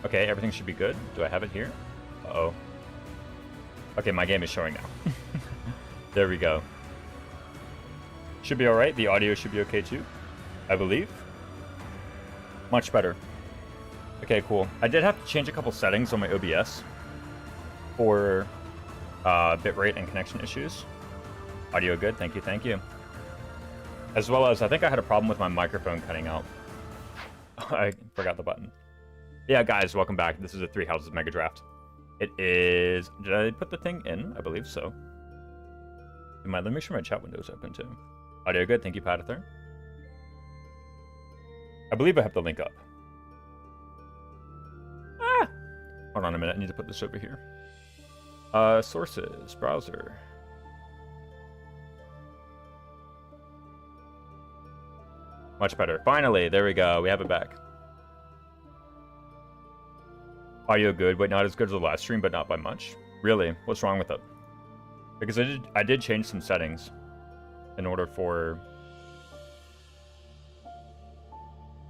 Okay, everything should be good. Do I have it here? Uh-oh. Okay, my game is showing now. There we go. Should be alright. The audio should be okay too, I believe. Much better. Okay, cool. I did have to change a couple settings on my OBS for bitrate and connection issues. Audio good, thank you, thank you. As well as, I think I had a problem with my microphone cutting out. I forgot the button. Yeah, guys, welcome back. This is a Three Houses Mega Draft. It is... Did I put the thing in? I believe so. Let me make sure my chat window is open too. Audio good, thank you, Padather. I believe I have the link up. Ah! Hold on a minute, I need to put this over here. Sources, browser. Much better. Finally, there we go. We have it back. Audio good, but not as good as the last stream, but not by much. Really? What's wrong with it? Because I did change some settings in order for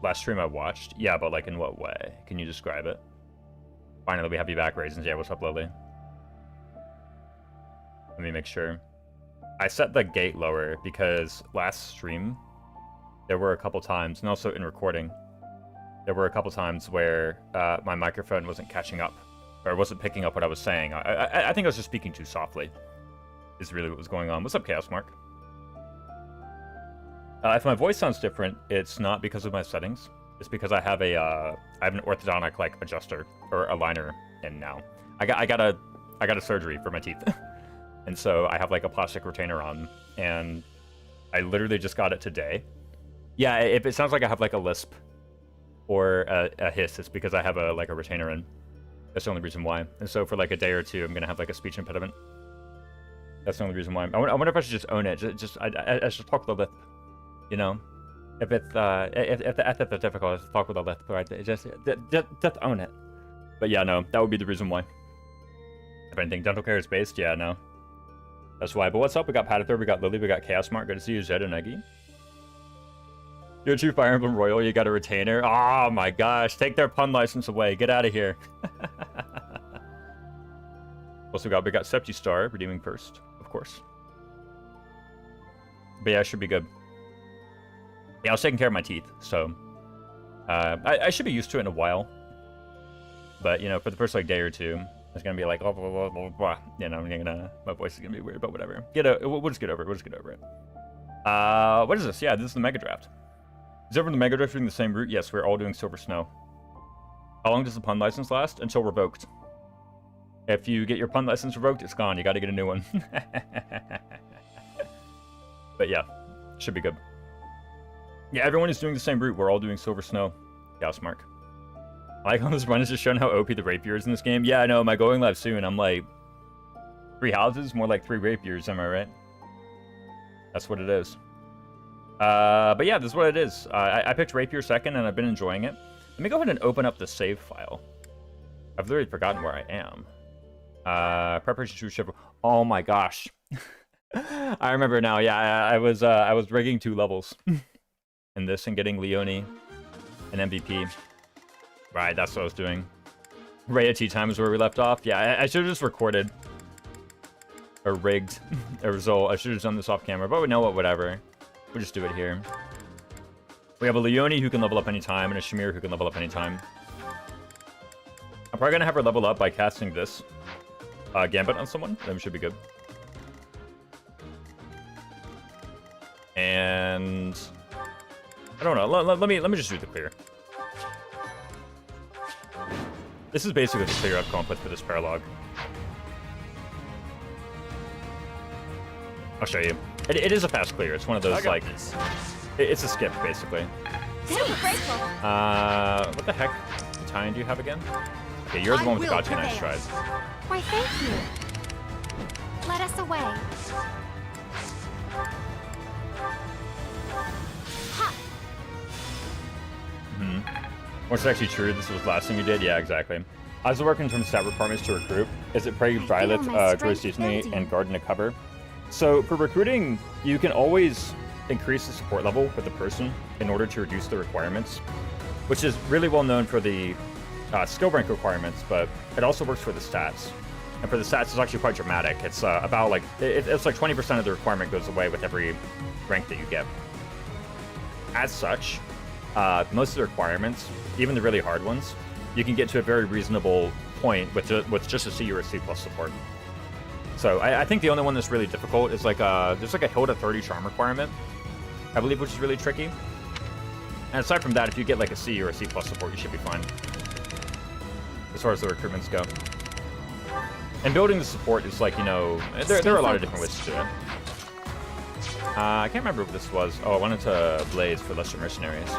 last stream I watched. Yeah, but like in what way? Can you describe it? Finally, we have you back, Raisins. Yeah, what's up, Lily? Let me make sure. I set the gate lower because last stream there were a couple times, and also in recording, there were a couple times where my microphone wasn't catching up, or wasn't picking up what I was saying. I think I was just speaking too softly, is really what was going on. What's up, Chaos Mark? If my voice sounds different, it's not because of my settings. It's because I have an orthodontic like adjuster or aligner in now. I got a surgery for my teeth, and so I have like a plastic retainer on, and I literally just got it today. Yeah, if it sounds like I have like a lisp or a hiss, it's because I have a retainer in. That's the only reason why. And so for like a day or two, I'm gonna have like a speech impediment. That's the only reason why. I wonder if I should just own it. I should talk with a lisp, you know. If it's if the difficult, is talk with a lisp, right? Just own it. But yeah, no, that would be the reason why. If anything, dental care is based. Yeah, no, that's why. But what's up? We got Padather, we got Lily, we got Chaos Mark. Good to see you, Zed and Eggy. You're a true Fire Emblem Royal, you got a retainer. Oh my gosh, take their pun license away. Get out of here. Also we got Septi Star, redeeming first, of course. But yeah, I should be good. Yeah, I was taking care of my teeth, so... I should be used to it in a while. But, you know, for the first, like, day or two, it's gonna be like, oh, blah, blah, blah, blah. You know, my voice is gonna be weird, but whatever. We'll just get over it, What is this? Yeah, this is the Mega Draft. Is everyone in the Mega Draft doing the same route? Yes, we're all doing Silver Snow. How long does the pun license last? Until revoked. If you get your pun license revoked, it's gone. You gotta get a new one. But yeah, should be good. Yeah, everyone is doing the same route. We're all doing Silver Snow. Yeah, smart. I like how this run is just showing how OP the rapier is in this game. Yeah, I know. Am I going live soon? I'm like... 3 houses? More like 3 rapiers, am I right? That's what it is. But yeah, this is what it is. I picked Rapier second, and I've been enjoying it. Let me go ahead and open up the save file. I've literally forgotten where I am. Preparation to ship. Oh my gosh. I remember now. Yeah, I was rigging 2 levels in this and getting Leone an MVP. Right, that's what I was doing. Right at tea time is where we left off. Yeah, I should have just recorded or rigged a result. I should have done this off camera, but we know what, whatever. We'll just do it here. We have a Leone who can level up anytime and a Shamir who can level up anytime. I'm probably gonna have her level up by casting this Gambit on someone. Then we should be good. And I don't know. Let me just do the clear. This is basically the clear I've come up with for this paralog. I'll show you. It is a fast clear. It's one of those, like... It's a skip, basically. Super grateful. What the heck time do you have again? Okay, you're the one with the gotcha nice tries. Why, thank you. Let us away. Ha! Was it actually true this was the last thing you did? Yeah, exactly. I was working in terms of stat requirements to recruit. Is it Prey Violet, grow seasonally, and Garden to cover? So for recruiting, you can always increase the support level with the person in order to reduce the requirements, which is really well known for the skill rank requirements, but it also works for the stats. And for the stats, it's actually quite dramatic. It's about like, it's like 20% of the requirement goes away with every rank that you get. As such, most of the requirements, even the really hard ones, you can get to a very reasonable point with just a C or a C plus support. So I think the only one that's really difficult is like there's like a Hilda 30 charm requirement, I believe, which is really tricky. And aside from that, if you get like a C or a C plus support, you should be fine as far as the recruitments go. And building the support is like, you know, there are a lot of different ways to do it. I can't remember what this was. Oh, I wanted to Blaze for Lesser Mercenaries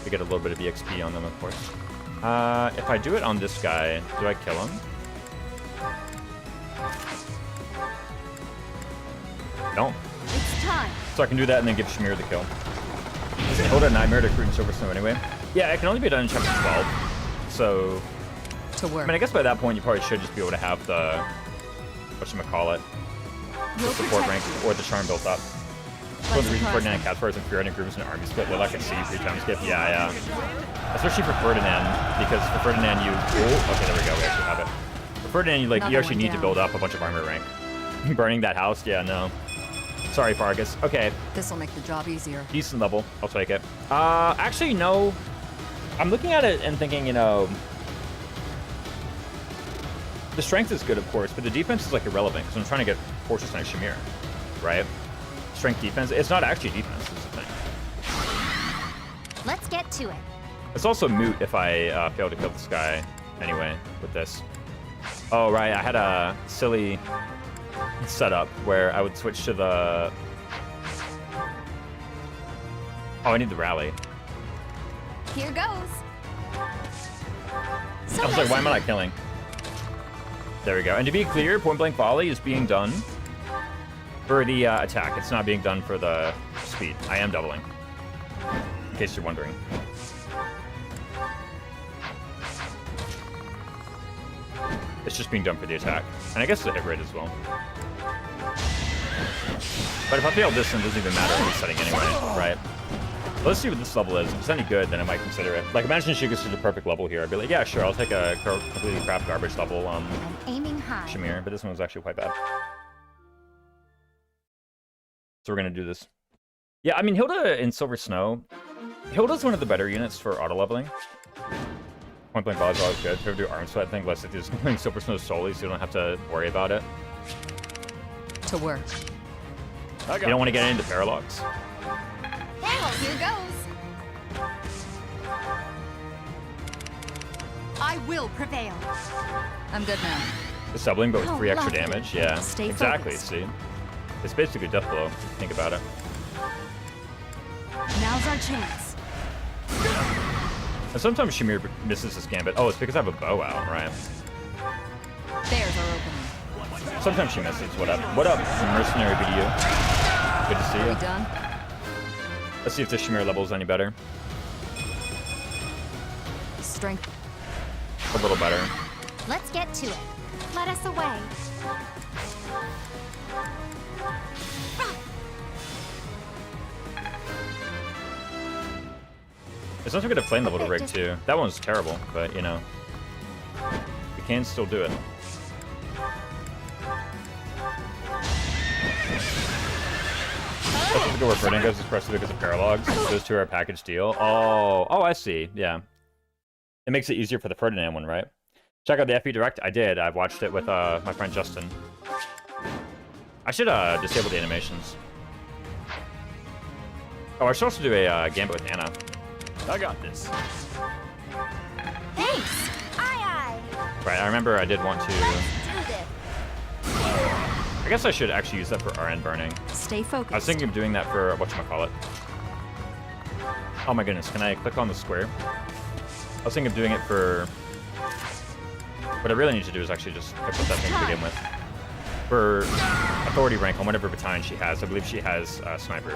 to get a little bit of EXP on them, of course. If I do it on this guy, do I kill him? No. It's time. So I can do that and then give Shamir the kill. Isn't Hilda Nightmare to recruit in Silver Snow anyway? Yeah, it can only be done in chapter 12. So, To work. I mean, I guess by that point you probably should just be able to have the, whatchamacallit, the support rank or the charm built up. So the reason Ferdinand and Caspar isn't fearing groups and army split, they're like a C 3-time skip. Yeah. Especially for Ferdinand, because for Ferdinand you... Oh, okay, there we go, we actually have it. For Ferdinand, you actually need to build up a bunch of armor rank. Burning that house? Yeah, no. Sorry, Fargus. Okay. This'll make the job easier. Decent level. I'll take it. Actually, no. I'm looking at it and thinking, you know... The strength is good, of course, but the defense is, like, irrelevant, because I'm trying to get Fortress Knight Shamir, right? Strength defense. It's not actually defense, is the thing. Let's get to it. It's also moot if I fail to kill this guy anyway with this. Oh, right. I had a silly setup where I would switch to the... Oh, I need the rally. Here goes. So I was like, why am I not killing? There we go. And to be clear, point blank volley is being done for the attack. It's not being done for the speed. I am doubling, in case you're wondering. It's just being done for the attack. And I guess the hit rate as well. But if I fail this, then it doesn't even matter what setting anyway, right? But let's see what this level is. If it's any good, then I might consider it. Like, imagine she gets to the perfect level here. I'd be like, yeah, sure, I'll take a completely crap garbage level I'm aiming high. Shamir, but this one was actually quite bad. So we're gonna do this. Yeah, I mean, Hilda in Silver Snow, Hilda's one of the better units for auto leveling. Point blank ball is always good. If you ever do arm sweat, I think less if you're just playing Silver Snow solely, so you don't have to worry about it. To work. You don't want to get into Parallax. Well, here goes. I will prevail. I'm good now. The subling, but with Oh, 3 extra lovely. damage. Yeah, Stay exactly. focused. See, it's basically death blow. If you think about it. Now's our chance. And sometimes Shamir misses this gambit. Oh, it's because I have a bow out, right? There's our opening. Sometimes she misses. What up? What up, mercenary BDU? Good to see Are we you. done? Let's see if the Shamir level is any better. Strength. A little better. Let's get to it. Let us away. It's not too good a flame level to rig too. That one's terrible, but you know, we can still do it. Let's just go where Ferdinand goes, especially because of Paralogs. Those two are a package deal. Oh, I see. Yeah, it makes it easier for the Ferdinand one, right? Check out the FE Direct. I did. I watched it with my friend Justin. I should disable the animations. Oh, I should also do a gambit with Anna. I got this. Thanks. Aye, Right, I remember I did want to... aye. Let's do this. I guess I should actually use that for RN burning. Stay focused. I was thinking of doing that for whatchamacallit. Oh my goodness, can I click on the square? I was thinking of doing it for... What I really need to do is actually just put that thing to begin with. For authority rank on whatever battalion she has. I believe she has sniper.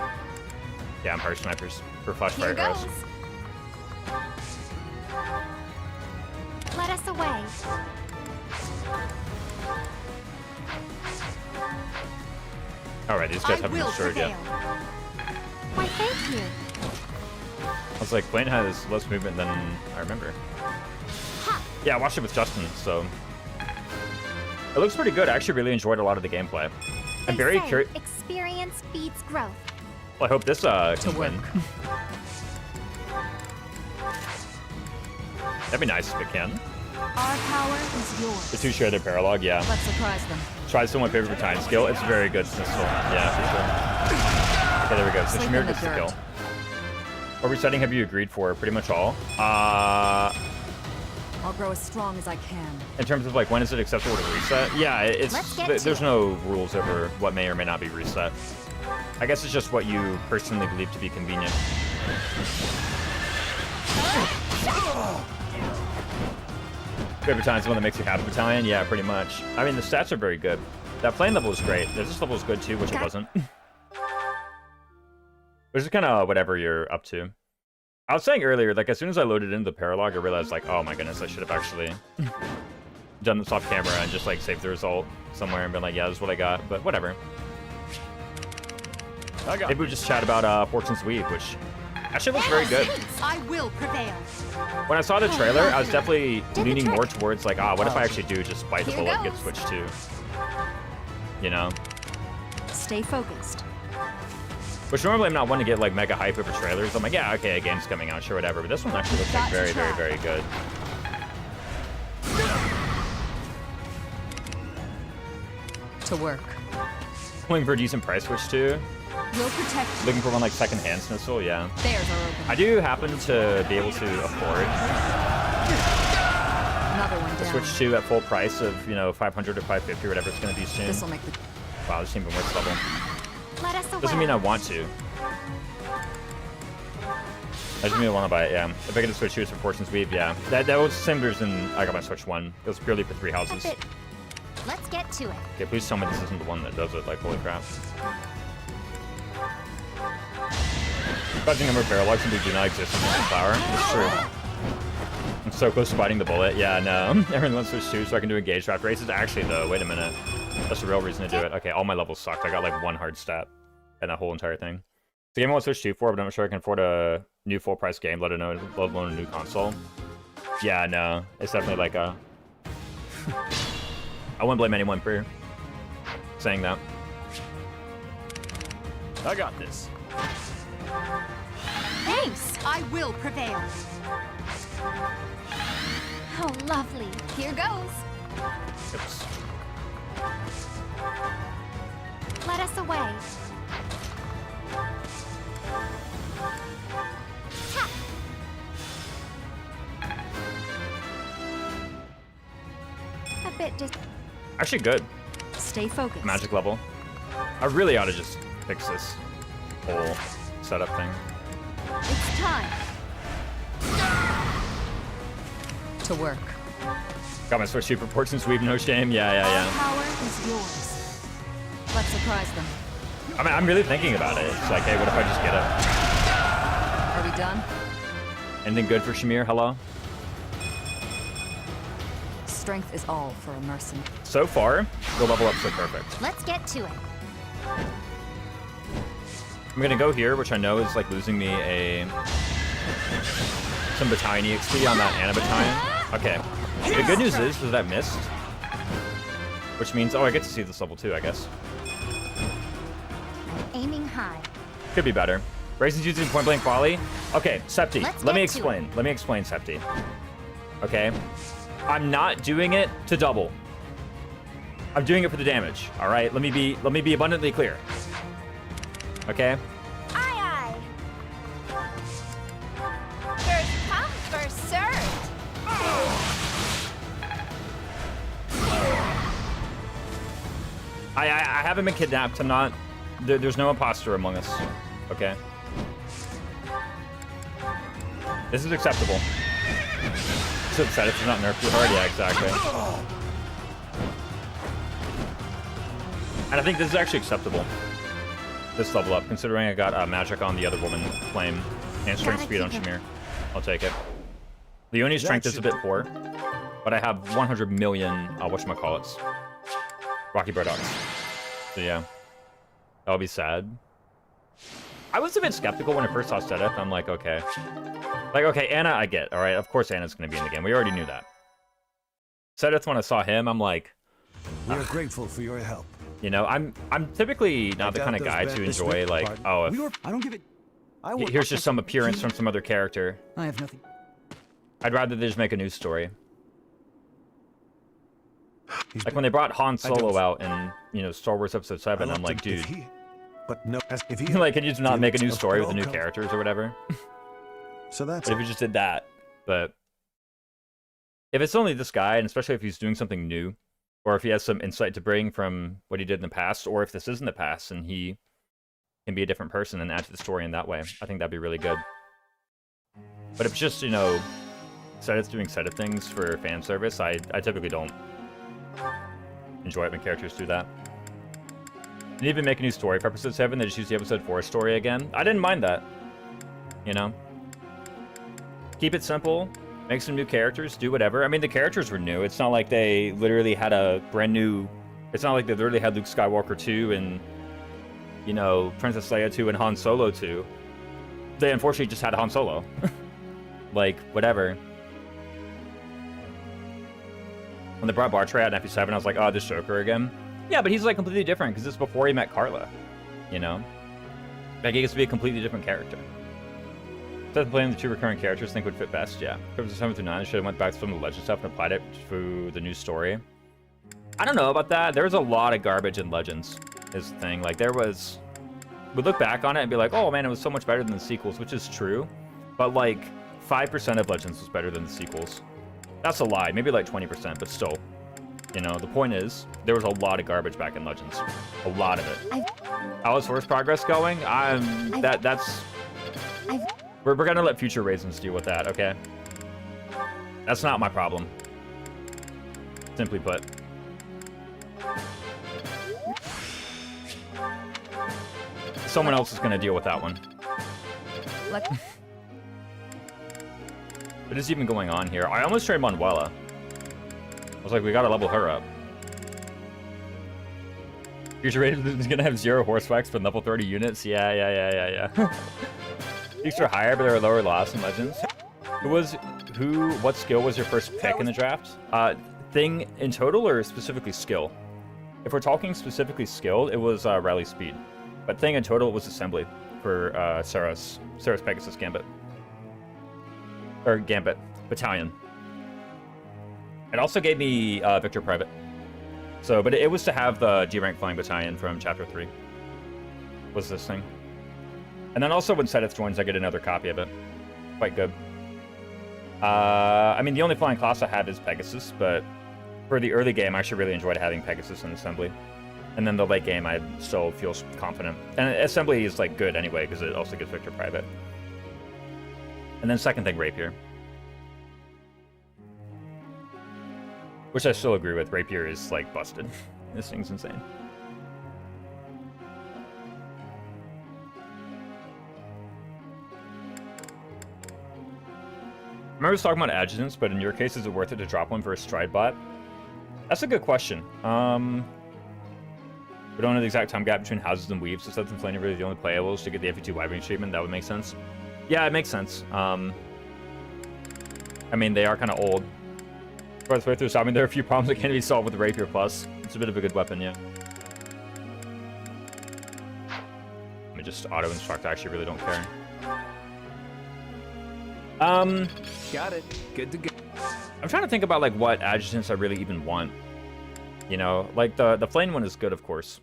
Yeah, Empire snipers for flash fire Here arrows. goes. Let us away. Alright, these guys I haven't will destroyed yet. prevail. Why, thank you. I was like, Blaine has less movement than I remember. Ha! Yeah, I watched it with Justin, so it looks pretty good. I actually really enjoyed a lot of the gameplay. I'm They very say curious. experience feeds growth. Well, I hope this can To work. win. That'd be nice if it can. Our power is yours. The two share their paralog, yeah. Let's surprise them. Try still my favorite battalion skill. It's very good, Snitzel. Yeah, for sure. Okay, there we go. So Sleep Shamir in the gets the dirt. kill. What resetting have you agreed for? Pretty much all. I'll grow as strong as I can. In terms of like when is it acceptable to reset? Yeah, Let's it's get to there's it. no rules over what may or may not be reset. I guess it's just what you personally believe to be convenient. Favorite battalion is the one that makes you have a battalion? Yeah, pretty much. I mean, the stats are very good. That plane level is great. This level is good too, which it wasn't. Which is kind of whatever you're up to. I was saying earlier, like, as soon as I loaded into the paralog, I realized, like, oh my goodness, I should have actually done this off camera and just, like, saved the result somewhere and been like, yeah, this is what I got, but whatever. Maybe we just chat about Fortune's Weave, which actually looks very good. I will prevail. When I saw the trailer, I was definitely the leaning trick. more towards, like, what if I actually do just bite the Here bullet and get goes. switched to, you know? Stay focused. Which normally I'm not one to get, like, mega hype over trailers. I'm like, yeah, okay, a game's coming out, sure, whatever. But this one actually looks like Got to very, very, try. very good. To work. Looking for a decent price switch, too. We'll protect you. Looking for one, like, second-hand Snitzel, yeah. There's our opening. I do happen to be able to afford Another one the down. Switch 2 at full price of, you know, 500 or 550 or whatever it's going to be soon. This'll make the Wow, this ain't even worth double. Let us away. Doesn't mean I want to. I just mean I want to buy it, yeah. If I get a Switch 2, it's for Fortune's Weave, yeah. That was the same reason I got my Switch 1. It was purely for 3 houses. That's it. Let's get to it. Okay, please tell me this isn't the one that does it, like, holy crap. Fudging number of paralogs simply do not exist in Mystic Flower. It's true. I'm so close to biting the bullet. Yeah, no. Everyone wants to Switch 2 so I can do engage draft races. Actually, though, wait a minute. That's the real reason to do it. Okay, all my levels sucked. I got, like, 1 hard stat in that whole entire thing. The game I want to Switch 2 for, but I'm not sure I can afford a new full-price game, let alone a new console. Yeah, no. It's definitely like a... I wouldn't blame anyone for saying that. I got this. Thanks. I will prevail. Oh, lovely. Here goes. Oops. Let us away. Ha! A bit dis- Actually good. stay focused. Magic level. I really ought to just fix this whole setup thing. It's time. To work. Got my Switch 2 for Fortune's Weave, no shame. Yeah, yeah, Our yeah. power is yours. Let's surprise them. I mean, I'm really thinking about it. It's like, hey, what if I just get it? Are we done? Anything good for Shamir? Hello? Strength is all for a mercenary. So far, the level ups are perfect. Let's get to it. I'm gonna go here, which I know is like losing me some battalion EXP on that Ana battalion. Okay. The good news is that missed. Which means, oh, I get to see this level too, I guess. I'm aiming high. Could be better. Raisins using point blank volley. Okay, Septi. Let's Let me get to explain. Let me explain, Septi. Okay. I'm not doing it to double. I'm doing it for the damage. All right. Let me be abundantly clear. Okay. Aye, aye. First come, first served. I haven't been kidnapped. I'm not. There's no imposter among us. Okay. This is acceptable. So upset if it's not nerfed too hard. Yeah, exactly. And I think this is actually acceptable. This level up, considering I got magic on the other woman flame and strength Gotta speed on keep it. Shamir. I'll take it. Leonie's strength is a bit poor, but I have 100 million whatchamacallits. Rocky Burdogs. So yeah. That'll be sad. I was a bit skeptical when I first saw setup. I'm like, okay. Like, okay, Ana, I get. All right, of course Ana's going to be in the game. We already knew that. Sedith, when I saw him, I'm like, We are grateful for your help. you know, I'm typically not the kind of guy to enjoy like, oh, if I don't give it. here's just some appearance from some other character. I have nothing. I'd rather they just make a new story. Like when they brought Han Solo out in, you know, Star Wars Episode 7, I'm like, dude, But no, if he like, can you just not make a new feelings story of with the new welcome. characters or whatever? So that's If you just did that. But if it's only this guy, and especially if he's doing something new, or if he has some insight to bring from what he did in the past, or if this isn't the past and he can be a different person and add to the story in that way, I think that'd be really good. But if it's just, you know, Sedith's doing Sedith things for fan service, I typically don't enjoy it when characters do that. And even make a new story for episode 7, they just use the episode 4 story again. I didn't mind that. You know? Keep it simple. Make some new characters. Do whatever. I mean, the characters were new. It's not like they literally had a brand new... It's not like they literally had Luke Skywalker 2 and, you know, Princess Leia 2 and Han Solo 2. They unfortunately just had Han Solo. Like, whatever. When they brought Bartray out in episode 7, I was like, oh, this Joker again. Yeah, but he's like completely different because it's before he met Carla. You know? Like, he gets to be a completely different character. So playing the 2 recurring characters think would fit best, yeah. Episodes 7 through 9, I should have went back to some of the Legend stuff and applied it to the new story. I don't know about that. There was a lot of garbage in Legends, is the thing. Like, there was... We look back on it and be like, oh man, it was so much better than the sequels, which is true. But like, 5% of Legends was better than the sequels. That's a lie. Maybe like 20%, but still. You know, the point is, there was a lot of garbage back in Legends. A lot of it. How is Force Progress going? That's... We're gonna let future raisins deal with that, okay? That's not my problem. Simply put. Someone else is gonna deal with that one. Like, What is even going on here? I almost traded Manuela. I was like, we gotta level her up. Future rated is gonna have 0 horsewax for level 30 units? Yeah. These are higher, but there are lower loss in Legends. What skill was your first pick in the draft? Thing in total or specifically skill? If we're talking specifically skill, it was rally speed. But thing in total was assembly for Sarah's Pegasus Gambit. Or Gambit Battalion. It also gave me Victor Private. So, but it was to have the G-Rank Flying Battalion from Chapter 3. Was this thing. And then also when Sedith joins, I get another copy of it. Quite good. I mean, the only flying class I have is Pegasus, but for the early game, I actually really enjoyed having Pegasus in Assembly. And then the late game, I still feel confident. And Assembly is, like, good anyway, because it also gives Victor Private. And then second thing, Rapier. Which I still agree with. Rapier is, like, busted. This thing's insane. I remember talking about adjutants, but in your case, is it worth it to drop one for a stride bot? That's a good question. We don't know the exact time gap between houses and weaves, so Seth and Flaney are really the only playables to get the FE2 wide range treatment. That would make sense. Yeah, it makes sense. I mean, they are kind of old. Fourth way through, so I mean, there are a few problems that can be solved with the Rapier Plus. It's a bit of a good weapon, yeah. Let me just auto-instruct. I actually really don't care. Got it. Good to go. I'm trying to think about, like, what adjutants I really even want. You know, like, the flame one is good, of course.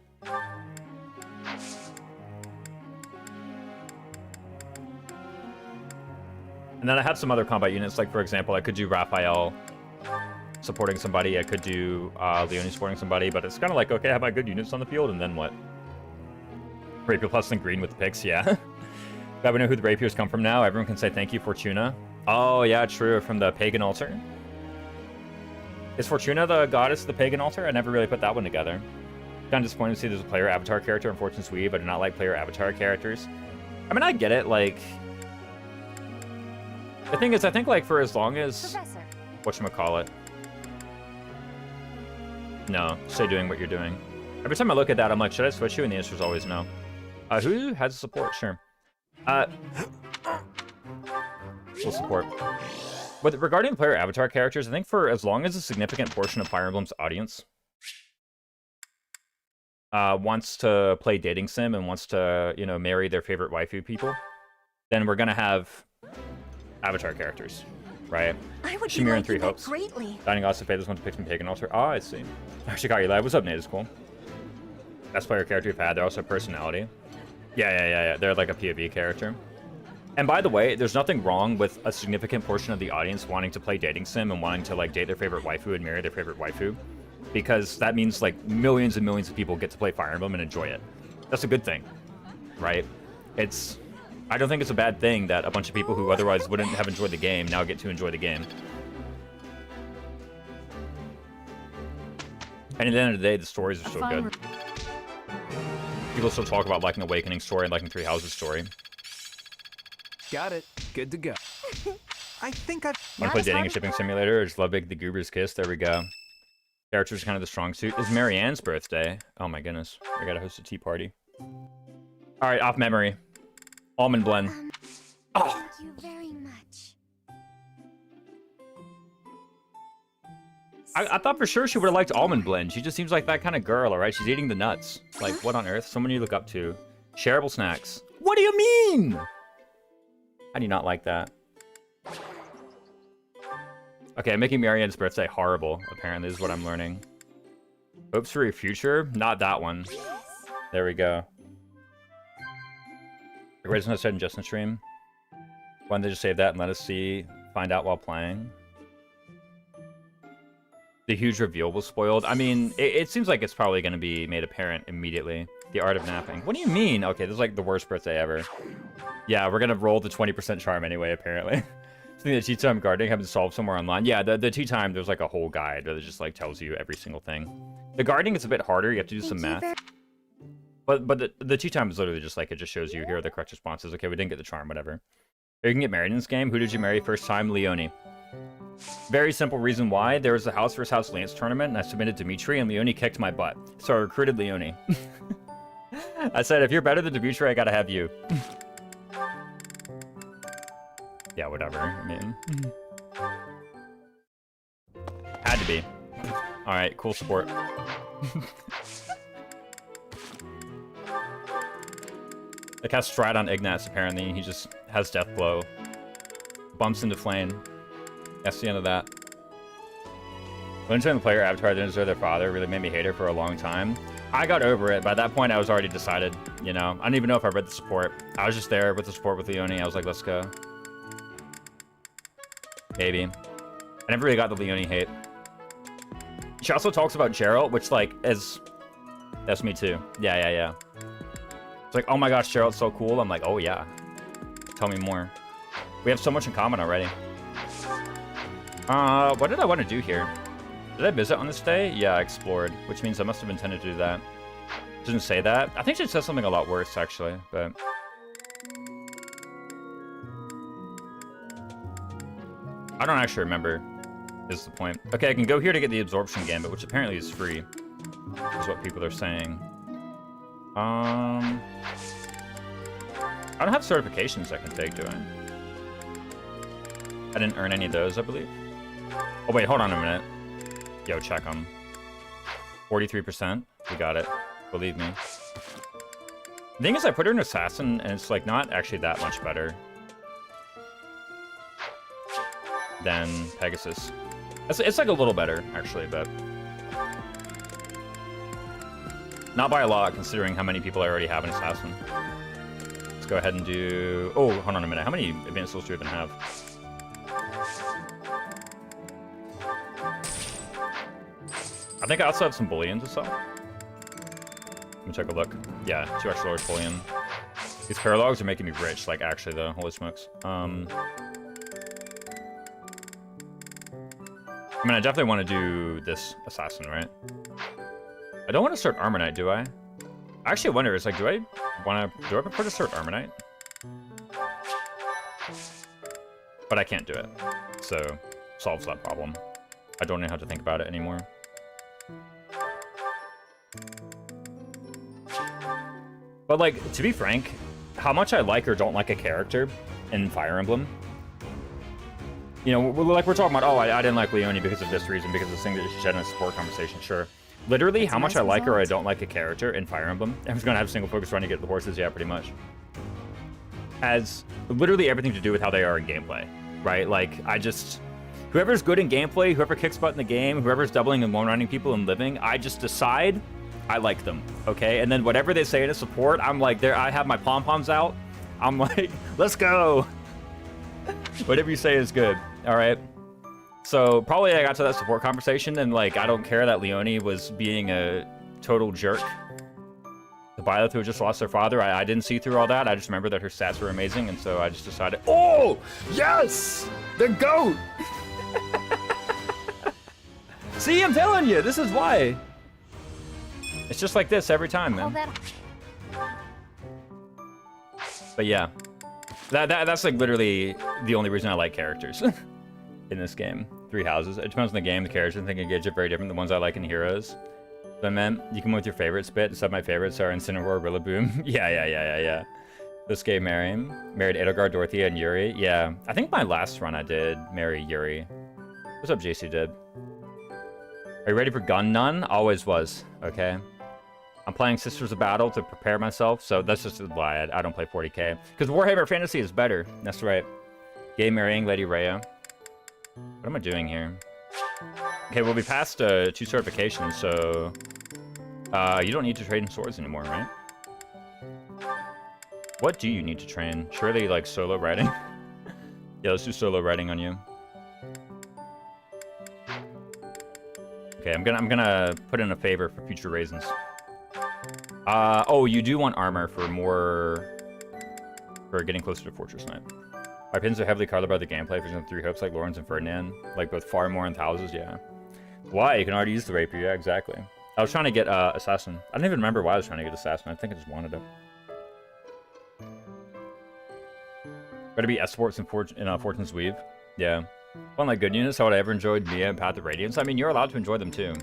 And then I have some other combat units, like, for example, I could do Raphael supporting somebody, I could do Leonie supporting somebody, but it's kind of like, okay, I have my good units on the field, and then what? Rapier plus and green with the picks, yeah. Glad we know who the Rapiers come from now. Everyone can say thank you, Fortuna. Oh, yeah, true, from the Pagan Altar. Is Fortuna the goddess of the Pagan Altar? I never really put that one together. Kind of disappointed to see there's a player avatar character in Fortune's Weave. I do not like player avatar characters. I mean, I get it, like... The thing is, I think, like, for as long as... Whatchamacallit. No, stay doing what you're doing. Every time I look at that, I'm like, should I switch you? And the answer is always no. Who has support? Sure. Full support. But regarding the player avatar characters, I think for as long as a significant portion of Fire Emblem's audience wants to play dating sim and wants to, you know, marry their favorite waifu people, then we're gonna have avatar characters, right? I would Shamir and be Three liking that Hopes. greatly. Dining Gods of Faith, this one's picked from Pagan Altar. Oh, I see. Shikari Live, what's up, Nate? It's cool. Best player character we've had. They're also a personality. Yeah. They're like a POV character. And by the way, there's nothing wrong with a significant portion of the audience wanting to play dating sim and wanting to like date their favorite waifu and marry their favorite waifu, because that means like millions and millions of people get to play Fire Emblem and enjoy it. That's a good thing, right? I don't think it's a bad thing that a bunch of people who otherwise wouldn't have enjoyed the game now get to enjoy the game. And at the end of the day, the stories are still good. People still talk about liking Awakening story and liking Three Houses story. Got it. Good to go. I think I've... Want to play dating and shipping simulator? Or just love Big the Goober's Kiss? There we go. Character's kind of the strong suit. It's Marianne's birthday. Oh my goodness. I gotta host a tea party. Alright, off memory. Almond blend. Oh. Thank you very much. I thought for sure she would have liked almond blend. She just seems like that kind of girl, alright? She's eating the nuts. Like, what on earth? Someone you look up to. Shareable snacks. What do you mean? How do you not like that? Okay, I'm making Marianne's birthday horrible, apparently, is what I'm learning. Hopes for your future? Not that one. There we go. The greatest one I said in Justin stream. Why don't they just save that and let us find out while playing? The huge reveal was spoiled. I mean, it seems like it's probably going to be made apparent immediately. The art of napping. What do you mean? Okay, this is like the worst birthday ever. Yeah, we're going to roll the 20% charm anyway, apparently. Something that tea time gardening haven't solved somewhere online. Yeah, the tea time, there's like a whole guide that just like tells you every single thing. The gardening is a bit harder. You have to do some math. But the tea time is literally just like, it just shows you here are the correct responses. Okay, we didn't get the charm, whatever. You can get married in this game. Who did you marry first time? Leone. Very simple reason why. There was a house vs. house Lance tournament, and I submitted Dimitri, and Leone kicked my butt. So I recruited Leone. I said, if you're better than Dimitri, I gotta have you. Yeah, whatever. I mean... Had to be. Alright, cool sport. It casts Stride on Ignatz, apparently. He just has Death Blow. Bumps into Flame. That's the end of that. When turning the player avatar didn't deserve their father really made me hate her for a long time. I got over it. By that point, I was already decided, you know. I don't even know if I read the support. I was just there with the support with Leone. I was like, let's go. Maybe. I never really got the Leone hate. She also talks about Geralt, which, like, is... That's me, too. Yeah. It's like, oh my gosh, Geralt's so cool. I'm like, oh yeah. Tell me more. We have so much in common already. What did I want to do here? Did I visit on this day? Yeah, I explored, which means I must have intended to do that. It doesn't say that. I think it says something a lot worse, actually, but... I don't actually remember, is the point. Okay, I can go here to get the Absorption Gambit, which apparently is free, is what people are saying. I don't have certifications I can take, do I? I didn't earn any of those, I believe. Oh, wait, hold on a minute. Yo, check them. 43%. We got it. Believe me. The thing is, I put her in Assassin, and it's, like, not actually that much better than Pegasus. It's like, a little better, actually, but... Not by a lot, considering how many people I already have in Assassin. Let's go ahead and do... Oh, hold on a minute. How many advanced skills do you even have? I think I also have some bullion to sell. Let me take a look. Yeah, 2 extra large bullion. These paralogs are making me rich, like, actually, though. Holy smokes. I mean, I definitely want to do this Assassin, right? I don't want to start Armor Knight, do I? I actually wonder, is like, do I prefer to start Armor Knight? But I can't do it. So, solves that problem. I don't know how to think about it anymore. But, like, to be frank, how much I like or don't like a character in Fire Emblem, You know, like we're talking about, oh, I didn't like Leonie because of this reason, because of this thing that she said in a support conversation, sure. Literally, how much I like her or I don't like a character in Fire Emblem. I'm just gonna have single focus run to get the horses, yeah, pretty much. Has literally everything to do with how they are in gameplay, right? Like, whoever's good in gameplay, whoever kicks butt in the game, whoever's doubling and one-running people and living, I just decide I like them, okay? And then whatever they say in a support, I'm like, I have my pom-poms out. I'm like, let's go. Whatever you say is good, all right? So probably I got to that support conversation and like, I don't care that Leonie was being a total jerk. The Byleth who just lost their father, I didn't see through all that. I just remember that her stats were amazing, and so I just decided, oh, yes, the GOAT. See, I'm telling you, this is why. It's just like this every time, man. But yeah, that's like literally the only reason I like characters in this game. 3 houses. It depends on the game, the characters. I think engage it very different. The ones I like in Heroes. But man, you come with your favorite spit. Some of my favorites are Incineroar, Rillaboom. yeah. This game married Edelgard, Dorothea, and Yuri. Yeah, I think my last run I did marry Yuri. What's up, JC Did? Are you ready for Gun Nun? Always was, okay? I'm playing Sisters of Battle to prepare myself, so that's just why I don't play 40k. Because Warhammer Fantasy is better. That's right. Game marrying Lady Rhea. What am I doing here? Okay, well, we passed 2 certifications, so you don't need to trade in swords anymore, right? What do you need to train? Surely, like, solo riding? Yeah, let's do solo riding on you. Okay, I'm gonna put in a favor for future raisins. Oh, you do want armor for getting closer to Fortress Knight. My pins are heavily colored by the gameplay, for example, 3 hopes like Lawrence and Ferdinand, like both Farmore and Houses, yeah. Why? You can already use the rapier, yeah, exactly. I was trying to get Assassin. I don't even remember why I was trying to get Assassin. I think I just wanted it. Better be S-Sports in Fortune's Weave. Yeah. One like good units, how would I ever enjoyed Mia and Path of Radiance? I mean, you're allowed to enjoy them too.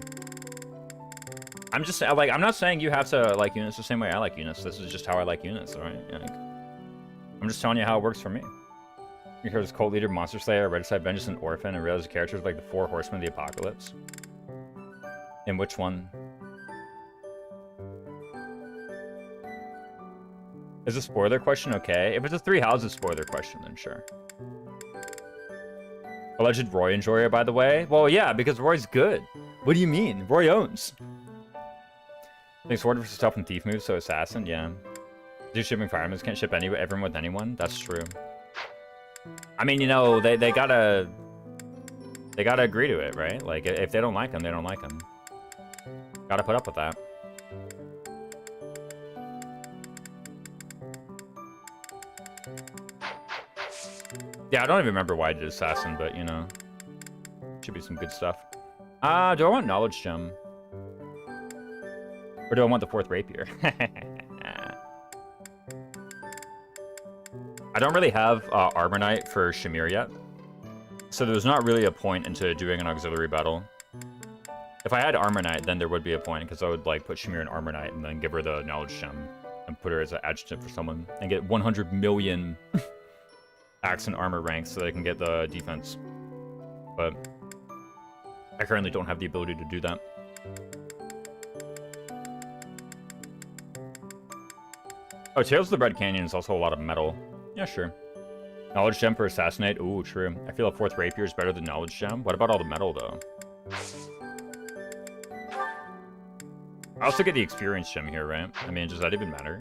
I'm just, like, I'm not saying you have to like units the same way I like units. This is just how I like units, alright? Like, I'm just telling you how it works for me. You heard this Cult Leader, Monster Slayer, Regicide, Vengeance, and Orphan, and realize the characters like the 4 Horsemen of the Apocalypse. In which one? Is a spoiler question okay? If it's a 3 houses spoiler question, then sure. Alleged Roy enjoyer, by the way? Well, yeah, because Roy's good. What do you mean? Roy owns. I think Sword versus Stealth and Thief moves, so Assassin, yeah. Do shipping firemen can't ship everyone with anyone? That's true. I mean, you know, they gotta agree to it, right? Like, if they don't like them, they don't like them. Gotta put up with that. Yeah, I don't even remember why I did Assassin, but, you know. Should be some good stuff. Do I want Knowledge Gem? Or do I want the 4th Rapier? I don't really have Armor Knight for Shamir yet. So there's not really a point into doing an auxiliary battle. If I had Armor Knight, then there would be a point, because I would, like, put Shamir in Armor Knight and then give her the Knowledge Gem and put her as an adjutant for someone and get 100 million axe and armor ranks so that I can get the defense. But I currently don't have the ability to do that. Oh, Tales of the Red Canyon is also a lot of metal. Yeah, sure. Knowledge Gem for Assassinate? Ooh, true. I feel a 4th Rapier is better than Knowledge Gem. What about all the metal, though? I also get the Experience Gem here, right? I mean, does that even matter?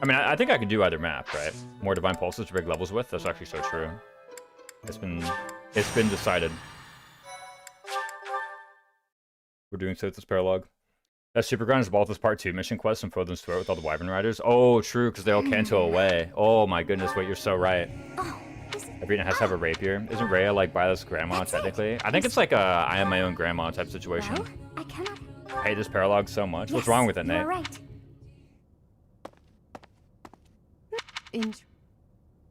I mean, I think I could do either map, right? More Divine Pulses to break levels with? That's actually so true. It's been decided. We're doing so with this paralog. That Superground is Balthus Part 2 mission quest and Fodlan's Throat with all the Wyvern Riders. Oh, true, because they all canto away. Oh my goodness, wait, you're so right. Everyone has to have a rapier. Isn't Rhea like Byleth's grandma, technically? I think it's like a I am my own grandma type situation. Well, I cannot. I hate this paralog so much. What's wrong with it, Nate? You're right.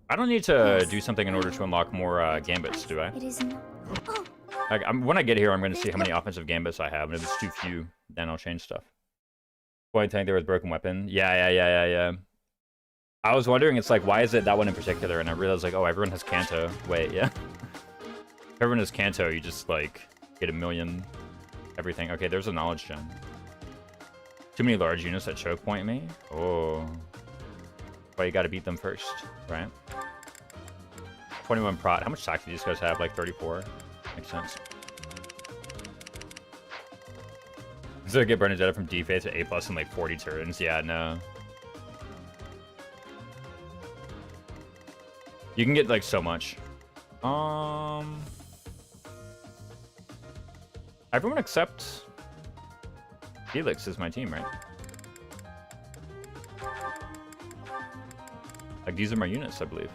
I don't need to do something in order to unlock more gambits, do I? It is not. Oh. Like, when I get here, I'm going to see how many offensive gambits I have, and if it's too few, then I'll change stuff. Point tank there with broken weapon. Yeah. I was wondering, it's like, why is it that one in particular? And I realized, like, oh, everyone has Kanto. Wait, yeah. If everyone has Kanto, you just, like, get a million everything. Okay, there's a knowledge gem. Too many large units that choke point me? Oh. Well, you gotta beat them first, right? 21 prot. How much sack do these guys have? Like 34? Makes sense. So get Bernadetta from D-Phase to A+ in like 40 turns? Yeah, no. You can get like so much. Everyone except Felix is my team, right? Like these are my units, I believe.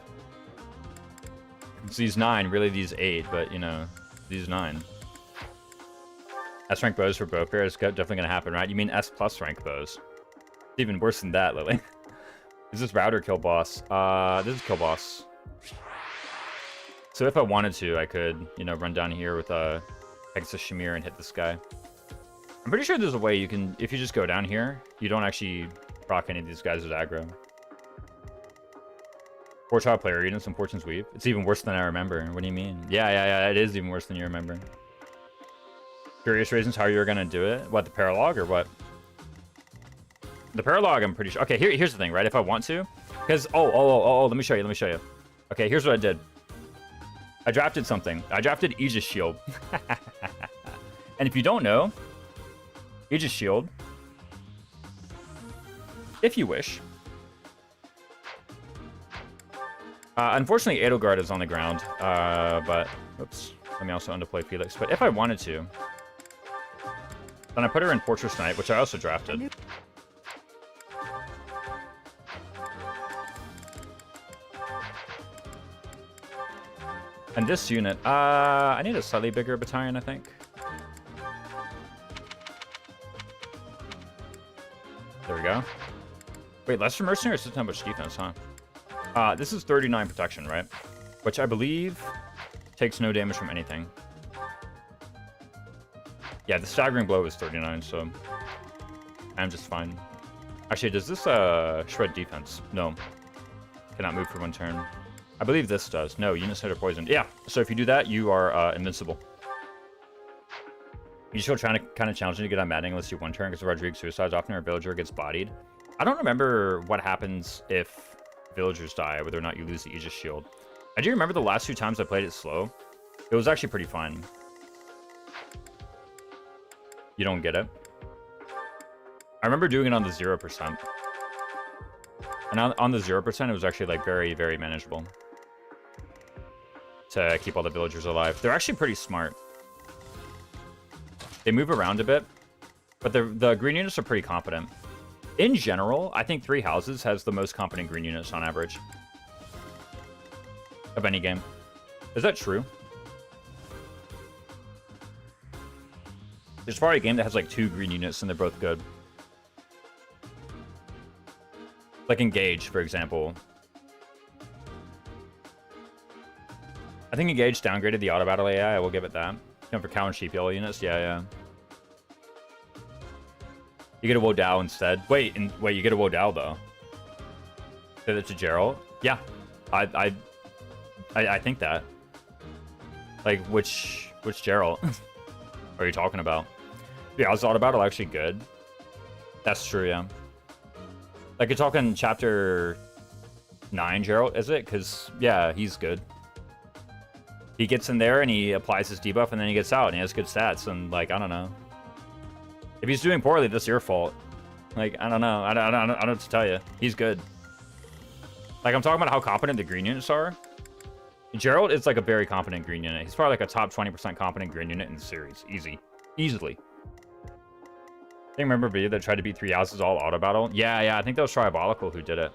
It's these 9, really these 8, but you know, these 9. S rank bows for bow pairs definitely gonna happen, right? You mean S+ rank bows? It's even worse than that, Lily. Is this router kill boss? This is kill boss. So if I wanted to, I could, you know, run down here with Pegasus Shamir and hit this guy. I'm pretty sure there's a way you can, if you just go down here, you don't actually proc any of these guys with aggro. 4-child player units and Fortune's Weave. It's even worse than I remember. What do you mean? Yeah, it is even worse than you remember. Curious reasons how you're gonna do it? What, the paralog or what? The paralog, I'm pretty sure. Okay, here's the thing, right? If I want to, because let me show you. Okay, here's what I did. I drafted something. I drafted Aegis Shield. And if you don't know, Aegis Shield, if you wish. Unfortunately, Edelgard is on the ground, but, oops, let me also underplay Felix. But if I wanted to, then I put her in Fortress Knight, which I also drafted. And this unit, I need a slightly bigger battalion, I think. There we go. Wait, lesser mercenaries doesn't have much defense, huh? This is 39 protection, right? Which I believe takes no damage from anything. Yeah, the staggering blow is 39, so I'm just fine. Actually, does this shred defense? No. Cannot move for 1 turn. I believe this does. No, units that are poisoned. Yeah, so if you do that, you are invincible. You still trying to kind of challenge you to get on maddening unless you 1 turn because Rodrigue suicides often or a villager gets bodied. I don't remember what happens if villagers die, whether or not you lose the Aegis Shield. I do remember the last 2 times I played it slow. It was actually pretty fun. You don't get it? I remember doing it on the 0%. And on the 0%, it was actually like very, very manageable to keep all the villagers alive. They're actually pretty smart. They move around a bit, but the green units are pretty competent. In general, I think 3 houses has the most competent green units on average of any game. Is that true? There's probably a game that has like 2 green units and they're both good. Like Engage, for example. I think Engage downgraded the auto battle AI, I will give it that. Going for cow and sheep yellow units, yeah. You get a Wodao instead. Wait, you get a Wodao though. Say that to Gerald? Yeah. I think that. Like which Gerald are you talking about? Yeah, is auto battle actually good? That's true, yeah. Like you're talking chapter 9 Gerald, is it? Because yeah, he's good. He gets in there and he applies his debuff and then he gets out and he has good stats and like I don't know. If he's doing poorly, that's your fault. Like I don't know. I don't know what to tell you. He's good. Like I'm talking about how competent the green units are. Gerald is like a very competent green unit. He's probably like a top 20% competent green unit in the series. Easily. I think remember a video that tried to beat 3 houses all auto battle? Yeah, I think that was Triabolical who did it.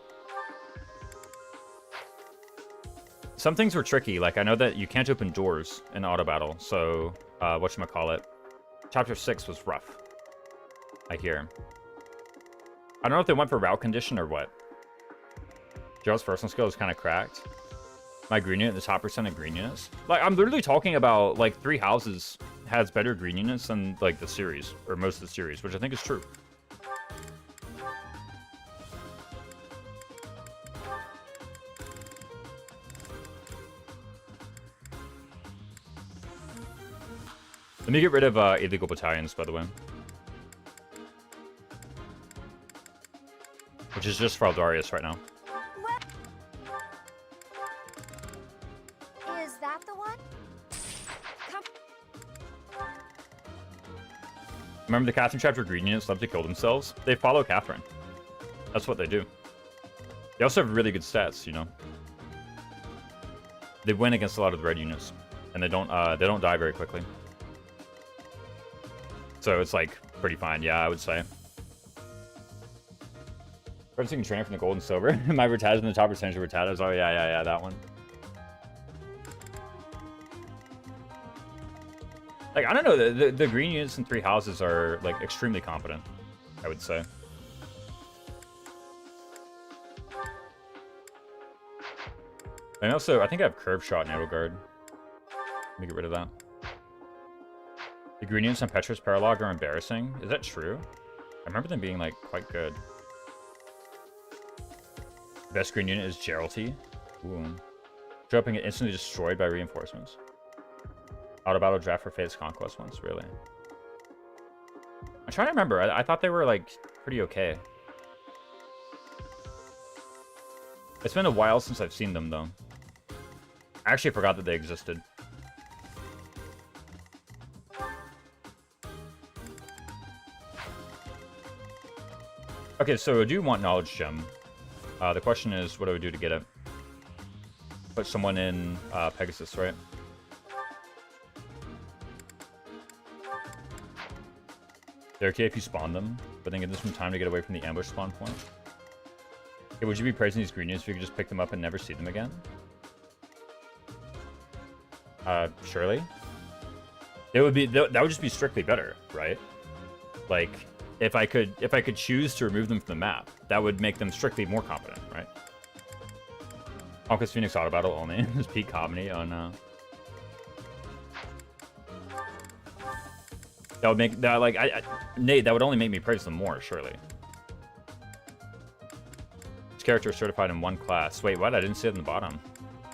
Some things were tricky, like I know that you can't open doors in auto battle, so whatchamacallit. Chapter 6 was rough. I hear. I don't know if they went for route condition or what. Gerald's personal skill is kind of cracked. My green unit, the top percent of green units. Like I'm literally talking about like 3 houses has better green units than like the series, or most of the series, which I think is true. Let me get rid of illegal battalions, by the way. Which is just for Aldarius right now. Is that the one? Come. Remember the Catherine chapter green units love to kill themselves? They follow Catherine. That's what they do. They also have really good stats, you know. They win against a lot of the red units, and they don't die very quickly. So it's like pretty fine, yeah, I would say. Referencing trainer from the gold and silver. My Rattatas in the top percentage of Rattatas. Oh yeah, that one. Like I don't know, the green units in 3 houses are like extremely competent, I would say. And also, I think I have curve shot and arrow guard. Let me get rid of that. The green units on Petra's Paralog are embarrassing. Is that true? I remember them being like quite good. The best green unit is Geralty. Ooh. Show up and get instantly destroyed by reinforcements. Auto battle draft for Fate's Conquest once, really. I'm trying to remember. I thought they were like pretty okay. It's been a while since I've seen them though. I actually forgot that they existed. Okay, so I do want Knowledge Gem. The question is, what do I do to get it? Put someone in Pegasus, right? They're okay if you spawn them, but then give them some time to get away from the ambush spawn point. Okay, would you be praising these green units if you could just pick them up and never see them again? Surely. It would be that would just be strictly better, right? Like, if I could choose to remove them from the map, that would make them strictly more competent, right? Conquest Phoenix auto battle only. This peak comedy. Oh no. That would make that like Nate. That would only make me praise them more, surely. Each character is certified in 1 class. Wait, what? I didn't see it in the bottom.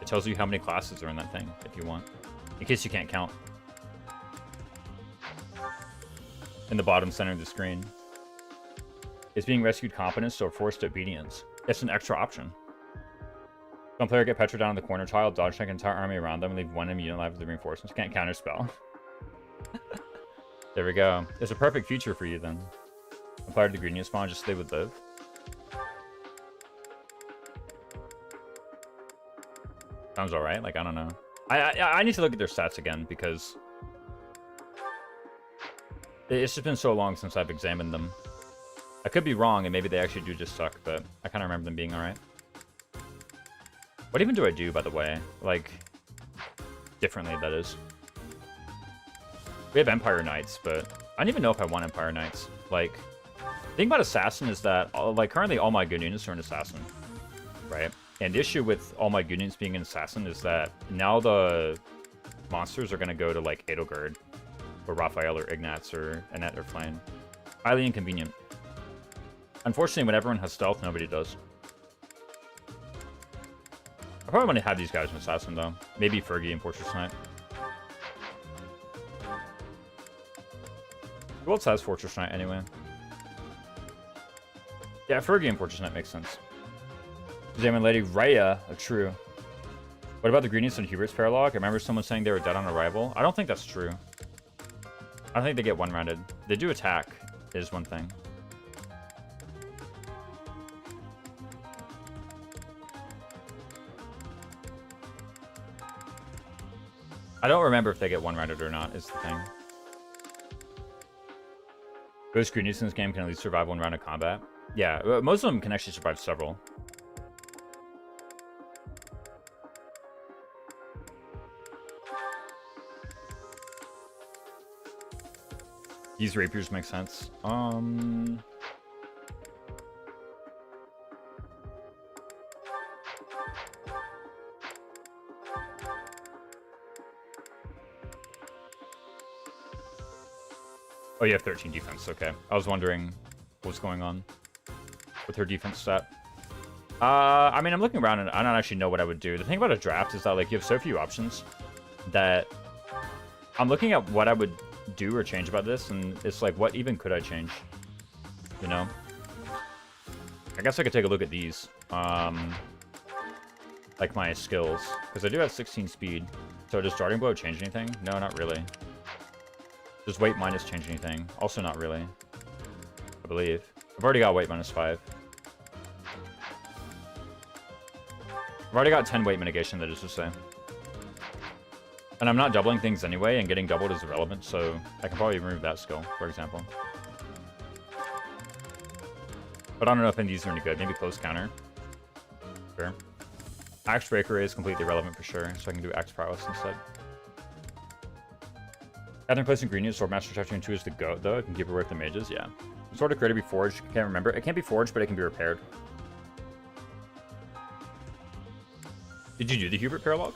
It tells you how many classes are in that thing, if you want, in case you can't count. In the bottom center of the screen. Is being rescued competence or forced to obedience? It's an extra option. Some player get Petra down in the corner tile, dodge check an entire army around them, and leave 1 enemy unit alive with the reinforcements. Can't counter spell. There we go. It's a perfect future for you then. Apply to the green unit spawn just so they would live. Sounds alright. Like, I don't know. I need to look at their stats again because it's just been so long since I've examined them. I could be wrong and maybe they actually do just suck, but I kind of remember them being alright. What even do I do, by the way? Like, differently, that is. We have Empire Knights, but I don't even know if I want Empire Knights. Like, the thing about Assassin is that, like, currently all my good units are an Assassin, right? And the issue with all my good units being an Assassin is that now the monsters are going to go to, like, Edelgard, or Raphael, or Ignatz, or Annette, or Flame. Highly inconvenient. Unfortunately, when everyone has stealth, nobody does. I probably want to have these guys in Assassin, though. Maybe Fergie and Fortress Knight. Who else has Fortress Knight, anyway? Yeah, Fergie and Fortress Knight makes sense. Examine Lady Rhea, true. What about the green units on Hubert's Paralog? I remember someone saying they were dead on arrival. I don't think that's true. I don't think they get one-rounded. They do attack, is one thing. I don't remember if they get one-rounded or not, is the thing. Ghost green units in this game can at least survive 1 round of combat. Yeah, most of them can actually survive several. These rapiers make sense. Oh, you have 13 defense. Okay. I was wondering what's going on with her defense stat. I mean, I'm looking around and I don't actually know what I would do. The thing about a draft is that, like, you have so few options that I'm looking at what I would do or change about this, and it's like, what even could I change? You know? I guess I could take a look at these. Like my skills, because I do have 16 speed. So does Darting Blow change anything? No, not really. Does weight minus change anything? Also not really. I believe. I've already got weight minus 5. I've already got 10 weight mitigation, that is to say. And I'm not doubling things anyway, and getting doubled is irrelevant, so I can probably remove that skill, for example. But I don't know if any of these are any good. Maybe close counter. Sure. Axe Breaker is completely irrelevant for sure, so I can do Axe Prowess instead. Gathering place ingredients, Swordmaster Chapter 2 is the goat, though. It can keep it worth the mages, yeah. Sword of Creator be forged, can't remember. It can't be forged, but it can be repaired. Did you do the Hubert Paralog?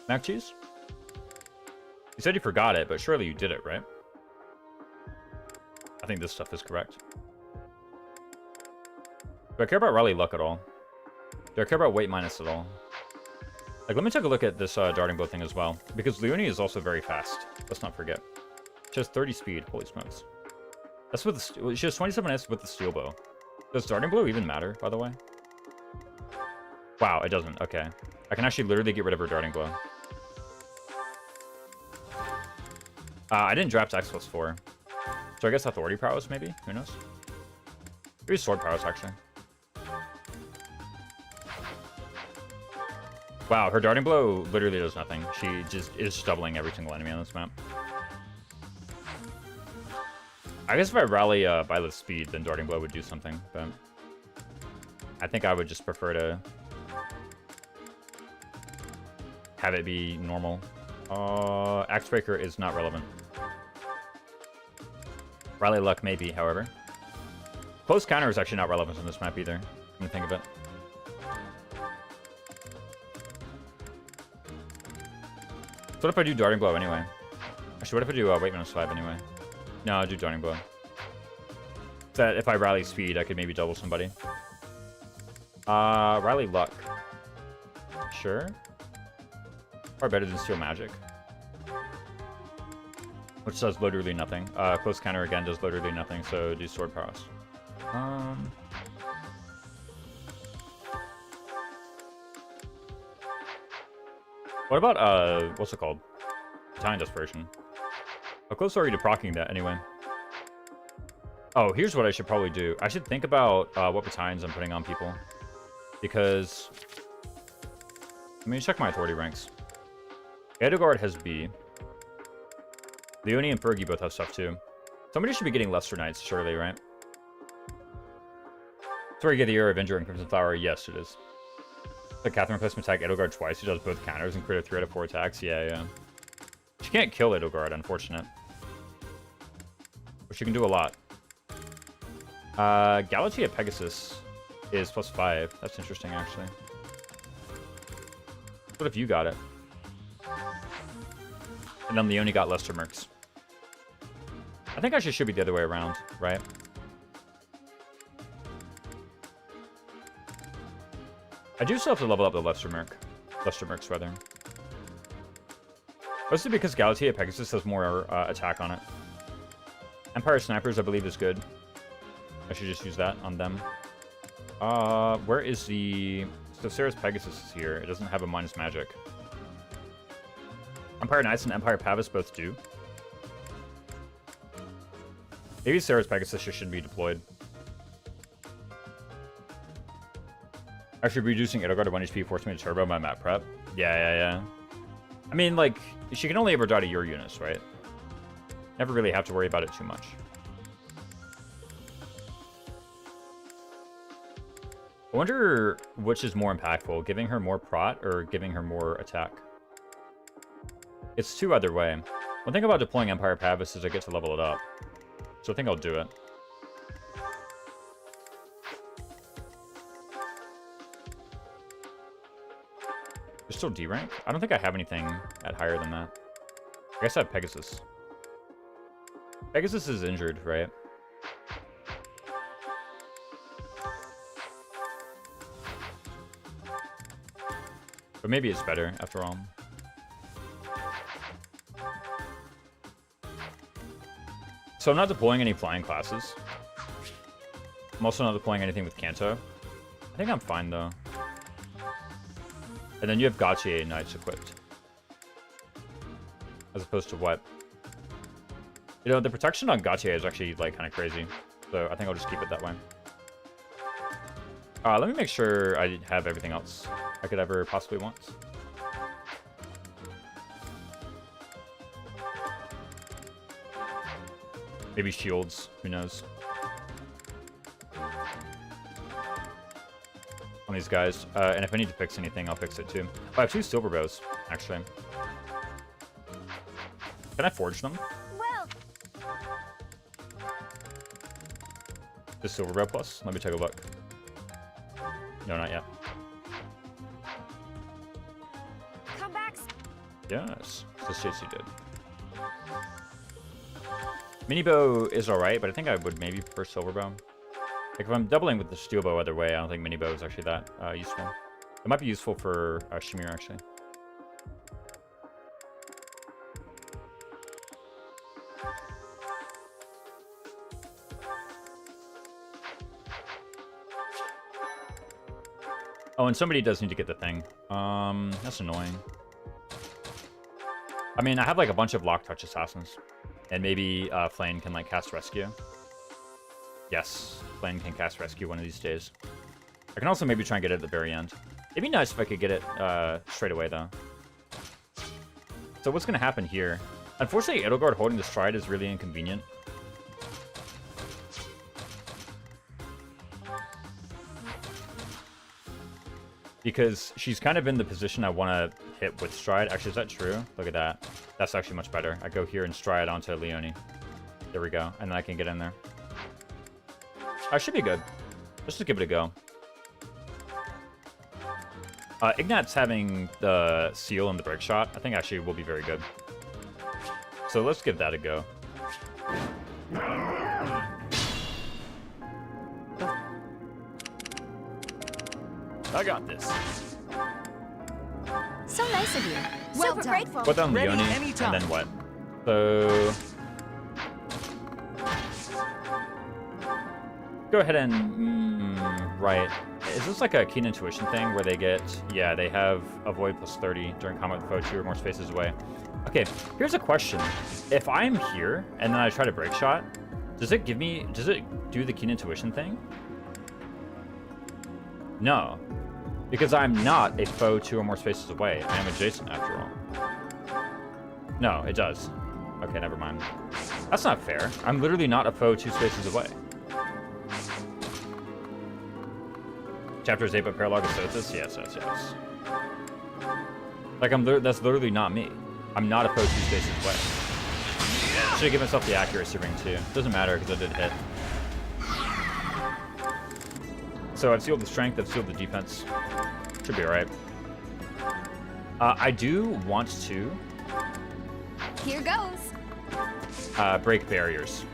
Mac Cheese? You said you forgot it, but surely you did it, right? I think this stuff is correct. Do I care about Rally Luck at all? Do I care about weight minus at all? Like, let me take a look at this Darting Blow thing as well. Because Leonie is also very fast. Let's not forget. She has 30 speed. Holy smokes. That's with the... She has 27S with the Steel Bow. Does Darting Blow even matter, by the way? Wow, it doesn't. Okay. I can actually literally get rid of her Darting Blow. I didn't draft X plus 4. So I guess Authority Prowess, maybe? Who knows? Maybe Sword Prowess, actually. Wow, her Darting Blow literally does nothing. She just is doubling every single enemy on this map. I guess if I rally by the speed, then Darting Blow would do something, but I think I would just prefer to have it be normal. Axe Breaker is not relevant. Rally Luck maybe, however. Close Counter is actually not relevant on this map either, when you think of it. So what if I do Darting Blow anyway? Actually, what if I do weight minus 5 anyway? No, I'll do Darting Blow. So that if I rally speed, I could maybe double somebody. Rally Luck. Sure. Probably better than Steel Magic. Which does literally nothing. Close Counter again does literally nothing, so do Sword Prowess. What about, what's it called? Battalion Desperation. How close are you to proccing that, anyway? Oh, here's what I should probably do. I should think about what battalions I'm putting on people. Because... Let me check my authority ranks. Edelgard has B. Leonie and Fergie both have stuff, too. Somebody should be getting Lesser Knights, surely, right? Sorry, you get the Air Avenger and Crimson Flower? Yes, it is. The Catherine replacement attack Edelgard twice. She does both counters and crit 3 out of 4 attacks. Yeah, yeah. She can't kill Edelgard, unfortunate. But she can do a lot. Galatea Pegasus is plus 5. That's interesting, actually. What if you got it? And then Leonie got Lester Mercs. I think actually should be the other way around, right? I do still have to level up the Lester Mercs, rather. Mostly because Galatea Pegasus has more attack on it. Empire Snipers, I believe, is good. I should just use that on them. Where is the... So Ceres Pegasus is here. It doesn't have a minus magic. Empire Knights and Empire Pavis both do. Maybe Ceres Pegasus just shouldn't be deployed. Actually, reducing Edelgard to 1 HP forced me to turbo my map prep. Yeah. I mean, like, she can only ever die to your units, right? Never really have to worry about it too much. I wonder which is more impactful, giving her more prot or giving her more attack. It's 2 either way. One thing about deploying Empire Pavis is I get to level it up. So I think I'll do it. There's still D rank? I don't think I have anything at higher than that. I guess I have Pegasus. Pegasus is injured, right? But maybe it's better, after all. So I'm not deploying any flying classes. I'm also not deploying anything with Kanto. I think I'm fine, though. And then you have Gautier Knights equipped. As opposed to what? You know, the protection on Gautier is actually, like, kind of crazy. So I think I'll just keep it that way. Let me make sure I have everything else I could ever possibly want. Maybe shields, who knows. On these guys. And if I need to fix anything, I'll fix it too. Oh, I have 2 silver bows, actually. Can I forge them? Well, The silver bow plus? Let me take a look. No, not yet. comebacks. Yes, the shits you did. Mini bow is alright, but I think I would maybe prefer silver bow. Like if I'm doubling with the steel bow either way, I don't think mini bow is actually that useful. It might be useful for Shamir actually. Oh, and somebody does need to get the thing. That's annoying. I mean, I have like a bunch of lock touch assassins. And maybe Flane can like cast rescue. Yes, Flane can cast rescue one of these days. I can also maybe try and get it at the very end. It'd be nice if I could get it straight away though. So what's gonna happen here? Unfortunately, Edelgard holding the stride is really inconvenient. Because she's kind of in the position I want to hit with stride. Actually, is that true? Look at that. That's actually much better. I go here and stride onto Leone. There we go. And then I can get in there. I should be good. Let's just give it a go. Ignat's having the seal and the break shot. I think actually will be very good. So let's give that a go. I got this. So nice of you. Well Super done. grateful. Put down Ready Leone, anytime. and then what? So... go ahead and... right. Is this like a keen intuition thing where they get... yeah, they have avoid plus 30 during combat with foe 2 or more spaces away. Okay, here's a question. If I'm here, and then I try to break shot, does it give me... does it do the keen intuition thing? No. Because I'm not a foe 2 or more spaces away. I am adjacent after all. No, it does. Okay, never mind. That's not fair. I'm literally not a foe 2 spaces away. Chapters 8 but Paralog of Sothis? Yes, yes, yes. Like, that's literally not me. I'm not a foe 2 spaces away. Should have given myself the accuracy ring too. Doesn't matter because I did hit. So I've sealed the strength, I've sealed the defense. Should be alright. I do want to... Here goes. break barriers.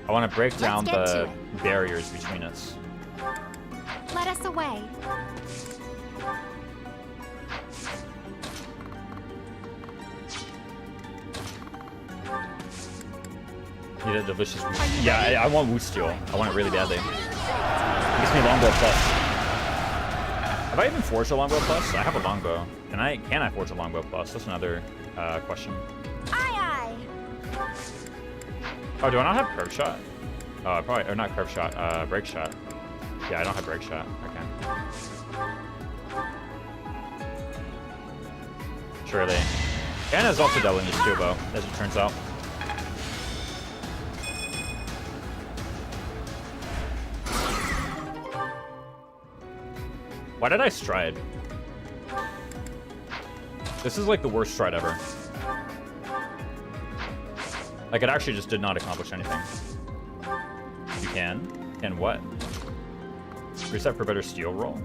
I want to break down get to the it. barriers between us. Let us away. Need a delicious wood. Are you Yeah, ready? I want wood steel. I want it really badly. It gives me longbow plus. Have I even forged a longbow plus? I have a longbow. Can I forge a longbow plus? That's another question. Aye, Oh, do I not have curve shot? Probably, or not curve shot, break shot. Yeah, I don't have break shot. Okay. Surely. Anna's also doubling the steel bow, as it turns out. Why did I stride? This is like the worst stride ever. Like, it actually just did not accomplish anything. You can? Can what? Reset for better steel roll?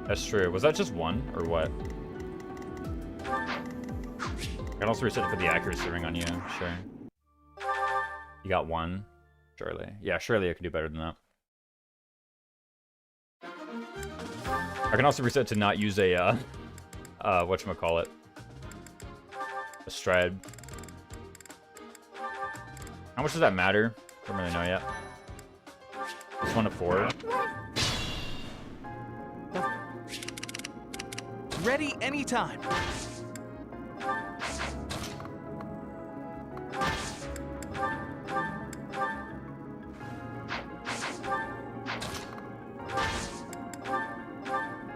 That's true. Was that just one, or what? I can also reset for the accuracy ring on you, sure. You got one? Surely. Yeah, surely I could do better than that. I can also reset to not use a, whatchamacallit. A stride. How much does that matter? Don't really know yet. It's 1 to 4. Ready anytime.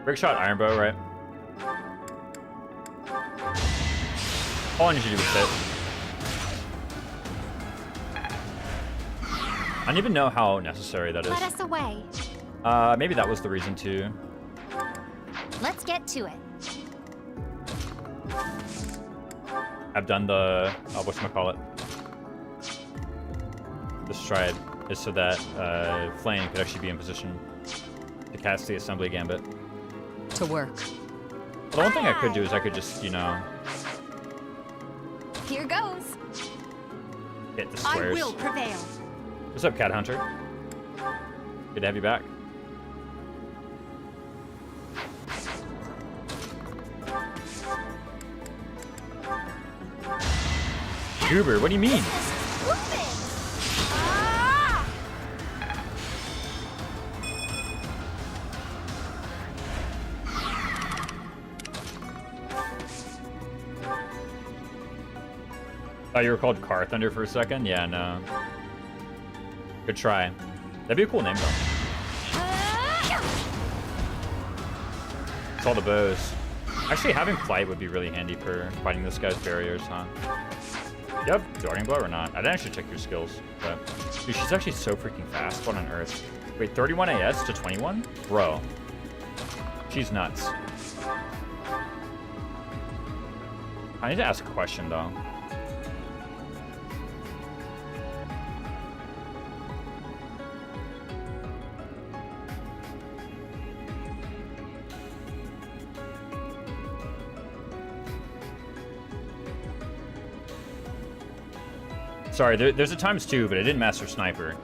Brick shot, iron bow, right? All I need to do is hit. I don't even know how necessary that Let is. us away. Maybe that was the reason too. Let's get to it. I've done the whatchamacallit. This stride is so that Flame could actually be in position to cast the assembly gambit. To work. Well, the one thing I could do is I could just, you know, Here goes. hit the I squares. will prevail. What's up, Cat Hunter? Good to have you back. Goober, what do you mean? Ah! Thought you were called Car Thunder for a second? Yeah, no. Good try. That'd be a cool name, though. It's all the bows. Actually, having flight would be really handy for fighting this guy's barriers, huh? Yep, darting blow or not. I didn't actually check your skills, but dude, she's actually so freaking fast. What on earth? Wait, 31 AS to 21? Bro. She's nuts. I need to ask a question, though. Sorry, there's a ×2, but I didn't master sniper.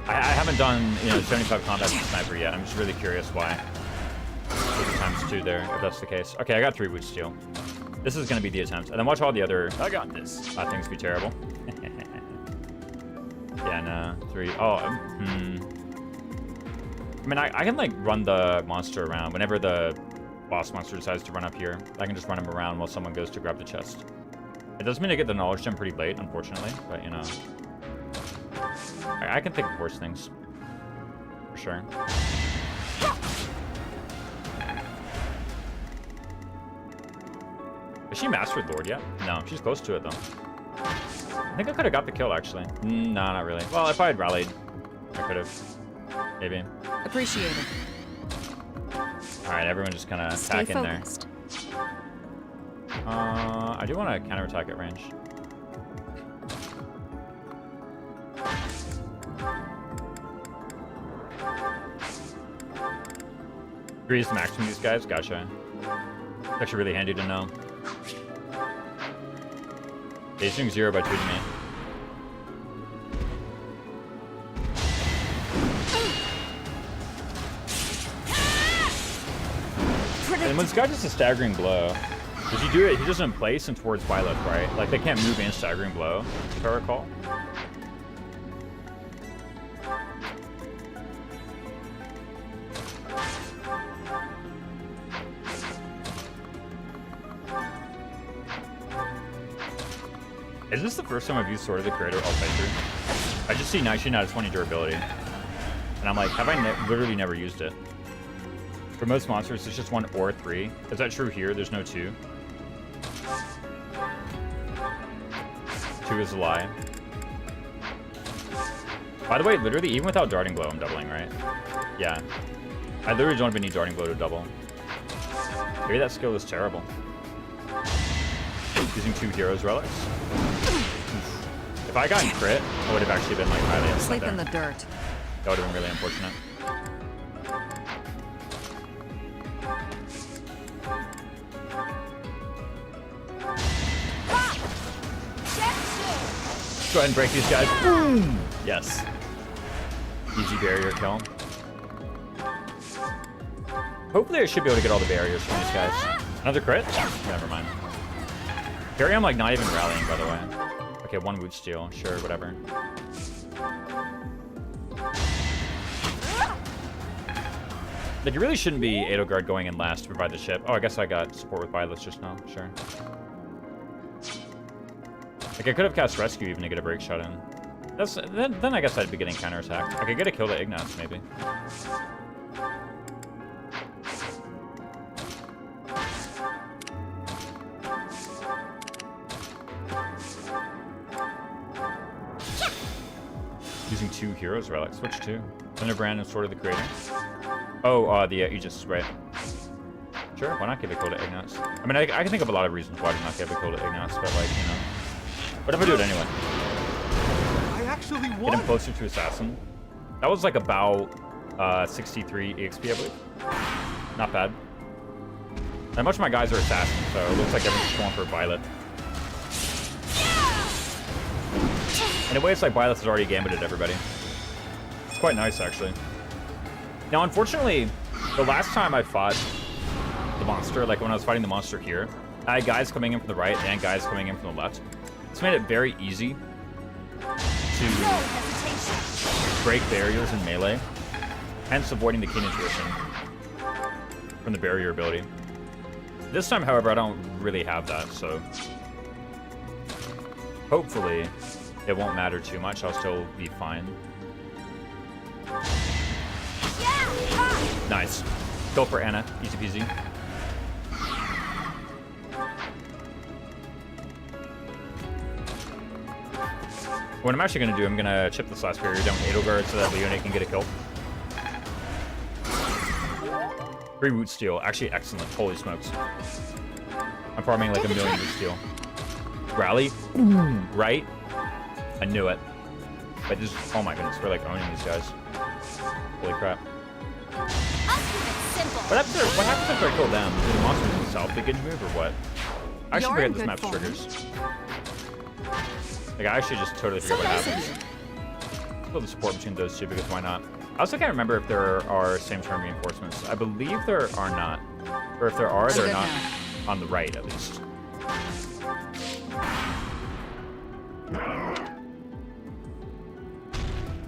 I haven't done, you know, 75 combat with sniper yet. I'm just really curious why there's a ×2 there, if that's the case. Okay, I got 3 wood steel. This is gonna be the attempt, and then watch all the other I got this. things be terrible. Yeah, no, 3. Oh, I mean, I can like run the monster around whenever the boss monster decides to run up here. I can just run him around while someone goes to grab the chest. It does mean I get the knowledge gem pretty late, unfortunately, but you know, I can think of worse things, for sure. Is she mastered Lord yet? No, she's close to it though. I think I could have got the kill actually. No, not really. Well, if I had rallied, I could have. Maybe. Appreciate it. All right, everyone just kind of Stay tack in there. focused. I do want to counterattack at range. Agrees to maximum these guys? Gotcha. It's actually really handy to know. He's doing 0 by 2 to me. And when this guy does a staggering blow, does he do it? He does it in place and towards Byleth, right? Like they can't move in staggering blow, if I recall. Is this the first time I've used Sword of the Creator all playthrough? I just see 19 out of 20 durability. And I'm like, have I literally never used it? For most monsters, it's just 1 or 3. Is that true here? There's no 2. 2 is a lie. By the way, literally, even without Darting Blow, I'm doubling, right? Yeah. I literally don't even need Darting Blow to double. Maybe that skill is terrible. Using 2 Heroes Relics. If I got crit, I would have actually been like highly upset Sleep there. in the dirt. That would have been really unfortunate. Go ahead and break these guys. Boom! Yes. Easy barrier kill. Hopefully I should be able to get all the barriers from these guys. Another crit? Never mind. Barry, I'm like not even rallying, by the way. Okay, one wood steal. Sure, whatever. Like, you really shouldn't be Edelgard going in last to provide the ship. Oh, I guess I got support with Byleth just now. Sure. Like, I could have cast Rescue even to get a break shot in. Then I guess I'd be getting counterattacked. I could get a kill to Ignatz, maybe. Using 2 heroes relics. Which 2? Thunderbrand and Sword of the Creator. Oh, the Aegis, right. Sure, why not give a kill to Ignatz? I mean, I can think of a lot of reasons why to not give a kill to Ignatz, but, like, you know. What if I do it anyway? I actually won. Get him closer to Assassin. That was, like, about 63 EXP, I believe. Not bad. And much of my guys are Assassins, so it looks like everyone's going for Violet. In a way, it's like Byleth has already gambited everybody. It's quite nice, actually. Now, unfortunately, the last time I fought the monster, like when I was fighting the monster here, I had guys coming in from the right and guys coming in from the left. This made it very easy to break barriers in melee, hence avoiding the keen intuition from the barrier ability. This time, however, I don't really have that, so hopefully it won't matter too much. I'll still be fine. Nice. Go for Anna. Easy peasy. What I'm actually going to do, I'm going to chip this last barrier down with Edelgard so that Leone can get a kill. 3 Woot Steel. Actually, excellent. Holy smokes. I'm farming like a million Woot Steel. Rally? Right? I knew it. But this, oh my goodness, we're like owning these guys. Holy crap. What happens after I kill them? Do the monsters themselves begin to move or what? I actually forget this map's triggers. Like, I actually just totally forget what happens. Build the support between those two because why not? I also can't remember if there are same turn reinforcements. I believe there are not. Or if there are, they're not on the right at least.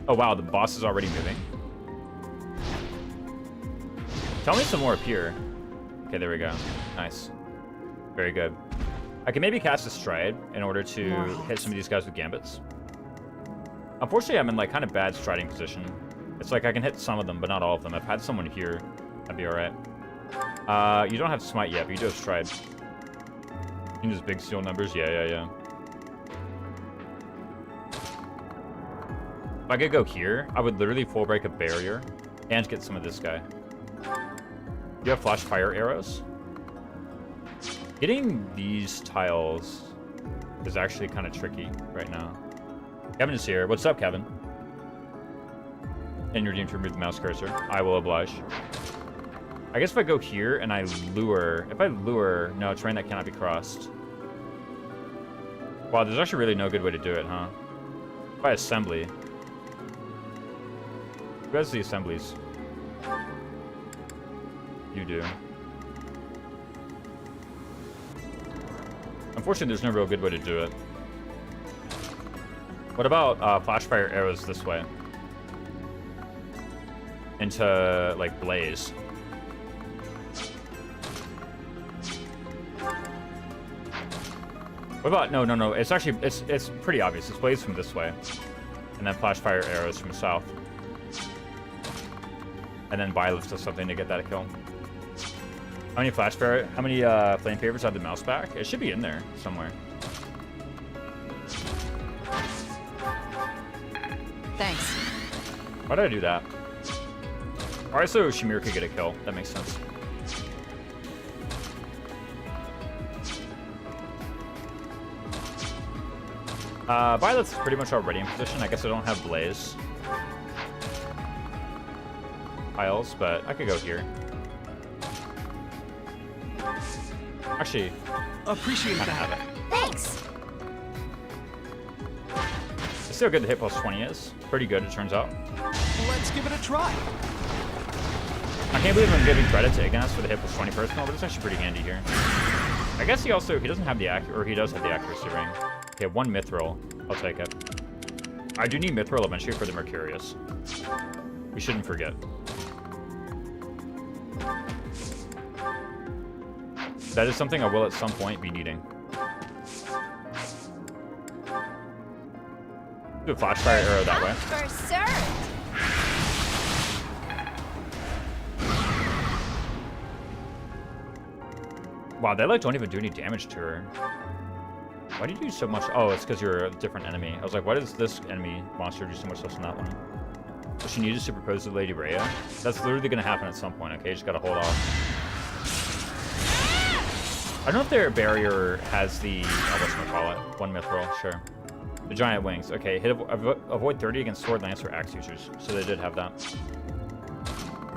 Oh wow, the boss is already moving. Tell me some more up here. Okay, there we go. Nice. Very good. I can maybe cast a Stride in order to hit some of these guys with Gambits. Unfortunately, I'm in like kind of bad striding position. It's like I can hit some of them, but not all of them. I've had someone here. That'd be alright. You don't have Smite yet, but you do have Stride. You can use big steel numbers. Yeah. If I could go here, I would literally full break a barrier and get some of this guy. You have flash fire arrows? Getting these tiles is actually kind of tricky right now. Kevin is here. What's up, Kevin? And you're deemed to remove the mouse cursor. I will oblige. I guess if I go here and I lure... If I lure... No, terrain that cannot be crossed. Wow, there's actually really no good way to do it, huh? By assembly. Who has the assemblies? You do. Unfortunately, there's no real good way to do it. What about flash fire arrows this way? Into, like, blaze. What about... No. It's actually... It's pretty obvious. It's blaze from this way. And then flash fire arrows from the south. And then Byleth does something to get that a kill. How many How many flame favors have the mouse back? It should be in there somewhere. Thanks. Why did I do that? Alright, so Shamir could get a kill. That makes sense. Violet's pretty much already in position. I guess I don't have Blaze piles, but I could go here. Actually, appreciate that. Have it. Thanks. Let's see how good the hit plus 20 is. Pretty good, it turns out. Let's give it a try. I can't believe I'm giving credit to Ignatz for the hit plus 20 personal, but it's actually pretty handy here. I guess he doesn't have the he does have the accuracy ring. Okay, 1 mithril. I'll take it. I do need Mithril eventually for the Mercurius. We shouldn't forget. That is something I will at some point be needing. Do a flash fire arrow that way. For certain. Wow, they like don't even do any damage to her. Why do you do so much? Oh, it's because you're a different enemy. I was like, why does this enemy monster do so much less than that one? Does she need to superpose the Lady Rhea? That's literally going to happen at some point, okay? You just got to hold off. I don't know if their barrier has the... Oh, what's going to call it? One mithril, sure. The giant wings. Okay, avoid 30 against sword, lance, or axe users. So they did have that.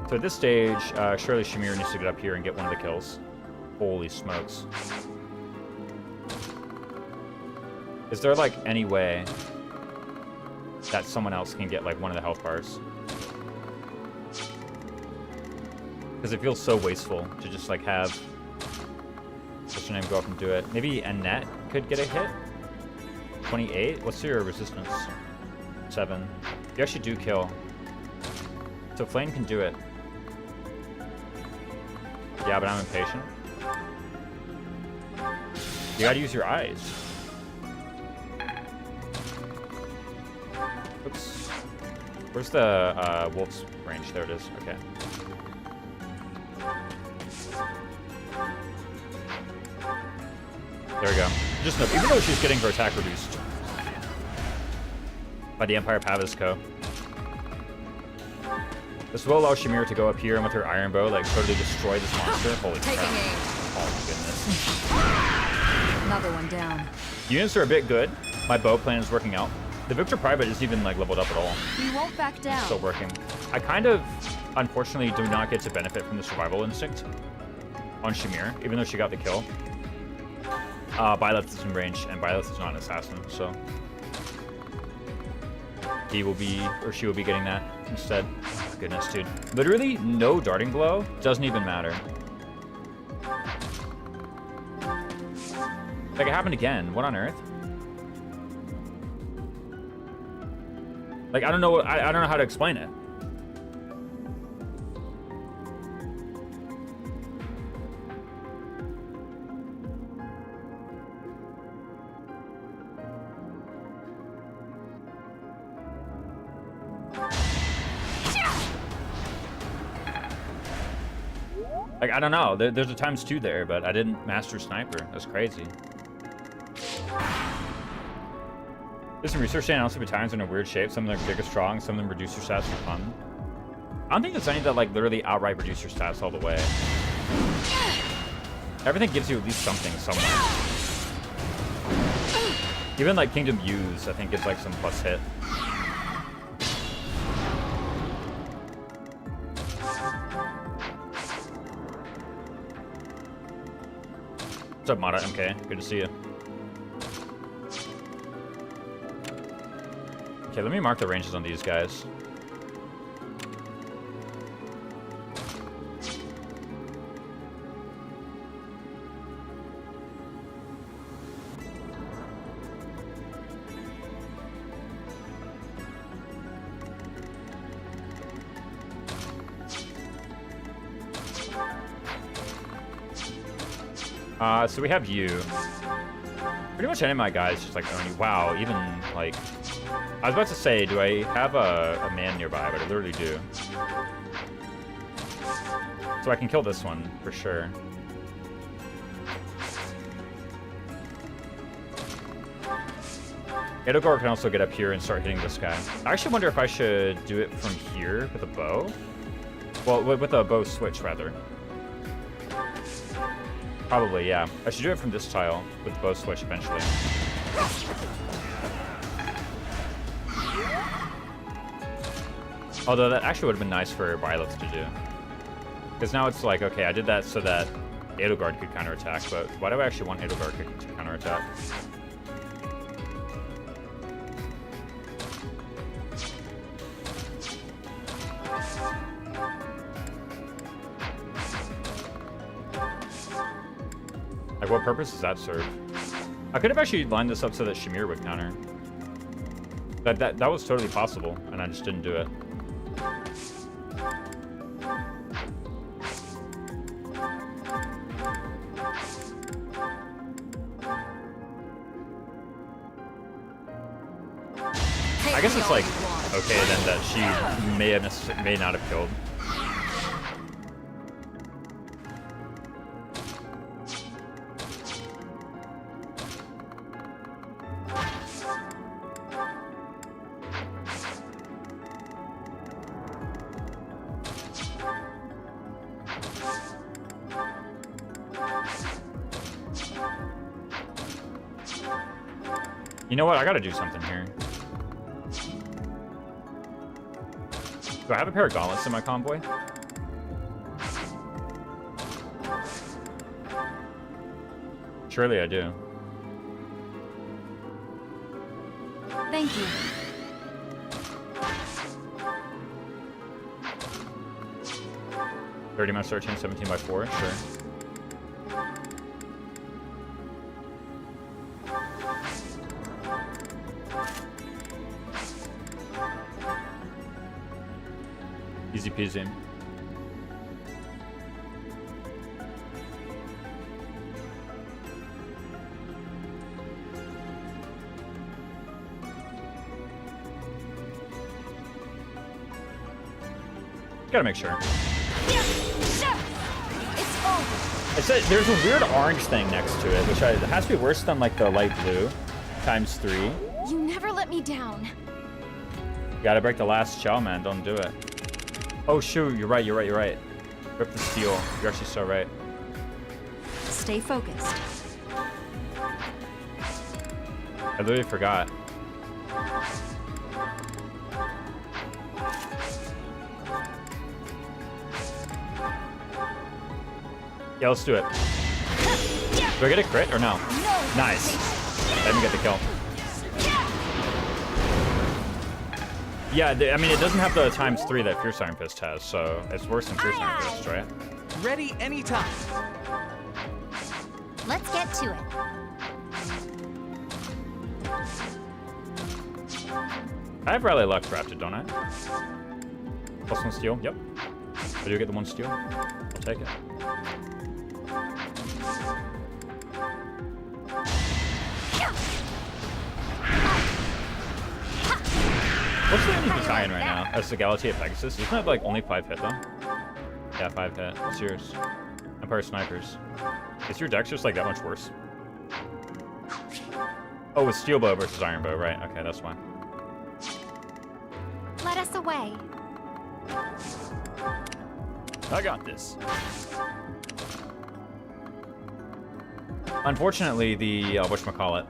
So at this stage, surely Shamir needs to get up here and get one of the kills. Holy smokes. Is there, like, any way that someone else can get, like, one of the health bars? Because it feels so wasteful to just, like, have... What's your name? Go up and do it. Maybe Annette could get a hit? 28? What's your resistance? 7. You actually do kill. So Flame can do it. Yeah, but I'm impatient. You gotta use your eyes. Oops. Where's the wolf's range? There it is. Okay. There we go. Just note, even though she's getting her attack reduced by the Empire Pavisco, this will allow Shamir to go up here and with her iron bow, like, totally destroy this monster. Holy crap. Oh my goodness. Another one down. Units are a bit good. My bow plan is working out. The Victor Private isn't even, like, leveled up at all. We won't back down. It's still working. I kind of, unfortunately, do not get to benefit from the survival instinct on Shamir, even though she got the kill. Byleth is in range, and Byleth is not an assassin, so he will be, or she will be getting that instead. Oh, goodness, dude. Literally, no darting blow doesn't even matter. Like, it happened again. What on earth? Like, I don't know. I don't know how to explain it. Like, I don't know. There's a times 2 there, but I didn't master sniper. That's crazy. There's some research saying also times in a weird shape. Some of them are big or strong. Some of them reduce your stats for fun. I don't think there's any that, like, literally outright reduce your stats all the way. Everything gives you at least something somewhere. Even, like, Kingdom Use, I think, gives, like, some plus hit. What's up, Mata MK? Good to see you. Okay, let me mark the ranges on these guys. So we have you. Pretty much any of my guys just, like, own you. Wow, even, like... I was about to say, do I have a man nearby, but I literally do. So I can kill this one, for sure. Edogor can also get up here and start hitting this guy. I actually wonder if I should do it from here with a bow. Well, with a bow switch, rather. Probably, yeah. I should do it from this tile with the bow switch eventually. Although that actually would have been nice for Byleth to do. Because now it's like, okay, I did that so that Edelgard could counterattack, but why do I actually want Edelgard to counterattack? Like, what purpose does that serve? I could have actually lined this up so that Shamir would counter. That was totally possible, and I just didn't do it. I guess it's like okay then that she may not have killed. You know what? I gotta do something here. Do I have a pair of gauntlets in my convoy? Surely I do. Thank you. $30 minus 13, 17 by 4, sure. Easy peasy. Gotta make sure. I said there's a weird orange thing next to it, which it has to be worse than like the light blue times 3. You never let me down. You gotta break the last shell, man. Don't do it. Oh shoot, you're right. Rip the steel. You're actually so right. Stay focused. I literally forgot. Yeah, let's do it. Do I get a crit or no? Nice. Let me get the kill. Yeah, I mean, it doesn't have the times 3 that Fierce Iron Fist has, so it's worse than Fierce Iron Fist, right? Ready anytime. Let's get to it. I have Rally Luck crafted, don't I? +1 steel, yep. I do get the 1 steel. I'll take it. What's the enemy battalion right now? That's the Galatea Pegasus. Isn't that like only 5 hit though? Yeah, 5 hit. What's yours? Empire Snipers. Is your dex just like that much worse? Oh, it's Steel Bow versus Iron Bow, right? Okay, that's fine. Let us away. I got this. Unfortunately, the whatchamacallit.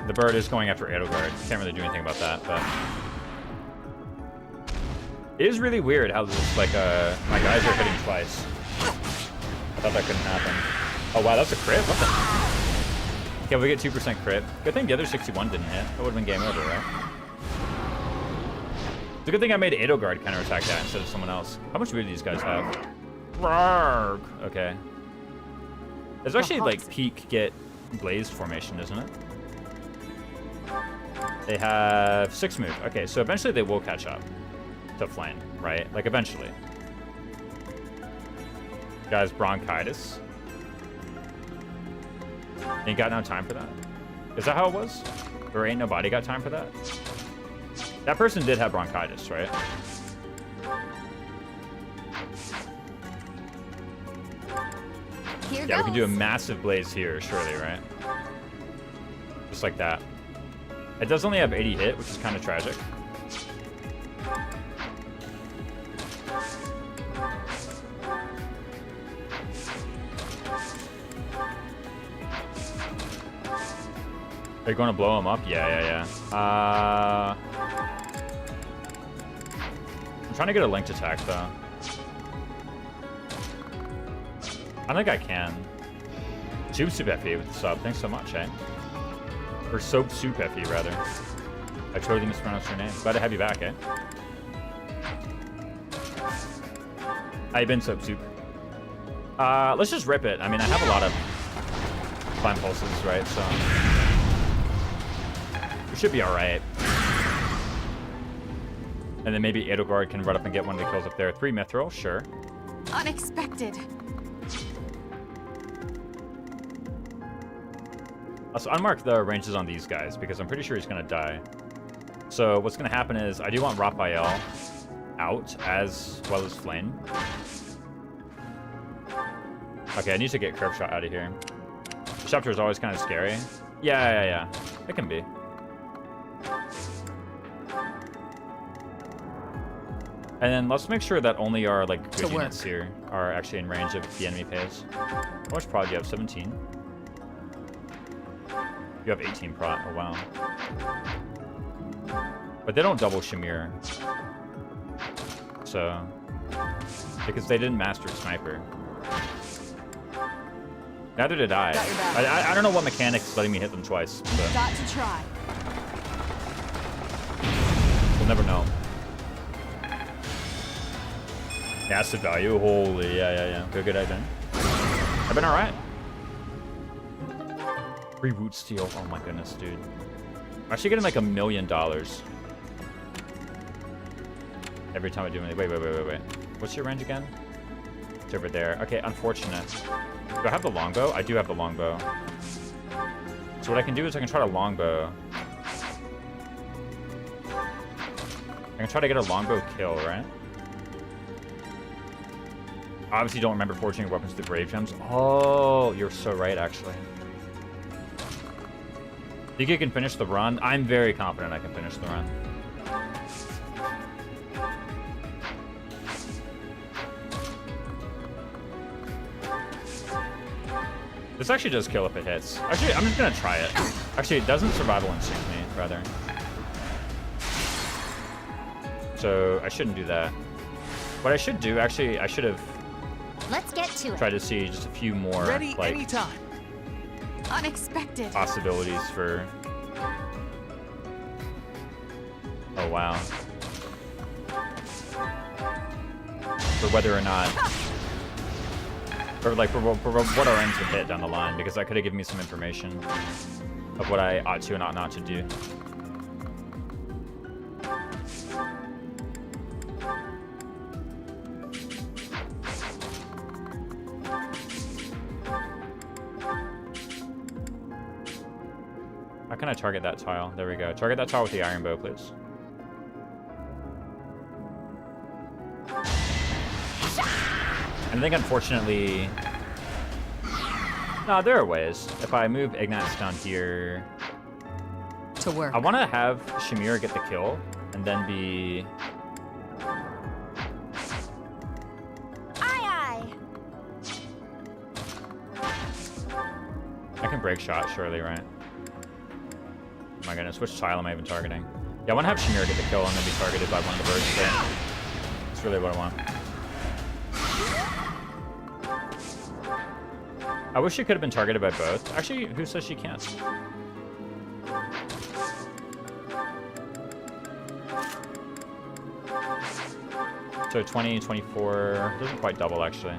The bird is going after Edelgard. Can't really do anything about that, but it is really weird how this like my guys are hitting twice. I thought that couldn't happen. Oh wow, that's a crit. What the? Yeah, we get 2% crit. Good thing the other 61 didn't hit. That would have been game over, right? It's a good thing I made Edelgard counterattack that instead of someone else. How much food do these guys have? Rarg. Okay. It's actually like peak get blazed formation, isn't it? They have 6 move. Okay, so eventually they will catch up to Flame, right? Like eventually. Guys, bronchitis. Ain't got no time for that. Is that how it was? Or ain't nobody got time for that? That person did have bronchitis, right? Here Yeah, we can do a goes. massive blaze here, surely, right? Just like that. It does only have 80 hit, which is kind of tragic. Are you going to blow him up? Yeah. I'm trying to get a linked attack, though. I think I can. Soup Effie with the sub. Thanks so much, eh? Or Soap Soup Effie, rather. I totally mispronounced your name. Glad to have you back, eh? How you been, Soap Soup? Let's just rip it. I mean, I have a lot of Climb Pulses, right? So Should be alright. And then maybe Edelgard can run up and get one of the kills up there. 3 Mithril, sure. Unexpected. Also, unmark the ranges on these guys, because I'm pretty sure he's going to die. So what's going to happen is, I do want Raphael out, as well as Flame. Okay, I need to get Curve Shot out of here. Scepter is always kind of scary. Yeah. It can be. And then let's make sure that only our like good units here are actually in range of the enemy phase. How much prod do you have? 17? You have 18 prod. Oh, wow. But they don't double Shamir. So... because they didn't master Sniper. Neither did I. I don't know what mechanics is letting me hit them twice. But Got to try. we'll never know. Acid value, holy, yeah. Good idea. I've been alright. 3 Root Steel, oh my goodness, dude. I'm actually getting like $1 million every time I do anything. Wait. What's your range again? It's over there. Okay, unfortunate. Do I have the longbow? I do have the longbow. So what I can do is I can try to longbow. I can try to get a longbow kill, right? Obviously don't remember forging your weapons with the Brave Gems. Oh, you're so right, actually. Think you can finish the run? I'm very confident I can finish the run. This actually does kill if it hits. Actually, I'm just gonna try it. Actually, it doesn't survival instinct me, rather. So, I shouldn't do that. What I should do, actually, I should have... Let's get to it. Try to see just a few more Ready like anytime. Unexpected. possibilities for. Oh wow. For whether or not, or like for what our ends would hit down the line, because that could have given me some information of what I ought to and ought not to do. How can I target that tile? There we go. Target that tile with the iron bow, please. And I think, unfortunately... No, there are ways. If I move Ignites down here... To work. I want to have Shamir get the kill, and then be... Aye. I can break shot, surely, right? Oh my goodness, which tile am I even targeting? Yeah, I want to have Shamir get the kill and then be targeted by one of the birds there. That's really what I want. I wish she could have been targeted by both. Actually, who says she can't? So 20, 24, doesn't quite double actually.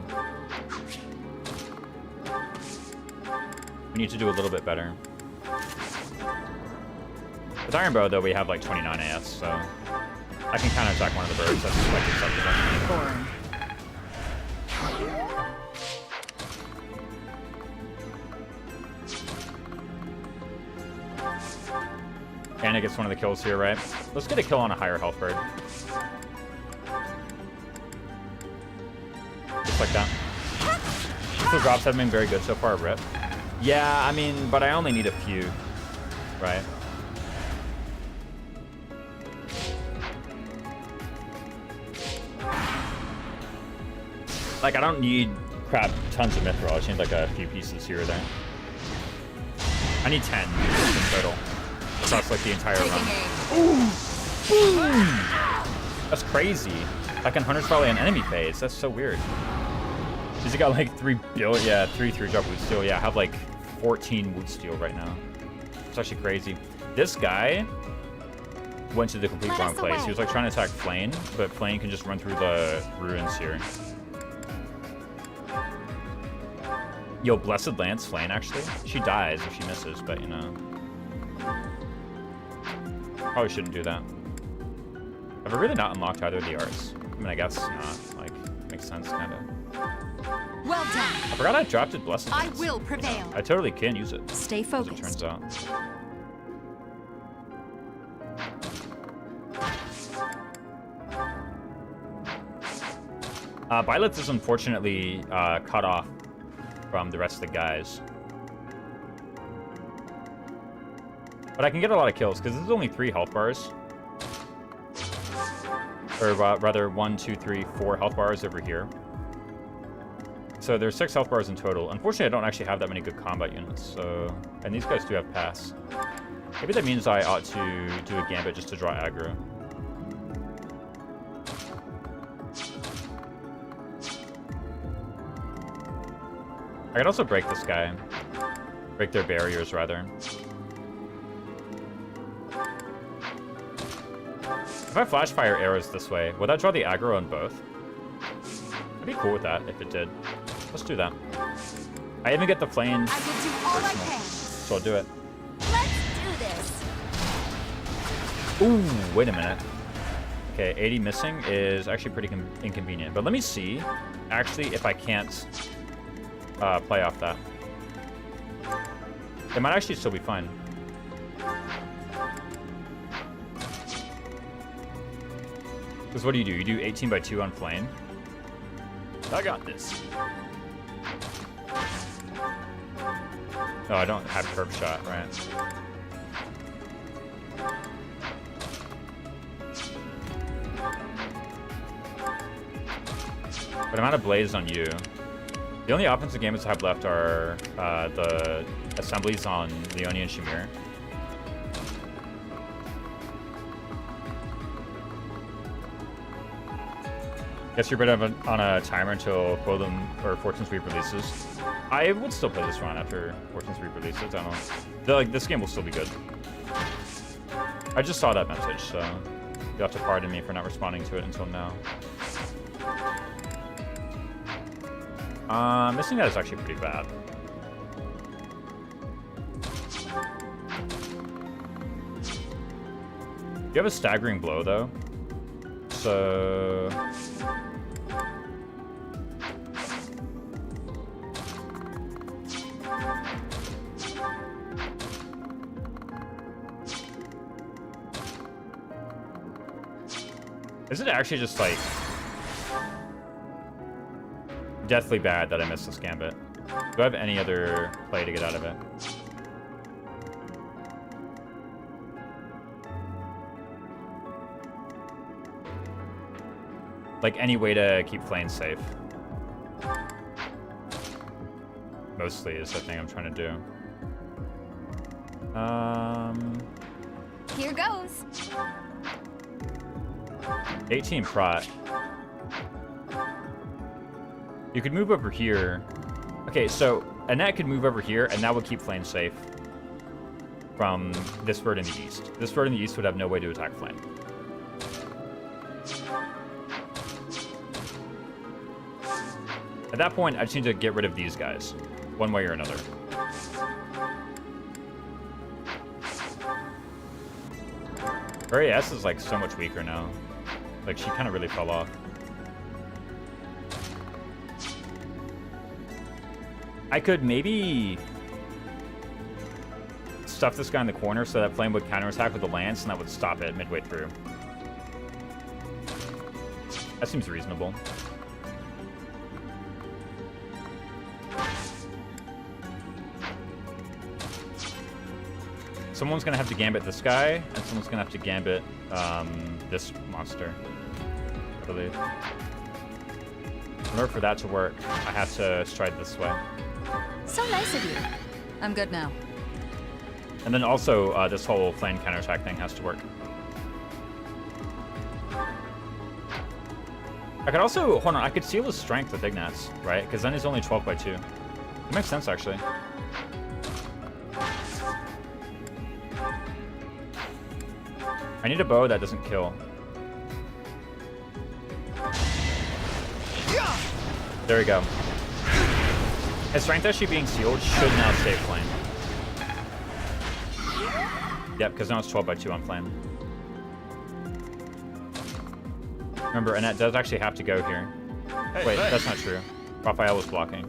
We need to do a little bit better. With Iron Bow, though, we have like 29 AS, so I can counterattack one of the birds. That's like acceptable. Boring. Anna gets one of the kills here, right? Let's get a kill on a higher health bird. Just like that. The drops have been very good so far, Rip. Yeah, I mean, but I only need a few, right? Like, I don't need crap tons of mithril. I just need like a few pieces here or there. I need 10 in total. Across like the entire run. Ooh. That's crazy. Like on Hunter's probably an enemy phase. That's so weird. He's got like 3 billion, yeah, 3 drop wood steel. Yeah, I have like 14 wood steel right now. It's actually crazy. This guy went to the complete wrong place. He was like trying to attack Flame, but Flame can just run through the ruins here. Yo, Blessed Lance Flame, actually. She dies if she misses, but you know. Probably shouldn't do that. Have I really not unlocked either of the arts? I mean, I guess not. Like, makes sense, kind of. Well done. I forgot I drafted Blessed I Dance. will prevail. I totally can use it, Stay as it focused. turns out. Byleth is unfortunately cut off from the rest of the guys. But I can get a lot of kills, because there's only 3 health bars. Or rather, 1, 2, 3, 4 health bars over here. So there's 6 health bars in total. Unfortunately, I don't actually have that many good combat units, so... And these guys do have pass. Maybe that means I ought to do a gambit just to draw aggro. I could also break this guy. Break their barriers, rather. If I flash fire arrows this way, will that draw the aggro on both? I'd be cool with that if it did. Let's do that. I even get the flames I will do all I personal, can. so I'll do it. Let's do this. Ooh, wait a minute. Okay, 80 missing is actually pretty inconvenient. But let me see, actually, if I can't play off that. It might actually still be fine. Because what do? You do 18 by 2 on flame. I got this. Oh, I don't have curve shot, right? But I'm out of blaze on you. The only offensive games I have left are the assemblies on Leonie and Shamir. Guess you're better on a timer until Quorum or Fortune Sweep releases. I would still play this run after Fortune Sweep releases. I don't know. Like, this game will still be good. I just saw that message, so you'll have to pardon me for not responding to it until now. Missing that is actually pretty bad. You have a staggering blow, though. So... Is it actually just, like, deathly bad that I missed this gambit? Do I have any other play to get out of it? Like, any way to keep Flame safe? Mostly is the thing I'm trying to do. Here goes. 18 prot. You could move over here. Okay, so Annette could move over here, and that would keep Flame safe from this bird in the east. This bird in the east would have no way to attack Flame. At that point, I just need to get rid of these guys, one way or another. Her AS is like so much weaker now. Like, she kind of really fell off. I could maybe stuff this guy in the corner so that Flame would counterattack with the lance, and that would stop it midway through. That seems reasonable. Someone's gonna have to gambit this guy, and someone's gonna have to gambit this monster, I believe. In order for that to work, I have to stride this way. So nice of you. I'm good now. And then also, this whole flame counterattack thing has to work. I could also, hold on, I could seal his strength with Ignatz, right? Because then he's only 12 by 2. It makes sense, actually. I need a bow that doesn't kill. There we go. His strength actually being sealed should now save Flame. Yep, because now it's 12 by 2 on Flame. Remember, Annette does actually have to go here. Hey, Wait, hey. that's not true. Raphael was blocking.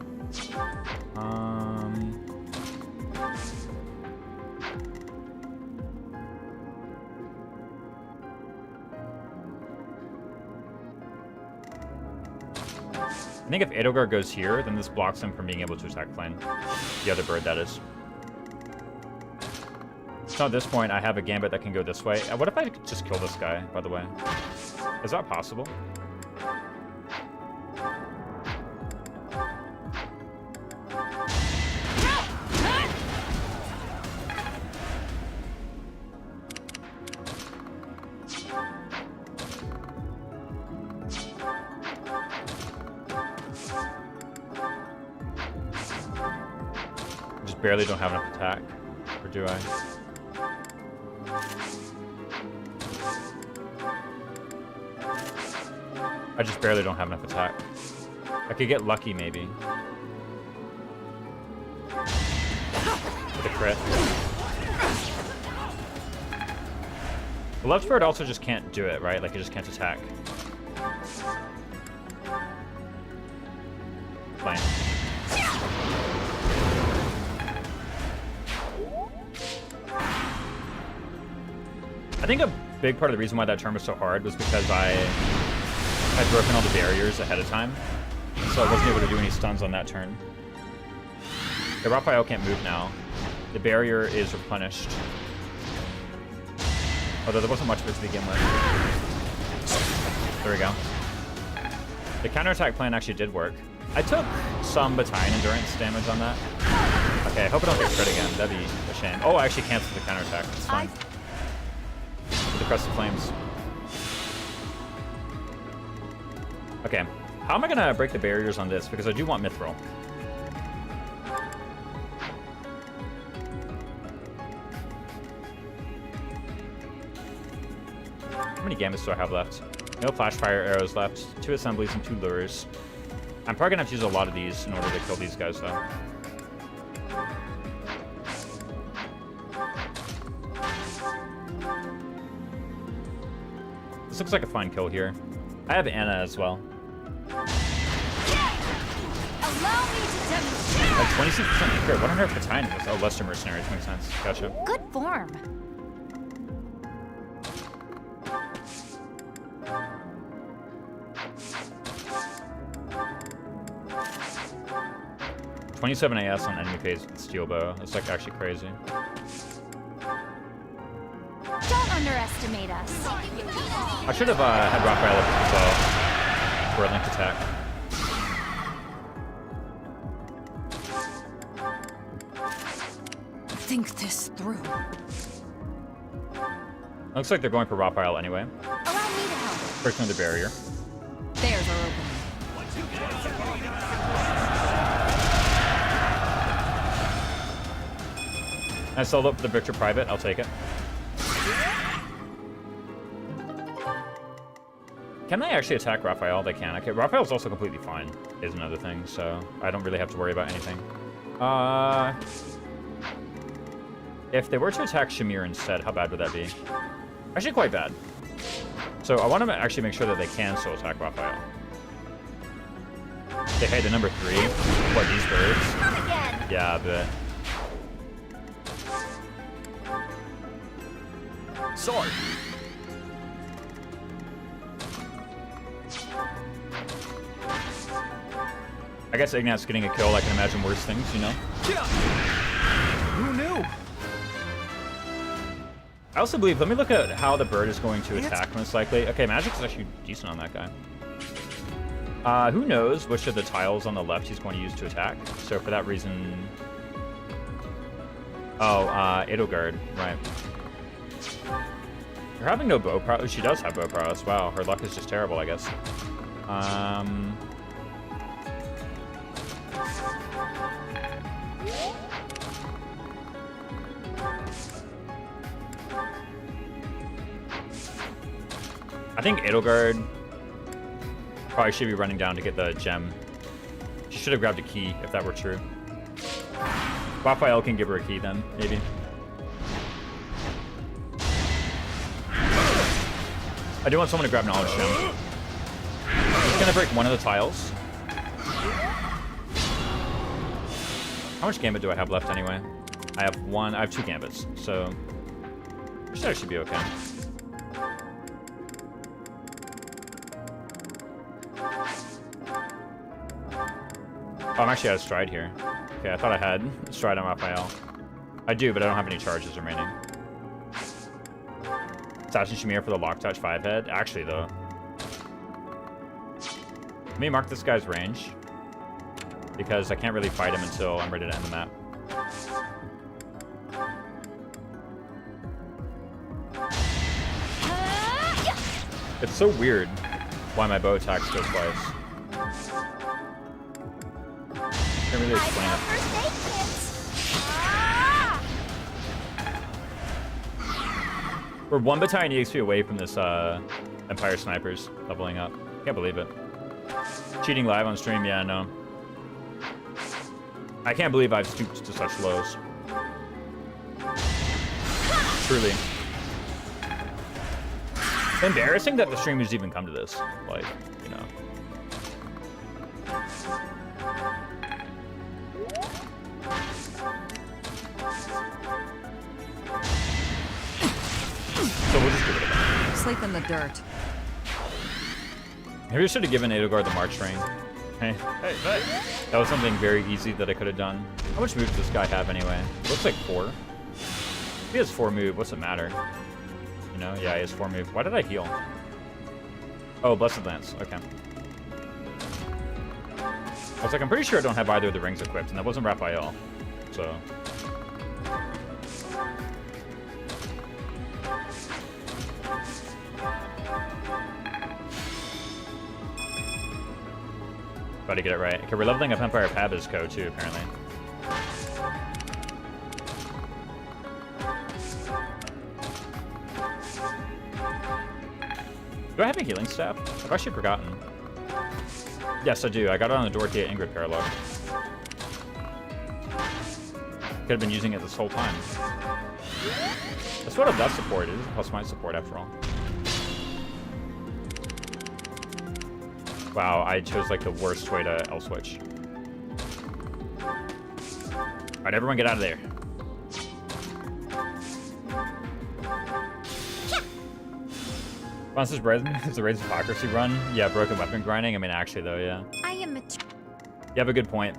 I think if Edelgard goes here, then this blocks him from being able to attack plane. The other bird, that is. So at this point, I have a gambit that can go this way. What if I could just kill this guy, by the way? Is that possible? Just barely don't have enough attack. Or do I? I just barely don't have enough attack. I could get lucky, maybe. With a crit. The left bird also just can't do it, right? Like, it just can't attack. Fine. I think a big part of the reason why that turn was so hard was because I had broken all the barriers ahead of time, so I wasn't able to do any stuns on that turn. The Raphael can't move now. The barrier is replenished. Although there wasn't much of it to begin with. There we go. The counterattack plan actually did work. I took some battalion endurance damage on that. Okay, I hope I don't get crit again. That'd be a shame. Oh, I actually canceled the counterattack. It's fine. The Crest of Flames. Okay, how am I gonna break the barriers on this? Because I do want Mithril. How many gambits do I have left? No flash fire arrows left. 2 assemblies and 2 lures. I'm probably gonna have to use a lot of these in order to kill these guys, though. This looks like a fine kill here. I have Anna as well. Allow me to demonstrate. Like 26% crit. What on earth battalion is this? Oh, Leicester Mercenaries. Makes sense. Gotcha. Good form. $27 AS on enemy phase with steel bow. That's like actually crazy. Don't underestimate us. I should have had Raphael up as well for a linked attack. Think this through. Looks like they're going for Raphael anyway. Allow me to help. Breaking the barrier. There's our opening. I sold up the Victor Private. I'll take it. Can they actually attack Raphael? They can. Okay, Raphael's also completely fine, is another thing, so I don't really have to worry about anything. If they were to attack Shamir instead, how bad would that be? Actually, quite bad. So I want to actually make sure that they can still attack Raphael. They hit the number 3. What, these birds? Come again. Yeah, but... Sword. I guess Ignat's getting a kill. I can imagine worse things, you know? Yeah. Who knew? I also believe, let me look at how the bird is going to attack most likely. Okay, Magic's actually decent on that guy. Who knows which of the tiles on the left he's going to use to attack. So for that reason... Oh, Edelgard, right. You're having no bow prowess. She does have bow prowess. Wow, her luck is just terrible, I guess. I think Edelgard probably should be running down to get the gem. She should have grabbed a key if that were true. Raphael can give her a key then, maybe. I do want someone to grab knowledge gem. just gonna break one of the tiles. How much gambit do I have left anyway? I have 2 gambits, so I should actually be okay. Oh, I'm actually out of stride here. Okay, I thought I had stride on Raphael. I do, but I don't have any charges remaining. Assassin Shamir for the lock touch 5-head. Actually, though. Let me mark this guy's range, because I can't really fight him until I'm ready to end the map. It's so weird why my bow attacks go twice. Can't really explain it. We're 1 battalion EXP away from this Empire snipers leveling up. Can't believe it. Cheating live on stream, yeah, no. I can't believe I've stooped to such lows. Truly. Embarrassing that the streamers even come to this. Like, you know. So we'll just give it a go. Sleep in the dirt. Maybe I should have given Edelgard the March ring. Hey. That was something very easy that I could have done. How much move does this guy have anyway? Looks like 4. If he has 4 move, what's it matter? You know, yeah, he has 4 move. Why did I heal? Oh, Blessed Lance. Okay. I was like, I'm pretty sure I don't have either of the rings equipped, and that wasn't Raphael. So. Got to get it right. Okay, we're leveling up Empire of Habisco too, apparently. Do I have a healing staff? I've actually forgotten. Yes, I do. I got it on the Dorothea Ingrid paralog. Could have been using it this whole time. That's what that support is. Plus my support, after all. Wow, I chose like the worst way to L-switch. Alright, everyone get out of there. Monsters Bread is the Raids of Hypocrisy run. Yeah, broken weapon grinding. I mean, actually, though, yeah. I am You have a good point.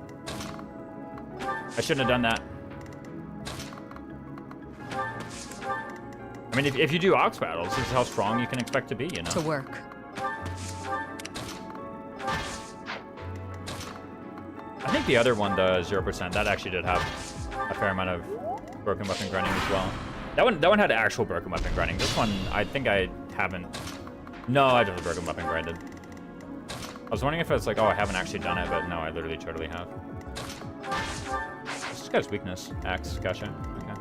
I shouldn't have done that. I mean, if you do Ox battles, this is how strong you can expect to be, you know? To work. I think the other one, the 0%, that actually did have a fair amount of broken weapon grinding as well. That one had actual broken weapon grinding. This one, I think I haven't. No, I just broken weapon grinded. I was wondering if it's like, oh, I haven't actually done it, but no, I literally totally have. This guy's weakness. Axe, gotcha. Okay.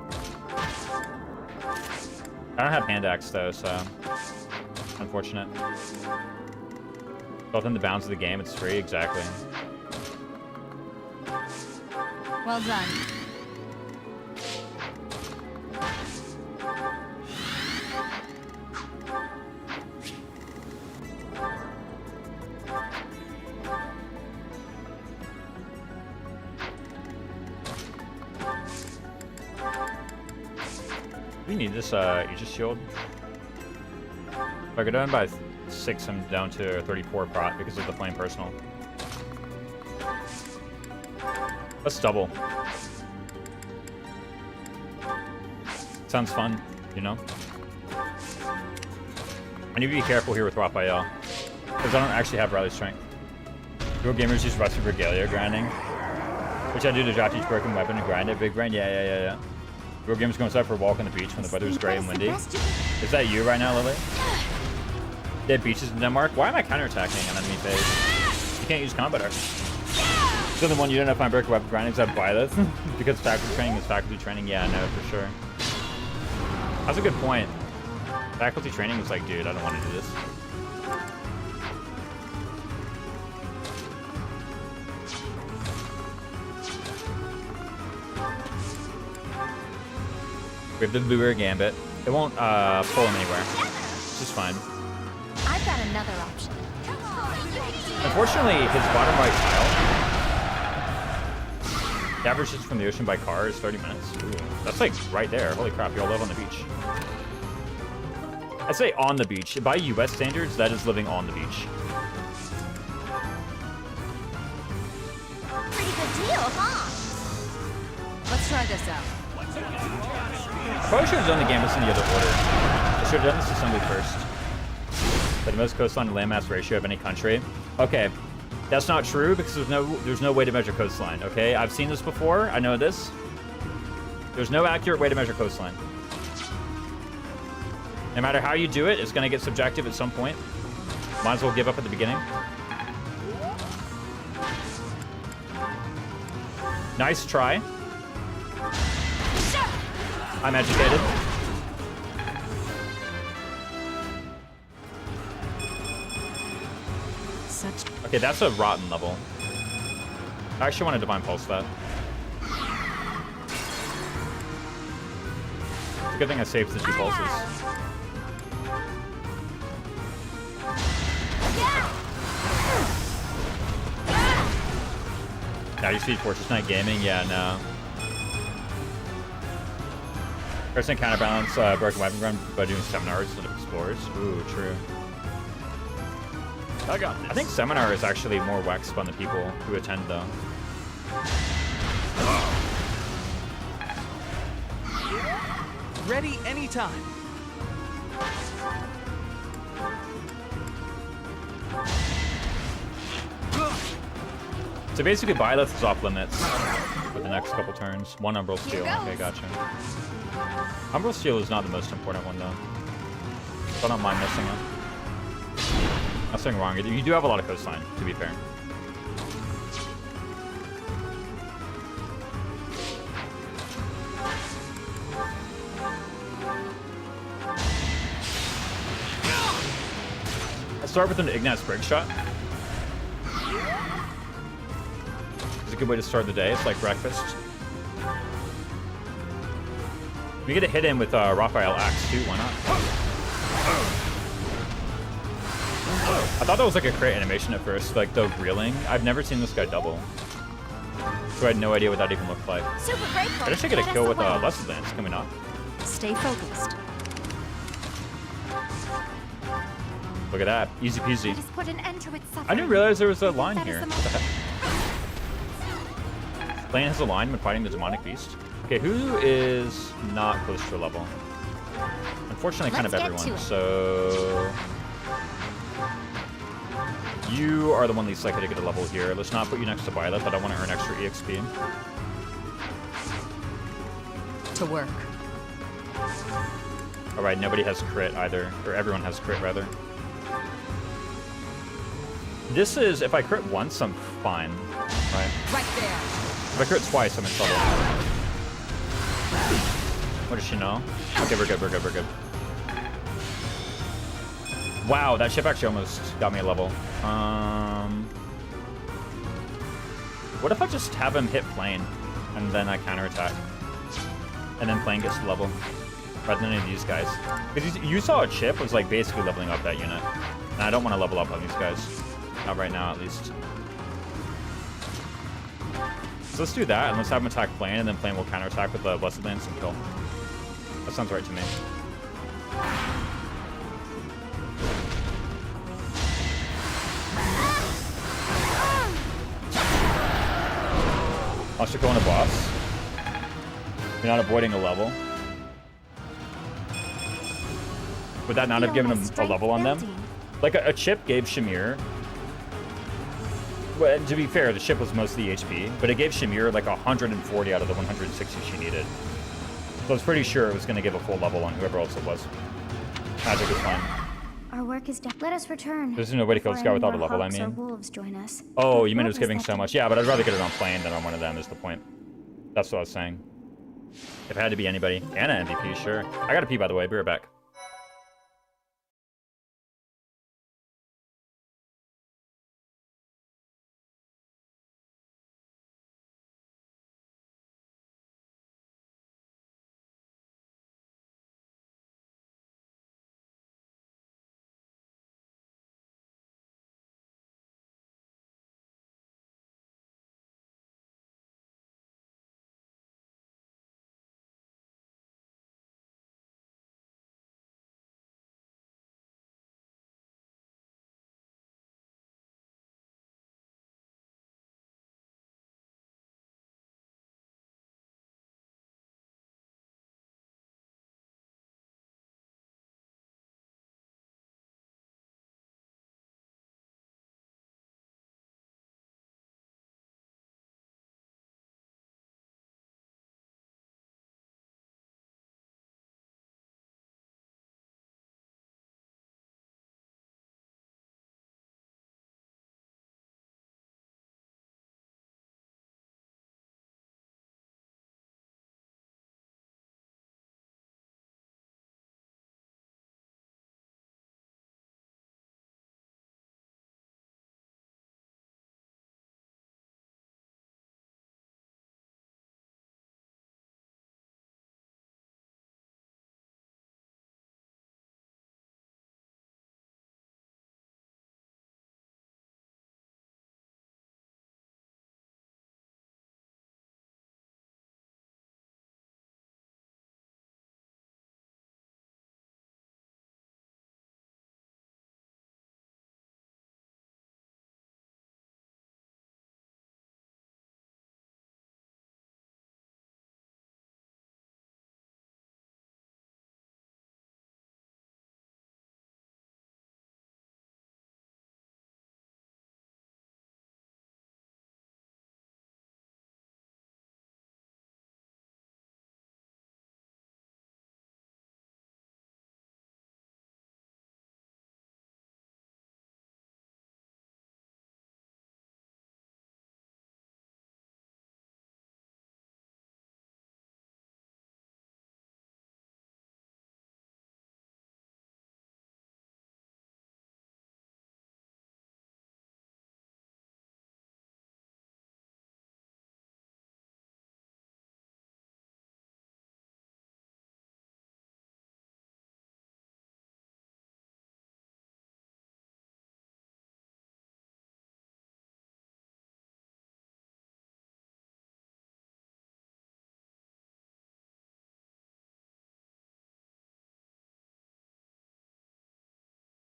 I don't have hand axe though, so unfortunate. Both in the bounds of the game, it's free, exactly. Well done. We need this Aegis shield. If I go down by 6, I'm down to 34 prot because of the flame personal. Let's double. Sounds fun, you know? I need to be careful here with Raphael, because I don't actually have rally strength. Real gamers use Rusty Regalia grinding, which I do to drop each broken weapon and grind it. Big brain, yeah. Real gamers going outside for a walk on the beach when the weather is gray and windy. Is that you right now, Lily? They have beaches in Denmark? Why am I counterattacking an enemy phase? You can't use combat art. So the one you don't know if I'm broken weapon grinding is that Violet? Because faculty training is faculty training? Yeah, no, for sure. That's a good point. Faculty training was like, dude, I don't want to do this. We have the Viewer Gambit. It won't pull him anywhere. It's just fine. I've got another option. Come on. Unfortunately, his bottom right tile, the average distance from the ocean by car is 30 minutes. Ooh, that's like right there. Holy crap, y'all live on the beach. I say on the beach. By US standards, that is living on the beach. Pretty good deal, huh? Let's try this out. Probably should have done the gambits in the other order. I should have done this assembly first. But the most coastline to landmass ratio of any country. Okay, that's not true because there's no way to measure coastline. Okay, I've seen this before. I know this. There's no accurate way to measure coastline. No matter how you do it, it's going to get subjective at some point. Might as well give up at the beginning. Nice try. I'm educated. Okay, that's a rotten level. I actually want to Divine Pulse that. It's a good thing I saved the 2 pulses. Now you see Fortress Knight Gaming? Yeah, no. Person counterbalance Broken Weapon Run by doing seminars instead of explorers. Ooh, true. I got this. I think seminar is actually more waxed on the people who attend, though. Ready anytime. So basically, Byleth is off limits for the next couple turns. 1 Umbral Steel. Okay, gotcha. Umbral Steel is not the most important one, though. So I don't mind missing it. Nothing wrong. You do have a lot of coastline, to be fair. I start with an Ignite Sprig Shot. It's a good way to start the day. It's like breakfast. We get to hit him with Raphael Axe too. Why not? I thought that was like a crit animation at first, like the reeling. I've never seen this guy double, so I had no idea what that even looked like. Super grateful. I just should get a kill with Lesser Lance. Can we not? Stay focused. Look at that, easy peasy. Let us put an end to its suffering. I didn't realize there was a line That is here. the What the heck? Lane has a line when fighting the demonic beast. Okay, who is not close to a level? Unfortunately, kind of Let's get everyone. to it. So you are the one least likely to get a level here. Let's not put you next to Violet, but I want to earn extra EXP. To work. All right, nobody has crit either, or everyone has crit rather. This is, if I crit once, I'm fine, right? Right there. If I crit twice, I'm in trouble. What does she know? Okay, we're good, we're good, we're good. Wow, that ship actually almost got me a level. What if I just have him hit plane, and then I counterattack? And then plane gets the level, rather than any of these guys. Because you saw a chip was like basically leveling up that unit. And I don't want to level up on these guys. Not right now, at least. So let's do that, and let's have him attack plane, and then plane will counterattack with the Blessed Lance and kill. That sounds right to me. I'll go on a boss. You're not avoiding a level. Would that not have given him a level on them? Like a chip gave Shamir. Well, to be fair, the chip was mostly HP, but it gave Shamir like 140 out of the 160 she needed. So I was pretty sure it was going to give a full level on whoever else it was. Magic is fine. Our work is done. Let us return. There's no way to kill this guy without a level, I Hawks or mean. wolves join us. Oh, you meant it was What giving that so do? much. Yeah, but I'd rather get it on plane than on one of them is the point. That's what I was saying. If it had to be anybody. And an MVP, sure. I gotta pee, by the way. Be right back.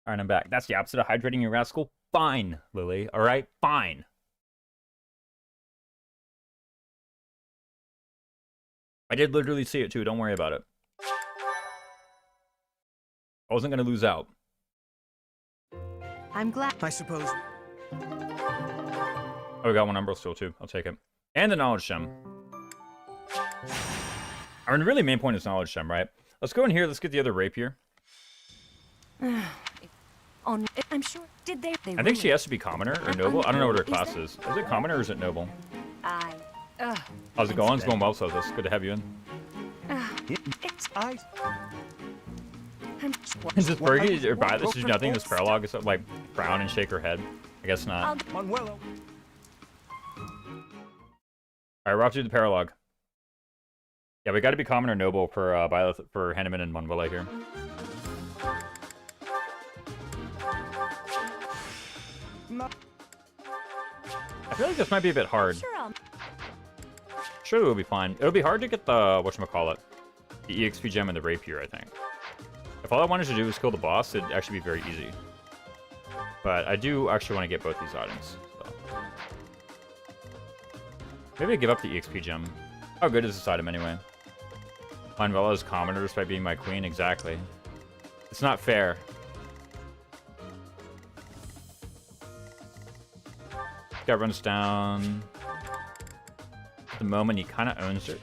Alright, I'm back. That's the opposite of hydrating, you rascal. Fine, Lily. Alright, fine. I did literally see it too, don't worry about it. I wasn't gonna lose out. I'm glad. I suppose. Oh, we got one Umbral still too. I'll take it. And the Knowledge Gem. I mean, really, main point is Knowledge Gem, right? Let's go in here. Let's get the other Rapier. Oh, I'm sure. Did they? I think she has to be Commoner or Noble. I don't know what her class is. Is it Commoner or is it Noble? How's it going? It's going well, so it's good to have you in. Is this Bergie or buy this? Is nothing. This Paralog is like frown and shake her head. I guess not. Manuelo. Alright, we're off to do the Paralog. Yeah, we got to be Common or Noble for Hanneman and Manuela here. I feel like this might be a bit hard. Sure, it'll be fine. It'll be hard to get the whatchamacallit, the EXP gem and the Rapier, I think. If all I wanted to do was kill the boss, it'd actually be very easy. But I do actually want to get both these items. So. Maybe I give up the EXP gem. How good is this item anyway? Manuela's commoner despite being my queen, exactly. It's not fair. This guy runs down. At the moment, he kind of owns it.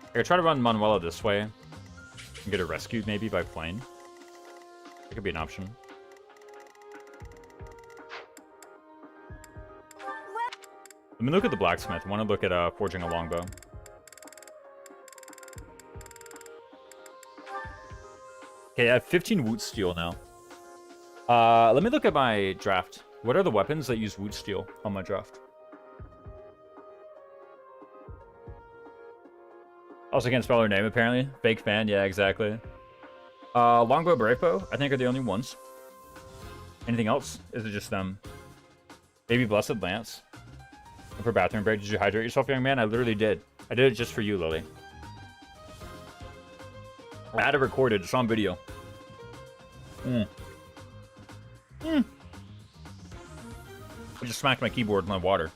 I could try to run Manuela this way and get her rescued maybe by plane. That could be an option. Let me look at the blacksmith. I want to look at forging a longbow. Okay, I have 15 woot steel now. Let me look at my draft. What are the weapons that use woot steel on my draft? Also can't spell her name apparently. Fake fan, yeah, exactly. Longbow, brave bow, I think are the only ones. Anything else? Is it just them? Maybe blessed lance. And for bathroom break, did you hydrate yourself, young man? I literally did. I did it just for you, Lily. I had it recorded. It's on video. I just smacked my keyboard with my water.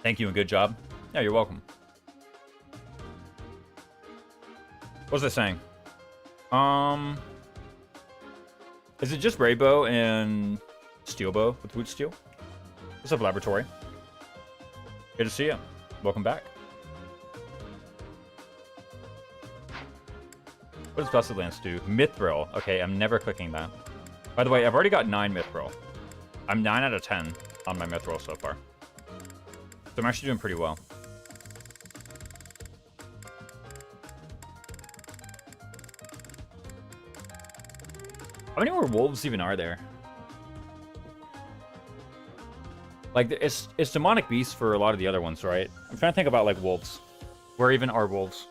Thank you and good job. Yeah, you're welcome. What was I saying? Is it just Raybow and Steelbow with Woot Steel? What's up, Laboratory? Good to see you. Welcome back. What does Blessed Lance do? Mithril. Okay, I'm never clicking that. By the way, I've already got 9 Mithril. I'm 9 out of 10 on my Mithril so far. So I'm actually doing pretty well. How many more wolves even are there? Like, it's demonic beasts for a lot of the other ones, right? I'm trying to think about, like, wolves. Where even are wolves?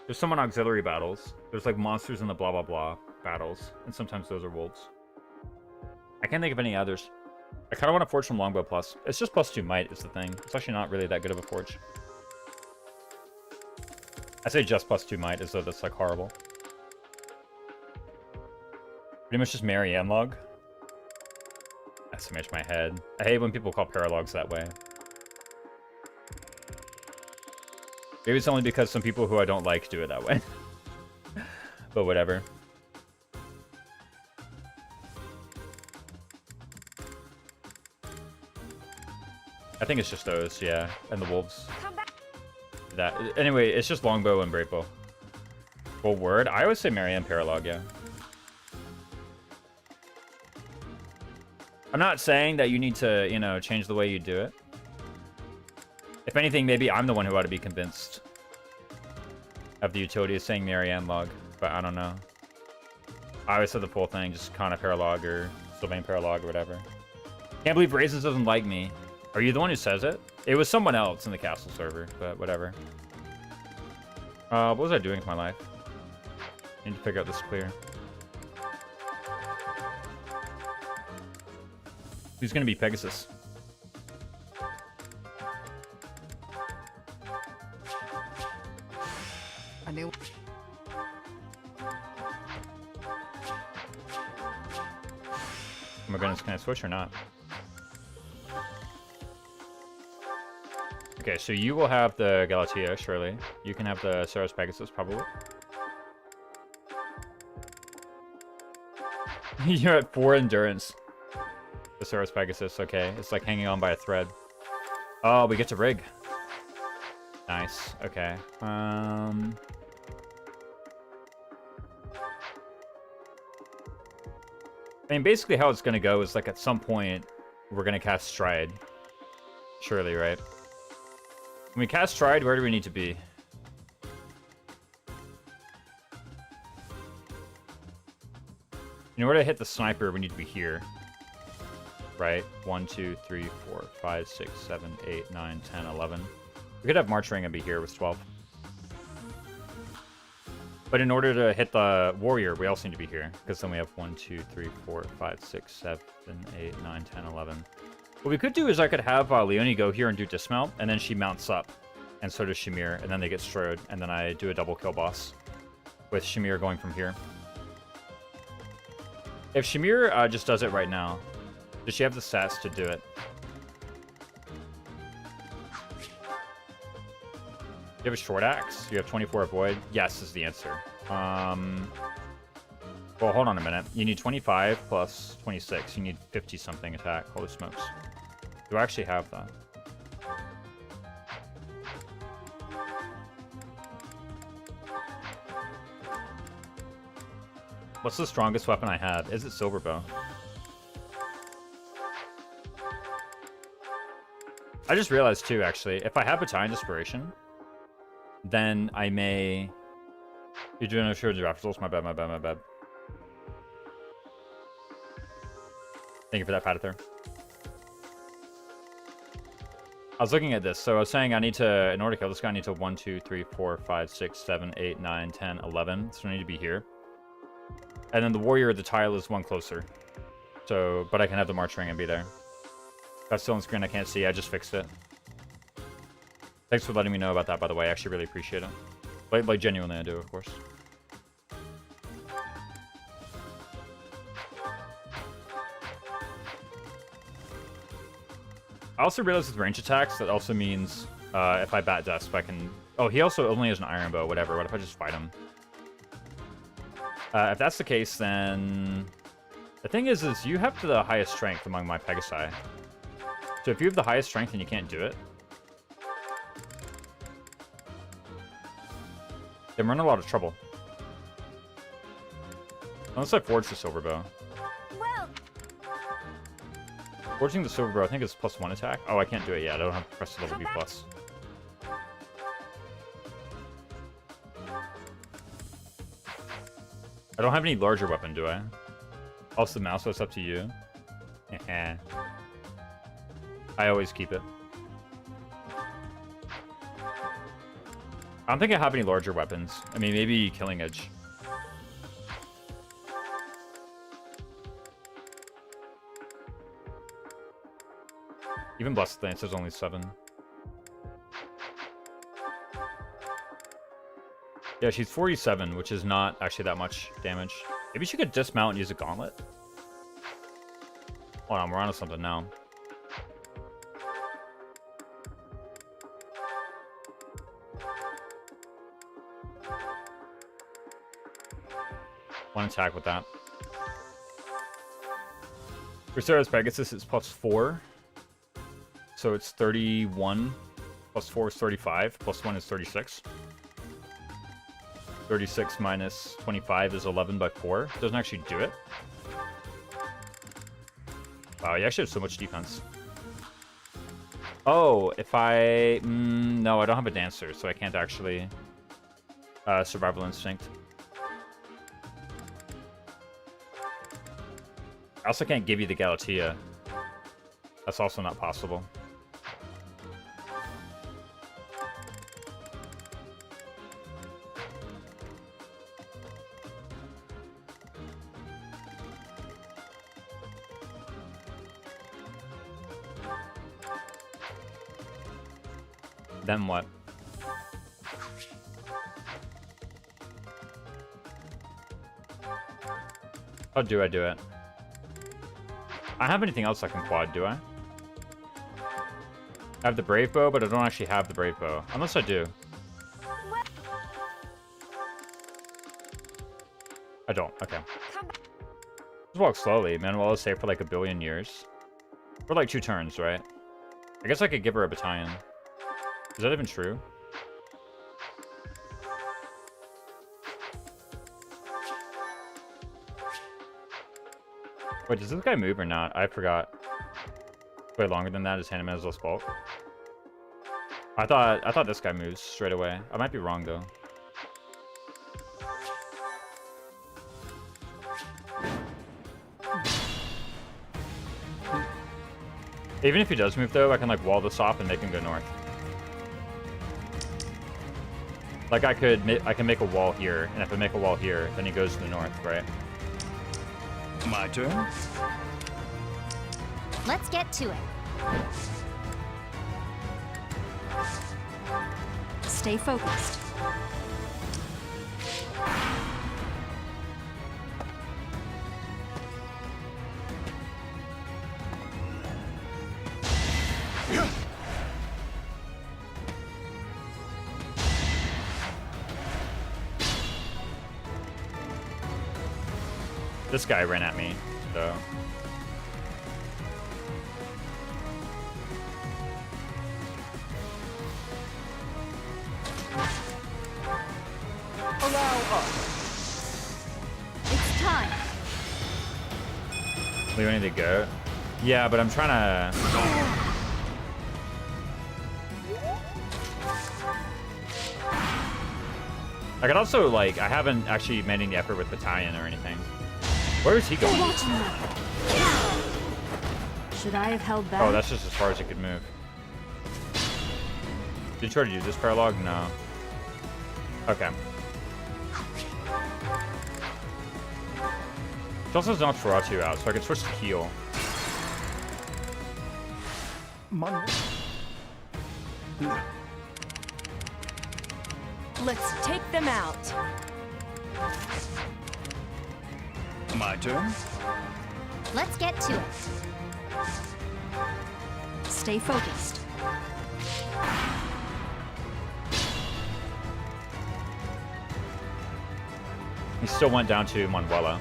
There's some on auxiliary battles. There's, like, monsters in the blah, blah, blah battles. And sometimes those are wolves. I can't think of any others. I kind of want to forge some longbow plus. It's just +2 might is the thing. It's actually not really that good of a forge. I say just +2 might as though that's, like, horrible. Pretty much just marry analog. That smashed my head. I hate when people call paralogs that way. Maybe it's only because some people who I don't like do it that way. But whatever. I think it's just those, yeah. And the wolves. That. Anyway, it's just longbow and brave bow. Well, word? I always say Marianne Paralog, yeah. I'm not saying that you need to, you know, change the way you do it. If anything, maybe I'm the one who ought to be convinced of the utility of saying Marianne log, but I don't know. I always said the full thing, just Kana Paralog or Sylvain Paralog or whatever. Can't believe Raisins doesn't like me. Are you the one who says it? It was someone else in the castle server, but whatever. What was I doing with my life? I need to figure out this clear. Who's gonna be Pegasus? Oh my goodness, can I switch or not? Okay, so you will have the Galatea, surely. You can have the Ceros Pegasus, probably. You're at 4 endurance. The Ceros Pegasus, okay. It's like hanging on by a thread. Oh, we get to rig. Nice, okay. I mean, basically how it's gonna go is like at some point, we're gonna cast Stride. Surely, right? When we cast Stride, where do we need to be? In order to hit the sniper, we need to be here. Right? 1, 2, 3, 4, 5, 6, 7, 8, 9, 10, 11. We could have March Ring and be here with 12. But in order to hit the warrior, we also need to be here. Because then we have 1, 2, 3, 4, 5, 6, 7, 8, 9, 10, 11. What we could do is I could have Leonie go here and do dismount, and then she mounts up. And so does Shamir, and then they get strode. And then I do a double kill boss. With Shamir going from here. If Shamir just does it right now, does she have the stats to do it? You have a short axe. You have 24 avoid. Yes is the answer. Well, hold on a minute. You need 25 plus 26. You need 50-something attack. Holy smokes. Do I actually have that? What's the strongest weapon I have? Is it Silver Bow? I just realized too, actually, if I have Battalion Inspiration, then I may... You're doing a sure draft results. My bad, my bad, my bad. Thank you for that, Padather. I was looking at this, so I was saying I need to, in order to kill this guy, I need to 1, 2, 3, 4, 5, 6, 7, 8, 9, 10, 11. So I need to be here. And then the warrior, the tile is one closer. So, but I can have the March Ring and be there. That's still on screen, I can't see, I just fixed it. Thanks for letting me know about that, by the way, I actually really appreciate it. Like genuinely I do, of course. I also realized with range attacks, that also means if I bat Desp, I can... Oh, he also only has an iron bow, whatever. What if I just fight him? If that's the case, then... The thing is you have the highest strength among my Pegasi. So if you have the highest strength and you can't do it, then we're in a lot of trouble. Unless I forge the Silver Bow. Well, Forging the Silver Bow, I think it's +1 attack. Oh, I can't do it yet. I don't have press level B+. I don't have any larger weapon, do I? Also, the mouse, so it's up to you. I always keep it. I don't think I have any larger weapons. I mean, maybe Killing Edge. Even Blessed Lance is only 7. Yeah, she's 47, which is not actually that much damage. Maybe she could dismount and use a gauntlet. Hold on, we're onto something now. One attack with that. For Ceros Pegasus, it's +4. So it's 31. +4 is 35. +1 is 36. 36 minus 25 is 11 by 4. Doesn't actually do it. Wow, you actually have so much defense. Oh, if I... no, I don't have a Dancer, so I can't actually... Survival Instinct. I also can't give you the Galatea. That's also not possible. Then what? How do I do it? I don't have anything else I can quad, do I? I have the Brave Bow, but I don't actually have the Brave Bow. Unless I do. I don't. Okay. Just walk slowly. Manuel is safe for like 1 billion years. For like 2 turns, right? I guess I could give her a battalion. Is that even true? Wait, does this guy move or not? I forgot. Way longer than that is hand as less bulk. I thought this guy moves straight away. I might be wrong though. Even if he does move though, I can like wall this off and make him go north. Like I can make a wall here, and if I make a wall here, then he goes to the north, right? My turn. Let's get to it. Stay focused. This guy ran at me, so... Allow up. It's time. We need to go. Yeah, but I'm trying to... I could also, like, I haven't actually made any effort with battalion or anything. Where is he going? Should I have held back? Oh, that's just as far as he could move. Did you try to use this paralog? No. Okay. She also has Nosferatu out, so I could switch to heal. Let's take them out. My turn. Let's get to it. Stay focused. He still went down to Manuela.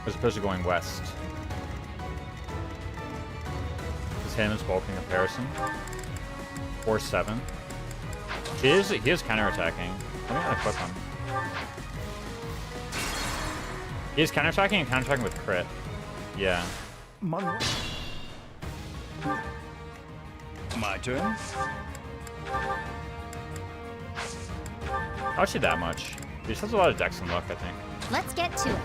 As opposed to going west. His hand is bulk in comparison. 4-7. He is counterattacking. Let me unequip him. He is counterattacking and counterattacking with crit. Yeah. My turn. Actually that much. He just has a lot of dex and luck, I think. Let's get to it.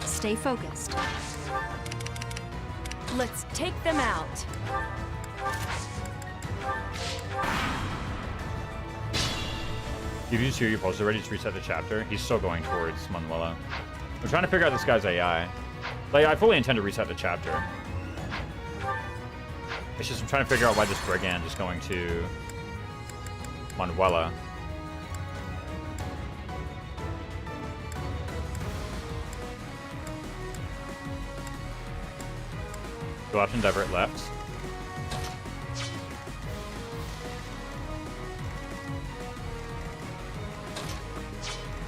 Stay focused. Let's take them out. You've used your pulse already to reset the chapter. He's still going towards Manuela. I'm trying to figure out this guy's AI. Like, I fully intend to reset the chapter. It's just I'm trying to figure out why this brigand is going to Manuela. Go left and divert left.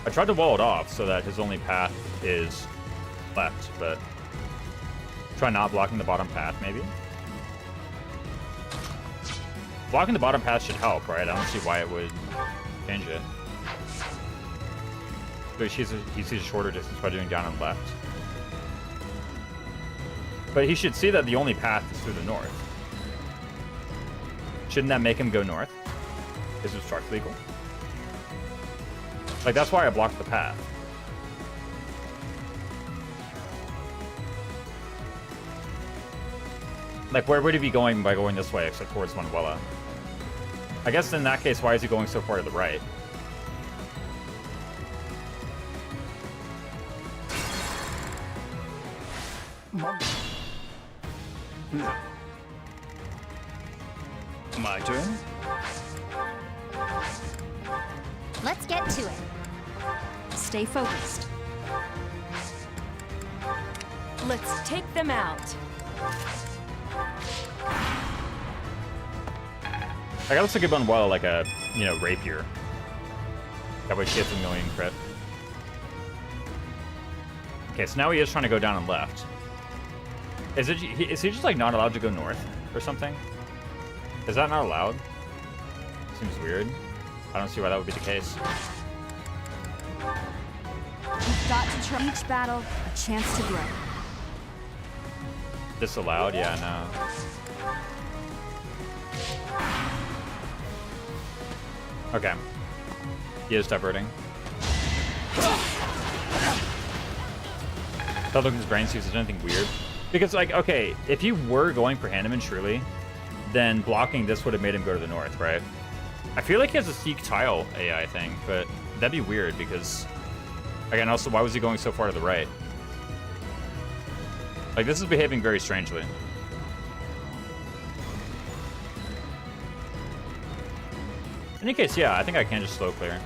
I tried to wall it off so that his only path is left, but try not blocking the bottom path, maybe? Blocking the bottom path should help, right? I don't see why it would change it. So he sees a shorter distance by doing down and left. But he should see that the only path is through the north. Shouldn't that make him go north? Is obstruct legal? Like, that's why I blocked the path. Like, where would he be going by going this way except towards Manuela? I guess in that case, why is he going so far to the right? No. My turn? Let's get to it. Stay focused. Let's take them out. Like, that looks like a bun well, like a, you know, rapier. That way she hits a million crit. Okay, so now he is trying to go down and left. Is he just like not allowed to go north or something? Is that not allowed? Seems weird. I don't see why that would be the case. We've got to try each battle a chance to grow. Disallowed? Yeah, no. Okay. He is diverting. Thought look at his brain see if there's anything weird. Because, like, okay, if you were going for Hanneman, surely, then blocking this would have made him go to the north, right? I feel like he has a Seek Tile AI thing, but that'd be weird because, again, also, why was he going so far to the right? Like, this is behaving very strangely. In any case, yeah, I think I can just slow clear.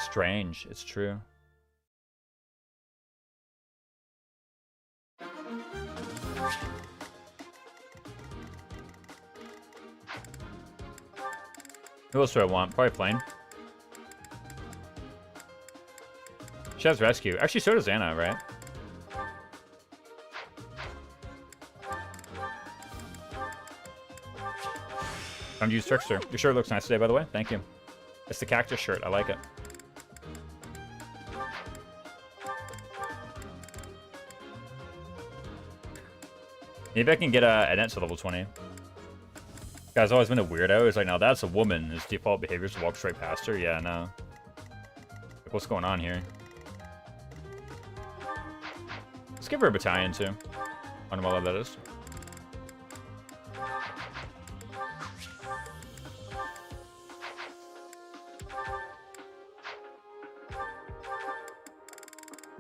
Strange, it's true. Who else do I want? Probably Flame. She has Rescue. Actually, so does Anna, right? Time to use Trickster. Your shirt looks nice today, by the way. Thank you. It's the cactus shirt. I like it. Maybe I can get Annette to level 20. Guy's always been a weirdo. He's like, no, that's a woman. His default behavior is to walk straight past her. Yeah, no. Like, what's going on here? Let's give her a battalion, too. I don't know what that is.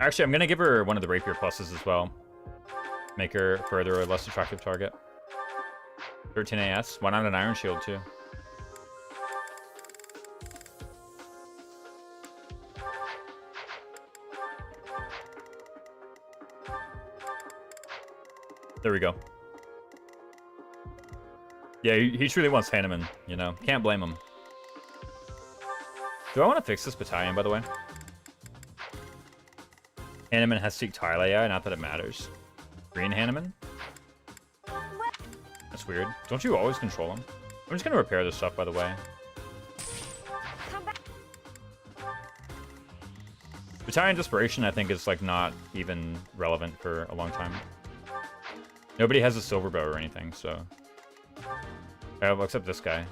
Actually, I'm going to give her one of the rapier pluses as well. Make her further a less attractive target. 13 AS. Why not an Iron Shield, too? There we go. Yeah, he truly wants Hanneman, you know. Can't blame him. Do I want to fix this battalion, by the way? Hanneman has Seek Tile AI, not that it matters. Green Hanneman? That's weird. Don't you always control him? I'm just going to repair this stuff, by the way. Battalion Desperation, I think, is, like, not even relevant for a long time. Nobody has a silver bow or anything, so... Oh, except this guy.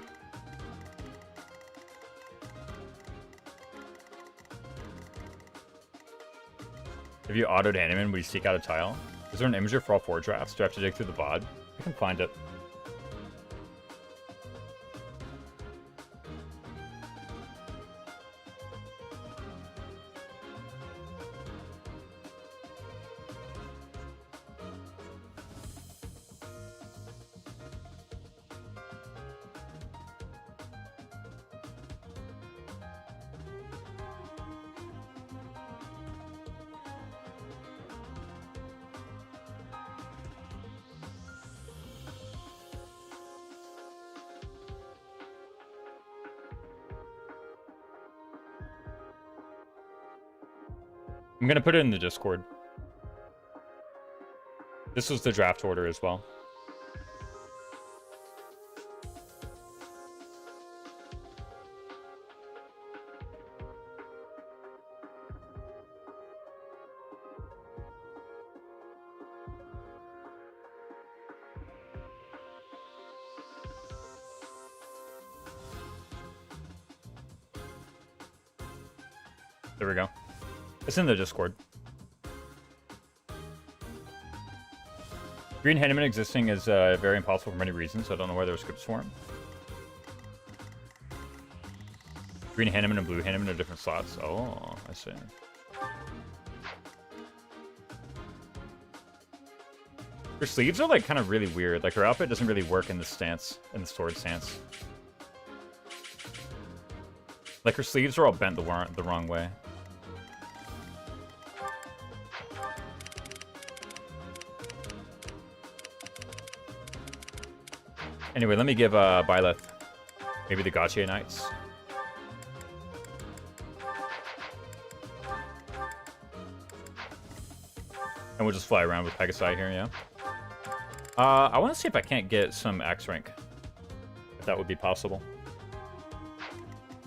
If you autoed Hanneman, would you seek out a tile? Is there an imager for all 4 drafts? Do I have to dig through the VOD? I can find it. I'm gonna put it in the Discord. This was the draft order as well. There we go. It's in the Discord. Green Hanneman existing is very impossible for many reasons. I don't know why there were scripts for him. Green Hanneman and blue Hanneman are different slots. Oh, I see. Her sleeves are like kind of really weird. Like her outfit doesn't really work in the stance, in the sword stance. Like her sleeves are all bent the wrong way. Anyway, let me give Byleth maybe the Gautier Knights. And we'll just fly around with Pegasi here, yeah? I want to see if I can't get some X rank. If that would be possible.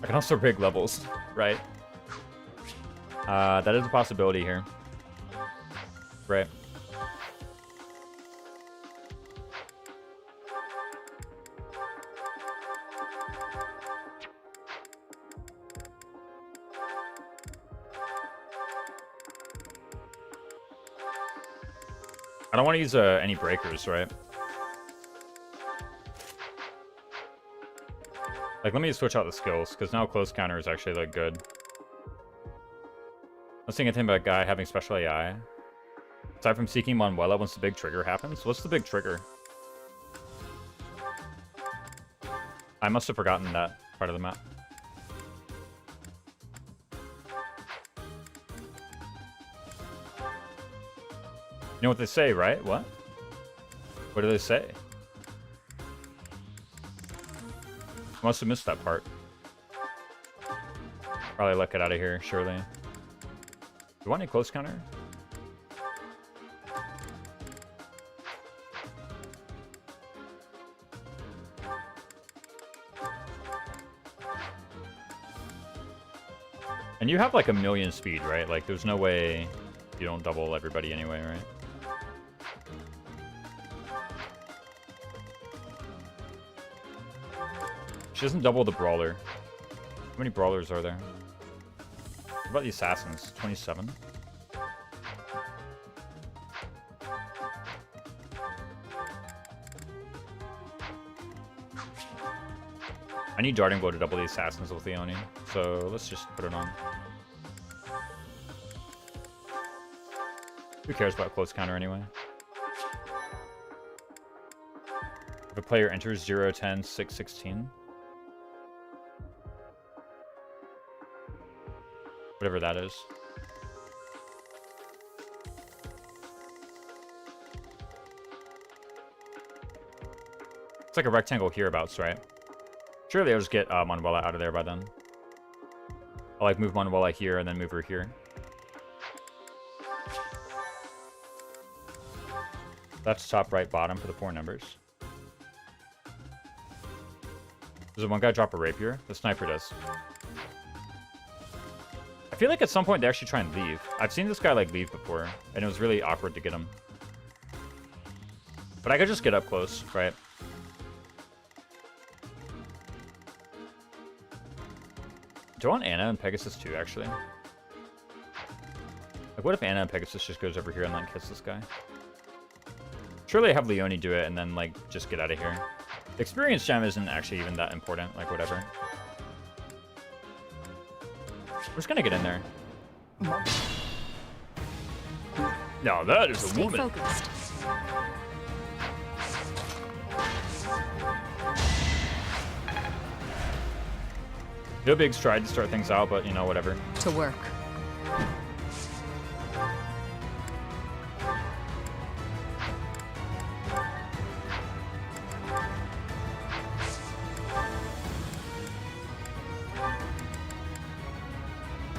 I can also rig levels, right? That is a possibility here. Right. I don't want to use any breakers, right? Like, let me switch out the skills, because now close counter is actually, like, good. I was thinking about a guy having special AI. Aside from seeking Manuela once the big trigger happens. What's the big trigger? I must have forgotten that part of the map. You know what they say, right? What? What do they say? I must have missed that part. Probably let it out of here, surely. Do you want any close counter? And you have like 1,000,000 speed, right? Like there's no way you don't double everybody anyway, right? She doesn't double the brawler. How many brawlers are there? What about the assassins? 27? I need Darting Blow to double the assassins with Leone, so let's just put it on. Who cares about close counter anyway? If a player enters 0, 10, 6, 16. Whatever that is. It's like a rectangle hereabouts, right? Surely I'll just get Manuela out of there by then. I'll like move Manuela here and then move her here. That's top, right, bottom for the 4 numbers. Does one guy drop a rapier? The sniper does. I feel like at some point they actually try and leave. I've seen this guy like leave before, and it was really awkward to get him. But I could just get up close, right? Do I want Anna and Pegasus too, actually? Like, what if Anna and Pegasus just goes over here and like hits this guy? Surely I have Leone do it and then like just get out of here. The experience gem isn't actually even that important, like whatever. We're just gonna get in there. Now that is a woman. Focused. No big stride to start things out, but you know, whatever. To work.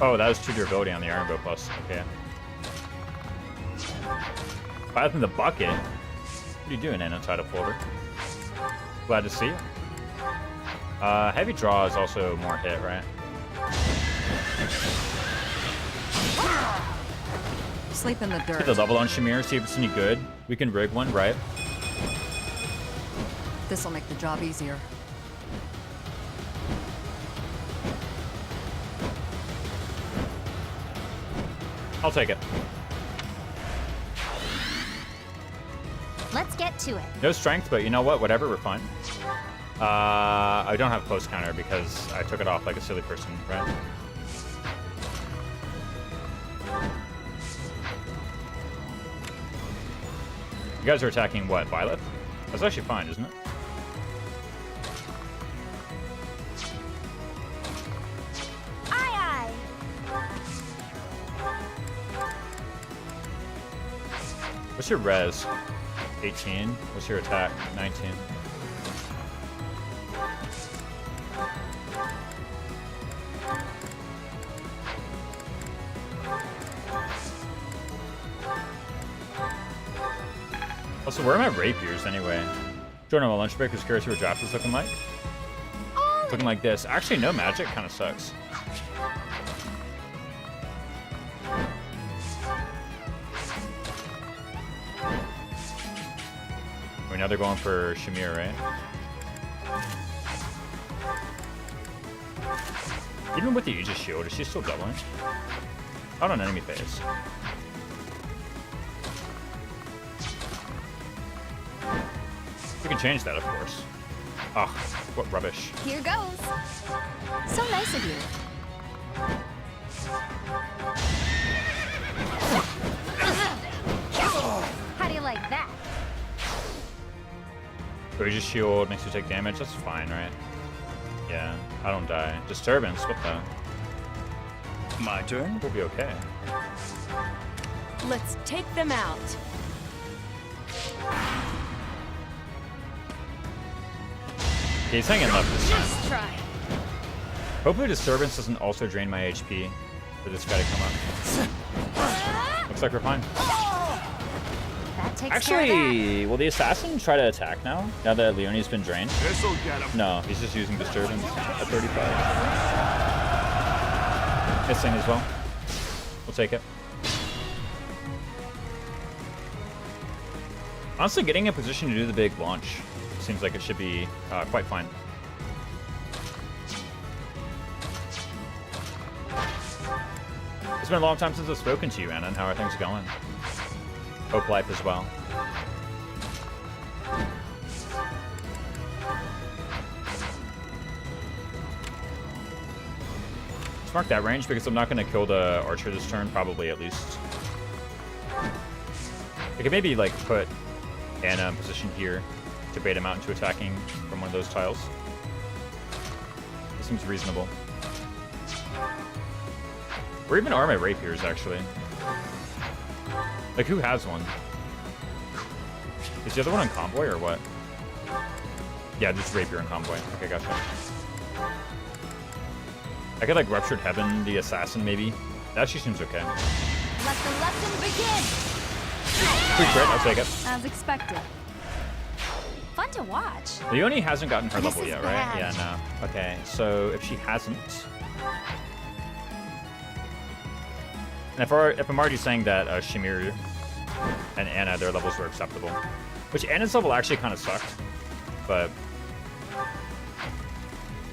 Oh, that was 2 durability on the Iron Bow Plus. Okay. Path in the bucket? What are you doing, Anna? Title folder. Glad to see you. Heavy draw is also more hit, right? Sleep in the dirt. Get the level on Shamir, see if it's any good. We can rig one, right? This'll make the job easier. I'll take it. Let's get to it. No strength, but you know what? Whatever, we're fine. I don't have close counter because I took it off like a silly person, right? You guys are attacking what, Violet? That's actually fine, isn't it? Aye, aye. What's your res? 18. What's your attack? 19. Also, where are my rapiers anyway? Joining my lunch break, was curious what draft is looking like. It's looking like this. Actually, no magic kind of sucks. I mean, now they're going for Shamir, right? Even with the Aegis shield, is she still doubling? Not on enemy phase. We can change that, of course. Ugh, what rubbish. Here goes. So nice of you. How do you like that? Aegis shield makes you take damage. That's fine, right? Yeah, I don't die. Disturbance, what the? My turn? We'll be okay. Let's take them out. Okay, he's hanging left this time. Nice try. Hopefully Disturbance doesn't also drain my HP for this guy to come up. Looks like we're fine. That takes care of Actually, will the assassin try to attack now that Leonie's been drained? This'll get him. No, he's just using Disturbance at 35. Missing as well. We'll take it. Honestly, getting a position to do the big launch seems like it should be quite fine. It's been a long time since I've spoken to you, Anna, and how are things going? Hope life as well. Let's mark that range because I'm not going to kill the archer this turn, probably at least. I could maybe like put Anna in position here to bait him out into attacking from one of those tiles. This seems reasonable. Or even are my rapiers, actually. Like, who has one? Is the other one on convoy or what? Yeah, just rapier and convoy. Okay, gotcha. I could like Ruptured Heaven, the assassin, maybe. That actually seems okay. that. Let the lesson begin. Free crit, I'll take it. As expected. Fun to watch. Leonie hasn't gotten her This level is yet, right? bad. Yeah, no. Okay, so if she hasn't... And if I'm already saying that Shamir and Anna, their levels were acceptable. Which Anna's level actually kind of sucked. But...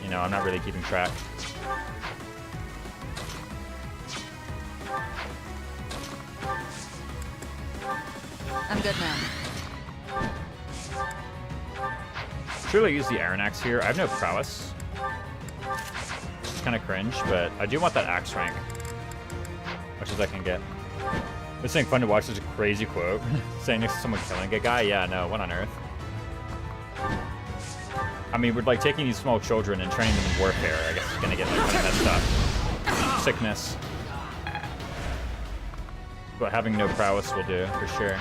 You know, I'm not really keeping track. I'm good now. Should really use the Iron Axe here. I have no prowess. Which is kind of cringe, but I do want that axe rank. Much as I can get. This thing fun to watch is a crazy quote. Saying next to someone killing a guy? Yeah, no, what on earth? I mean, we're like taking these small children and training them in warfare. I guess it's gonna get like kind of messed up. Sickness. But having no prowess will do, for sure.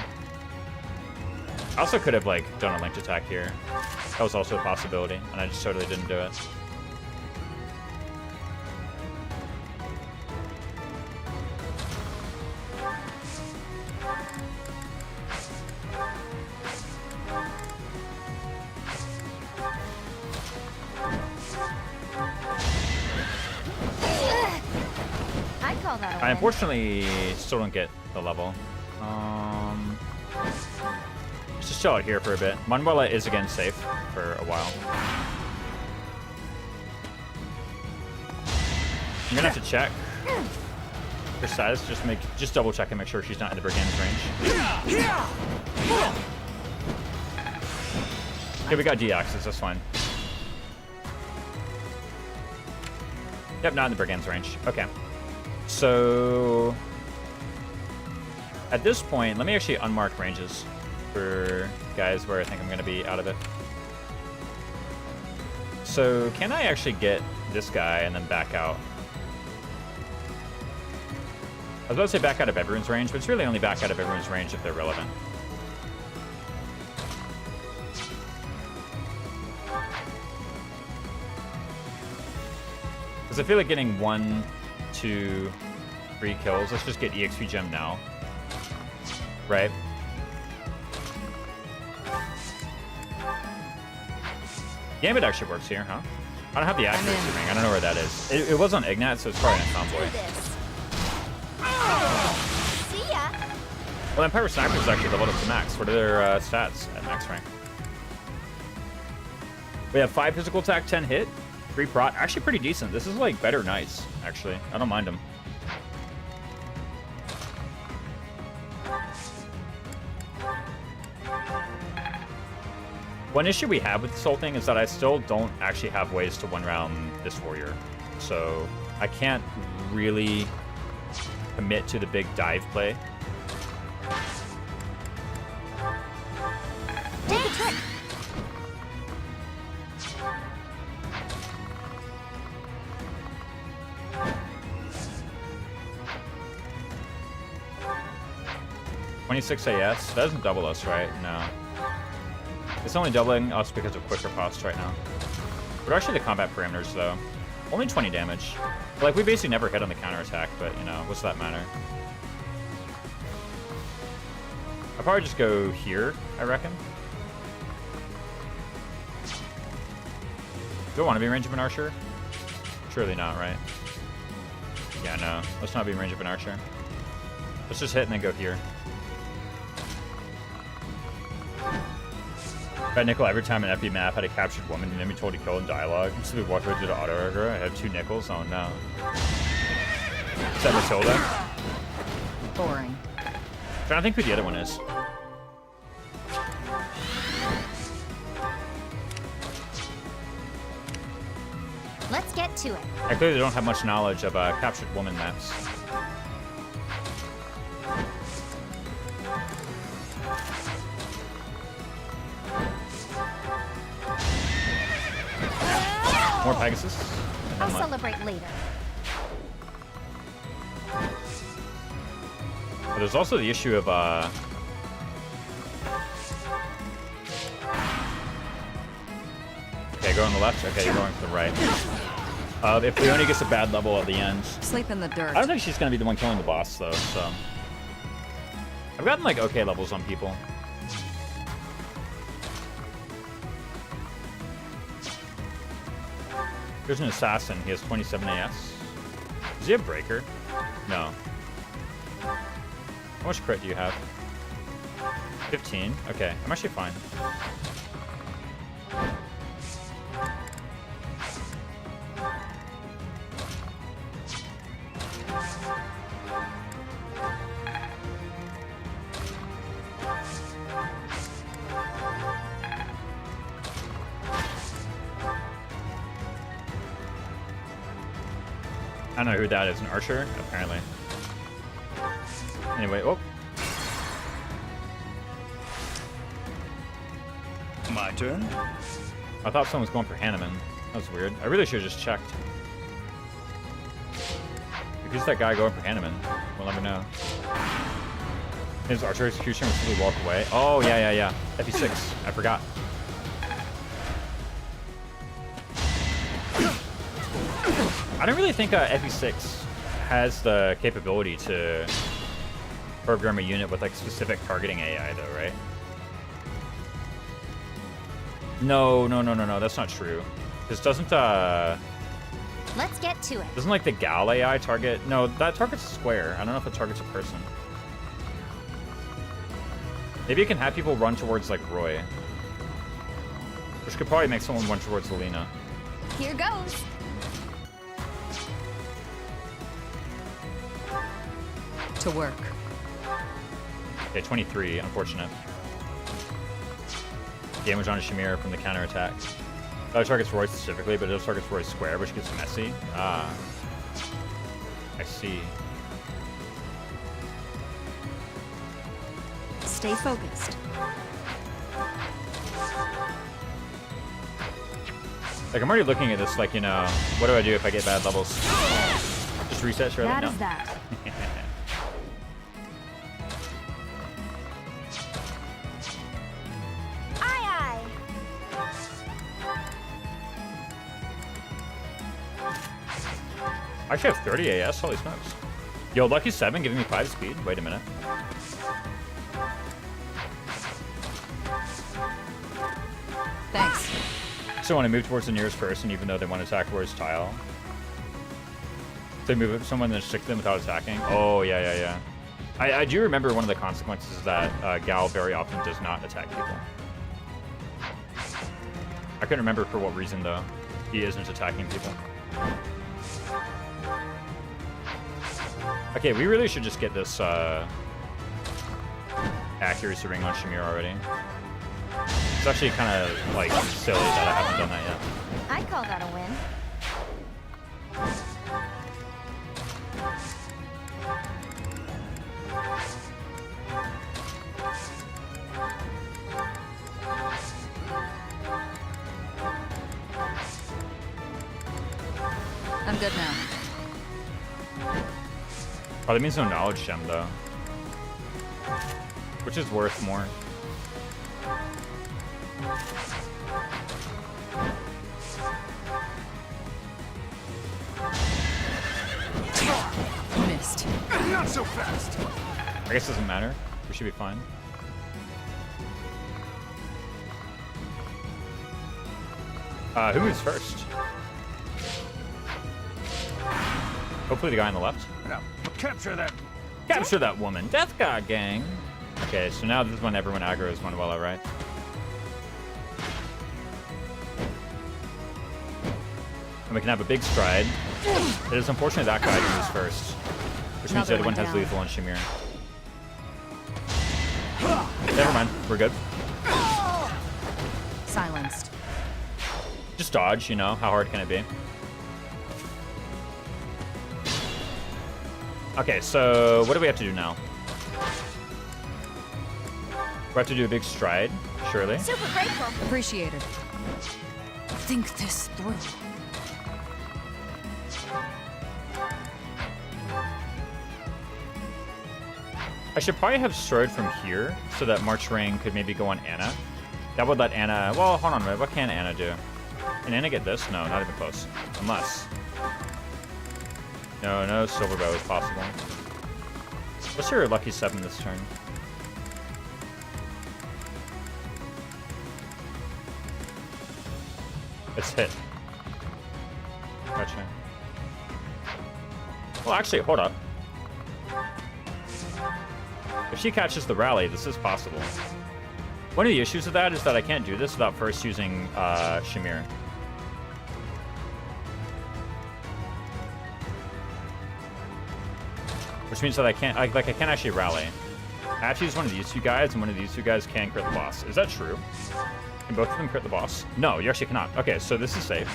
I also could have like done a linked attack here. That was also a possibility, and I just totally didn't do it. I call that a I win. unfortunately still don't get the level. Let's just chill out here for a bit. Manuela is again safe for a while. I'm gonna have to check her status. Just double check and make sure she's not in the brigand's range. Okay, we got D-axes. That's fine. Yep, not in the brigand's range. Okay. So at this point, let me actually unmark ranges for guys where I think I'm going to be out of it. So can I actually get this guy and then back out? I was about to say back out of everyone's range, but it's really only back out of everyone's range if they're relevant. Because I feel like getting 1, 2, 3 kills. Let's just get EXP gem now. Right? Gambit actually works here, huh? I don't have the accuracy ring. I don't know where that is. It was on Ignat, so it's probably in Convoy. See ya. Well, Empire Sniper's actually leveled up to max. What are their stats at max rank? We have 5 physical attack, 10 hit, 3 prot. Actually pretty decent. This is like better knights, actually. I don't mind them. One issue we have with this whole thing is that I still don't actually have ways to one-round this warrior. So I can't really commit to the big dive play. Take a trick. $26 AS. That doesn't double us, right? No. It's only doubling us because of quicker cost right now. What are actually the combat parameters, though? Only 20 damage. Like, we basically never hit on the counterattack, but, you know, what's that matter? I'll probably just go here, I reckon. Do I want to be in range of an archer? Surely not, right? Yeah, no. Let's not be in range of an archer. Let's just hit and then go here. Got nickel every time an FB map had a captured woman and then we told to kill in dialogue. So we walked away to the auto aggro. I had 2 nickels. Oh no. Is that Matilda? Boring. I'm trying to think who the other one is. Let's get to it. I clearly don't have much knowledge of captured woman maps. More Pegasus. I'll celebrate later. But there's also the issue of okay, go on the left. Okay, you're going to the right. If Leone gets a bad level at the end. Sleep in the dirt. I don't think she's gonna be the one killing the boss though, so. I've gotten like okay levels on people. There's an assassin. He has 27 AS. Does he have breaker? No. How much crit do you have? 15? Okay, I'm actually fine. I don't know who that is. An archer? Apparently. Anyway, oh. My turn? I thought someone was going for Hanneman. That was weird. I really should have just checked. Who's that guy going for Hanneman? We'll never know. His archer execution will simply walk away. Oh, yeah. FE6. I forgot. I don't really think FE6 has the capability to program a unit with like specific targeting AI though, right? No, that's not true. This doesn't Let's get to it. doesn't like the Gal AI target. No, that targets a square. I don't know if it targets a person. Maybe it can have people run towards like Roy. Which could probably make someone run towards Lena. Here goes. To work. Okay, 23, unfortunate. Damage on a Shamir from the counterattack. That targets Roy specifically, but it also targets Roy square, which gets messy. Ah. I see. Stay focused. Like, I'm already looking at this, like, you know, what do I do if I get bad levels? Just reset, sure? That No. is that. Aye, aye. I actually have 30 AS, holy smokes. Yo, Lucky 7 giving me 5 speed? Wait a minute. Thanks. So when I move towards the nearest person, even though they want to attack towards tile. They move up someone and stick them without attacking. Oh, yeah. I do remember one of the consequences is that Gal very often does not attack people. I couldn't remember for what reason, though. He isn't attacking people. Okay, we really should just get this accuracy ring on Shamir already. It's actually kind of, like, silly that I haven't done that yet. I call that a win. I'm good now. Oh, that means no knowledge gem, though. Which is worth more. Missed. Not so fast. I guess it doesn't matter. We should be fine. Who moves first? Hopefully the guy on the left. Now, capture that. Capture that woman. Death God gang. Okay, so now this is when everyone aggroes Manuela, right? And we can have a big stride. It is unfortunate that guy moves first. Which means the other one has lethal on Shamir. Never mind, we're good. Silenced. Just dodge, you know, how hard can it be? Okay, so what do we have to do now? We have to do a big stride, surely. Super grateful. Appreciated. Think this through. I should probably have strode from here so that March Ring could maybe go on Anna. That would let Anna... Well, hold on a minute. What can Anna do? Can Anna get this? No, not even close. Unless... No silver bow is possible. What's your lucky 7 this turn? It's hit. Gotcha. Well, actually, hold up. If she catches the rally, this is possible. One of the issues with that is that I can't do this without first using Shamir. Which means that I can't, I can't actually rally. I have to use one of these two guys, and one of these two guys can crit the boss. Is that true? Can both of them crit the boss? No, you actually cannot. Okay, so this is safe.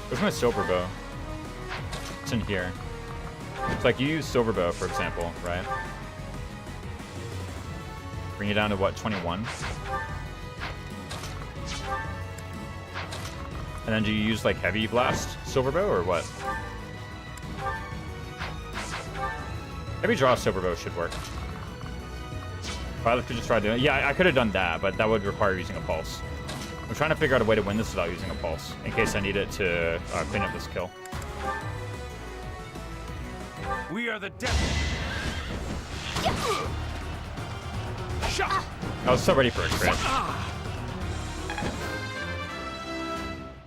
Where's my silver bow? It's in here. It's like you use silver bow, for example, right? Bring it down to what, 21? And then do you use like heavy blast silver bow or what? Heavy draw silver bow should work. Violet could just try doing it. Yeah, I could have done that, but that would require using a pulse. I'm trying to figure out a way to win this without using a pulse, in case I need it to clean up this kill. We are the devil. Shot. I was so ready for a crit.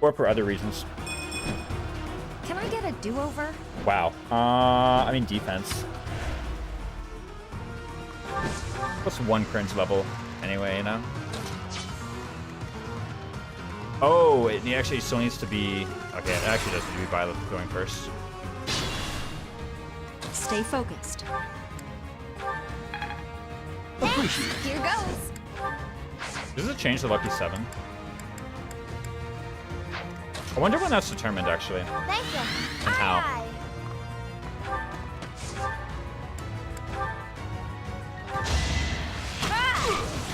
Or for other reasons. Can I get a do-over? Wow. I mean defense. Plus 1 cringe level anyway, you know? Oh, it actually still needs to be... Okay, it actually does need to be Violet going first. Stay focused. Here goes. Does it change the lucky 7? I wonder when that's determined, actually. Thank you. And how. Aye.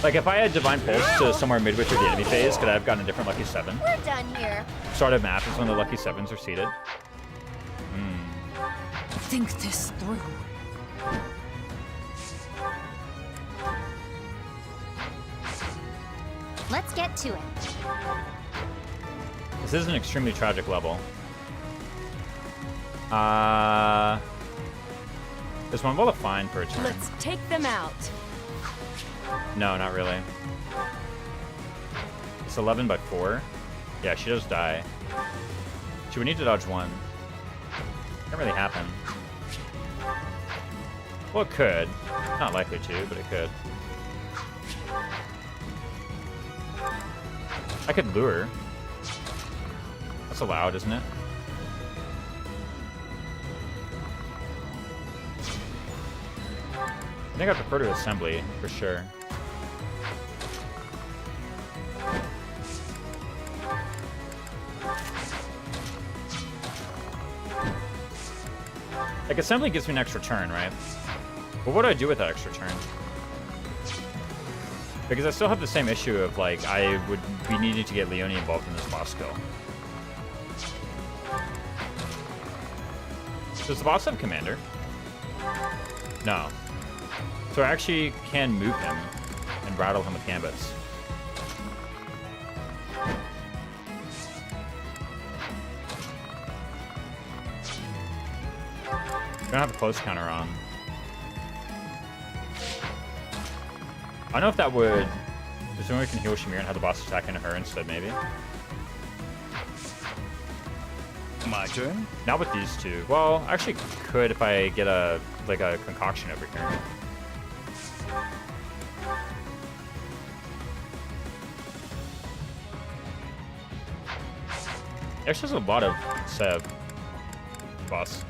Like, if I had Divine Pulse to somewhere midway through the enemy phase, could I have gotten a different lucky 7? We're done here. Start of map is when the lucky 7s are seated. Think this through. Let's get to it. This is an extremely tragic level. Is Monvola fine for a turn? Let's take them out. No, not really. It's 11 by 4. Yeah, she does die. She would need to dodge 1. Can't really happen. Well, it could. Not likely to, but it could. I could lure. That's allowed, isn't it? I think I prefer to assembly, for sure. Like, assembly gives me an extra turn, right? But what do I do with that extra turn? Because I still have the same issue of, like, I would be needing to get Leonie involved in this boss kill. Does the boss have commander? No. So I actually can move him and rattle him with gambits. I don't have a close counter on. I don't know if that would... There's no way we can heal Shamir and have the boss attack into her instead, maybe? My turn? Not with these two. Well, I actually could if I get a concoction over here. Actually, there's a lot of Seb. Boss.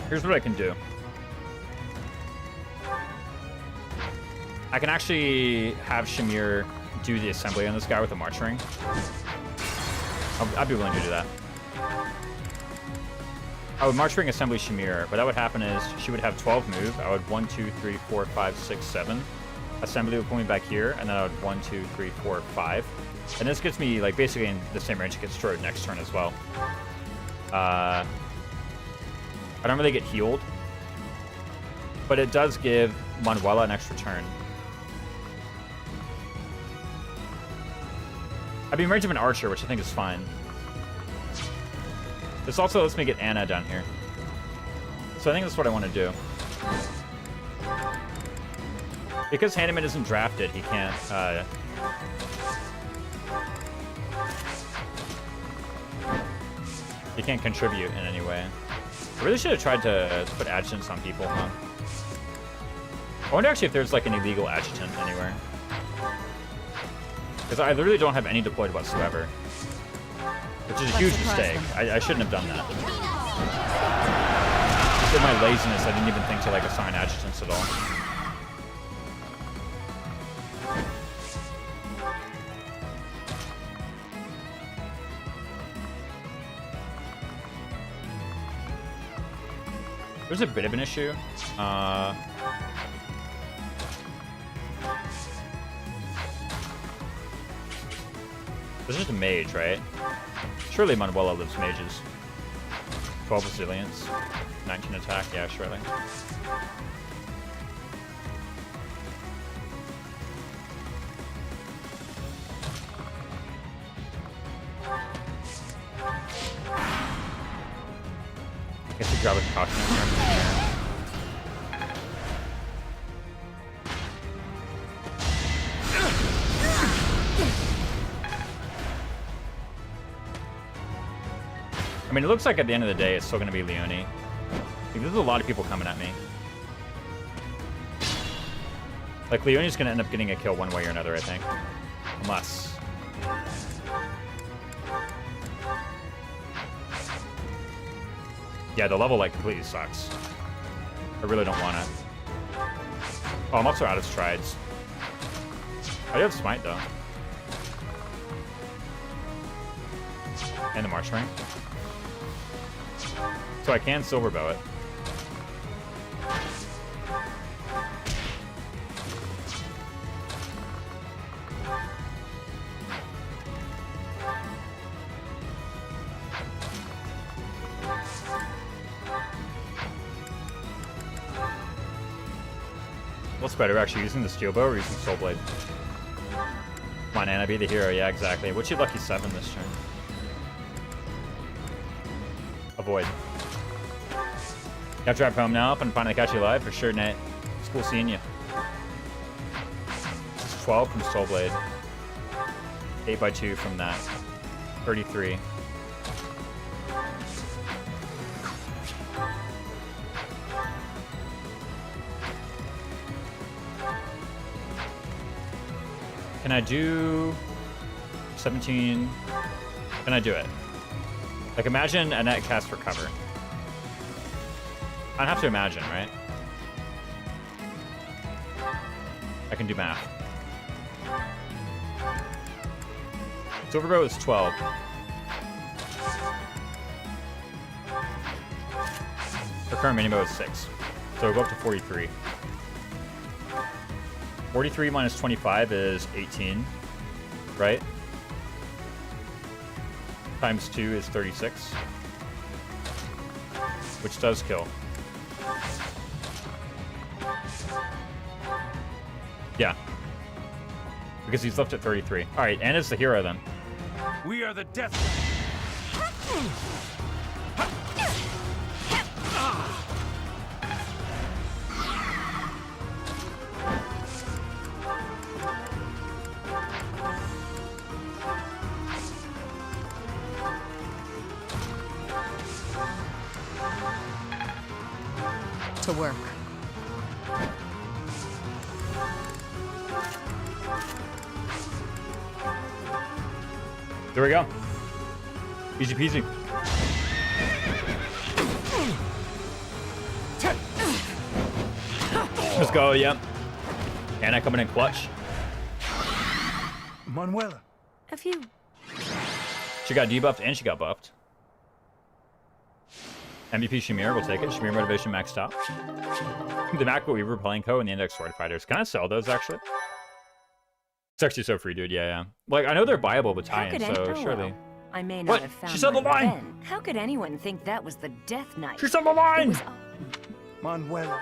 Here's what I can do. I can actually have Shamir do the assembly on this guy with a March Ring. I'd be willing to do that. I would March Ring assembly Shamir, but that would happen is she would have 12 move. I would 1, 2, 3, 4, 5, 6, 7. Assembly would pull me back here, and then I would 1, 2, 3, 4, 5. And this gets me like basically in the same range to get destroyed next turn as well. I don't really get healed, but it does give Manuela an extra turn. I'd be in range of an archer, which I think is fine. This also lets me get Anna down here. So I think that's what I want to do. Because Hanneman isn't drafted, he can't... he can't contribute in any way. I really should have tried to put adjutants on people, huh? I wonder actually if there's like an illegal adjutant anywhere. Because I literally don't have any deployed whatsoever. Which is a huge mistake. I shouldn't have done that. Just in my laziness, I didn't even think to like assign adjutants at all. There's a bit of an issue. This is just a mage, right? Surely Manuela lives mages. 12 resilience, 19 attack, yeah, surely. I guess we grab a concoction in here. I mean, it looks like at the end of the day, it's still going to be Leone. Like, there's a lot of people coming at me. Like, Leone's going to end up getting a kill one way or another, I think. Unless... Yeah, the level, like, completely sucks. I really don't want it. Oh, I'm also out of strides. I do have smite, though. And the march ring. So I can silver bow it. What's better, actually using the steel bow or using soul blade? Come on, Anna, be the hero. Yeah, exactly. What's your lucky 7 this turn? Avoid. Got to drive home now. Up and finally catch you live for sure, Nate. It's cool seeing you. This is 12 from soul blade. 8x2 from that. 33. Can I do 17? Can I do it? Like, imagine Annette cast recover. I'd have to imagine, right? I can do math. Silverbow is 12. Her current minimum is 6. So we'll go up to 43. 43 minus 25 is 18, right? Times 2 is 36, which does kill. Yeah, because he's left at 33. All right, Anna's the hero then. We are the death. To work. There we go. Easy peasy. Let's go, yep. Anna coming in clutch. Manuela. A few. She got debuffed and she got buffed. MVP Shamir, we'll take it. Shamir motivation maxed out. The Macro Weaver playing co and the Index Sword Fighters. Can I sell those actually? It's actually so free, dude. Yeah, yeah. Like, I know they're viable with tie-in, so surely. I may not What? have found She said the my line! then. How could anyone think that was the Death Knight? She's on the line! Manuela.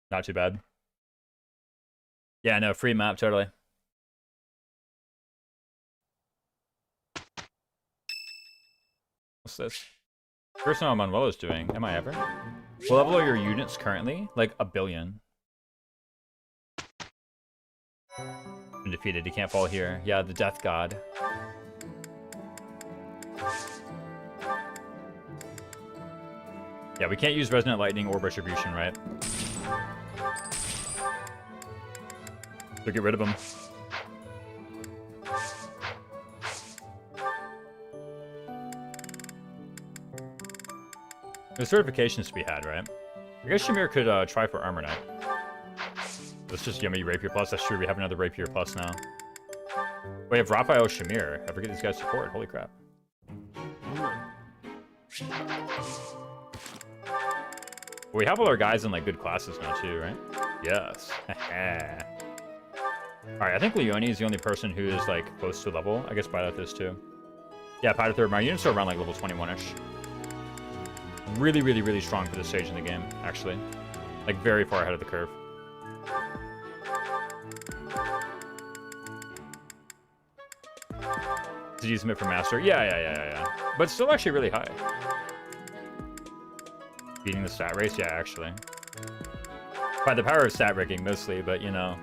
Not too bad. Yeah, no, free map, totally. What's this? First know how Manuela's doing. Am I ever? What level are your units currently? Like 1 billion. Been defeated. He can't fall here. Yeah, the Death God. Yeah, we can't use Resonant Lightning or Retribution, right? So get rid of him. There's certifications to be had, right? I guess Shamir could try for Armor Knight. Let's just Yummy Rapier Plus. That's true. We have another Rapier Plus now. We have Raphael Shamir. I forget these guys support. Holy crap. We have all our guys in like good classes now too, right? Yes. Alright, I think Leone is the only person who is like close to level. I guess Bideth is too. Yeah, Powder Third. My units are around like level 21-ish. Really, really, really strong for this stage in the game, actually. Like very far ahead of the curve. Did you use Smith for Master? Yeah. But still actually really high. Beating the stat race? Yeah, actually. By the power of stat rigging, mostly, but you know.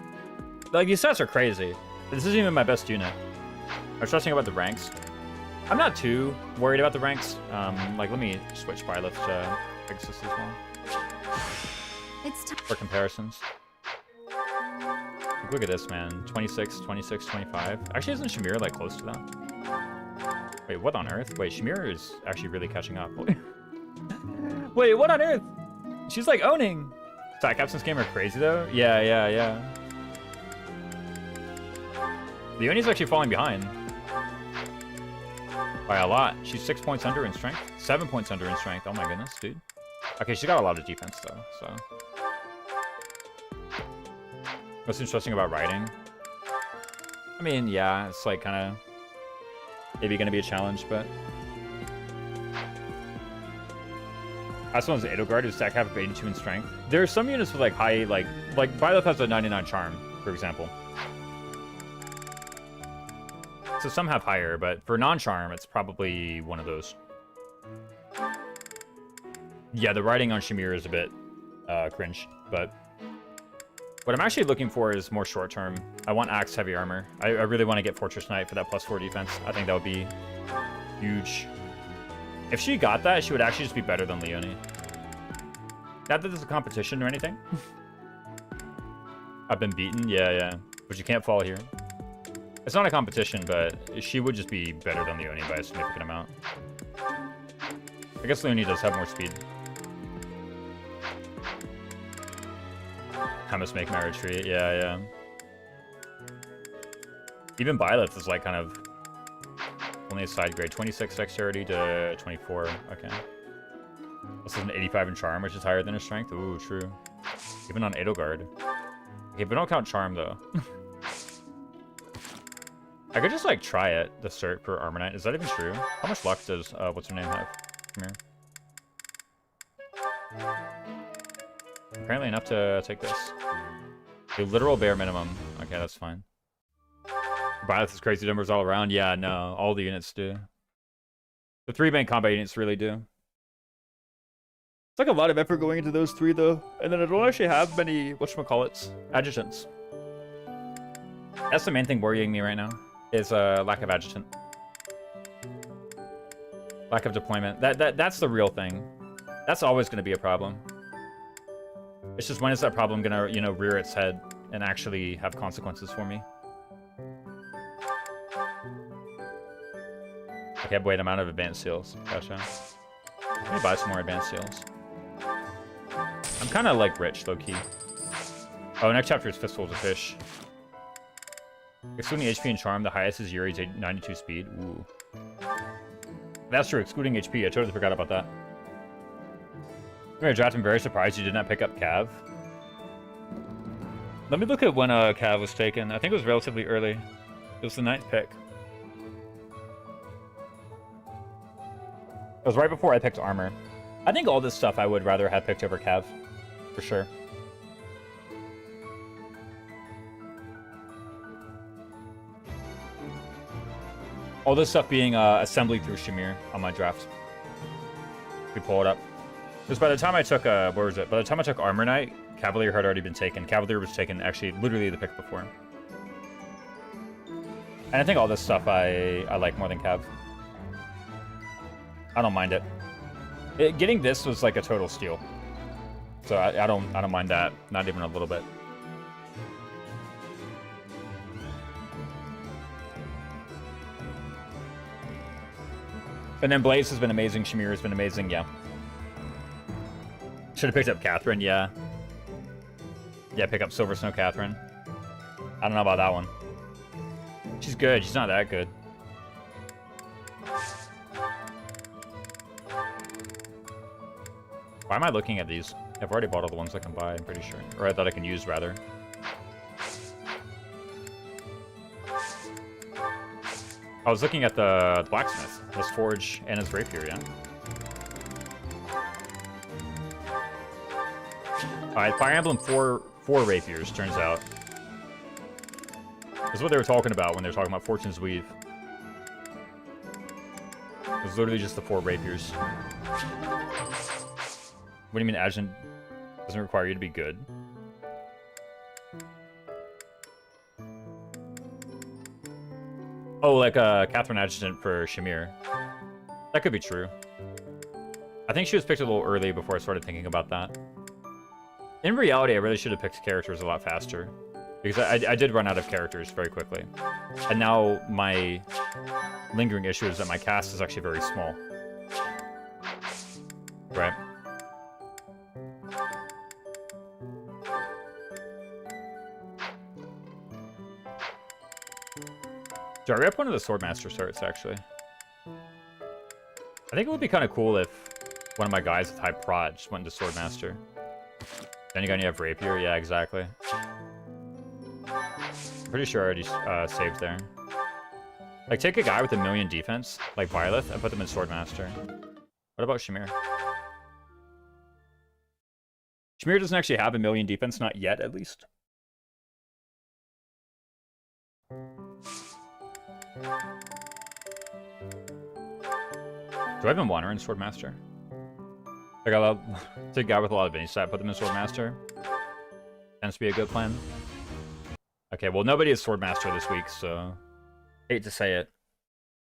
Like, these stats are crazy. This isn't even my best unit. I was trusting about the ranks. I'm not too worried about the ranks. Like, let me switch Byleth to Pegasus as well It's time. for comparisons. Look at this, man. 26, 26, 25. Actually, isn't Shamir, like, close to that? Wait, what on earth? Wait, Shamir is actually really catching up. Wait, what on earth? She's, like, owning. Stat caps in this game are crazy, though. Yeah. Leonie's actually falling behind. By a lot. She's 6 points under in strength. 7 points under in strength. Oh my goodness, dude. Okay, she got a lot of defense, though, so... What's interesting about riding? I mean, yeah, it's like kind of maybe going to be a challenge, but last one's Edelgard, who's stat cap of 82 in strength. There are some units with like high, like Byleth has a 99 charm, for example. So some have higher, but for non-charm, it's probably one of those. Yeah, the riding on Shamir is a bit cringe, but what I'm actually looking for is more short-term. I want Axe Heavy Armor. I really want to get Fortress Knight for that +4 defense. I think that would be huge. If she got that, she would actually just be better than Leonie. Not that there's a competition or anything. I've been beaten, yeah. But you can't fall here. It's not a competition, but she would just be better than Leonie by a significant amount. I guess Leonie does have more speed. I must make my retreat. Yeah. Even Byleth is like kind of only a side grade. 26 dexterity to 24. Okay. This is an 85 in charm, which is higher than his strength. Ooh, true. Even on Edelgard. Okay, but don't count charm though. I could just like try it, the cert for Armor Knight. Is that even true? How much luck does what's her name have? Come here. Apparently enough to take this. A literal bare minimum. Okay, that's fine. Byleth is crazy numbers all around. Yeah, no, all the units do. The 3 main combat units really do. It's like a lot of effort going into those 3 though, and then I don't actually have many whatchamacallits, adjutants. That's the main thing worrying me right now, is lack of adjutant. Lack of deployment. That's the real thing. That's always going to be a problem. It's just when is that problem gonna, you know, rear its head and actually have consequences for me? Okay, wait, I'm out of advanced seals. Gotcha. Let me buy some more advanced seals. I'm kind of like rich, low key. Oh, next chapter is Fistful of the Fish. Excluding HP and Charm, the highest is Yuri's 92 speed. Ooh. That's true, excluding HP. I totally forgot about that. I'm very surprised you did not pick up Cav. Let me look at when Cav was taken. I think it was relatively early. It was the 9th pick. It was right before I picked Armor. I think all this stuff I would rather have picked over Cav. For sure. All this stuff being assembly through Shamir on my draft. We pull it up. Because by the time I took, where was it? By the time I took Armor Knight, Cavalier had already been taken. Cavalier was taken, actually, literally the pick before. And I think all this stuff I like more than Cav. I don't mind it. Getting this was like a total steal. So I don't mind that, not even a little bit. And then Blaze has been amazing, Shamir has been amazing, yeah. Should have picked up Catherine, yeah. Yeah, pick up Silver Snow Catherine. I don't know about that one. She's good, she's not that good. Why am I looking at these? I've already bought all the ones I can buy, I'm pretty sure. Or I thought I can use, rather. I was looking at the blacksmith, his forge, and his rapier, yeah. Alright, Fire Emblem 4 rapiers, turns out. This is what they were talking about when they were talking about Fortune's Weave. It was literally just the 4 rapiers. What do you mean Adjutant doesn't require you to be good? Oh, like a Catherine Adjutant for Shamir. That could be true. I think she was picked a little early before I started thinking about that. In reality, I really should have picked characters a lot faster. Because I did run out of characters very quickly. And now my lingering issue is that my cast is actually very small. Right. Do I rep one of the Swordmaster certs, actually? I think it would be kind of cool if one of my guys with high prod just went into Swordmaster. Then you have Rapier. Yeah, exactly. Pretty sure I already saved there. Like, take a guy with 1,000,000 defense, like Byleth, and put them in Swordmaster. What about Shamir? Shamir doesn't actually have 1,000,000 defense, not yet, at least. Do I even want her in Swordmaster? Like, I'll take a guy with a lot of mini stat, put them in Swordmaster. Tends to be a good plan. Okay, well, nobody is Swordmaster this week, so... hate to say it.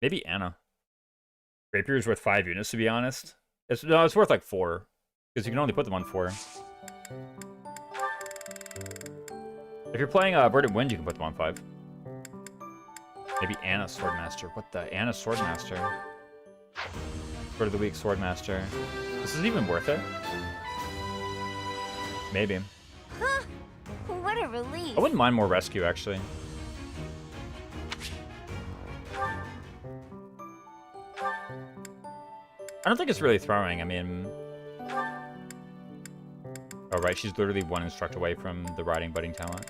Maybe Anna. Rapier is worth 5 units, to be honest. No, it's worth like 4. Because you can only put them on 4. If you're playing Verdant Wind, you can put them on 5. Maybe Anna Swordmaster. What the? Anna Swordmaster. Sword of the Week Swordmaster. This isn't even worth it? Maybe. Huh. What a relief. I wouldn't mind more rescue, actually. I don't think it's really throwing. I mean... oh, right. She's literally 1 instruct away from the riding budding talent.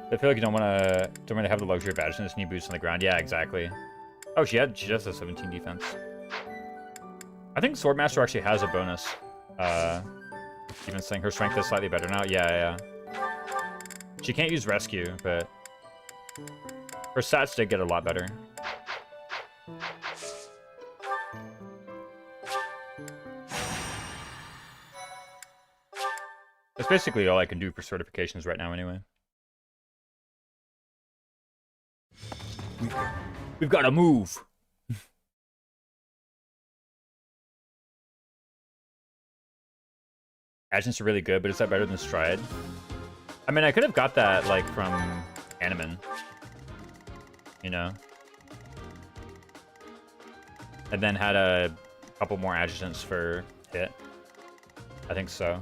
I feel like you don't want to have the luxury of badges and just need boots on the ground. Yeah, exactly. Oh, she does have 17 defense. I think Swordmaster actually has a bonus. Even saying her strength is slightly better now. Yeah. She can't use rescue, but her stats did get a lot better. That's basically all I can do for certifications right now, anyway. We've got to move. Agents are really good, but is that better than Stride? I mean, I could have got that, like, from Animan. You know? And then had a couple more adjutants for hit. I think so.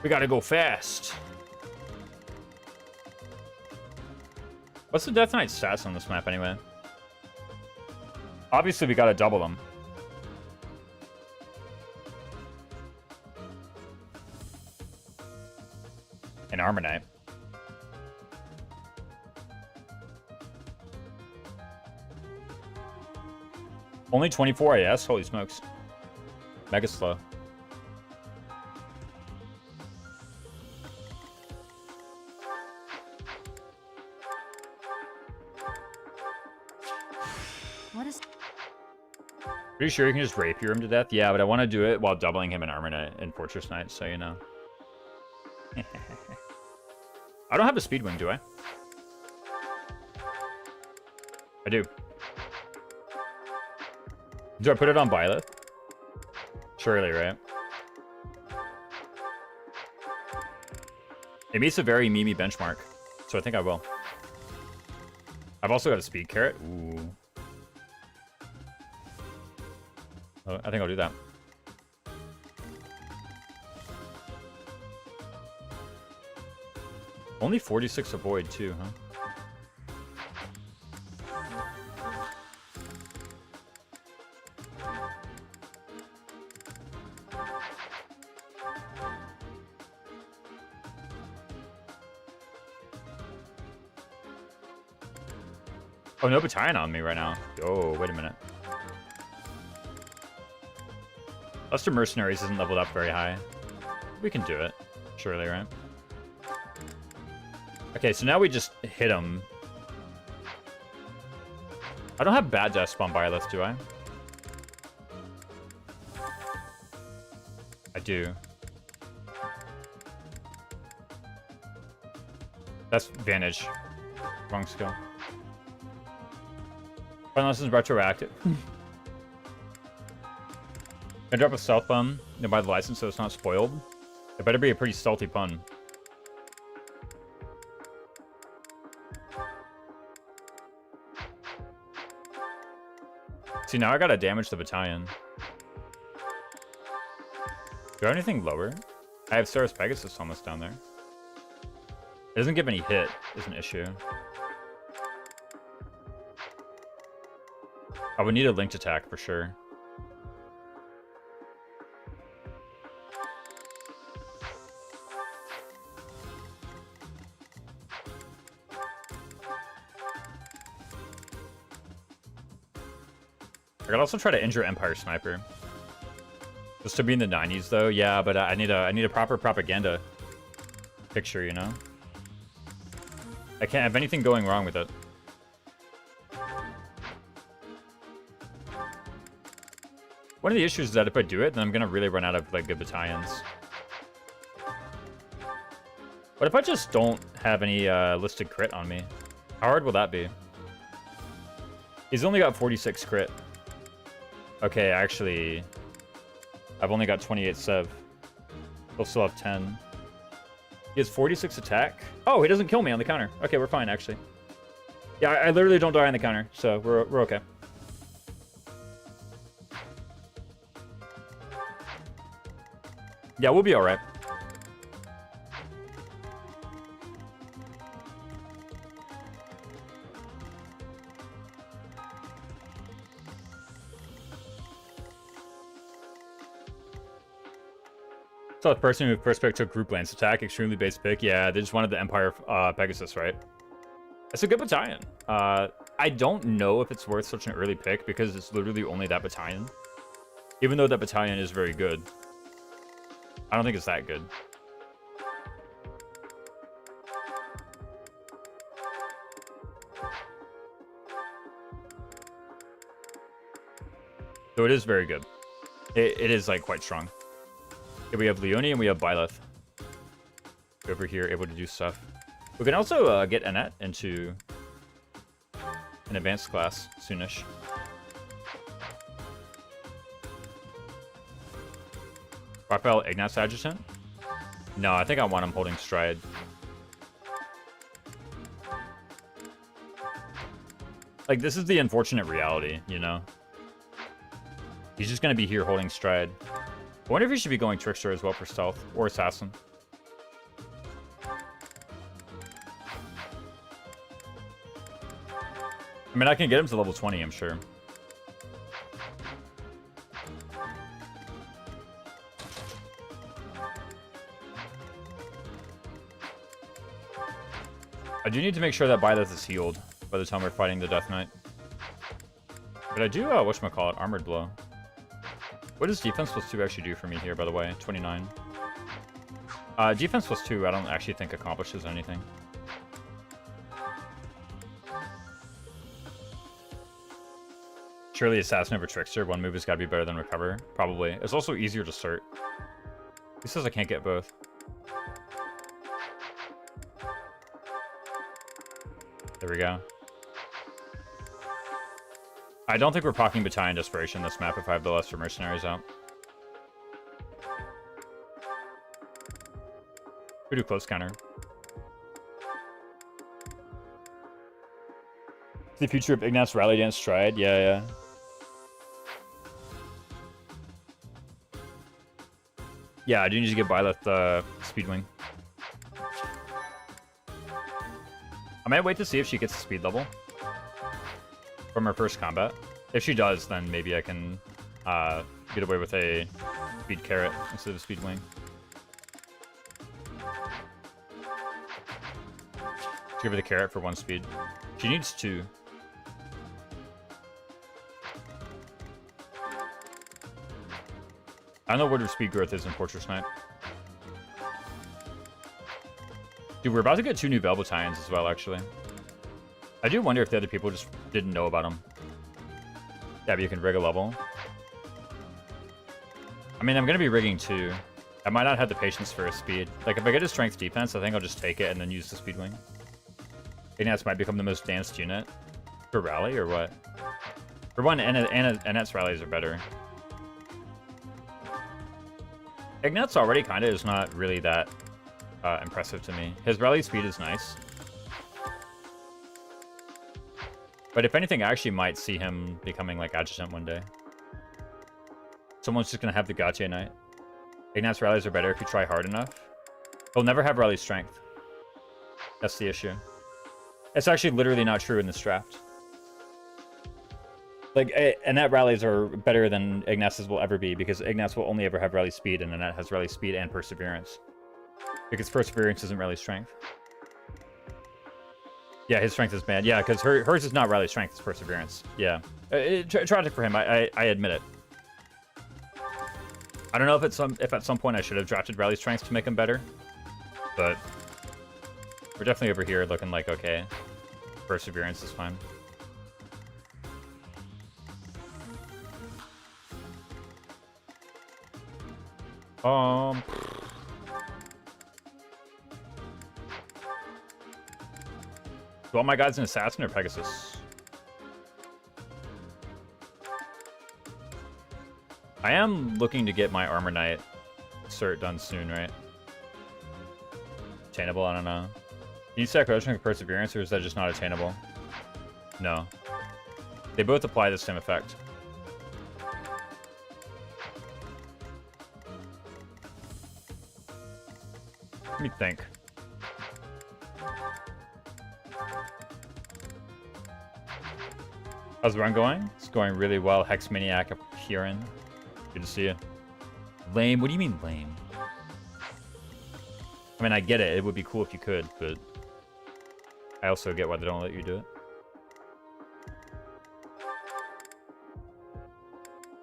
We gotta go fast. What's the Death Knight stats on this map, anyway? Obviously, we gotta double them. And Armor Knight. Only 24 AS? Holy smokes. Mega slow. Pretty sure you can just rapier him to death? Yeah, but I want to do it while doubling him in Armor Knight and Fortress Knight, so you know. I don't have a Speed Wing, do I? I do. Do I put it on Byleth? Surely, right? It meets a very memey benchmark, so I think I will. I've also got a Speed Carrot. Ooh. I think I'll do that. Only 46 avoid too, huh? Oh, no battalion on me right now. Oh, wait a minute. Luster Mercenaries isn't leveled up very high. We can do it. Surely, right? Okay, so now we just hit him. I don't have bad death spawn Byleth, do I? I do. That's Vantage. Wrong skill. Unless it's retroactive. I drop a stealth pun and buy the license so it's not spoiled. It better be a pretty stealthy pun. See, now I gotta damage the battalion. Do I have anything lower? I have Sarah's Pegasus almost down there. It doesn't give any hit, is an issue. I would need a linked attack for sure. I could also try to injure Empire Sniper. Just to be in the 90s though, yeah, but I need a proper propaganda picture, you know? I can't have anything going wrong with it. One of the issues is that if I do it, then I'm gonna really run out of like good battalions. What if I just don't have any listed crit on me? How hard will that be? He's only got 46 crit. Okay, actually, I've only got 28 sev. He'll still have 10. He has 46 attack. Oh, he doesn't kill me on the counter. Okay, we're fine, actually. Yeah, I literally don't die on the counter, so we're okay. Yeah, we'll be alright. So the person who first pick took group lance attack, extremely base pick. Yeah, they just wanted the Empire Pegasus, right? It's a good battalion. I don't know if it's worth such an early pick because it's literally only that battalion. Even though that battalion is very good. I don't think it's that good. So it is very good. It is like quite strong. Okay, we have Leone and we have Byleth. Over here, able to do stuff. We can also get Annette into an advanced class soonish. Raphael Ignat's Adjutant? No, I think I want him holding Stride. Like, this is the unfortunate reality, you know? He's just gonna be here holding Stride. I wonder if he should be going Trickster as well for stealth, or Assassin. I mean, I can get him to level 20, I'm sure. I do need to make sure that Byleth is healed by the time we're fighting the Death Knight. But I do, whatchamacallit, Armored Blow. What does defense plus 2 actually do for me here, by the way? 29. Defense plus 2, I don't actually think accomplishes anything. Surely Assassin over Trickster, one move has got to be better than Recover. Probably. It's also easier to cert. He says I can't get both. There we go. I don't think we're pocking Battalion Desperation this map if I have the lesser mercenaries out. We do close counter. The future of Ignat's Rally Dance Stride? Yeah. Yeah, I do need to get Byleth Speedwing. I might wait to see if she gets the speed level from her first combat. If she does, then maybe I can get away with a speed carrot instead of a speed wing. Give her the carrot for 1 speed. She needs 2. I don't know what her speed growth is in Fortress Knight. Dude, we're about to get 2 new Vel Battalions as well, actually. I do wonder if the other people just didn't know about them. Yeah, but you can rig a level. I mean, I'm going to be rigging 2. I might not have the patience for a speed. Like, if I get a strength defense, I think I'll just take it and then use the speed wing. Ignatz might become the most danced unit for rally, or what? For one, Annette's rallies are better. Ignatz already kind of is not really that impressive to me. His rally speed is nice. But if anything, I actually might see him becoming like adjutant one day. Someone's just going to have the Gautier Knight. Ignatz rallies are better if you try hard enough. He'll never have rally strength. That's the issue. It's actually literally not true in this draft. Like, Annette rallies are better than Ignatz's will ever be, because Ignatz will only ever have rally speed, and Annette has rally speed and perseverance. Because perseverance isn't rally strength. Yeah, his strength is bad. Yeah, because hers is not rally strength, it's perseverance. Yeah. Tragic for him, I admit it. I don't know if at some point I should have drafted rally strength to make him better. But we're definitely over here looking like, okay, perseverance is fine. Do all my guys an assassin or Pegasus? I am looking to get my Armor Knight cert done soon, right? Attainable? I don't know. Can you stack Roaching with Perseverance, or is that just not attainable? No. They both apply the same effect. Let me think. How's the run going? It's going really well. Hex Maniac appearing. Good to see you. Lame? What do you mean lame? I mean, I get it. It would be cool if you could, but I also get why they don't let you do it.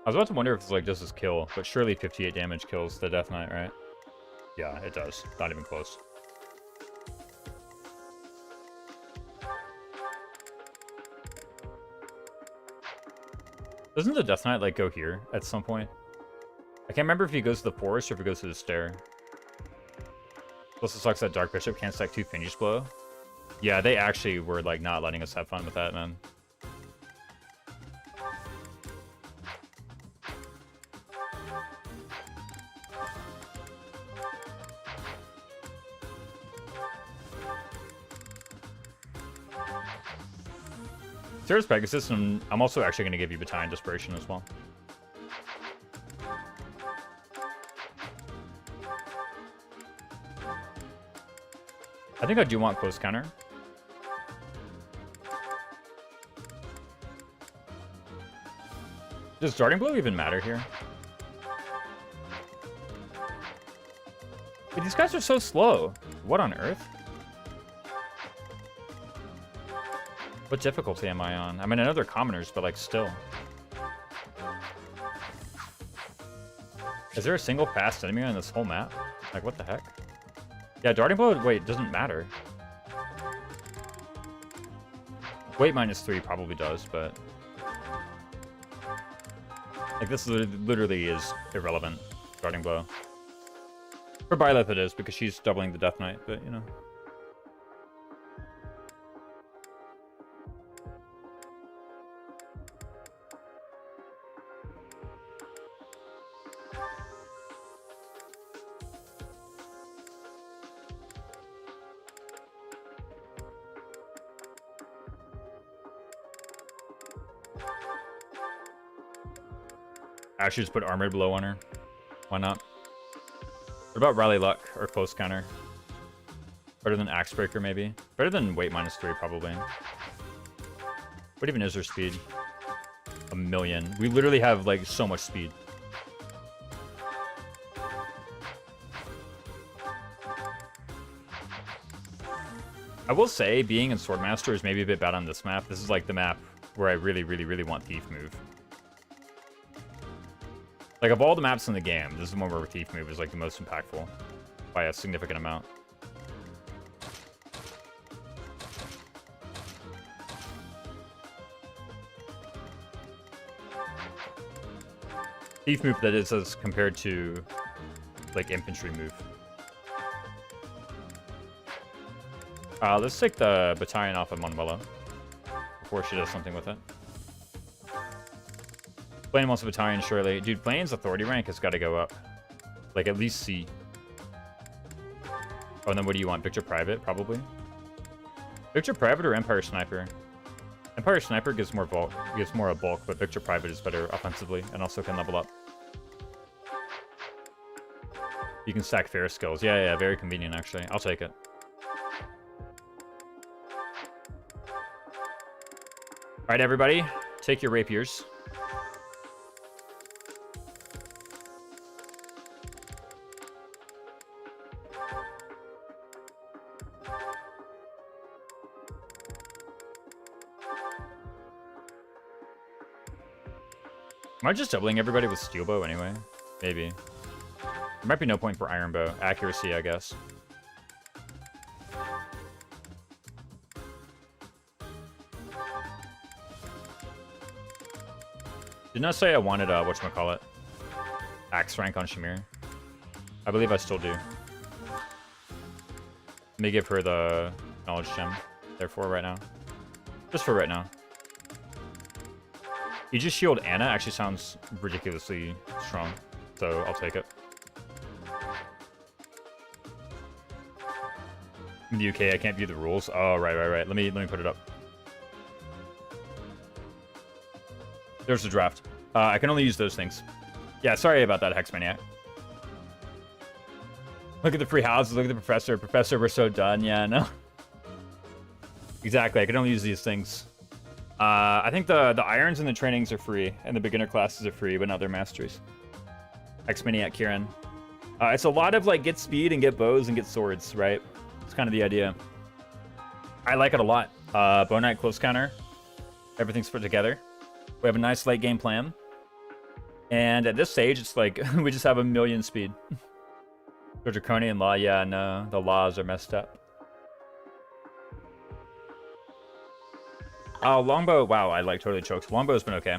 I was about to wonder if it's like, does this kill? But surely 58 damage kills the Death Knight, right? Yeah, it does. Not even close. Doesn't the Death Knight, like, go here at some point? I can't remember if he goes to the forest or if he goes to the stair. Plus, it sucks that Dark Bishop can't stack 2 Fiendish Blow. Yeah, they actually were, like, not letting us have fun with that, man. There's Pegasus, and I'm also actually going to give you Battalion Desperation as well. I think I do want close counter. Does Darting Blow even matter here? But these guys are so slow. What on earth? What difficulty am I on? I mean, I know they're commoners, but like still. Is there a single fast enemy on this whole map? Like, what the heck? Yeah, Darting Blow, wait, doesn't matter. Weight -3 probably does, but... like, this literally is irrelevant, Darting Blow. For Byleth it is, because she's doubling the Death Knight, but, you know. I should just put Armored Blow on her. Why not? What about Rally Luck or Close Counter? Better than Axe Breaker, maybe? Better than Weight -3, probably. What even is her speed? 1,000,000. We literally have, like, so much speed. I will say, being in Swordmaster is maybe a bit bad on this map. This is, like, the map where I really, really, really want Thief move. Like, of all the maps in the game, this is the one where Thief move is, like, the most impactful by a significant amount. Thief move, that is, as compared to, like, infantry move. Let's take the battalion off of Manuela before she does something with it. Blaine wants a battalion, surely. Dude, Blaine's authority rank has got to go up. Like, at least C. Oh, and then what do you want? Victor Private, probably? Victor Private or Empire Sniper? Empire Sniper gives more bulk, but Victor Private is better offensively and also can level up. You can stack fair skills. Yeah, very convenient, actually. I'll take it. All right, everybody, take your rapiers. Am I just doubling everybody with steel bow anyway? Maybe. There might be no point for iron bow. Accuracy, I guess. Didn't I say I wanted, whatchamacallit? Axe rank on Shamir? I believe I still do. Let me give her the knowledge gem, therefore, right now. Just for right now. You just shield Anna actually sounds ridiculously strong, so I'll take it. In the UK, I can't view the rules. Oh, right. Let me put it up. There's the draft. I can only use those things. Yeah, sorry about that, Hexmaniac. Look at the free houses. Look at the professor. Professor, we're so done. Yeah, no. Exactly. I can only use these things. I think the irons and the trainings are free, and the beginner classes are free, but not their masteries. Hexmaniac Kieran. It's a lot of, like, get speed and get bows and get swords, right? It's kind of the idea. I like it a lot. Bow Knight close counter. Everything's put together. We have a nice late game plan. And at this stage, it's like, we just have 1,000,000 speed. The Draconian law, yeah, no, the laws are messed up. Oh, longbow, wow, I like totally choked. Longbow's been okay.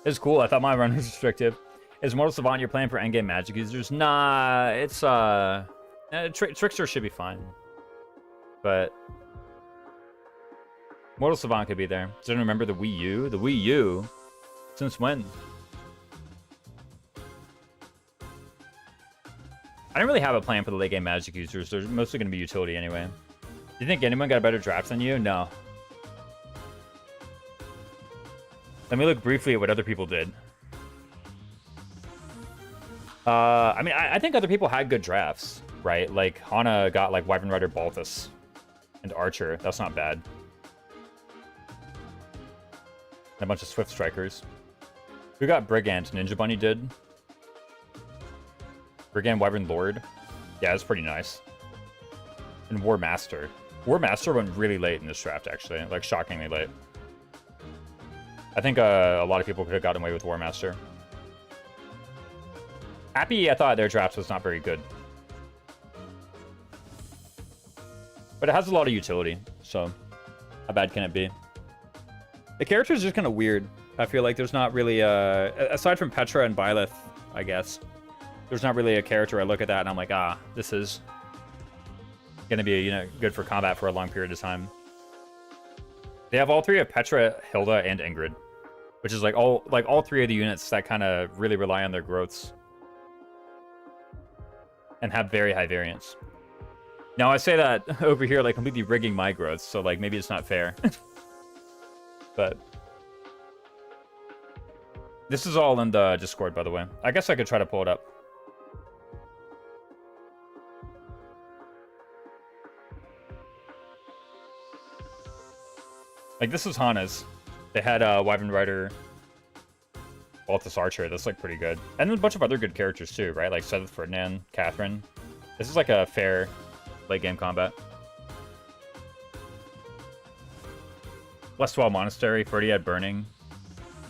It's cool, I thought my run was restrictive. Is Mortal Savant your plan for endgame magic users? Nah, it's, Trickster should be fine. But Mortal Savant could be there. Does anyone remember the Wii U? The Wii U? Since when? I don't really have a plan for the late game magic users. They're mostly going to be utility anyway. Do you think anyone got a better draft than you? No. Let me look briefly at what other people did. I mean, I think other people had good drafts, right? Like, Hana got, like, Wyvern Rider Balthus and Archer. That's not bad. And a bunch of Swift Strikers. Who got Brigand? Ninja Bunny did. Brigand Wyvern Lord. Yeah, that's pretty nice. And War Master. War Master went really late in this draft, actually. Like, shockingly late. I think a lot of people could have gotten away with War Master. Happy, I thought their draft was not very good. But it has a lot of utility, so how bad can it be? The character is just kind of weird. I feel like there's not really aside from Petra and Byleth, I guess, there's not really a character I look at that and I'm like, ah, this is gonna be, you know, good for combat for a long period of time. They have all three of Petra, Hilda, and Ingrid, which is like all three of the units that kind of really rely on their growths and have very high variance. Now I say that over here, like completely rigging my growths, so like maybe it's not fair. But this is all in the Discord, by the way. I guess I could try to pull it up. Like, this is Hana's. They had Wyvern Rider, Balthus Archer. That's, like, pretty good. And then a bunch of other good characters, too, right? Like, Seth Ferdinand, Catherine. This is, like, a fair late-game combat. Westwall Monastery, Ferdiad Burning,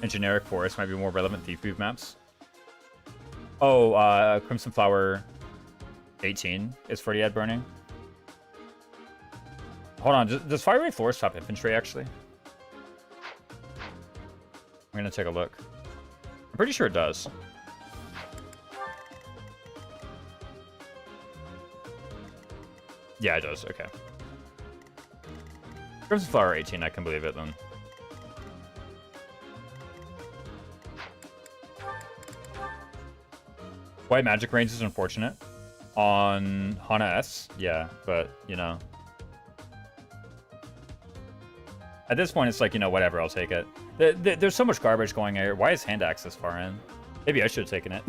and Generic Forest might be more relevant Thief Move maps. Oh, Crimson Flower 18 is Ferdiad Burning. Hold on, does Fiery Floor stop infantry, actually? I'm gonna take a look. I'm pretty sure it does. Yeah, it does, okay. Crimson Flower 18, I can believe it then. White magic range is unfortunate. On Hana S, yeah, but, you know. At this point, it's like, you know, whatever, I'll take it. There's so much garbage going here. Why is hand axe this far in? Maybe I should have taken it.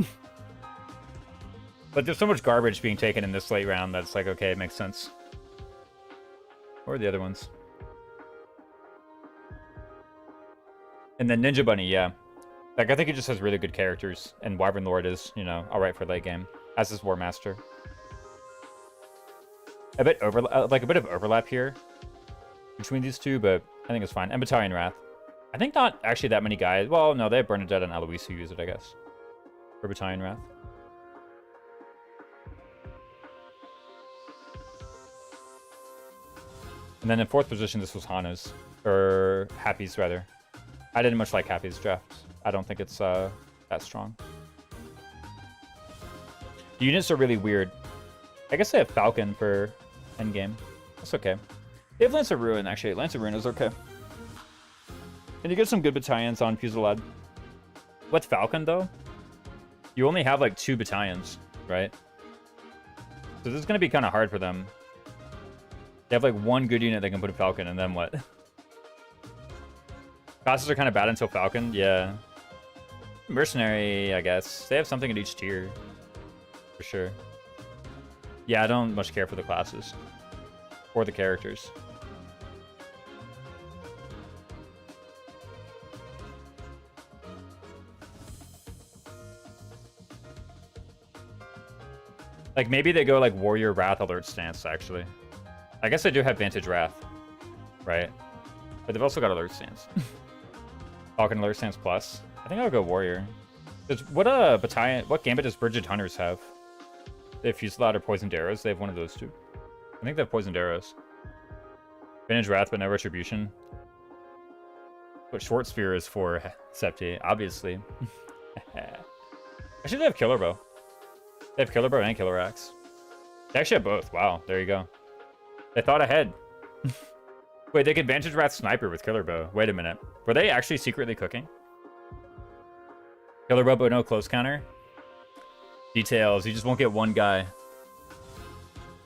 But there's so much garbage being taken in this late round that it's like, okay, it makes sense. Or the other ones. And then Ninja Bunny, yeah. Like, I think he just has really good characters. And Wyvern Lord is, you know, alright for late game. As is War Master. A bit of overlap here between these two, but I think it's fine. And Battalion Wrath. I think not actually that many guys. Well, no, they have Bernadette and Eloise who use it, I guess. For Battalion Wrath. And then in 4th position, this was Hana's. Or Happy's, rather. I didn't much like Happy's draft. I don't think it's that strong. The units are really weird. I guess they have Falcon for endgame. That's okay. They have Lance of Ruin, actually. Lance of Ruin is okay. And you get some good battalions on Fusillade. With Falcon, though, you only have, like, 2 battalions, right? So this is going to be kind of hard for them. They have, like, 1 good unit they can put in Falcon, and then what? Classes are kind of bad until Falcon, yeah. Mercenary, I guess. They have something in each tier. For sure. Yeah, I don't much care for the classes. Or the characters. Like, maybe they go, like, Warrior Wrath Alert Stance, actually. I guess they do have Vantage Wrath. Right? But they've also got Alert Stance. Falcon Alert Stance Plus. I think I'll go Warrior. What gambit does Bridget Hunters have? They have Fusillade or Poisoned Arrows. They have one of those two. I think they have Poisoned Arrows. Vantage Wrath, but no Retribution. What Short Spear is for Septi, obviously. Actually, they have Killer Bow. They have Killer Bow and Killer Axe. They actually have both. Wow, there you go. They thought ahead. Wait, they can Vantage Wrath Sniper with Killer Bow. Wait a minute. Were they actually secretly cooking? Killer Bow, but no close counter? Details. You just won't get one guy.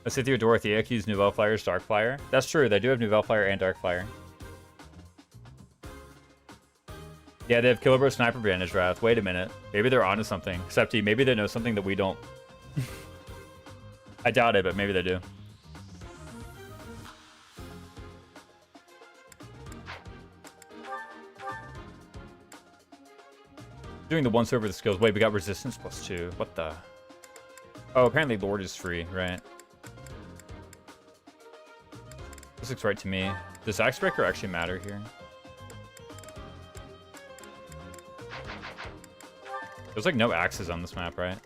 Asithia Dorothea use Nouvelle Flyer's Dark Flyer. That's true. They do have Nouvelle Flyer and Dark Flyer. Yeah, they have Killer Bow Sniper Vantage Wrath. Wait a minute. Maybe they're onto something. Septi, maybe they know something that we don't. I doubt it, but maybe they do. Doing the once over the skills. Wait, we got resistance +2. What the? Oh, apparently Lord is free, right? This looks right to me. Does Axebreaker actually matter here? There's like no axes on this map, right?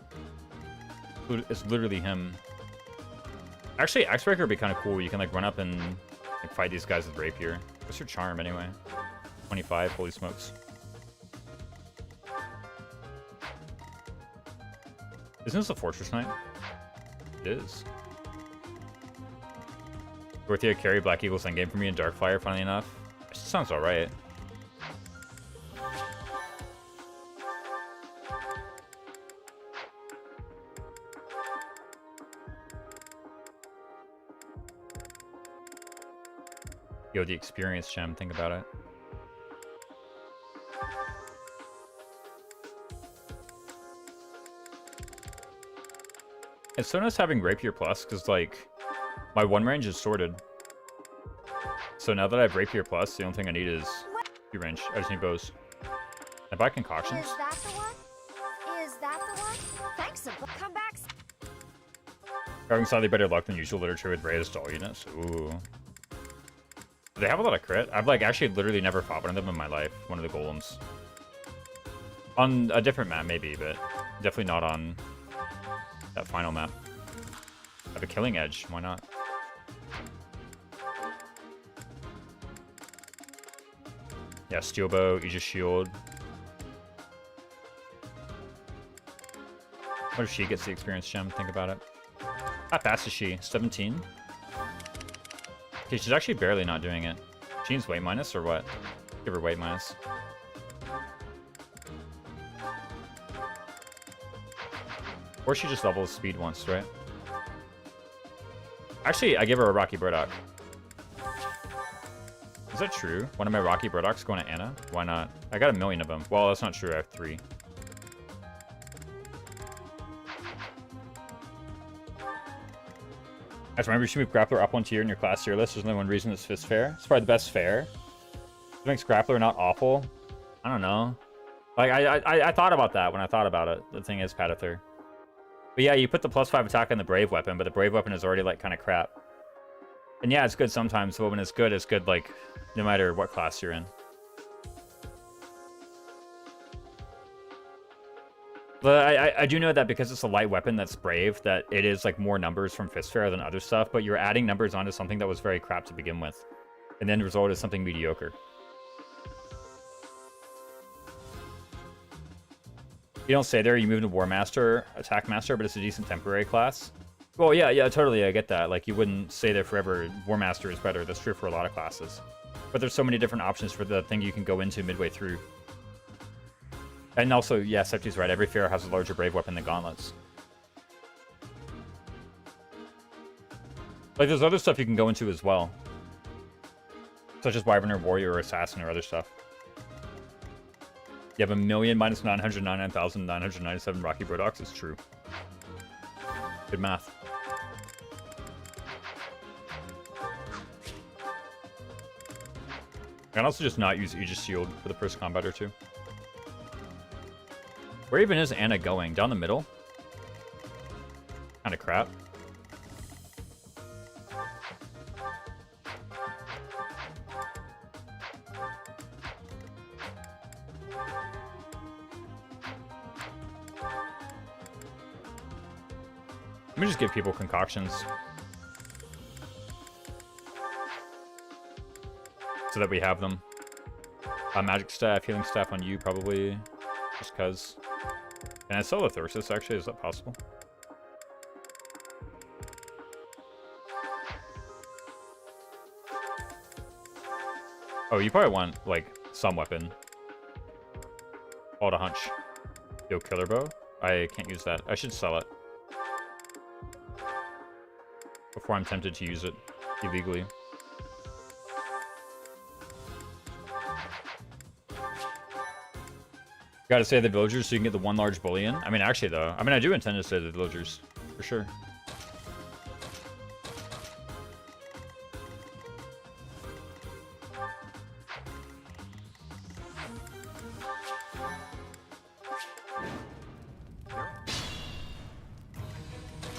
It's literally him. Actually, Axebreaker would be kind of cool. You can like run up and like fight these guys with Rapier. What's your charm anyway? 25, holy smokes. Isn't this a Fortress Knight? It is. Dorothea carry Black Eagles endgame for me in Darkfire, funnily enough. It just sounds alright. Yo, the experience gem, think about it. It's so nice having Rapier Plus, because, like, my one range is sorted. So now that I have Rapier Plus, the only thing I need is 2 range. I just need bows. I buy concoctions. Is that the one? Is that the one? Thanks, come back. Having slightly better luck than usual literature with raised all units. Ooh. They have a lot of crit. I've, like, actually literally never fought one of them in my life. One of the golems. On a different map, maybe, but definitely not on that final map. I have a killing edge. Why not? Yeah, Steel Bow, Aegis Shield. What if she gets the experience gem? Think about it. How fast is she? 17? Okay, she's actually barely not doing it. Jean's weight minus or what? Give her weight minus. Or she just levels speed once, right? Actually, I give her a Rocky Burdock. Is that true? One of my Rocky Burdocks going to Anna? Why not? I got 1,000,000 of them. Well, that's not true. I have 3. I just remember you should move Grappler up 1 tier in your class tier list. There's only one reason it's Fist fair. It's probably the best fair. It makes Grappler not awful. I don't know. Like, I thought about that when I thought about it. The thing is, Padather. But yeah, you put the +5 attack on the Brave weapon, but the Brave weapon is already, like, kind of crap. And yeah, it's good sometimes, but when it's good, like, no matter what class you're in. But I do know that because it's a light weapon that's Brave, that it is, like, more numbers from Fist Fair than other stuff, but you're adding numbers onto something that was very crap to begin with. And then the result is something mediocre. You don't say there, you move to War Master, Attack Master, but it's a decent temporary class. Well, yeah, totally, I get that. Like, you wouldn't say there forever, War Master is better. That's true for a lot of classes. But there's so many different options for the thing you can go into midway through. And also, yeah, Septi's right, every fair has a larger Brave weapon than Gauntlets. Like, there's other stuff you can go into as well. Such as Wyvern or Warrior or Assassin or other stuff. You have 1,000,000 minus 999,997 Rocky Burdocks. It's true. Good math. I can also just not use Aegis Shield for the first combat or two. Where even is Anna going? Down the middle? Kinda crap. Let me just give people concoctions. So that we have them. Magic staff, healing staff on you, probably. Just cuz. Can I sell the Thyrsus, actually? Is that possible? Oh, you probably want, like, some weapon. Hold a hunch. Yo, Killer Bow? I can't use that. I should sell it. Before I'm tempted to use it illegally. Gotta say the villagers so you can get the 1 large bullion. I mean, actually, though. I mean, I do intend to say the villagers. For sure.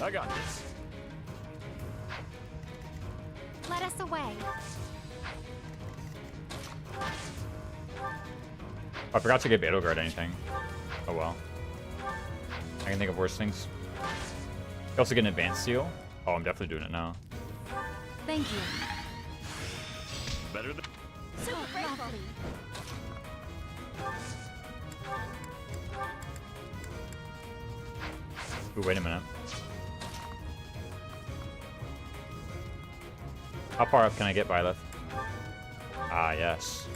I got this. Let us away. I forgot to give Edelgard anything. Oh well. I can think of worse things. You also get an advanced seal. Oh, I'm definitely doing it now. Thank you. Better than... So lovely. Ooh, wait a minute. How far up can I get, Byleth? Ah, yes.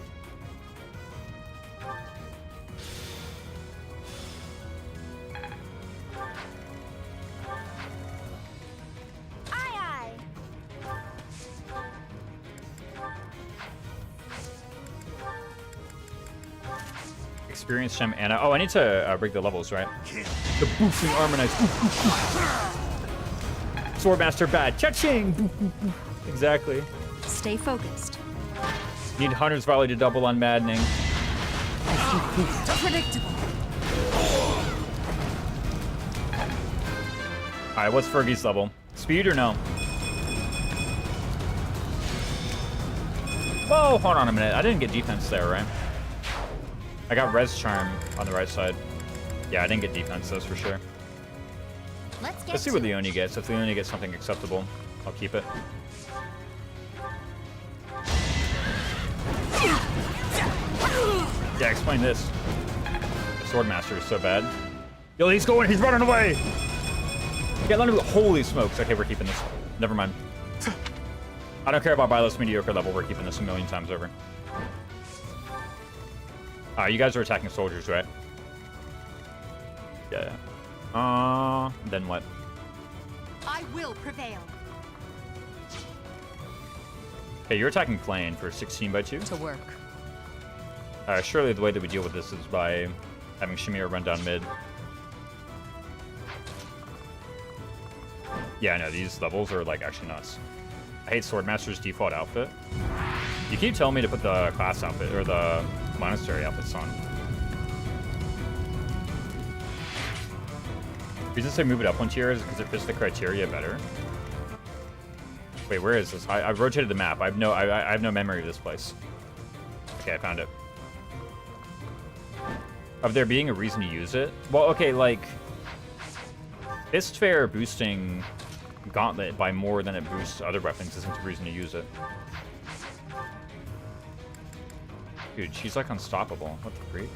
Aye, aye. Experience gem Anna. Oh, I need to rig the levels, right? The boosting Armonites. Swordmaster bad. Cha-ching! Exactly. Stay focused. Need Hunter's Volley to double on maddening. Predictable. Alright, what's Fergie's level? Speed or no? Whoa, hold on a minute. I didn't get defense there, right? I got Res Charm on the right side. Yeah, I didn't get defense, that's for sure. Let's see what Leonie gets. If Leonie gets something acceptable, I'll keep it. Yeah, explain this. The Swordmaster is so bad. Yo, he's going, he's running away! Yeah, let him go. Holy smokes. Okay, we're keeping this. Never mind. I don't care about buy less mediocre level. We're keeping this a million times over. You guys are attacking soldiers, right? Yeah. Then what? I will prevail. Okay, you're attacking plane for 16 by 2. To work. Surely the way that we deal with this is by having Shamir run down mid. Yeah, I know, these levels are, like, actually nuts. I hate Swordmaster's default outfit. You keep telling me to put the class outfit, or the monastery outfits on. The reason I move it up 1 tier is because it fits the criteria better. Wait, where is this? I've rotated the map. I have no memory of this place. Okay, I found it. Of there being a reason to use it? Well, okay, like... Fistfair boosting Gauntlet by more than it boosts other weapons isn't a reason to use it. Dude, she's like unstoppable. What the freak?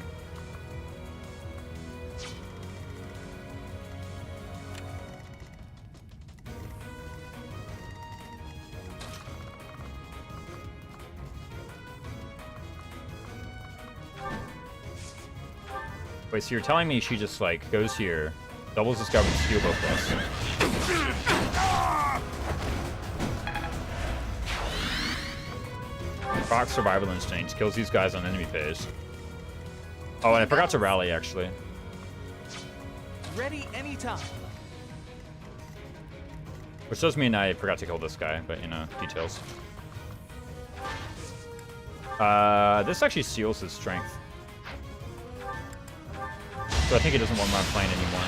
Wait, so you're telling me she just, like, goes here, doubles this guy with steel bow plus. Proc survival instinct, kills these guys on enemy phase. Oh, and I forgot to rally, actually. Ready anytime. Which does mean I forgot to kill this guy, but, you know, details. This actually seals his strength. So I think he doesn't want my plane anymore.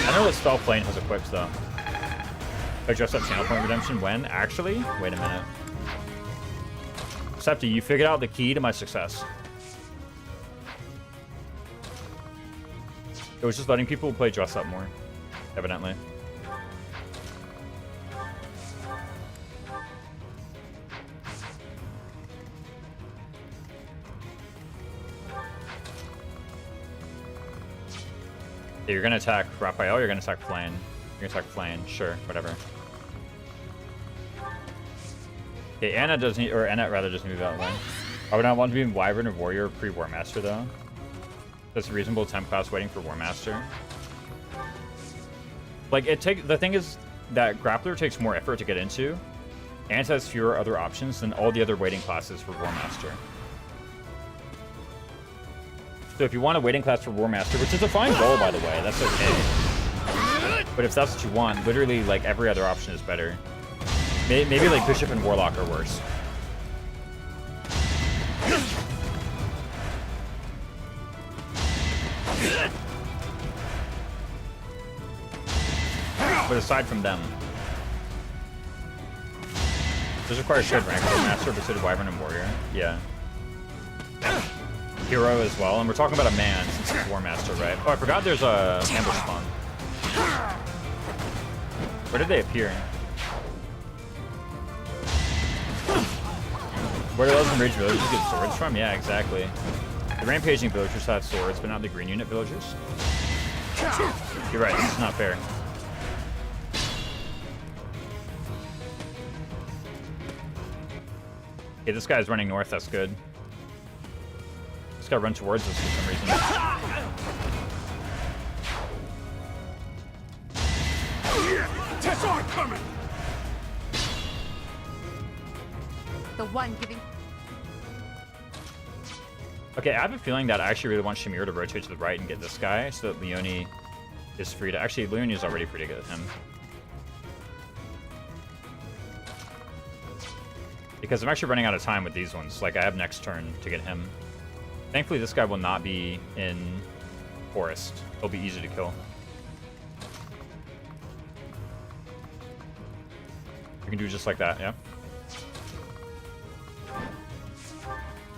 I know what spell plane has equipped, though. I dressed up channel point redemption when? Actually? Wait a minute. Septi, you figured out the key to my success. It was just letting people play dress up more, evidently. Yeah, you're gonna attack Raphael, you're gonna attack Flame. You're gonna attack Flame, sure, whatever. Okay, Anna doesn't, or Annette rather doesn't move that way. I would not want to be in Wyvern or Warrior pre-War Master though. That's a reasonable temp class waiting for War Master. Like the thing is that Grappler takes more effort to get into, and it has fewer other options than all the other waiting classes for War Master. So if you want a waiting class for War Master, which is a fine goal by the way, that's okay. But if that's what you want, literally like every other option is better. Maybe like Bishop and Warlock are worse. But aside from them, does require shared rank for Master, Besieged Wyvern and Warrior. Yeah. Hero as well, and we're talking about a man since it's War Master, right? Oh, I forgot there's a ambush spawn. Where did they appear? Where do those enraged villagers get swords from? Yeah, exactly. The rampaging villagers have swords, but not the green unit villagers. You're right, this is not fair. Okay, this guy's running north, that's good. This guy run towards us for some reason. Tessar coming! The one giving. Okay, I have a feeling that I actually really want Shamir to rotate to the right and get this guy so that Leone is free to... Actually, Leone is already free to get him. Because I'm actually running out of time with these ones. Like, I have next turn to get him. Thankfully, this guy will not be in Forest. He'll be easy to kill. You can do just like that, yeah?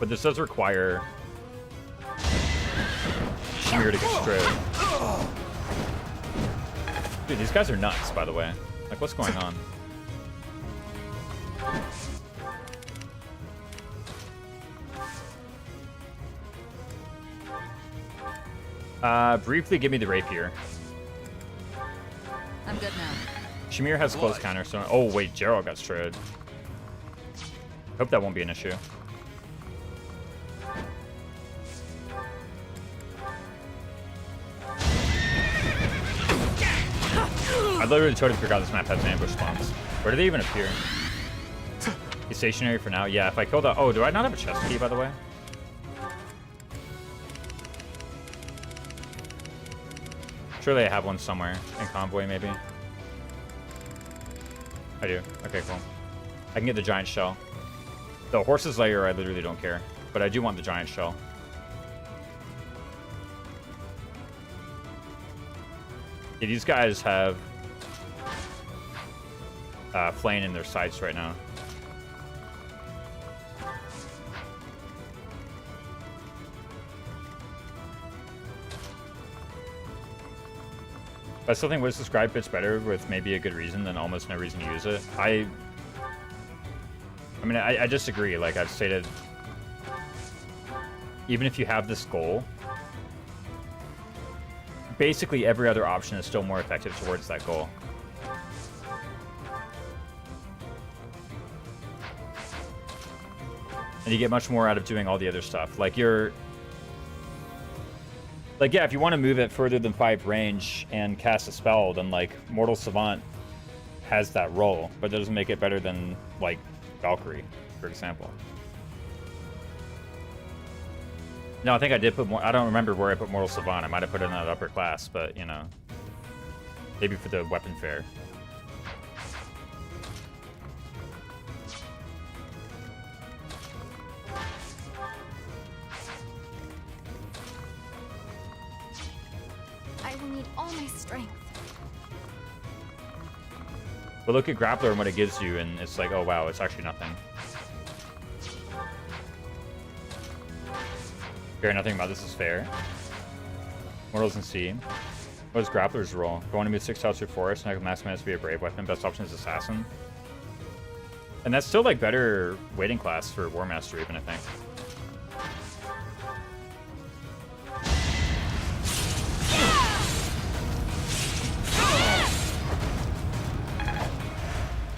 But this does require Shamir to get straight. Dude, these guys are nuts, by the way. Like, what's going on? Briefly give me the rapier. I'm good now. Shamir has close counter, so... Oh, wait, Gerald got strayed. Hope that won't be an issue. I literally totally forgot this map has an ambush spawns. Where do they even appear? He's stationary for now. Yeah, if I kill that... Oh, do I not have a chest key, by the way? Surely I have one somewhere. In convoy, maybe. I do. Okay, cool. I can get the giant shell. The horse's lair, I literally don't care. But I do want the giant shell. Yeah, these guys have... Flame in their sights right now. I still think Wiz Describe fits better with maybe a good reason than almost no reason to use it. I mean, I disagree. Like I've stated, even if you have this goal, basically every other option is still more effective towards that goal. And you get much more out of doing all the other stuff. Like you're... Like, yeah, if you want to move it further than 5 range and cast a spell, then, like, Mortal Savant has that role, but that doesn't make it better than, like, Valkyrie, for example. No, I think I did put more... I don't remember where I put Mortal Savant. I might have put it in that upper class, but, you know. Maybe for the weapon fair. I will need all my strength. But look at Grappler and what it gives you, and it's like, oh wow, it's actually nothing. Fair, nothing about this is fair. Mortals and C. What is Grappler's role? Go on to move 6 tiles through forest, and max mana to be a brave weapon. Best option is Assassin. And that's still like better waiting class for War Master even, I think.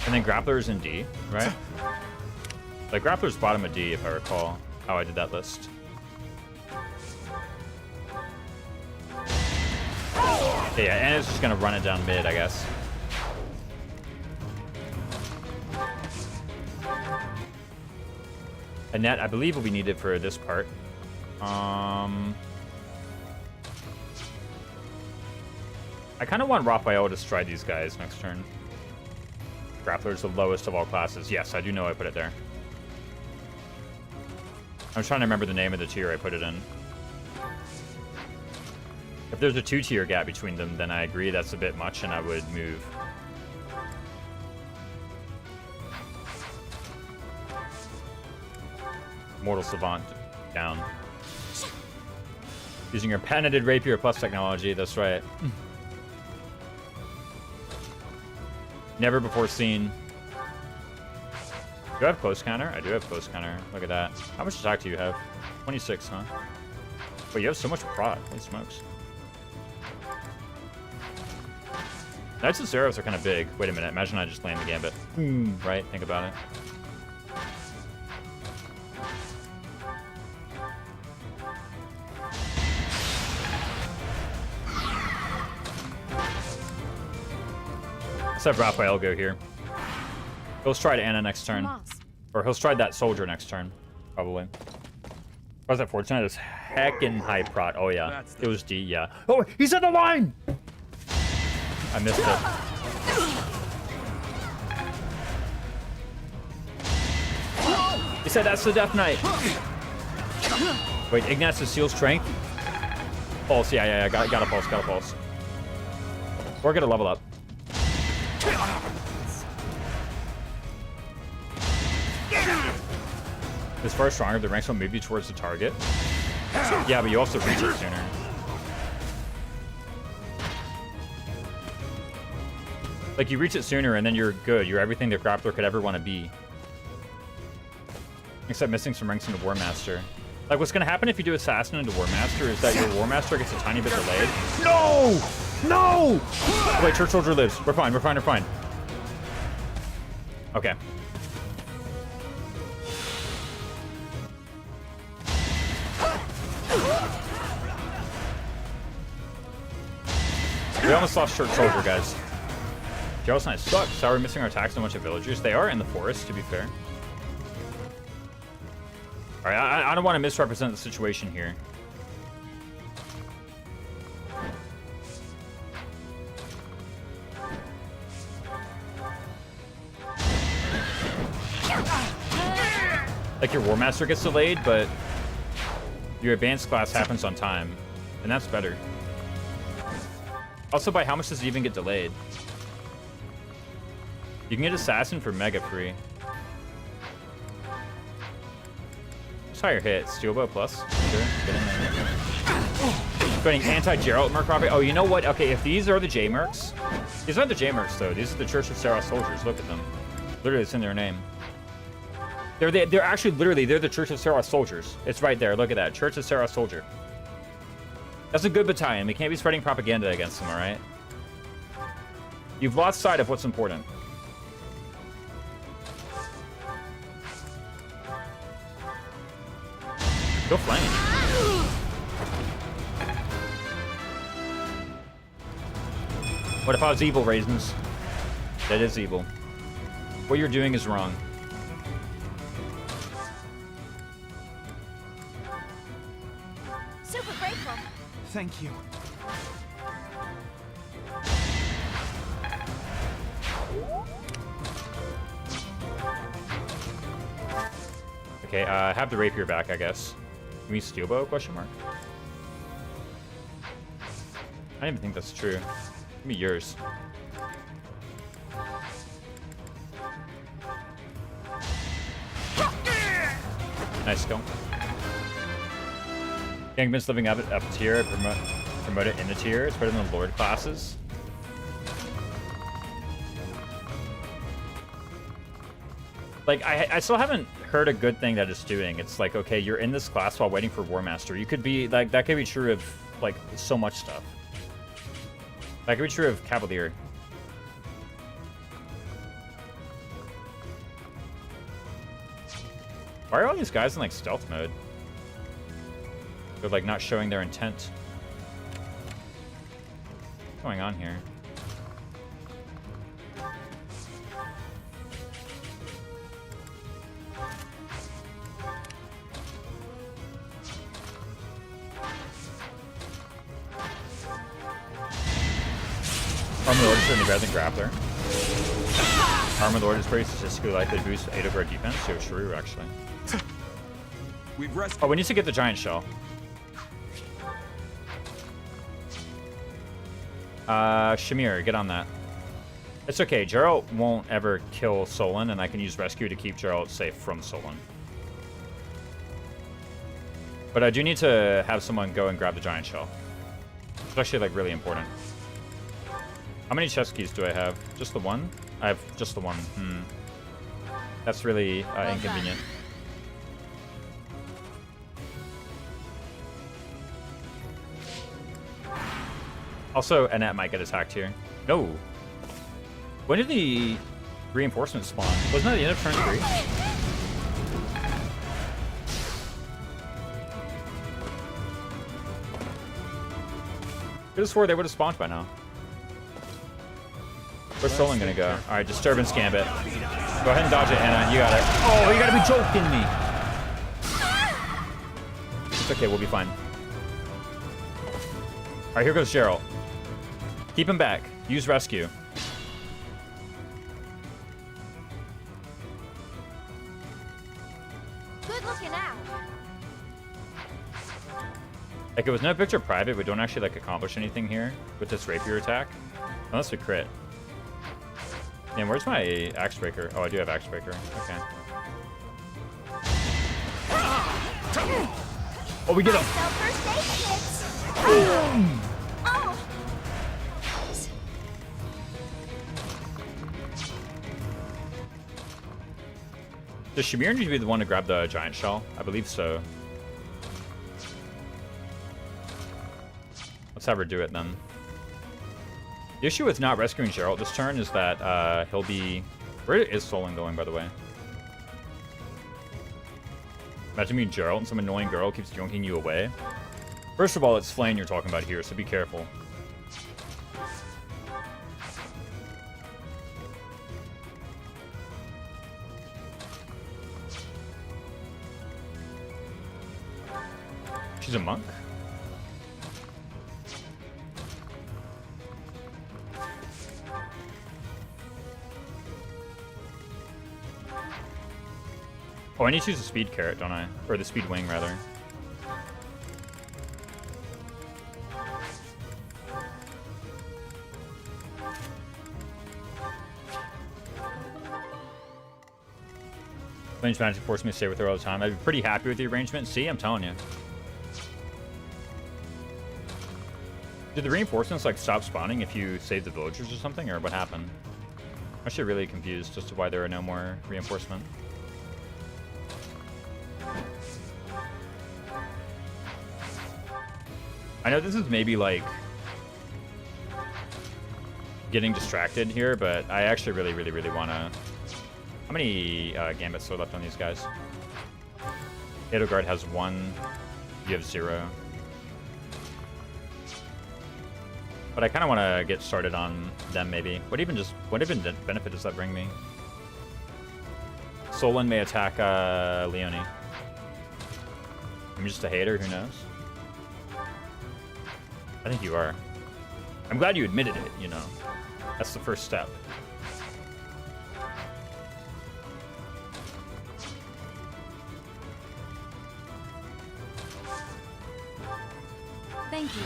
And then Grappler's in D, right? Like, Grappler's bottom of D, if I recall how I did that list. Yeah, and it's just gonna run it down mid, I guess. A net, I believe, will be needed for this part. I kind of want Raphael to stride these guys next turn. Grappler's the lowest of all classes. Yes, I do know I put it there. I'm trying to remember the name of the tier I put it in. If there's a 2-tier gap between them, then I agree that's a bit much and I would move. Mortal Savant down. Using your patented rapier plus technology, that's right. Never before seen. Do I have close counter? I do have close counter. Look at that. How much attack do you have? 26, huh? But you have so much prot. Holy smokes. Knights and Seraphs are kind of big. Wait a minute. Imagine I just land the gambit. Right? Think about it. Let's have Raphael go here. He'll stride Anna next turn. Or he'll stride that soldier next turn, probably. What's that fortune? It's heckin' high prot. Oh, yeah. It was D, yeah. Oh, he's in the line! I missed it. He said that's the Death Knight. Wait, Ignat's the Seal Strength? Pulse, yeah. Got a pulse. We're gonna level up. This far stronger, the ranks will move you towards the target. Yeah, but you also reach it sooner. Like, you reach it sooner, and then you're good. You're everything the Grappler could ever want to be. Except missing some ranks into War Master. Like, what's going to happen if you do Assassin into War Master is that your War Master gets a tiny bit delayed. No! No! Oh, wait, Church Soldier lives. We're fine. Okay. We almost lost Short Soldier, guys. Gerald's Knight sucks. So are we missing our attacks on a bunch of villagers? They are in the forest, to be fair. Alright, I don't want to misrepresent the situation here. Like, your War Master gets delayed, but your advanced class happens on time, and that's better. Also, by how much does it even get delayed? You can get Assassin for mega free. Just higher hit. Steelbow plus. Sure. Get in there. Going anti-Geralt Merc Robbery. Oh, you know what? Okay, if these are the J-Mercs. These aren't the J-Mercs, though. These are the Church of Serra soldiers. Look at them. Literally, it's in their name. They're actually literally, they're the Church of Serra soldiers. It's right there. Look at that. Church of Serra soldier. That's a good battalion. We can't be spreading propaganda against them, all right? You've lost sight of what's important. Go flame. What if I was evil, Raisins? That is evil. What you're doing is wrong. Super grateful. Thank you. Okay, have the rapier back, I guess. Give me Steelbow, question mark? I don't even think that's true. Give me yours. Nice skill. Gangman's living up tier, promote it in the tier. It's better than the Lord classes. Like, I still haven't heard a good thing that it's doing. It's like, okay, you're in this class while waiting for War Master. You could be, like, that could be true of, like, so much stuff. That could be true of Cavalier. Why are all these guys in, like, stealth mode? They're, like, not showing their intent. What's going on here? Armor Lord is certainly better than Grappler. Armor Lord is pretty statistically likely to boost 8 over our defense, so true, actually. Oh, we need to get the Giant Shell. Shamir, get on that. It's okay, Geralt won't ever kill Solon, and I can use Rescue to keep Geralt safe from Solon. But I do need to have someone go and grab the Giant Shell. It's actually, like, really important. How many chest keys do I have? Just the one? I have just the one. That's really inconvenient. Also, Annette might get attacked here. No. When did the reinforcements spawn? Wasn't that the end of turn 3? I could have swore they would have spawned by now. Where's Solon gonna go? Alright, Disturbance Gambit. Go ahead and dodge it, Anna. You got it. Oh, you gotta be joking me! It's okay, we'll be fine. Alright, here goes Geralt. Keep him back. Use Rescue. Good looking out. Like, it was no picture private. We don't actually, like, accomplish anything here with this rapier attack. Unless we crit. Man, where's my Axe Breaker? Oh, I do have Axe Breaker. Okay. Oh, we get him! Sell first aid kits. Oh. Does Shamir need to be the one to grab the Giant Shell? I believe so. Let's have her do it then. The issue with not rescuing Geralt this turn is that he'll be... Where is Solon going, by the way? Imagine being Geralt and some annoying girl keeps yoinking you away. First of all, it's Flame you're talking about here, so be careful. She's a monk? Oh, I need to use the speed carrot, don't I? Or the speed wing, rather. Range magic forced me to stay with her all the time. I'd be pretty happy with the arrangement. See, I'm telling you. Did the reinforcements like stop spawning if you save the villagers or something, or what happened? I'm actually really confused as to why there are no more reinforcement. I know this is maybe like getting distracted here, but I actually really want to. How many gambits are left on these guys? Edelgard has 1. You have 0. But I kind of want to get started on them, maybe. What even benefit does that bring me? Solon may attack Leonie. I'm just a hater, who knows? I think you are. I'm glad you admitted it, you know. That's the first step. Thank you.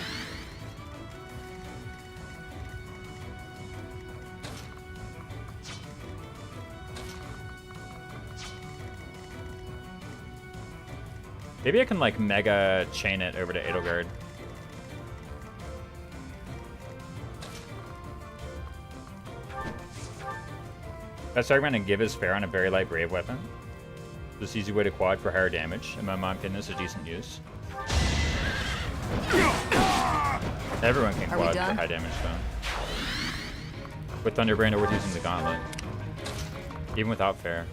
Maybe I can like mega chain it over to Edelgard. That Starman and give his fair on a very light brave weapon. This easy way to quad for higher damage. In my mind, goodness, a decent use. Everyone can quad for high damage though. With Thunderbrand or with using the gauntlet. Even without fair.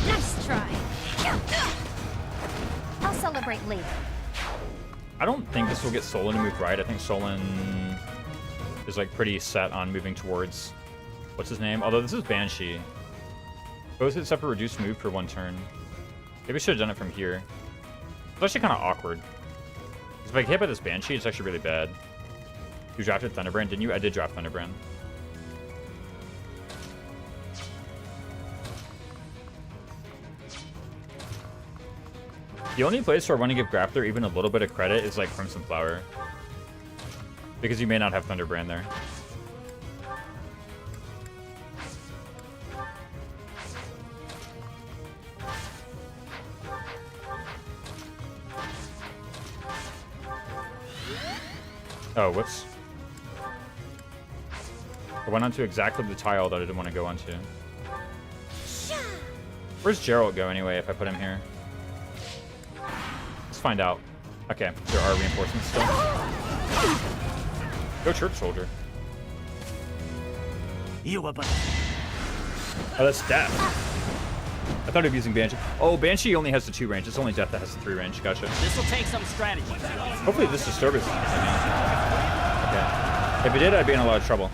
Nice try. I'll celebrate later. I don't think this will get Solon to move right. I think Solon is like pretty set on moving towards what's his name? Although this is Banshee. Both hit separate reduced move for 1 turn. Maybe I should have done it from here. It's actually kind of awkward. Because if I get hit by this Banshee, it's actually really bad. You drafted Thunderbrand, didn't you? I did draft Thunderbrand. The only place where I want to give Grappler even a little bit of credit is like Crimson Flower. Because you may not have Thunderbrand there. Oh, whoops. I went onto exactly the tile that I didn't want to go onto. Where's Geralt go anyway if I put him here? Let's find out. Okay, there are reinforcements still. Go Church Soldier. Oh, that's Death. I thought of using Banshee. Oh, Banshee only has the 2 range. It's only Death that has the 3 range. Gotcha. This will take some strategy. Hopefully this disturbance. Okay. If it did, I'd be in a lot of trouble.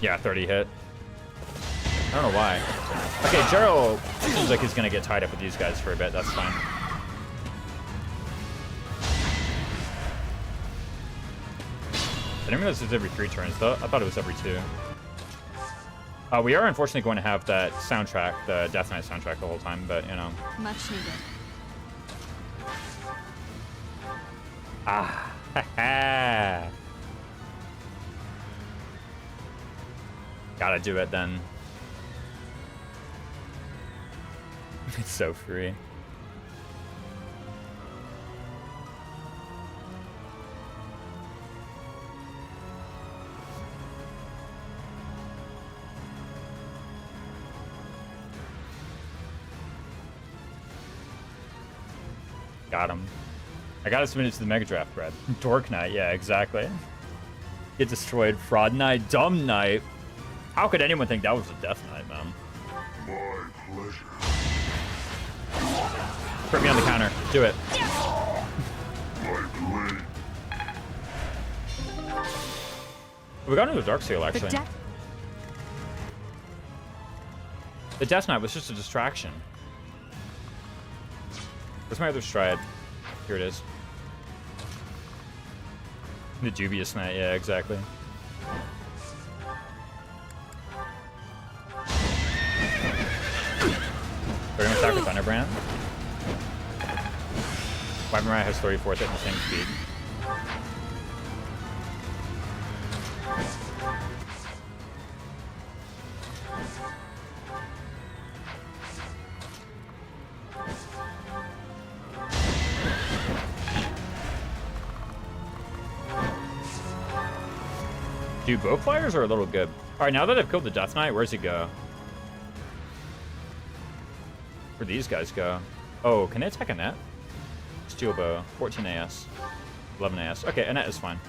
Yeah, 30 hit. I don't know why. Okay, Geralt seems like he's gonna get tied up with these guys for a bit. That's fine. I didn't realize it was every 3 turns, though. I thought it was every 2. We are unfortunately going to have that soundtrack, the Death Knight soundtrack, the whole time, but you know. Much needed. Ah, ha. Gotta do it then. It's so free. Got him. I gotta submit it to the Mega Draft, Brad. Dork Knight, yeah, exactly. Get destroyed. Fraud Knight, Dumb Knight. How could anyone think that was a Death Knight, man? My pleasure. Put me on the counter. Do it. My blade. We got into the Dark Seal, The actually. death. The Death Knight was just a distraction. Where's my other stride? Here it is. The dubious knight, yeah, exactly. They're gonna attack with Thunderbrand. Wyvern Riot has 34th at the same speed. Dude, bow flyers are a little good. Alright, now that I've killed the Death Knight, where's he go? Where'd these guys go? Oh, can they attack a net? Steel bow, 14 AS. 11 AS. Okay, a net is fine.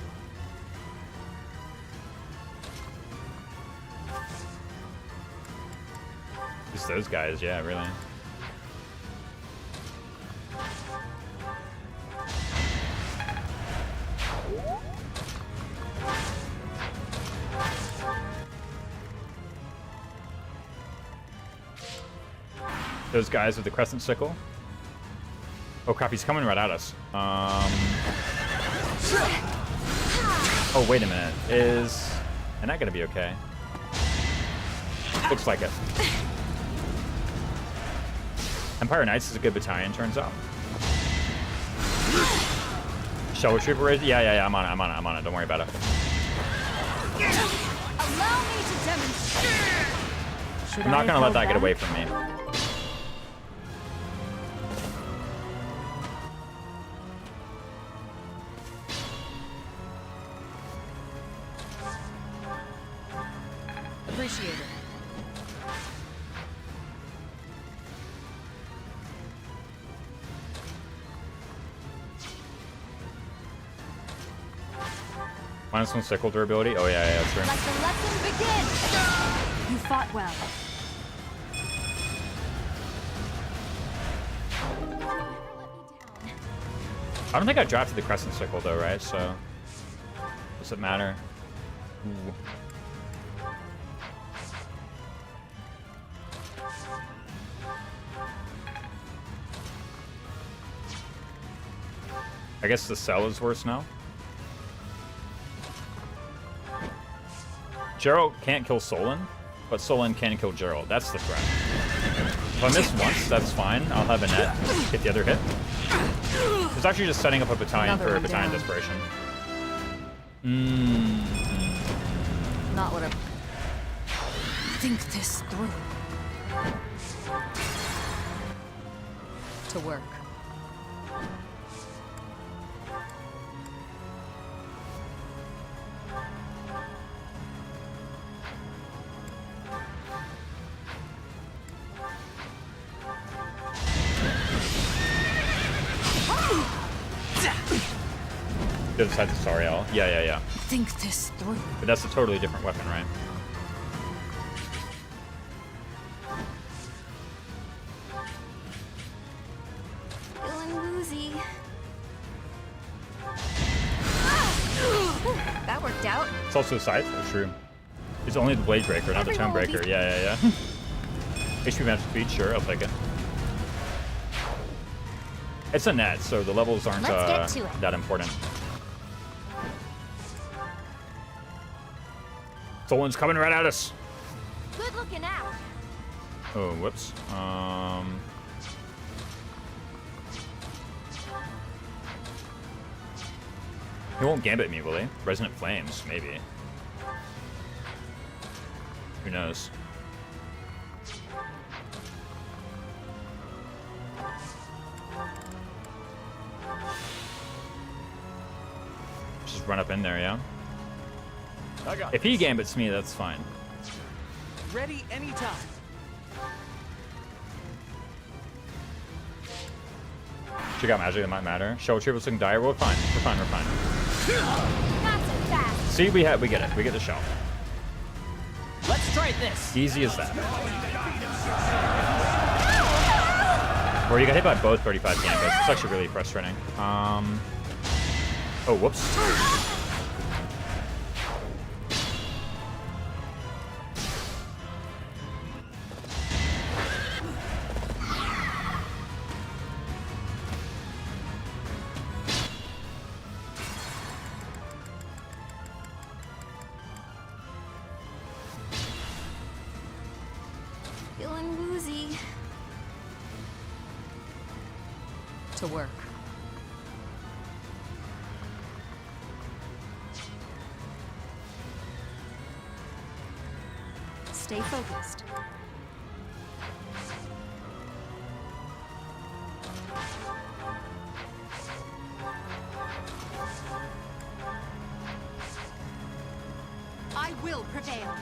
Just those guys, yeah, really. Those guys with the crescent sickle. Oh crap, he's coming right at us. Oh, wait a minute. Is that gonna be okay? Looks like it. Empire Knights is a good battalion, turns out. Shovel Trooper is? Yeah, I'm on it. Don't worry about it. Allow me to demonstrate. I'm not gonna let that get away from me. Appreciate it. -1 sickle durability. Oh yeah, sure. Let the lesson begin. You fought well. I don't think I drafted the crescent sickle though, right? So does it matter? Ooh. I guess the cell is worse now. Gerald can't kill Solon, but Solon can kill Gerald. That's the threat. If I miss once, that's fine. I'll have a net hit the other hit. It's actually just setting up a battalion for a battalion desperation. Not what I think this through. To work. The other side's a Sariel. Yeah. Think this through. But that's a totally different weapon, right? Feeling woozy. That worked out. It's also a scythe. Oh, true. It's only the blade breaker, not the tone breaker. Yeah. HP match speed, sure, I'll take it. It's a net, so the levels aren't Let's get to it. that important. Solon's coming right at us. Good looking out. Oh, whoops. He won't gambit me, will he? Resonant Flames, maybe. Who knows? Just run up in there, yeah? If he gambits me, that's fine. Ready anytime. Check out magic, that might matter. Show triples looking dire. We're fine. We're fine. Not so fast. See, we get it. We get the shell. Let's try this. Easy as that. Or you got hit by both 35 gambits. It's actually really frustrating. Oh, whoops. to work. Stay focused. I will prevail.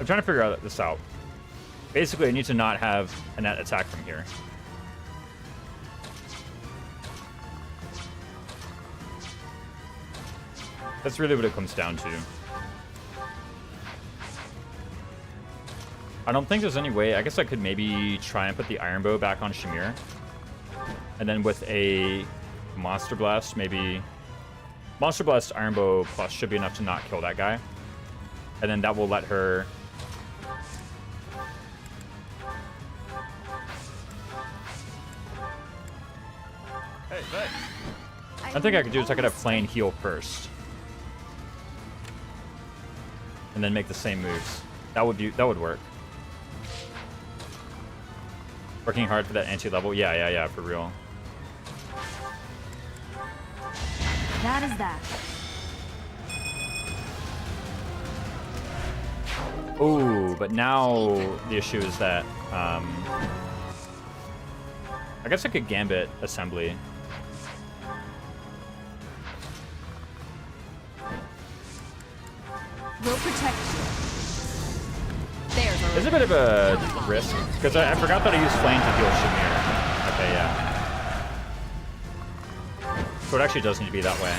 I'm trying to figure this out. Basically, I need to not have a net attack from here. That's really what it comes down to. I don't think there's any way. I guess I could maybe try and put the Iron Bow back on Shamir. And then with a Monster Blast, maybe... Monster Blast Iron Bow plus should be enough to not kill that guy. And then that will let her... Hey, thanks. I think I could do is I could have Plain heal first. And then make the same moves. That would work. Working hard for that anti-level? Yeah, for real. That is that. Ooh, but now the issue is that, I guess I could Gambit Assembly. We'll protect you. There's a It's a bit of a risk, because I forgot that I used Flame to heal Shamir. Okay, yeah. So it actually does need to be that way.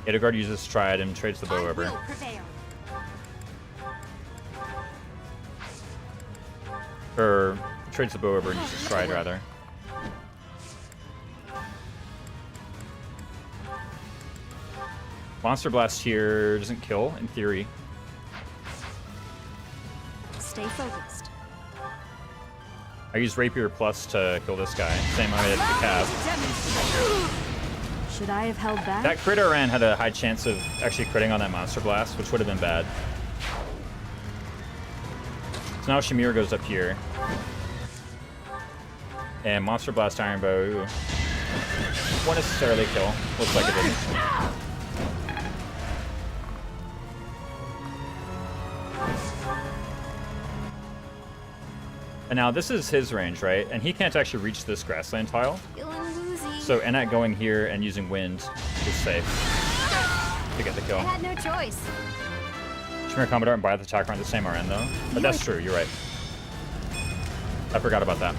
Edelgard uses Stride and trades the bow I over. will prevail. Or trades the bow over and uses Stride, rather. Monster Blast here doesn't kill, in theory. Stay focused. I use Rapier Plus to kill this guy. Same way I did the Cav. Should I have held back? That crit Aran had a high chance of actually critting on that Monster Blast, which would have been bad. So now Shamir goes up here. And Monster Blast Iron Bow won't necessarily kill. Looks like it didn't. And now this is his range, right? And he can't actually reach this grassland tile. Feeling woozy. So Enet going here and using wind is safe to get the kill. I had no choice. Shamir Commodore and Bioth attack aren't the same RN though. But that's true, you're right. I forgot about that.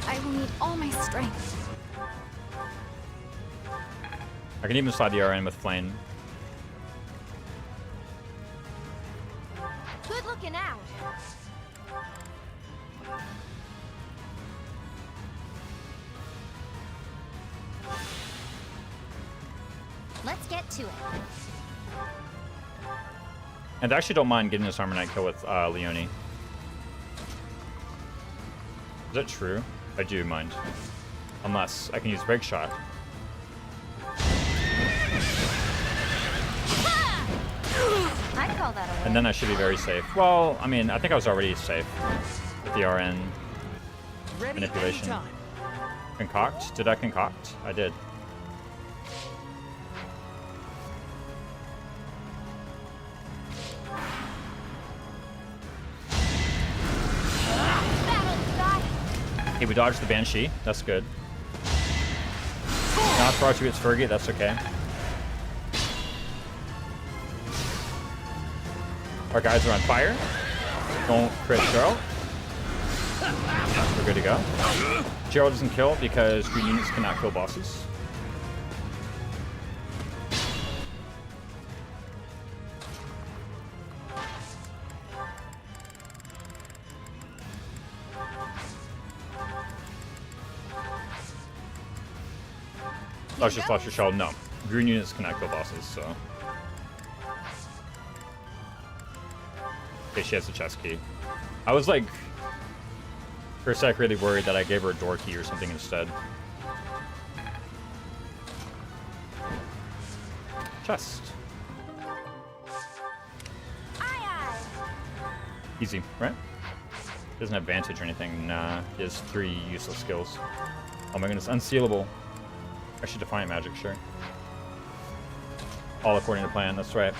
I will need all my strength. I can even slide the RN with Flame. Good looking out. Let's get to it. And I actually don't mind getting this Armor Knight kill with Leone. Is that true? I do mind. Unless I can use Break Shot. I'd call that a win. And then I should be very safe. Well, I mean, I think I was already safe with the RN Ready manipulation. anytime. Concoct? Did I concoct? I did. Okay, we dodged the Banshee. That's good. Not brought to its Fergie. That's okay. Our guys are on fire. Don't crit Gerald. We're good to go. Gerald doesn't kill because green units cannot kill bosses. Oh, it's just lost your shell. No. Green units cannot kill bosses, so. Okay, she has a chest key. I was like, for a sec, really worried that I gave her a door key or something instead. chest. Aye, aye. Easy, right? Doesn't have advantage or anything. Nah, he has 3 useless skills. Oh my goodness, unsealable. Actually, defiant magic, sure. All according to plan, that's right.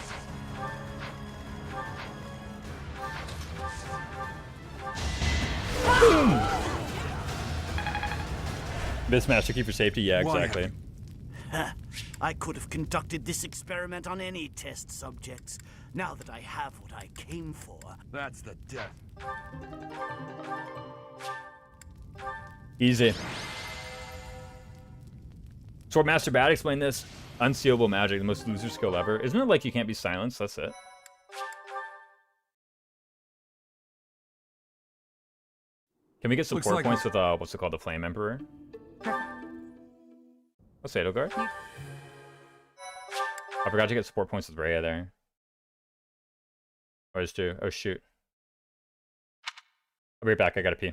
Boom! Mismatch to keep for safety, yeah, exactly. I could have conducted this experiment on any test subjects. Now that I have what I came for. That's the death. Easy. Swordmaster Bat, explain this. Unsealable magic, the most loser skill ever. Isn't it like you can't be silenced? That's it. Can we get support like points with, what's it called, the Flame Emperor? What's Edelgard? I forgot to get support points with Rhea there. Or is two? Oh shoot. I'll be right back, I gotta pee.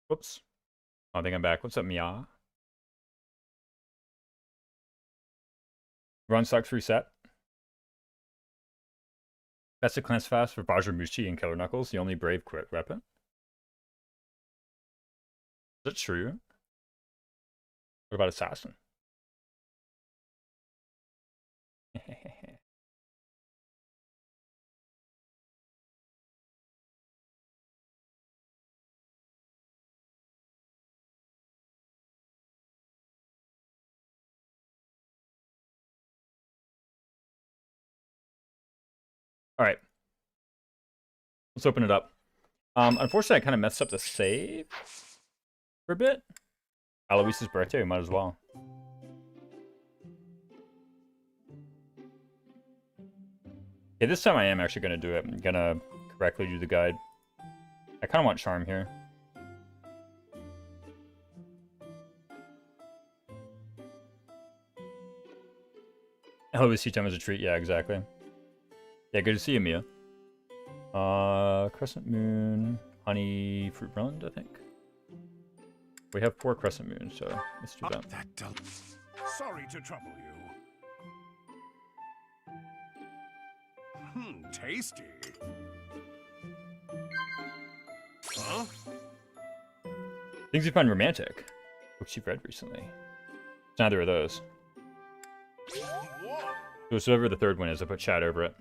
Whoops. I think I'm back. What's up, Mia? Run sucks reset. That's a class fast for Bajramushi and Killer Knuckles, the only brave crit weapon. Is that true? What about Assassin? All right. Let's open it up. Unfortunately, I kind of messed up the save for a bit. Aloysius' birthday, we might as well. Okay, this time I am actually going to do it. I'm going to correctly do the guide. I kind of want charm here. Always tea time as a treat. Yeah, exactly. Yeah, good to see you, Mia. Crescent Moon, Honey, Fruit Blend, I think. We have 4 Crescent Moons, so let's do that. Sorry to trouble you. Tasty. Huh? Things you find romantic. Books you've read recently. It's neither of those. Whoa. So it's whatever the third one is, I put chat over it.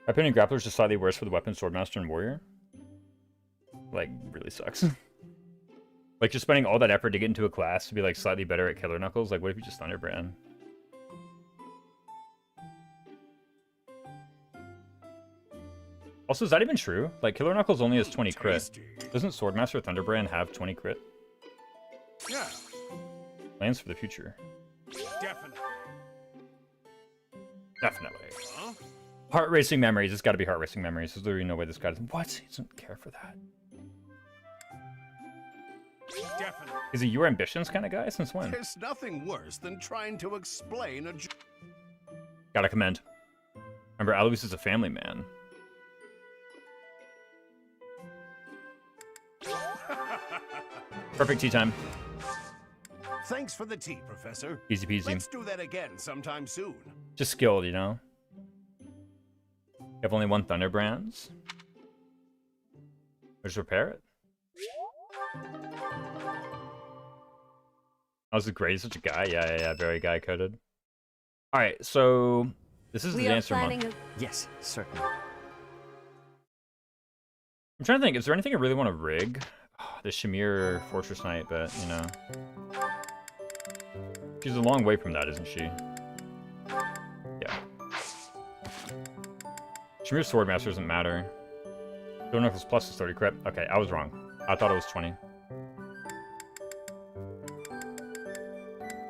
My opinion, Grappler's just slightly worse for the weapon, Swordmaster, and Warrior. Like, really sucks. Like, just spending all that effort to get into a class to be, like, slightly better at Killer Knuckles. Like, what if you just Thunderbrand? Also, is that even true? Like, Killer Knuckles only has 20 crit. Tasty. Doesn't Swordmaster Thunderbrand have 20 crit? Yeah, Plans for the future. definitely. Definitely. Huh? Heart racing memories. It's got to be heart racing memories. There's literally no way this guy doesn't. What? He doesn't care for that. Definitely. Is he your ambitions kind of guy? Since when? There's nothing worse than trying to explain a Gotta commend. Remember, Alois is a family man. Perfect tea time. Thanks for the tea, Professor. Easy peasy. Let's do that again sometime soon. Just skilled, you know? You have only 1 Thunderbrands. Just repair it. I was great. Such a guy. Yeah. Very guy coded. Alright, so this is the dancer month. Yes, certainly. I'm trying to think, is there anything I really want to rig? Oh, the Shamir Fortress Knight, but, you know. She's a long way from that, isn't she? Yeah. Shamir Swordmaster doesn't matter. Killer Knuckles Plus is 30 crit. Okay, I was wrong. I thought it was 20.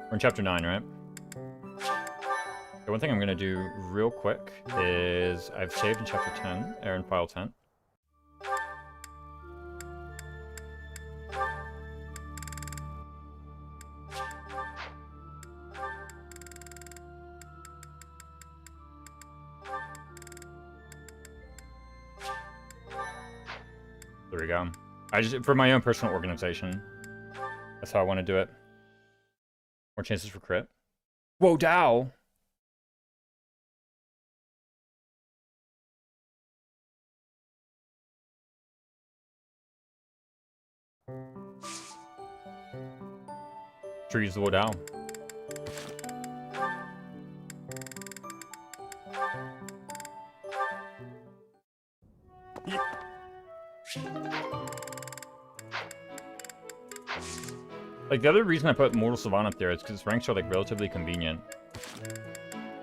We're in chapter 9, right? Okay, one thing I'm going to do real quick is I've saved in chapter 10, or in file 10. There we go. For my own personal organization. That's how I want to do it. More chances for crit. Whoa, Dow! Trees the Dow. Like, the other reason I put Mortal Savant up there is because ranks are, like, relatively convenient.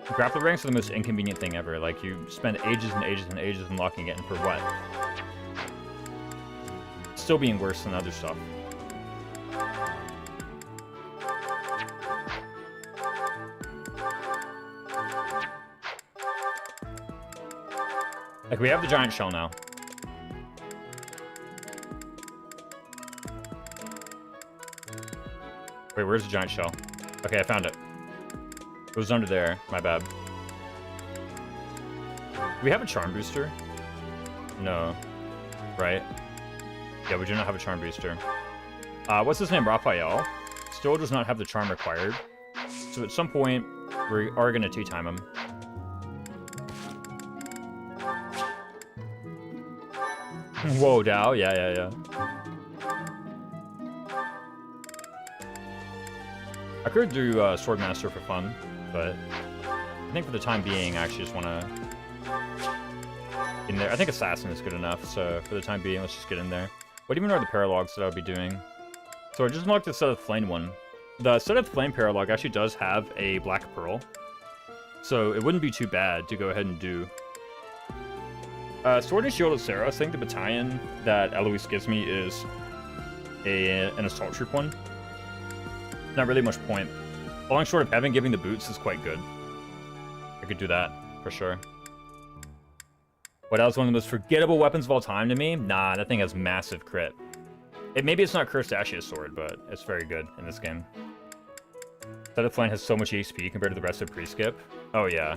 Grappler ranks are the most inconvenient thing ever. Like, you spend ages and ages and ages unlocking it, and for what? Still being worse than other stuff. Like, we have the giant shell now. Wait, where's the giant shell? Okay, I found it. It was under there. My bad. Do we have a charm booster? No. Right? Yeah, we do not have a charm booster. What's his name? Raphael still does not have the charm required. So at some point, we are going to tea-time him. Whoa, Dow. Yeah. I could do Swordmaster for fun, but I think for the time being, I actually just want to in there. I think Assassin is good enough, so for the time being, let's just get in there. What even are the paralogs that I would be doing? So I just unlocked the Set of Flame one. The Set of Flame paralog actually does have a Black Pearl, so it wouldn't be too bad to go ahead and do. Sword and Shield of Sarah. I think the battalion that Eloise gives me is an Assault Troop one. Not really much point. Falling short of Heaven, giving the boots is quite good. I could do that, for sure. What else? One of the most forgettable weapons of all time to me? Nah, that thing has massive crit. Maybe it's not Cursed Ashes Sword, but it's very good in this game. Set of Flame has so much HP compared to the rest of pre-skip. Oh, yeah.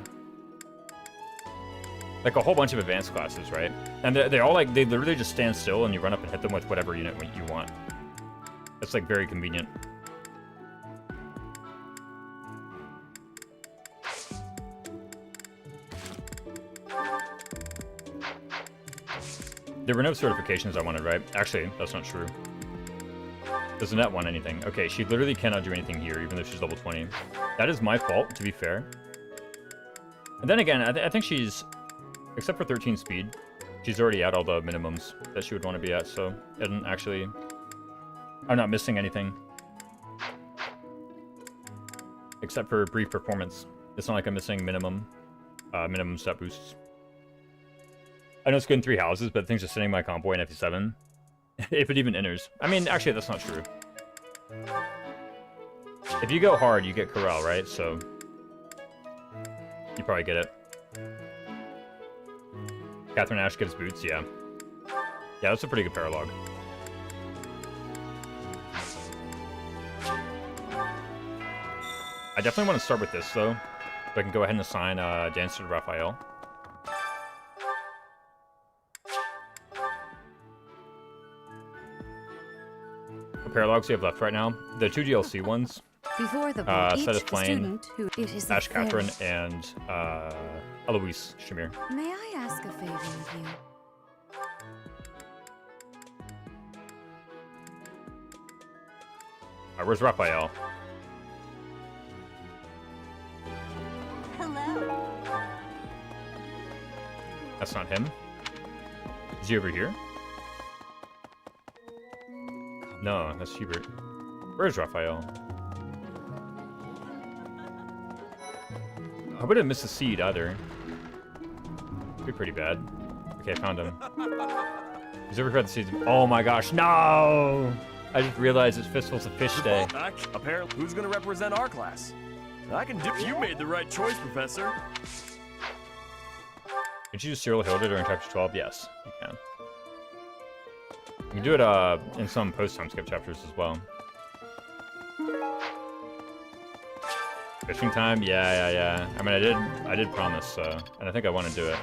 Like a whole bunch of advanced classes, right? And they're all like, they literally just stand still and you run up and hit them with whatever unit you want. It's like very convenient. There were no certifications I wanted, right? Actually, that's not true. Does Annette want anything? Okay, she literally cannot do anything here, even though she's level 20. That is my fault, to be fair. And then again, I think she's... Except for 13 speed, she's already at all the minimums that she would want to be at, so it didn't actually... I'm not missing anything. Except for brief performance. It's not like I'm missing minimum stat boosts. I know it's good in 3 houses, but things are sitting my convoy in FE7. If it even enters. I mean, actually, that's not true. If you go hard, you get Corral, right? So, you probably get it. Catherine Ash gives boots, yeah. Yeah, that's a pretty good paralog. I definitely want to start with this, though. So I can go ahead and assign Dancer to Raphael. What paralogs do you have left right now? The 2 DLC ones. Before the Set of Flame, student who it is Ash Catherine, and Eloise Shamir. May I ask a favor of you? Alright, where's Raphael? Hello. That's not him. Is he over here? No, that's Hubert. Where's Raphael? I wouldn't miss a seed either. It'd be pretty bad. Okay, I found him. He's over here at the seeds. Oh my gosh, no! I just realized it's Fistfuls of Fish Day. Apparently, who's gonna represent our class? I can do. You made the right choice, Professor. Did you use Cyril Hilda during chapter 12? Yes, you can. You can do it in some post-time skip chapters as well. Fishing time? Yeah. I mean, I did promise, and I think I want to do it.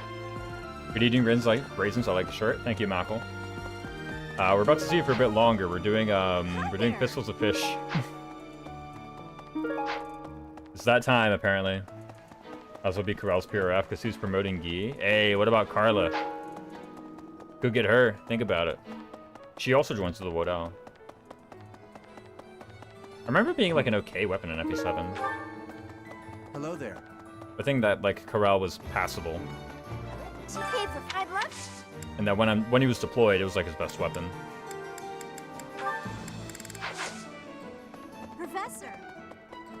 Good eating raisins, I like the shirt. Thank you, Mackle. We're about to see it for a bit longer. We're doing Pistols of Fish. It's that time, apparently. As will be Corral's PRF, because he's promoting Guy. Hey, what about Carla? Go get her. Think about it. She also joins the Wood Owl. I remember being like an okay weapon in FE7. Hello there. I think that like Corral was passable, She paid for 5 lunch? and that when he was deployed, it was like his best weapon. Professor.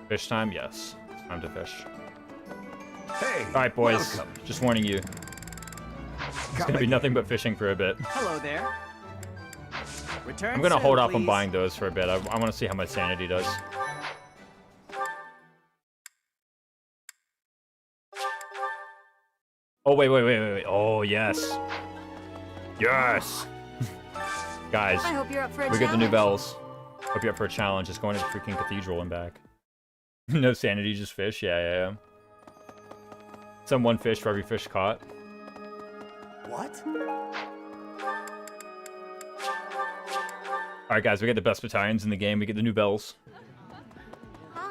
Fish time? Yes. It's time to fish. Hey. All right, boys. welcome. Just warning you. It's gonna be nothing but fishing for a bit. Hello there. Return I'm gonna soon, hold off on please. buying those for a bit. I want to see how my sanity does. Oh, wait. Oh, yes. Yes! Guys, I hope you're up for a we get the new challenge. bells. Hope you're up for a challenge. Just going to the freaking cathedral and back. No sanity, just fish. Yeah. Some 1 fish for every fish caught. What? Alright, guys, we get the best battalions in the game. We get the new bells.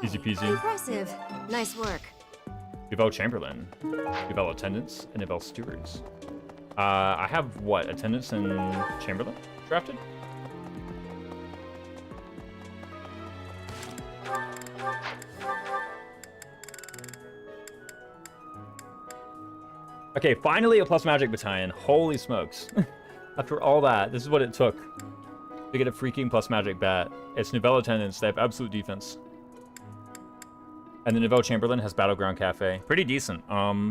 Easy peasy. Impressive. Nice work. Duvel Chamberlain. Duvel Attendants, and Duvel Stewards. I have, what, Attendants and Chamberlain drafted? Okay, finally a plus magic battalion. Holy smokes. After all that, this is what it took to get a freaking plus magic bat. It's Nouvelle Attendants. They have absolute defense. And the Nouvelle Chamberlain has Battleground Cafe. Pretty decent. I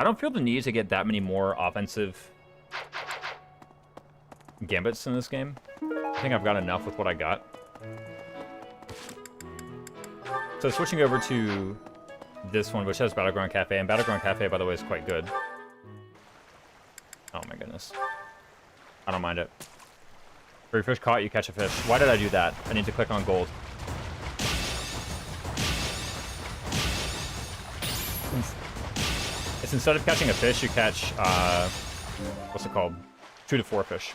don't feel the need to get that many more offensive gambits in this game. I think I've got enough with what I got. So switching over to this one, which has Battleground Cafe, and Battleground Cafe, by the way, is quite good. Oh my goodness. I don't mind it. For your fish caught, you catch a fish. Why did I do that? I need to click on gold. It's instead of catching a fish, you catch, what's it called? 2 to 4 fish.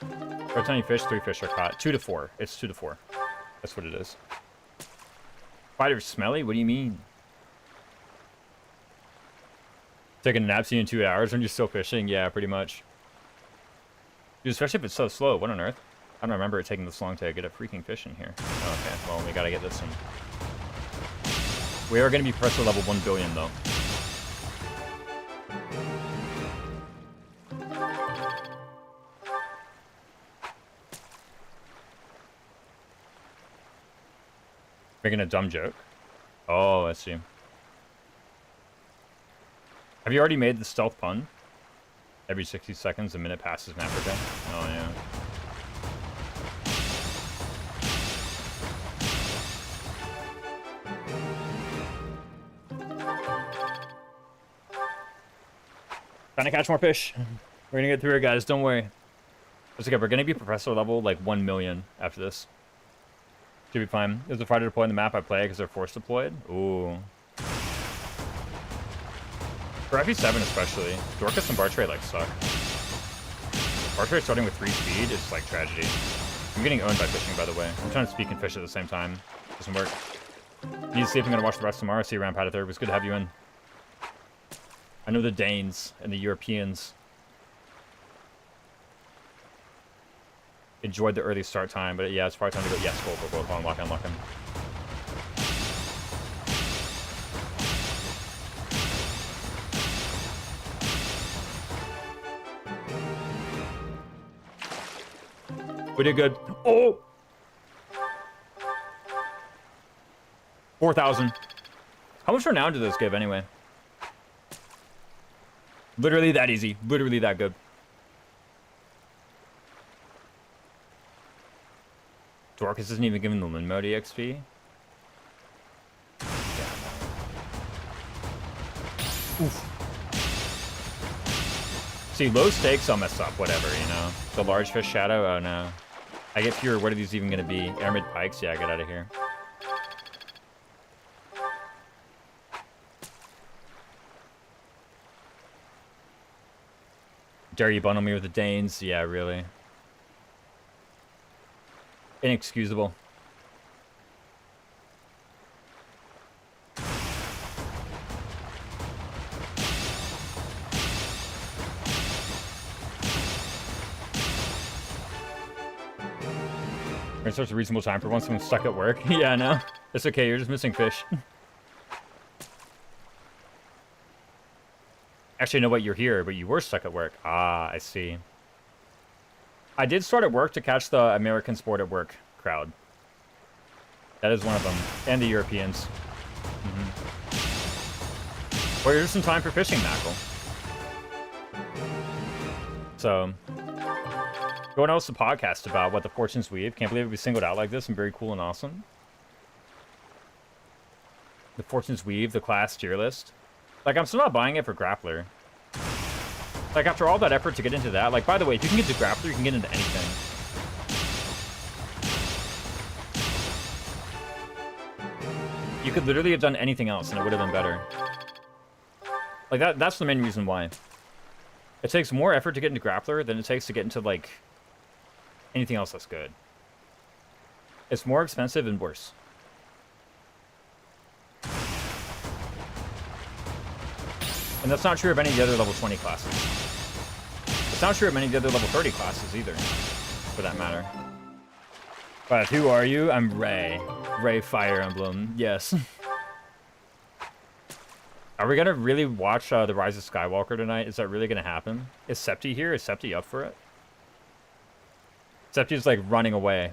For every time you fish, 3 fish are caught. 2 to 4. It's 2 to 4. That's what it is. Spider's smelly? What do you mean? Taking a nap in 2 hours when you're still fishing? Yeah, pretty much. Dude, especially if it's so slow. What on earth? I don't remember it taking this long to get a freaking fish in here. Oh, okay, well, we gotta get this one. We are gonna be pressure level 1 billion, though. Making a dumb joke? Oh, I see. Have you already made the stealth pun? Every 60 seconds, a minute passes in Africa? Oh, yeah. Trying to catch more fish. We're gonna get through it, guys. Don't worry. It's okay. We're gonna be professor level like 1 million after this. Should be fine. Is the fighter deploying the map I play because they're force deployed? Ooh. For FE7 especially, Dorcas and Bartray like suck. Bartray starting with 3 speed is like tragedy. I'm getting owned by fishing, by the way. I'm trying to speak and fish at the same time. Doesn't work. Need to see if I'm gonna watch the rest tomorrow. See you around Paddock. It was good to have you in. I know the Danes and the Europeans enjoyed the early start time, but yeah, it's probably time to go. Yes, go unlock him. We did good. Oh! 4,000. How much renown do those give anyway? Literally that easy. Literally that good. Dorcas isn't even giving the Lin mode EXP. Oof. See, low stakes I'll mess up, whatever, you know. The large fish shadow, oh no. I get pure, what are these even gonna be? Airmid pikes? Yeah, get out of here. Dare you bundle me with the Danes? Yeah, really. Inexcusable. It's such a reasonable time for once someone's stuck at work. Yeah, no. It's okay, you're just missing fish. Actually, I know what, you're here, but you were stuck at work. Ah, I see. I did start at work to catch the American sport at work crowd. That is one of them. And the Europeans. Well, here's some time for fishing mackerel. So, going else to podcast about what the Fortunes weave. Can't believe it was singled out like this and very cool and awesome. The Fortunes weave, the class tier list. Like, I'm still not buying it for Grappler. Like, after all that effort to get into that, like, by the way, if you can get to Grappler, you can get into anything. You could literally have done anything else and it would have been better. Like, that's the main reason why. It takes more effort to get into Grappler than it takes to get into, like, anything else that's good. It's more expensive and worse. And that's not true of any of the other level 20 classes. It's not true of many of the other level 30 classes either, for that matter. But who are you? I'm Ray. Ray Fire Emblem. Yes. Are we gonna really watch The Rise of Skywalker tonight? Is that really gonna happen? Is Septi here? Is Septi up for it? Septi's like running away.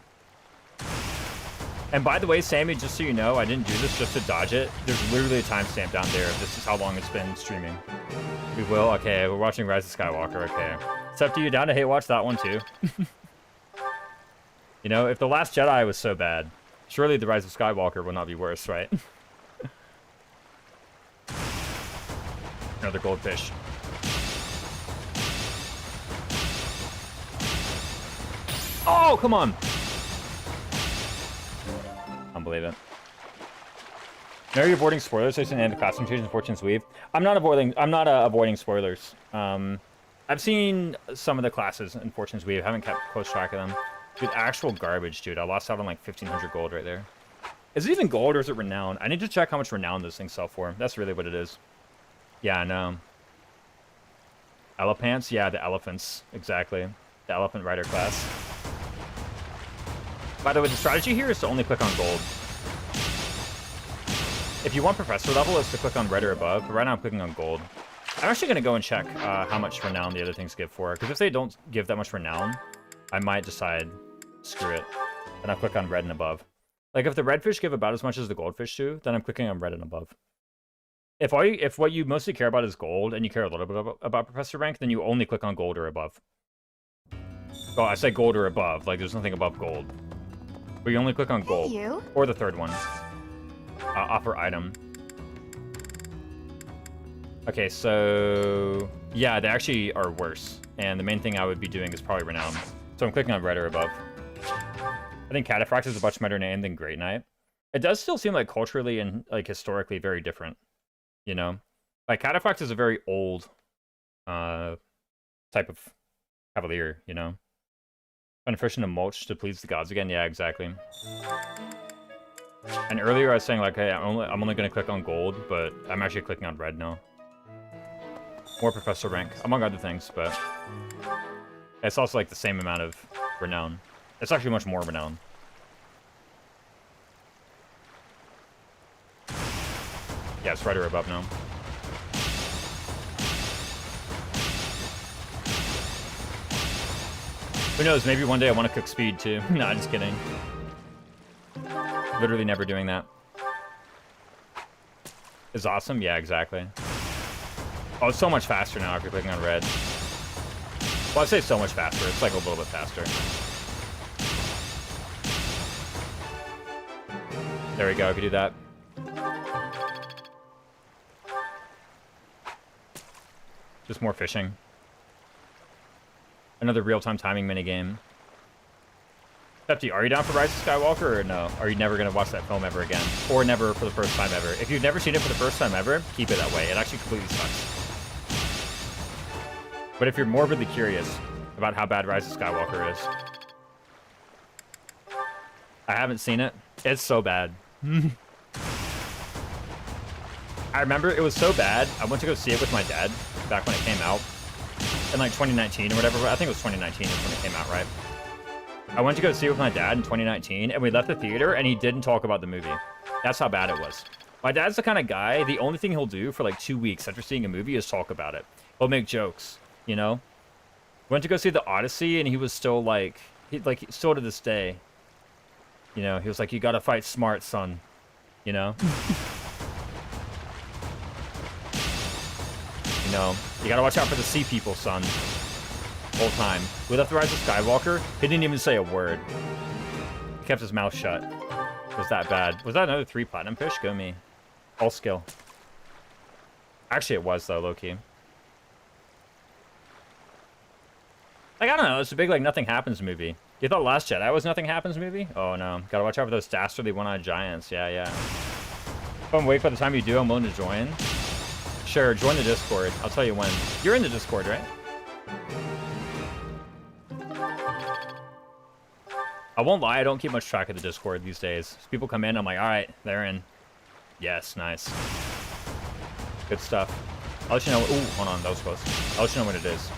And by the way, Sammy, just so you know, I didn't do this just to dodge it. There's literally a timestamp down there. This is how long it's been streaming. We will? Okay, we're watching Rise of Skywalker. Okay. Septi, you down to hate watch that one too? You know, if The Last Jedi was so bad, surely The Rise of Skywalker will not be worse, right? Another goldfish. Oh, come on! Unbelievable. Now you're avoiding spoilers. I and the costume change in Fortune's Weave. I'm not avoiding spoilers. I've seen some of the classes in Fortune's Weave. Haven't kept close track of them. Dude, actual garbage, dude. I lost out on like 1,500 gold right there. Is it even gold or is it renown? I need to check how much renown those things sell for. That's really what it is. Yeah, I know. Elephants? Yeah, the elephants. Exactly. The elephant rider class. By the way, the strategy here is to only click on gold. If you want professor level, it's to click on red or above. But right now I'm clicking on gold. I'm actually going to go and check how much renown the other things give for. Because if they don't give that much renown, I might decide, screw it. And I'll click on red and above. Like if the redfish give about as much as the goldfish do, then I'm clicking on red and above. If what you mostly care about is gold, and you care a little bit about professor rank, then you only click on gold or above. Well, I say gold or above, like there's nothing above gold. But you only click on gold. Hey, you. Or the third one. Offer item. Okay, so... yeah, they actually are worse. And the main thing I would be doing is probably renown. So I'm clicking on red or above. I think Cataphrax is a much better name than Great Knight. It does still seem like culturally and like historically very different. You know? Like Cataphrax is a very old type of cavalier, you know? Beneficial to mulch to please the gods again. Yeah, exactly. And earlier I was saying like, hey, I'm only gonna click on gold, but I'm actually clicking on red now. More professor rank, among other things, but it's also like the same amount of renown. It's actually much more renown. Yeah, it's right or above now. Who knows, maybe one day I want to cook speed too. Nah, just kidding. Literally never doing that. Is awesome? Yeah, exactly. Oh, it's so much faster now if you're clicking on red. Well, I say so much faster. It's like a little bit faster. There we go, I could do that. Just more fishing. Another real-time timing minigame. Septi, are you down for Rise of Skywalker or no? Are you never going to watch that film ever again? Or never for the first time ever? If you've never seen it for the first time ever, keep it that way. It actually completely sucks. But if you're morbidly curious about how bad Rise of Skywalker is, I haven't seen it. It's so bad. I remember it was so bad, I went to go see it with my dad back when it came out. In like 2019 or whatever. I think it was 2019 is when it came out, right? I went to go see it with my dad in 2019, and we left the theater, and he didn't talk about the movie. That's how bad it was. My dad's the kind of guy, the only thing he'll do for like 2 weeks after seeing a movie is talk about it. He'll make jokes, you know? Went to go see The Odyssey, and he was still like, still to this day, you know, he was like, you gotta fight smart, son, you know? You know, you gotta watch out for the sea people, son. Whole time. We left The Rise of Skywalker, he didn't even say a word. He kept his mouth shut. It was that bad. Was that another 3 platinum fish? Go me. All skill. Actually, it was, though, low-key. Like, I don't know, it's a big, like, Nothing Happens movie. You thought Last Jedi was Nothing Happens movie? Oh, no. Gotta watch out for those dastardly one-eyed giants. Yeah, yeah. If I'm awake by the time you do, I'm willing to join. Sure, join the Discord. I'll tell you when. You're in the Discord, right? I won't lie, I don't keep much track of the Discord these days. People come in, I'm like, all right, they're in. Yes, nice. Good stuff. I'll let you know. Ooh, hold on, that was close. I'll let you know when it is.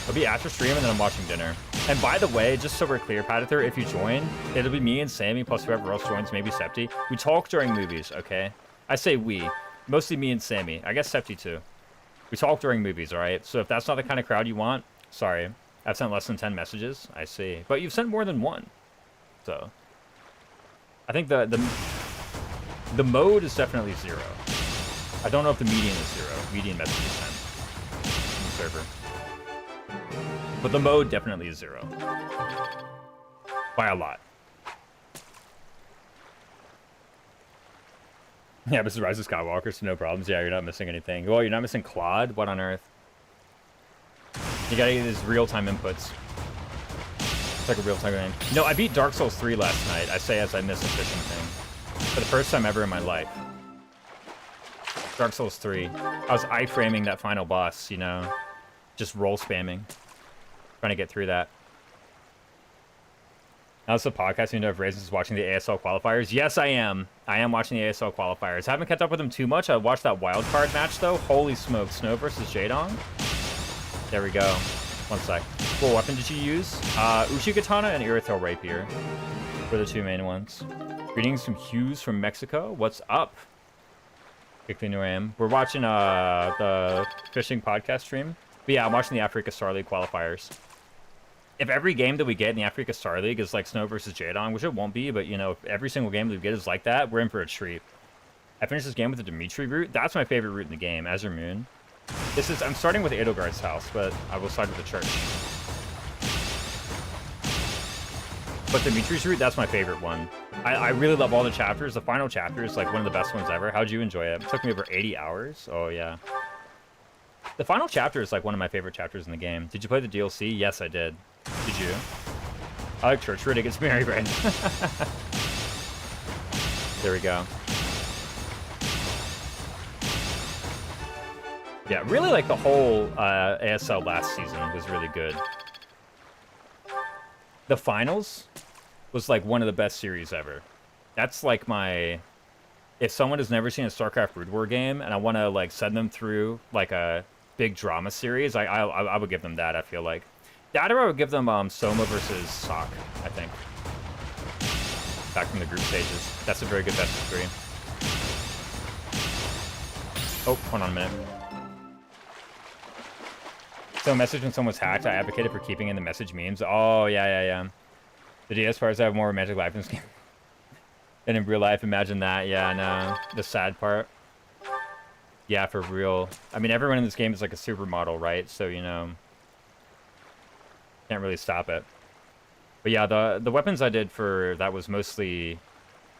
It'll be after stream, and then I'm watching dinner. And by the way, just so we're clear, Patither, if you join, it'll be me and Sammy plus whoever else joins, maybe Septi. We talk during movies, okay? I say we. Mostly me and Sammy. I guess Septi too. We talk during movies, all right? So if that's not the kind of crowd you want, sorry. I've sent less than 10 messages. I see. But you've sent more than one. So I think the mode is definitely 0. I don't know if the median is 0. Median message is 10 in the server. But the mode definitely is 0. By a lot. Yeah, this is Rise of Skywalker, so no problems. Yeah, you're not missing anything. Well, you're not missing Claude? What on earth? You gotta get these real-time inputs. It's like a real-time game. No, I beat Dark Souls 3 last night. I say as I miss a fishing thing. For the first time ever in my life. Dark Souls 3. I was iframing that final boss, you know? Just roll spamming. Trying to get through that. Now it's a podcast, you know, if Raisin is watching the ASL qualifiers. Yes, I am. I am watching the ASL qualifiers. I haven't kept up with them too much. I watched that wild card match, though. Holy smoke. Snow versus Jadong. There we go. One sec. What weapon did you use? Uchigatana and Irithyll Rapier were the 2 main ones. Greetings from Hughes from Mexico. What's up? Quickly knew I am. We're watching the fishing podcast stream. But yeah, I'm watching the Africa Star League qualifiers. If every game that we get in the Africa Star League is like Snow versus Jadong, which it won't be, but you know, if every single game that we get is like that, we're in for a treat. I finished this game with the Dimitri route. That's my favorite route in the game, Azure Moon. I'm starting with Edelgard's house, but I will start with the church. But Dimitri's route, that's my favorite one. I really love all the chapters. The final chapter is like one of the best ones ever. How'd you enjoy it? It took me over 80 hours. Oh, yeah. The final chapter is like one of my favorite chapters in the game. Did you play the DLC? Yes, I did. Did you? I like church route. It gets Mary Brain. There we go. Yeah, really like the whole ASL last season was really good. The finals was like one of the best series ever. That's like my... If someone has never seen a StarCraft Brood War game and I want to like send them through like a big drama series, I would give them that, I feel like. That or I would give them Soma versus Sok, I think. Back from the group stages. That's a very good best of 3. Oh, hold on a minute. So a message when someone's hacked, I advocated for keeping in the message memes. Oh, yeah. The DS players have more romantic life in this game than in real life. Imagine that. Yeah, no. The sad part. Yeah, for real. I mean, everyone in this game is like a supermodel, right? So, you know, can't really stop it. But yeah, the weapons I did for that was mostly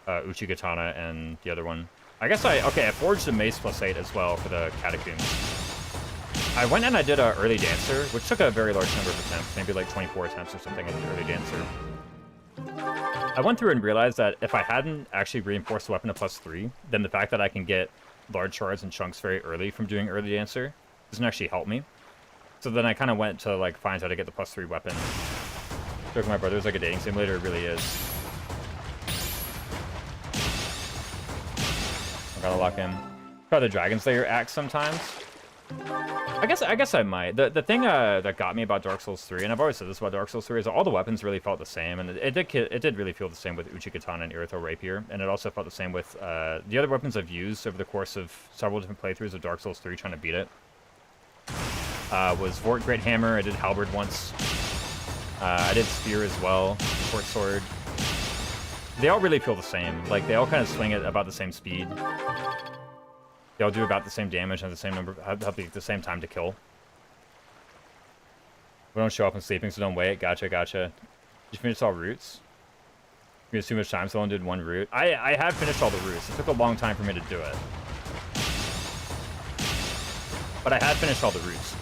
Uchigatana and the other one. I guess I forged a mace +8 as well for the catacombs. I went and I did an early dancer, which took a very large number of attempts, maybe like 24 attempts or something in the early dancer. I went through and realized that if I hadn't actually reinforced the weapon to +3, then the fact that I can get large shards and chunks very early from doing early dancer doesn't actually help me. So then I kind of went to like find how to get the +3 weapon. Joke my brother is like a dating simulator, it really is. I gotta lock in. Try the Dragon Slayer axe sometimes. I guess I might. The thing that got me about Dark Souls 3, and I've always said this about Dark Souls 3, is that all the weapons really felt the same, and it did really feel the same with Uchigatana and Irithyll Rapier, and it also felt the same with the other weapons I've used over the course of several different playthroughs of Dark Souls 3 trying to beat it. Was Vort Great Hammer, I did Halberd once. I did Spear as well, Short Sword. They all really feel the same. Like, they all kind of swing at about the same speed. They all do about the same damage and the same number, have the same time to kill. We don't show up when sleeping, so don't wait. Gotcha. Did you finish all routes? You had too much time, so I only did one route. I have finished all the routes. It took a long time for me to do it. But I have finished all the routes.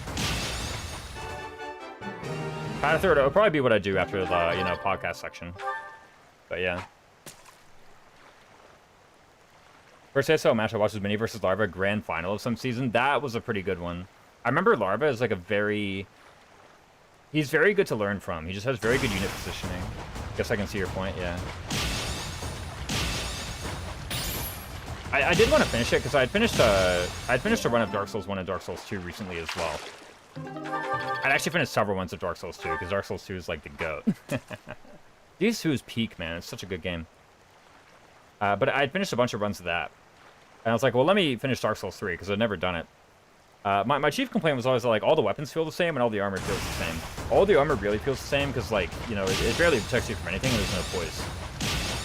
Patither, it'll probably be what I do after the, you know, podcast section. But yeah. First ASL match I watched was Mini versus Larva grand final of some season. That was a pretty good one. I remember Larva is like a very He's very good to learn from. He just has very good unit positioning. Guess I can see your point, yeah. I did want to finish it because I'd finished a run of Dark Souls 1 and Dark Souls 2 recently as well. I'd actually finished several ones of Dark Souls 2 because Dark Souls 2 is like the GOAT. DS2 is peak, man. It's such a good game. But I'd finished a bunch of runs of that. And I was like, well, let me finish Dark Souls 3 because I'd never done it. My chief complaint was always like, all the weapons feel the same and all the armor feels the same. All the armor really feels the same because, like, you know, it barely protects you from anything and there's no poise.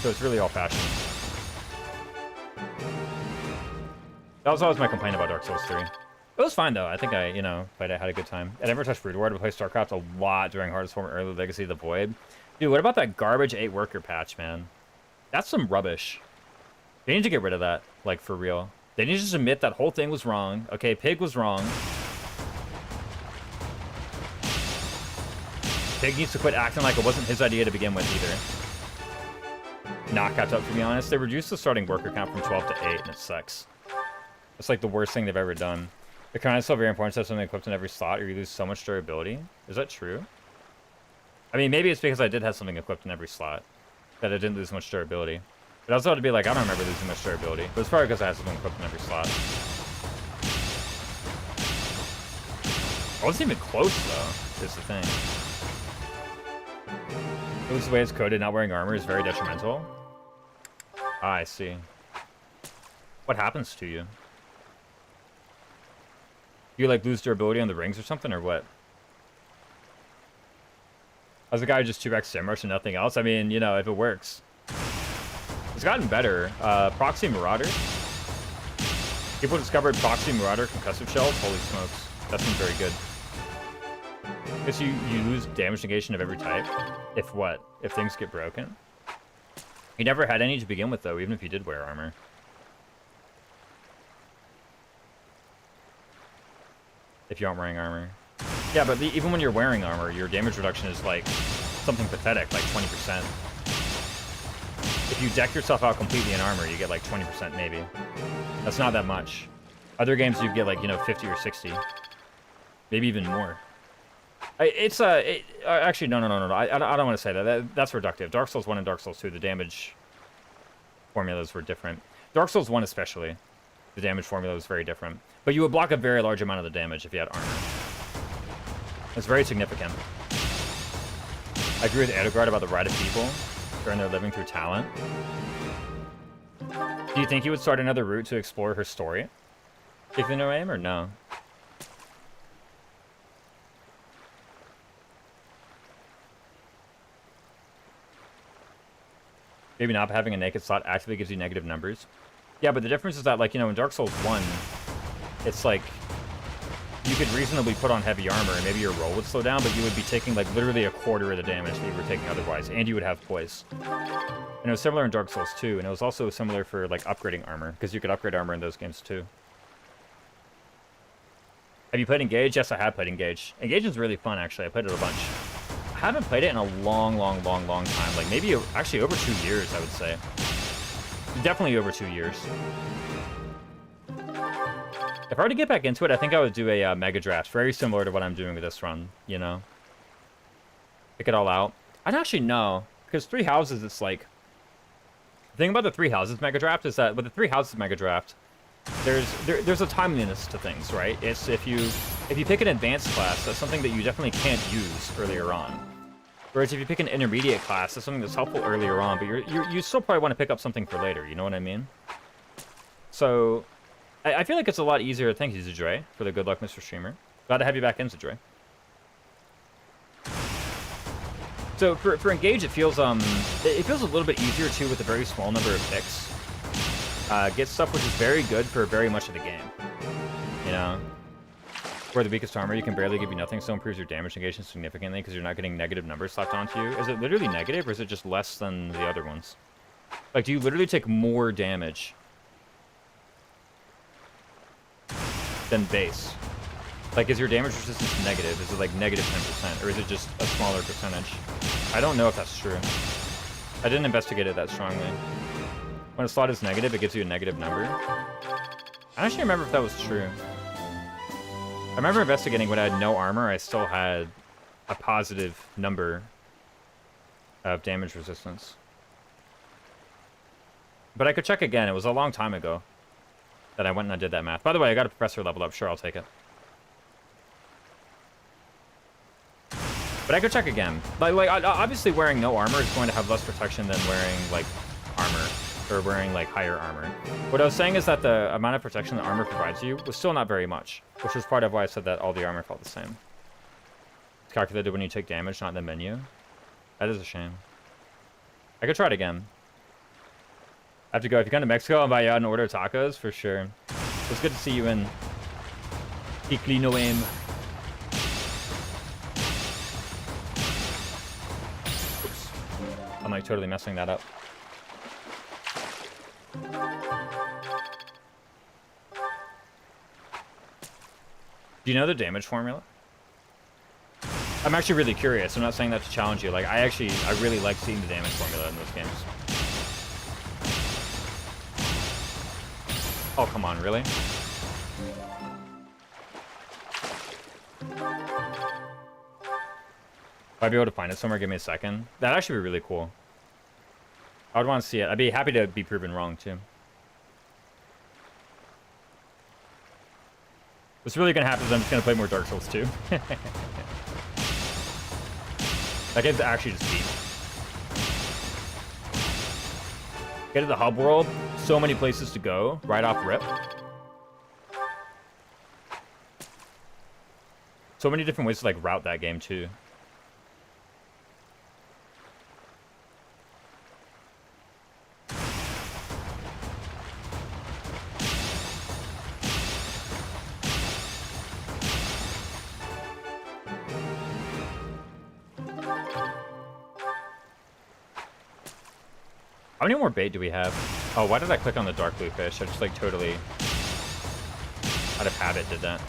So it's really old-fashioned. That was always my complaint about Dark Souls 3. It was fine, though. I think I, you know, played it, had a good time. I never touched Brood War. I played StarCraft a lot during Hardest Form Early Legacy of the Void. Dude, what about that garbage 8-worker patch, man? That's some rubbish. They need to get rid of that, like, for real. They need to just admit that whole thing was wrong. Okay, Pig was wrong. Pig needs to quit acting like it wasn't his idea to begin with, either. Not kept up, to be honest. They reduced the starting worker count from 12 to 8, and it sucks. It's like the worst thing they've ever done. The kind is still very important to have something equipped in every slot or you lose so much durability. Is that true? I mean, maybe it's because I did have something equipped in every slot that I didn't lose much durability. But I was about to be like, I don't remember losing much durability. But it's probably because I had something equipped in every slot. I wasn't even close, though, is the thing. At least the way it's coded, not wearing armor is very detrimental. Ah, I see. What happens to you? You, like, lose durability on the rings or something, or what? As a guy who just 2x SimRush and nothing else, I mean, you know, if it works. It's gotten better. Proxy Marauder. People discovered Proxy Marauder concussive shells. Holy smokes. That's been very good. Guess you lose damage negation of every type. If what? If things get broken? You never had any to begin with, though, even if you did wear armor. If you aren't wearing armor. Yeah, but even when you're wearing armor, your damage reduction is like something pathetic, like 20%. If you deck yourself out completely in armor, you get like 20% maybe. That's not that much. Other games you get like, you know, 50 or 60. Maybe even more. Actually, no. I don't want to say that. That's reductive. Dark Souls 1 and Dark Souls 2, the damage formulas were different. Dark Souls 1 especially, the damage formula was very different. But you would block a very large amount of the damage if you had armor. It's very significant. I agree with Edelgard about the right of people to earn their living through talent. Do you think you would start another route to explore her story? If you know aim or no? Maybe not, but having a naked slot actively gives you negative numbers. Yeah, but the difference is that, like, you know, in Dark Souls 1, it's like you could reasonably put on heavy armor and maybe your roll would slow down, but you would be taking like literally a quarter of the damage that you were taking otherwise, and you would have poise. And it was similar in Dark Souls 2, and it was also similar for like upgrading armor, because you could upgrade armor in those games too. Have you played Engage? Yes, I have played Engage. Engage is really fun, actually. I played it a bunch. I haven't played it in a long time. Like maybe actually over 2 years, I would say. Definitely over 2 years. If I were to get back into it, I think I would do a mega draft, very similar to what I'm doing with this run, you know? Pick it all out. I don't actually know, because 3 houses, it's like... The thing about the 3 houses mega draft is that with the 3 houses mega draft, there's a timeliness to things, right? It's if you pick an advanced class, that's something that you definitely can't use earlier on. Whereas if you pick an intermediate class, that's something that's helpful earlier on, but you still probably want to pick up something for later, you know what I mean? So... I feel like it's a lot easier. Thank you, Zadre, for the good luck, Mr. Streamer. Glad to have you back in, Zadre. So for Engage, it feels a little bit easier too with a very small number of picks. Get stuff which is very good for very much of the game. You know, where the weakest armor you can barely give you nothing, so improves your damage negation significantly because you're not getting negative numbers slapped onto you. Is it literally negative, or is it just less than the other ones? Like, do you literally take more damage than base? Like, is your damage resistance negative? Is it like negative 10%, or is it just a smaller percentage? I don't know if that's true. I didn't investigate it that strongly. When a slot is negative, it gives you a negative number. I actually remember if that was true. I remember investigating when I had no armor, I still had a positive number of damage resistance. But I could check again. It was a long time ago that I went and I did that math. By the way, I got a professor leveled up. Sure, I'll take it. But I could check again. Like obviously wearing no armor is going to have less protection than wearing like armor or wearing like higher armor. What I was saying is that the amount of protection that armor provides you was still not very much, which was part of why I said that all the armor felt the same. It's calculated when you take damage, not in the menu. That is a shame. I could try it again. I have to go. If you come to Mexico, I'll buy you out and order tacos for sure. It's good to see you in Tikli Noem. Oops. I'm like totally messing that up. Do you know the damage formula? I'm actually really curious. I'm not saying that to challenge you. Like, I really like seeing the damage formula in those games. Oh, come on, really? If I'd be able to find it somewhere, give me a second. That'd actually be really cool. I would want to see it. I'd be happy to be proven wrong, too. What's really going to happen is I'm just going to play more Dark Souls 2. That game's actually just deep. Get to the hub world. So many places to go right off rip. So many different ways to like route that game too. How many more bait do we have? Oh, why did I click on the dark blue fish? I just like totally out of habit did that.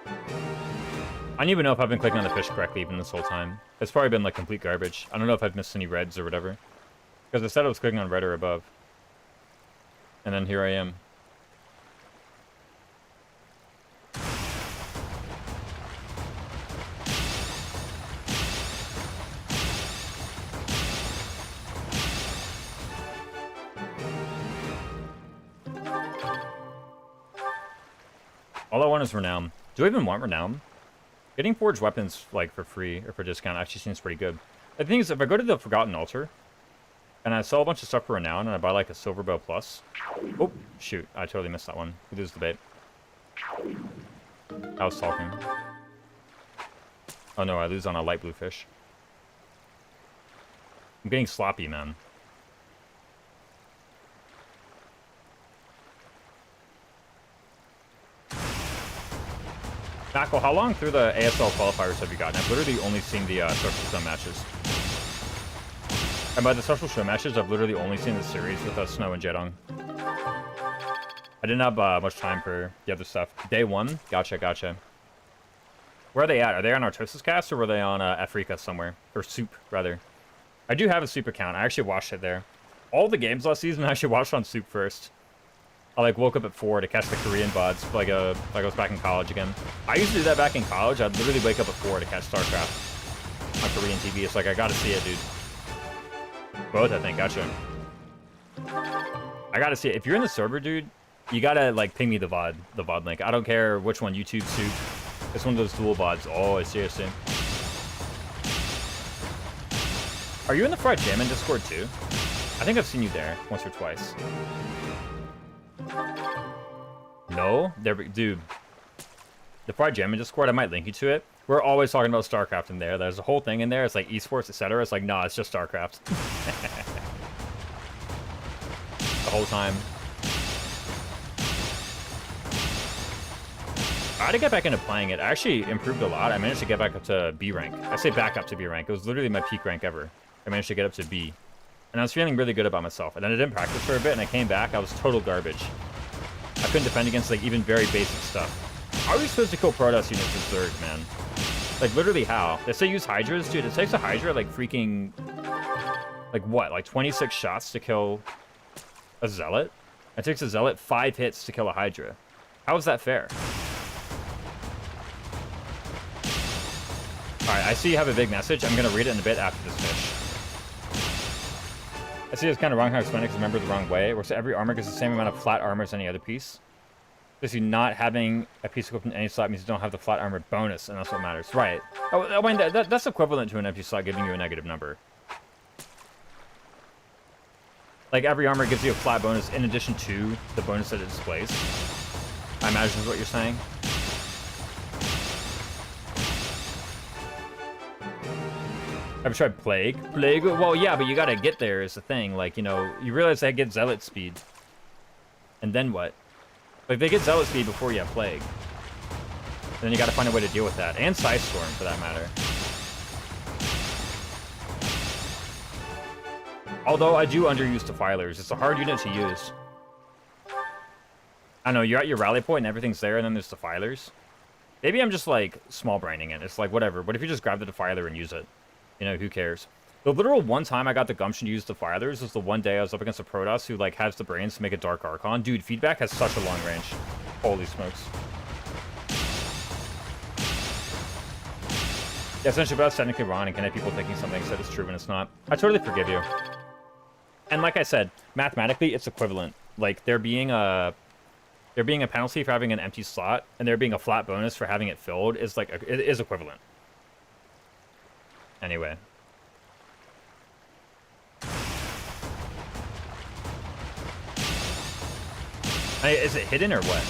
I don't even know if I've been clicking on the fish correctly even this whole time. It's probably been like complete garbage. I don't know if I've missed any reds or whatever. Because I said I was clicking on red or above. And then here I am. All I want is renown. Do I even want renown? Getting forged weapons like for free or for discount actually seems pretty good. The thing is, if I go to the Forgotten Altar and I sell a bunch of stuff for renown and I buy like a silver bow plus. Oh shoot! I totally missed that one. We lose the bait. I was talking. Oh no! I lose on a light blue fish. I'm getting sloppy, man. Knuckle, how long through the ASL qualifiers have you gotten? I've literally only seen the social show matches. And by the social show matches, I've literally only seen the series with Snow and Jedong. I didn't have much time for the other stuff. Day 1? Gotcha, gotcha. Where are they at? Are they on Artosis cast or were they on Africa somewhere? Or Soup, rather. I do have a Soup account. I actually watched it there. All the games last season I actually watched on Soup first. I like woke up at 4 to catch the Korean VODs like I was back in college again. I used to do that back in college. I'd literally wake up at 4 to catch StarCraft on Korean TV. It's like I gotta see it, dude. Both, I think. Gotcha. I gotta see it. If you're in the server, dude, you gotta like ping me the VOD link. I don't care which one, YouTube, Soup. It's one of those dual VODs. Oh, seriously. Are you in the Fried Jammin' Discord too? I think I've seen you there once or twice. No? Dude. The Fried Jammin' Discord, I might link you to it. We're always talking about StarCraft in there. There's a whole thing in there. It's like esports, etc. It's like, nah, it's just StarCraft. The whole time. I had to get back into playing it. I actually improved a lot. I managed to get back up to B rank. I say back up to B rank. It was literally my peak rank ever. I managed to get up to B. And I was feeling really good about myself. And then I didn't practice for a bit, and I came back. I was total garbage. I couldn't defend against, like, even very basic stuff. How are you supposed to kill Protoss units with Zerg, man? Like, literally how? They say use Hydras? Dude, it takes a Hydra, like, freaking... Like, what? Like, 26 shots to kill a Zealot? It takes a Zealot 5 hits to kill a Hydra. How is that fair? Alright, I see you have a big message. I'm gonna read it in a bit after this fish. I see it's kind of wrong how I explained it because I remember the wrong way. It works that every armor gets the same amount of flat armor as any other piece. Basically, not having a piece equipped in any slot means you don't have the flat armor bonus, and that's what matters. Right. Oh, I mean, that's equivalent to an empty slot giving you a negative number. Like, every armor gives you a flat bonus in addition to the bonus that it displays. I imagine is what you're saying. Ever tried Plague? Plague? Well, yeah, but you gotta get there is the thing. Like, you know, you realize they get Zealot speed. And then what? Like, they get Zealot speed before you have Plague. And then you gotta find a way to deal with that. And Scythe Storm, for that matter. Although, I do underuse Defilers. It's a hard unit to use. I know, you're at your rally point and everything's there, and then there's Defilers. Maybe I'm just, like, small braining it. It's like, whatever. What if you just grab the Defiler and use it? You know, who cares? The literal one time I got the gumption to use Defilers was the one day I was up against a Protoss who, like, has the brains to make a Dark Archon. Dude, feedback has such a long range. Holy smokes. Yeah, essentially, but that's technically wrong, and can have people thinking something said it's true when it's not. I totally forgive you. And like I said, mathematically, it's equivalent. Like, there being a penalty for having an empty slot, and there being a flat bonus for having it filled is, like, it is equivalent. Anyway. Is it hidden or what?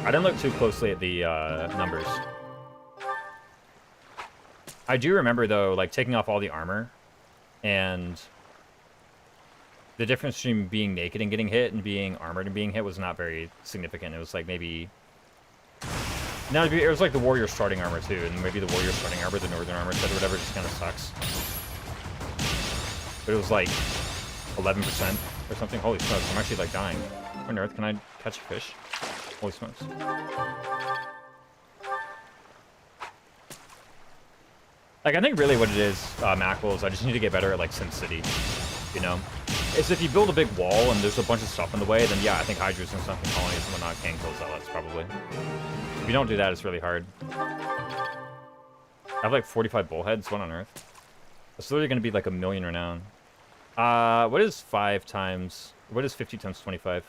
I didn't look too closely at the numbers. I do remember, though, like, taking off all the armor, and the difference between being naked and getting hit and being armored and being hit was not very significant. It was, like, maybe... No, it was like the warrior starting armor too, and maybe the warrior starting armor, the northern armor set or whatever, just kind of sucks. But it was like 11% or something. Holy smokes, I'm actually like dying. What on earth can I catch a fish? Holy smokes. Like, I think really what it is, Mackle, is I just need to get better at like Sim City, you know? Is if you build a big wall and there's a bunch of stuff in the way, then yeah, I think Hydras and Sunken Colonies and whatnot can kill Zealots, probably. If you don't do that, it's really hard. I have like 45 bullheads. What on earth? It's literally going to be like 1 million renown. What is 5 times... What is 50 times 25?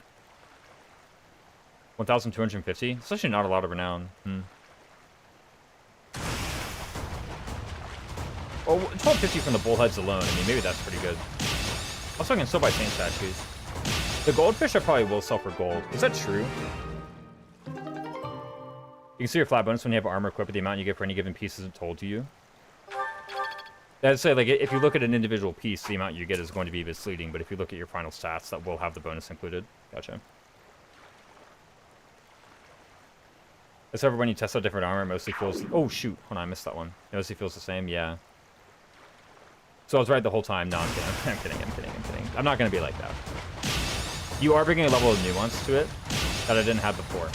1,250? It's actually not a lot of renown. Well, 1,250 from the bullheads alone. I mean, maybe that's pretty good. Also, I can still buy Saint statues. The goldfish I probably will sell for gold. Is that true? You can see your flat bonus when you have armor equipped with the amount you get for any given piece isn't told to you. I'd say, like, if you look at an individual piece, the amount you get is going to be misleading, but if you look at your final stats, that will have the bonus included. Gotcha. Except for when you test out different armor, it mostly feels... Oh, shoot. Hold on, I missed that one. It mostly feels the same, yeah. So I was right the whole time. No, I'm kidding. I'm kidding, I'm kidding, I'm kidding. I'm not going to be like that. You are bringing a level of nuance to it that I didn't have before.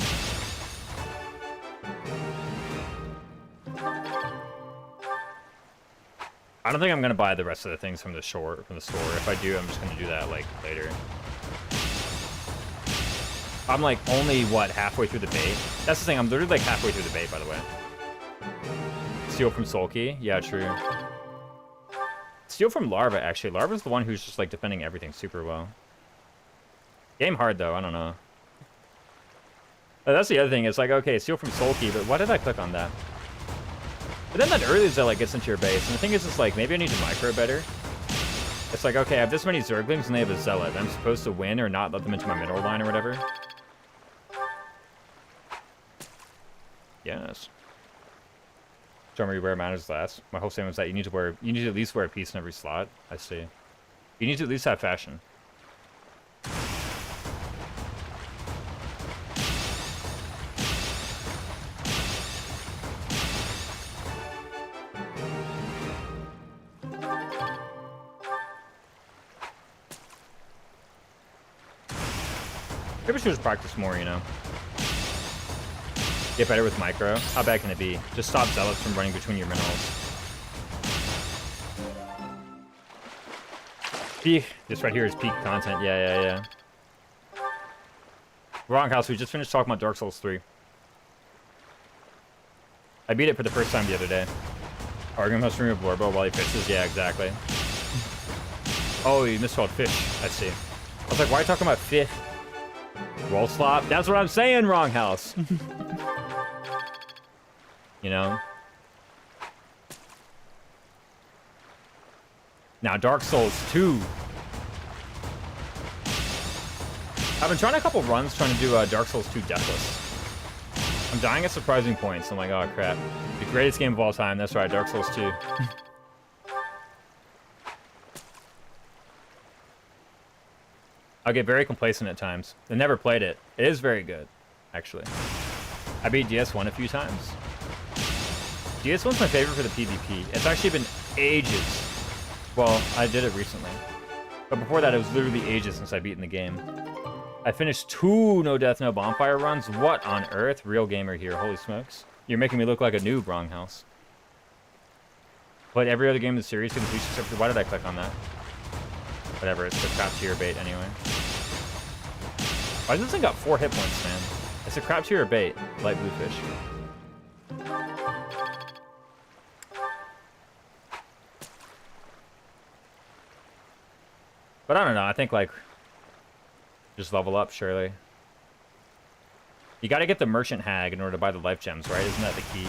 I don't think I'm gonna buy the rest of the things from the store. If I do, I'm just gonna do that like later. I'm like only what, halfway through the bait. That's the thing. I'm literally like halfway through the bait, by the way. Steal from Sulky, yeah, true. Steal from Larva, actually. Larva's the one who's just like defending everything super well. Game hard though. I don't know. That's the other thing. It's like, okay, steal from Sulky, but why did I click on that? But then that early Zealot gets into your base, and the thing is, it's like, maybe I need to micro better. It's like, okay, I have this many Zerglings, and they have a Zealot. I'm supposed to win or not let them into my mineral line or whatever. Yes. Show me where matters last. My whole statement was that you need to at least wear a piece in every slot. I see. You need to at least have fashion. Maybe we should just practice more, you know? Get better with micro. How bad can it be? Just stop Zealots from running between your minerals. Peak. This right here is peak content. Yeah. Wrong house. We just finished talking about Dark Souls 3. I beat it for the first time the other day. Arguing about streaming with Blorbo while he fishes? Yeah, exactly. Oh, you misspelled fish. I see. I was like, why are you talking about fish? Roll slop? That's what I'm saying, wrong house. You know? Now, Dark Souls 2. I've been trying a couple runs trying to do Dark Souls 2 Deathless. I'm dying at surprising points. I'm like, oh crap. The greatest game of all time. That's right, Dark Souls 2. I'll get very complacent at times. I never played it. It is very good, actually. I beat DS1 a few times. DS1's my favorite for the PvP. It's actually been ages. Well, I did it recently. But before that, it was literally ages since I beaten the game. I finished 2 No Death, No Bonfire runs. What on earth? Real gamer here. Holy smokes. You're making me look like a noob, wrong house. Played every other game in the series to completion except for... Why did I click on that? Whatever, it's the crap tier bait anyway. Why does this thing got 4 hit points, man? It's a crap tier bait. Light blue fish. But I don't know, I think like... Just level up, surely. You gotta get the merchant hag in order to buy the life gems, right? Isn't that the key?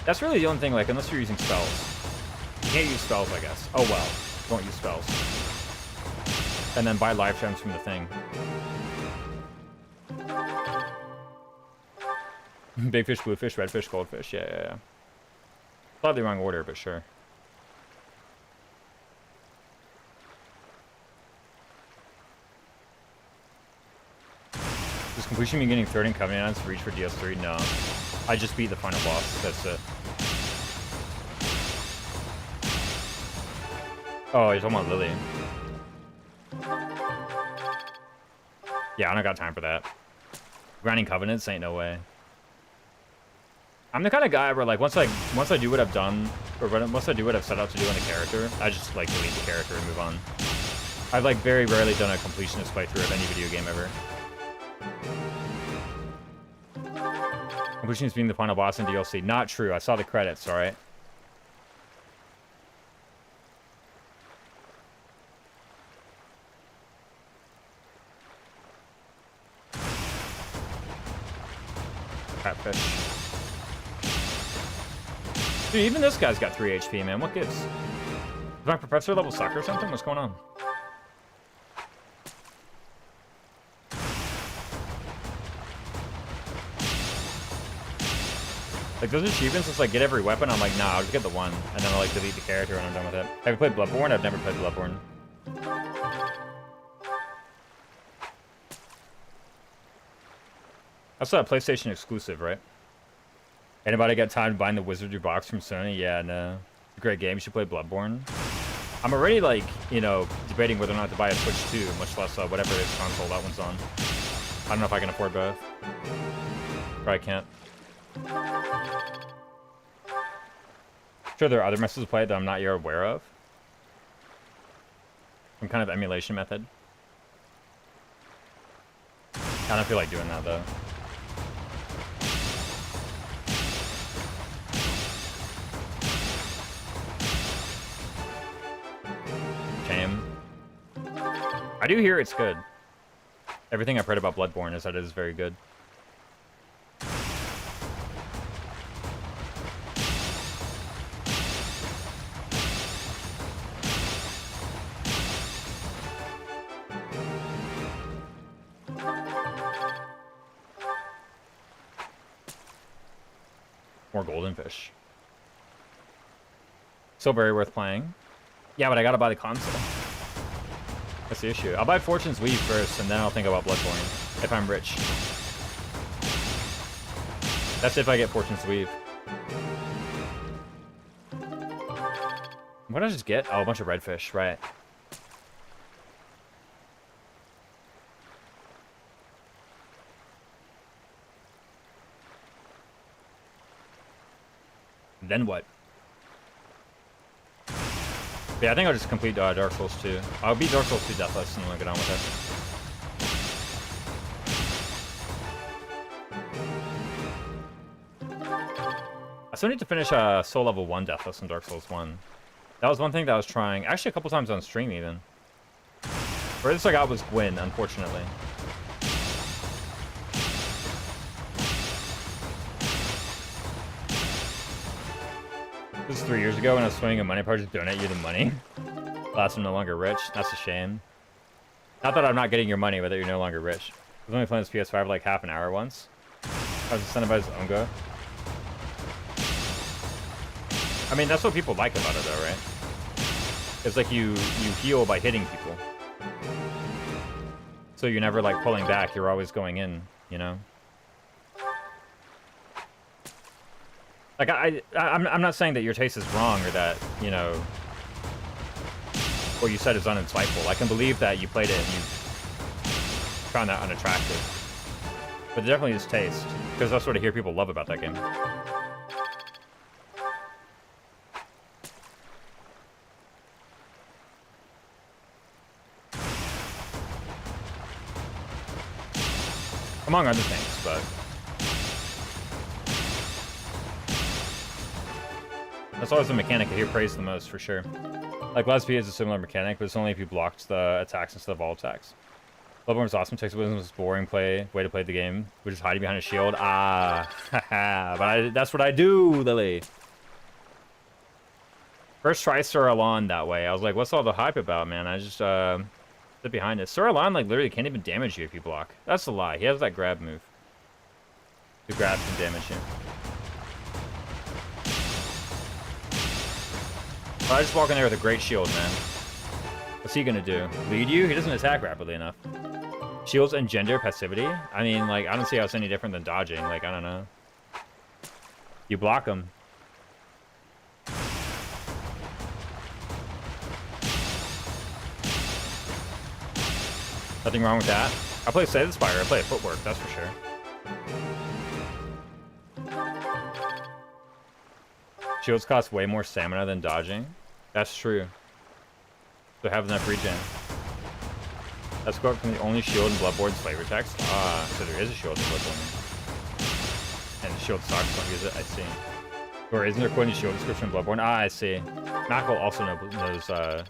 That's really the only thing, like, unless you're using spells. You can't use spells, I guess. Oh well. Don't use spells. And then buy life gems from the thing. Big fish, blue fish, red fish, gold fish. Yeah. Slightly wrong order, but sure. Does completion mean getting 30 Covenant for reach for DS3? No. I just beat the final boss. That's it. Oh, you're talking about Lily. Yeah, I don't got time for that. Grinding Covenants ain't no way. I'm the kind of guy where, like, once I do what I've done, or once I do what I've set out to do on the character, I just, like, delete the character and move on. I've, like, very rarely done a completionist playthrough of any video game ever. Completionist being the final boss in DLC. Not true. I saw the credits, alright? Catfish. Dude, even this guy's got 3 HP, man. What gives? Is my professor level suck or something? What's going on? Like, those achievements, it's like, get every weapon. I'm like, nah, I'll just get the one. And then I'll, like, delete the character when I'm done with it. Have you played Bloodborne? I've never played Bloodborne. That's a PlayStation exclusive, right? Anybody got time to buy the Wizardry box from Sony? Yeah, no. It's a great game. You should play Bloodborne. I'm already, like, you know, debating whether or not to buy a Switch 2, much less whatever it is console that one's on. I don't know if I can afford both. Probably can't. Sure, there are other methods to play that I'm not yet aware of. Some kind of emulation method. I don't feel like doing that, though. Shame. I do hear it's good. Everything I've heard about Bloodborne is that it is very good. More golden fish. Still very worth playing. Yeah, but I gotta buy the console. That's the issue. I'll buy Fortune's Weave first, and then I'll think about Bloodborne. If I'm rich. That's if I get Fortune's Weave. What did I just get? Oh, a bunch of redfish, right. Then what? Yeah, I think I'll just complete Dark Souls 2. I'll beat Dark Souls 2 Deathless and then I'll get on with it. I still need to finish Soul Level 1 Deathless in Dark Souls 1. That was one thing that I was trying, actually a couple times on stream even. Furthest I got was Gwyn, unfortunately. This is 3 years ago when I was swinging a money part to donate you the money. Last, I'm no longer rich. That's a shame. Not that I'm not getting your money, but that you're no longer rich. I was only playing this PS5 for like half an hour once. I was incentivized to Unga. I mean, that's what people like about it though, right? It's like you heal by hitting people. So you're never like pulling back, you're always going in, you know? Like I'm not saying that your taste is wrong or that, you know, what you said is uninsightful. I can believe that you played it and you found that unattractive. But it definitely is taste, because that's what I hear people love about that game. Among other things, but that's always the mechanic I hear praised the most, for sure. Like, Lesbia is a similar mechanic, but it's only if you blocked the attacks instead of all attacks. Bloodborne is awesome. Takes away the most boring way to play the game, which is hiding behind a shield. Ah, but that's what I do, Lily. First try Sir Alon that way. I was like, what's all the hype about, man? I just sit behind it. Sir Alon, like, literally can't even damage you if you block. That's a lie. He has that grab move. The grab can damage you. But I just walk in there with a great shield, man. What's he gonna do? Lead you? He doesn't attack rapidly enough. Shields engender passivity? I mean, like, I don't see how it's any different than dodging. Like, I don't know. You block him. Nothing wrong with that. I play Slay the Spire. I play Footwork, that's for sure. Shields cost way more stamina than dodging. That's true. So have enough regen. Let's go up from the only shield in Bloodborne's flavor text. Ah, so there is a shield in Bloodborne. And the shield stocks don't use it, I see. Or isn't there quite any shield description in Bloodborne? Ah, I see. Knuckle also knows the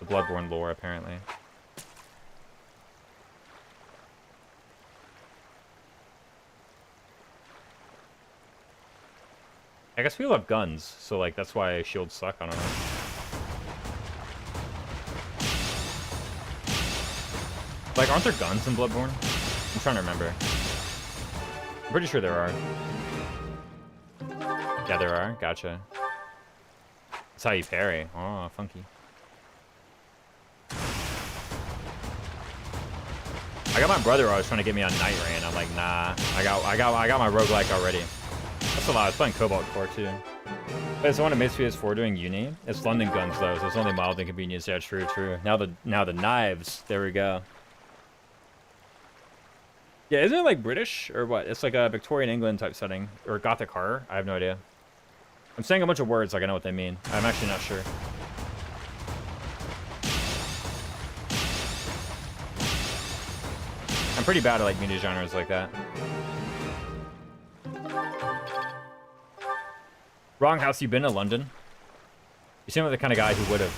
Bloodborne lore, apparently. I guess people have guns, so like that's why shields suck, I don't know. Like, aren't there guns in Bloodborne? I'm trying to remember. I'm pretty sure there are. Yeah, there are. Gotcha. That's how you parry. Oh, funky. I got my brother always trying to get me on Night Rain. I'm like, nah. I got my roguelike already. That's a lot. I was playing Cobalt Core too. But it's the one that makes PS4 doing uni. It's London guns though, so it's only mild inconvenience. Yeah, true. Now the knives. There we go. Yeah, isn't it like British or what? It's like a Victorian England type setting or Gothic horror. I have no idea. I'm saying a bunch of words like I know what they mean. I'm actually not sure. I'm pretty bad at like media genres like that. Wrong house, you been to London? You seem like the kind of guy who would have.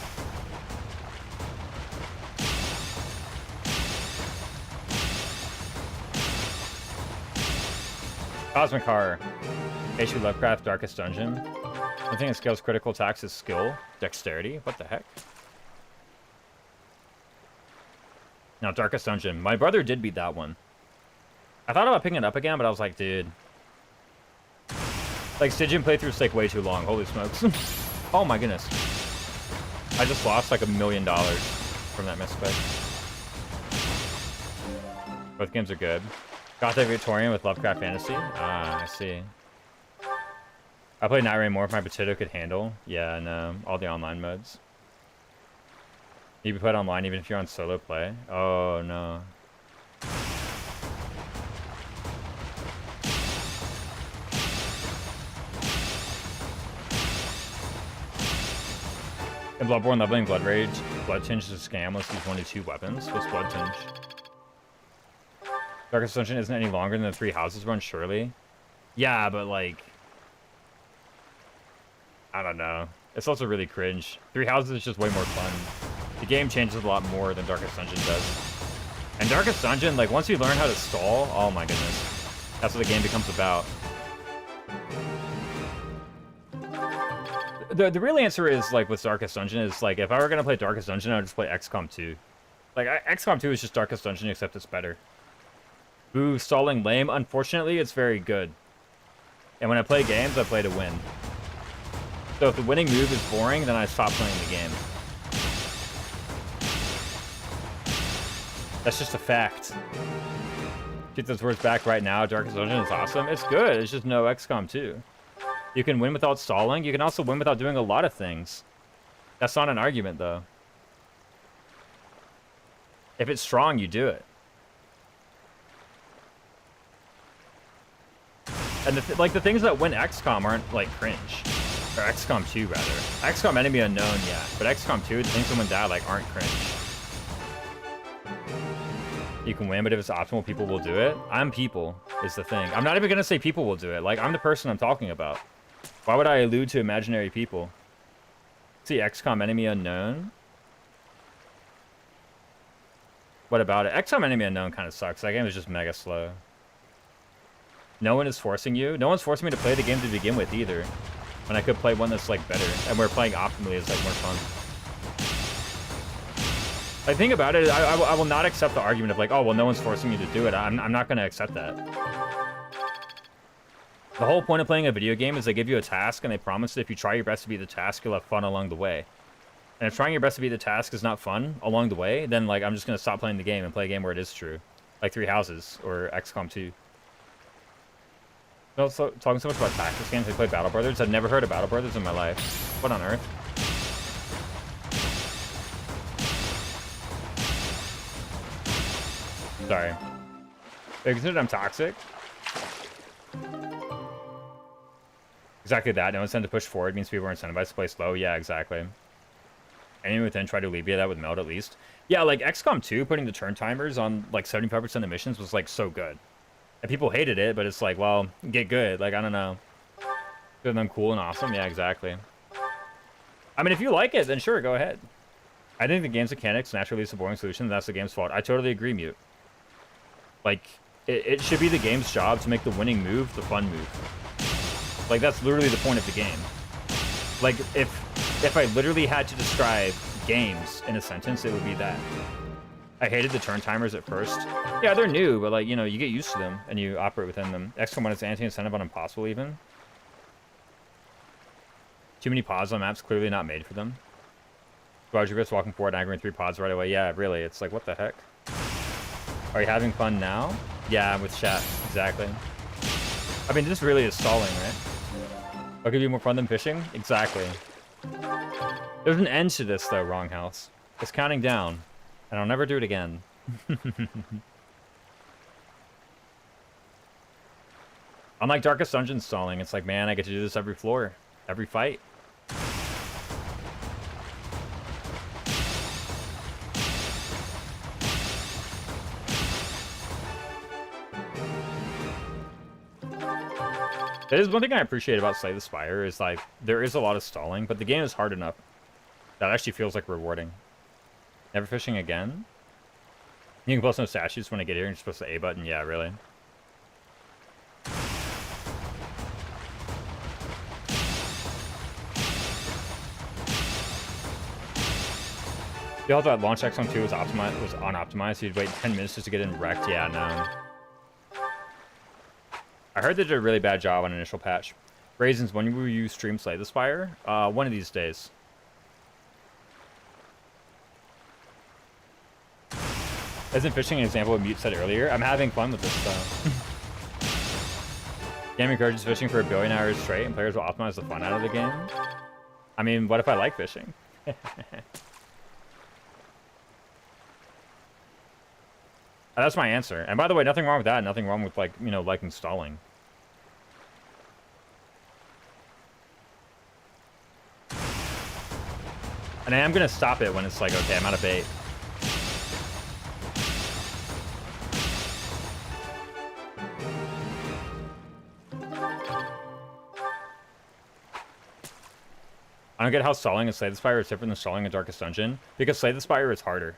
Cosmic Horror. H.P. Lovecraft, Darkest Dungeon. One thing that scales critical attacks is skill. Dexterity? What the heck? No, Darkest Dungeon. My brother did beat that one. I thought about picking it up again, but I was like, dude. Like, Stygian playthrough's like way too long. Holy smokes. Oh my goodness. I just lost like $1 million from that misplay. Both games are good. Gothic Victorian with Lovecraft Fantasy. Ah, I see. I played Night Rain more if my potato could handle. Yeah, no. All the online modes. You can play it online even if you're on solo play. Oh, no. In Bloodborne, leveling Blood Rage, Blood Tinge is a scam. Let's use 1 to 2 weapons. What's Blood Tinge? Darkest Dungeon isn't any longer than the 3 houses run, surely? Yeah, but like... I don't know. It's also really cringe. Three Houses is just way more fun. The game changes a lot more than Darkest Dungeon does. And Darkest Dungeon, like, once you learn how to stall, oh my goodness. That's what the game becomes about. The real answer is, like, with Darkest Dungeon is, like, if I were going to play Darkest Dungeon, I would just play XCOM 2. Like, XCOM 2 is just Darkest Dungeon, except it's better. Boo, stalling lame. Unfortunately, it's very good. And when I play games, I play to win. So if the winning move is boring, then I stop playing the game. That's just a fact. Get those words back right now. Darkest Dungeon is awesome. It's good. It's just no XCOM 2. You can win without stalling. You can also win without doing a lot of things. That's not an argument, though. If it's strong, you do it. And the things that win XCOM aren't, like, cringe. Or XCOM 2, rather. XCOM Enemy Unknown, yeah. But XCOM 2, the things that win that, like, aren't cringe. You can win, but if it's optimal, people will do it. I'm people, is the thing. I'm not even going to say people will do it. Like, I'm the person I'm talking about. Why would I allude to imaginary people? See, XCOM Enemy Unknown? What about it? XCOM Enemy Unknown kind of sucks. That game is just mega slow. No one is forcing you. No one's forcing me to play the game to begin with, either. When I could play one that's, like, better. And we're playing optimally is, like, more fun. The thing about it is, I will not accept the argument of, like, oh, well, no one's forcing you to do it. I'm not going to accept that. The whole point of playing a video game is they give you a task, and they promise that if you try your best to beat the task, you'll have fun along the way. And if trying your best to beat the task is not fun along the way, then, like, I'm just going to stop playing the game and play a game where it is true. Like Three Houses or XCOM 2. Also, talking so much about tactics games, I play Battle Brothers. I've never heard of Battle Brothers in my life. What on earth? Sorry. They consider I'm toxic? Exactly that. No incentive to push forward means people are incentivized to play slow. Yeah, exactly. Anyone within try to alleviate that with meld at least. Yeah, like XCOM 2, putting the turn timers on like 75% of missions was like so good. And people hated it, but it's like, well, get good. Like, I don't know. Good and cool and awesome. Yeah, exactly. I mean, if you like it, then sure, go ahead. I think the game's mechanics naturally is a boring solution, and that's the game's fault. I totally agree, Mute. Like, it should be the game's job to make the winning move the fun move. Like, that's literally the point of the game. Like, if I literally had to describe games in a sentence, it would be that. I hated the turn timers at first. Yeah, they're new, but, like, you know, you get used to them, and you operate within them. XCOM 1 is anti-incentive on impossible, even. Too many pods on maps, clearly not made for them. Roger walking forward, angering 3 pods right away. Yeah, really, it's like, what the heck? Are you having fun now? Yeah, with chat, exactly. I mean, this really is stalling, right? What could be more fun than fishing? Exactly. There's an end to this, though, Wrong House. It's counting down, and I'll never do it again. Unlike Darkest Dungeon stalling, it's like, man, I get to do this every floor, every fight. That is one thing I appreciate about Slay the Spire is, like, there is a lot of stalling, but the game is hard enough that actually feels, like, rewarding. Never fishing again? You can post no statues when I get here and you're supposed to A button? Yeah, really. You all thought launch XCOM 2 was unoptimized, so you'd wait 10 minutes just to get in wrecked? Yeah, no. I heard they did a really bad job on initial patch. Raisins, when will you stream Slay the Spire? One of these days. Isn't fishing an example of Mute said earlier? I'm having fun with this stuff. Game encourages fishing for 1 billion hours straight, and players will optimize the fun out of the game. I mean, what if I like fishing? That's my answer. And by the way, nothing wrong with that. Nothing wrong with, like, you know, liking stalling. And I am going to stop it when it's like, okay, I'm out of bait. don't get how stalling in Slay the Spire is different than stalling in Darkest Dungeon, because Slay the Spire is harder.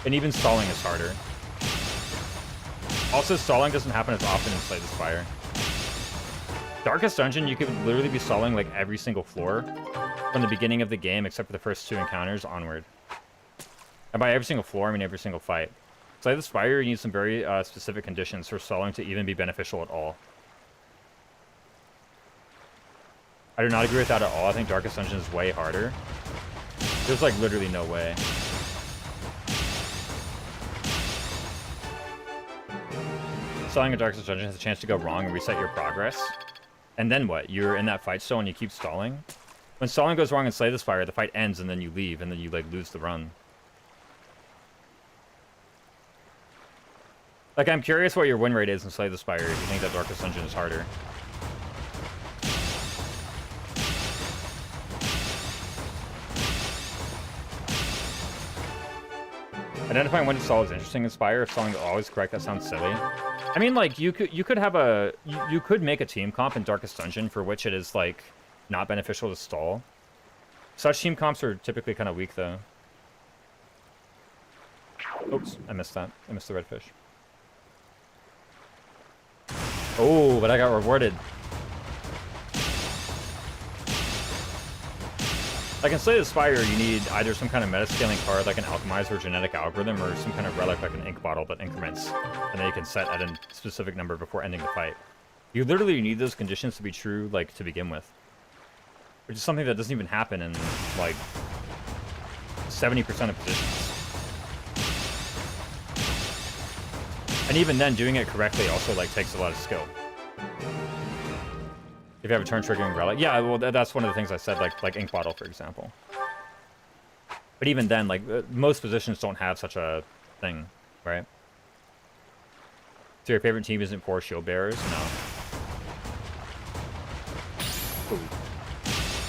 And even stalling is harder. Also, stalling doesn't happen as often in Slay the Spire. Darkest Dungeon, you could literally be stalling like every single floor from the beginning of the game, except for the first 2 encounters onward. And by every single floor, I mean every single fight. Slay the Spire, you need some very specific conditions for stalling to even be beneficial at all. I do not agree with that at all. I think Darkest Dungeon is way harder. There's like literally no way. Stalling in Darkest Dungeon has a chance to go wrong and reset your progress. And then what? You're in that fight still and you keep stalling? When stalling goes wrong in Slay the Spire, the fight ends and then you leave and then you like lose the run. Like, I'm curious what your win rate is in Slay the Spire if you think that Darkest Dungeon is harder. Identifying when to stall is interesting in Spire. If stalling is always correct, that sounds silly. I mean, like, you could have a... You could make a team comp in Darkest Dungeon for which it is, like, not beneficial to stall. Such team comps are typically kind of weak, though. Oops, I missed that. I missed the redfish. Oh, but I got rewarded. Like in Slay the Spire, you need either some kind of meta-scaling card like an Alchemizer or Genetic Algorithm, or some kind of relic like an Ink Bottle that increments, and then you can set at a specific number before ending the fight. You literally need those conditions to be true, like, to begin with. Which is something that doesn't even happen in, like, 70% of positions. And even then, doing it correctly also, like, takes a lot of skill. If you have a turn-triggering relic. Yeah, well, that's one of the things I said, like Ink Bottle, for example. But even then, like, most positions don't have such a thing, right? So your favorite team isn't 4 shield bearers? No. Ooh.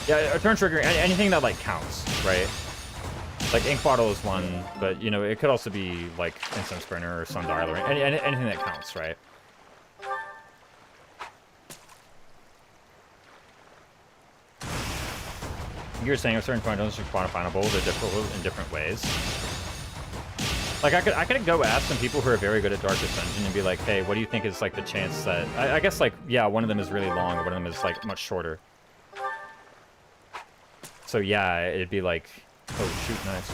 Yeah, a turn-triggering, anything that, like, counts, right? Like, Ink Bottle is one, but, you know, it could also be, like, Incense Burner or Sundial or anything that counts, right? You were saying a certain quantities are quantifiable, they're difficult in different ways. Like, I could go ask some people who are very good at Darkest Dungeon and be like, hey, what do you think is, like, the chance that... I guess, like, yeah, one of them is really long, one of them is, like, much shorter. So, yeah, it'd be like... Oh, shoot, nice.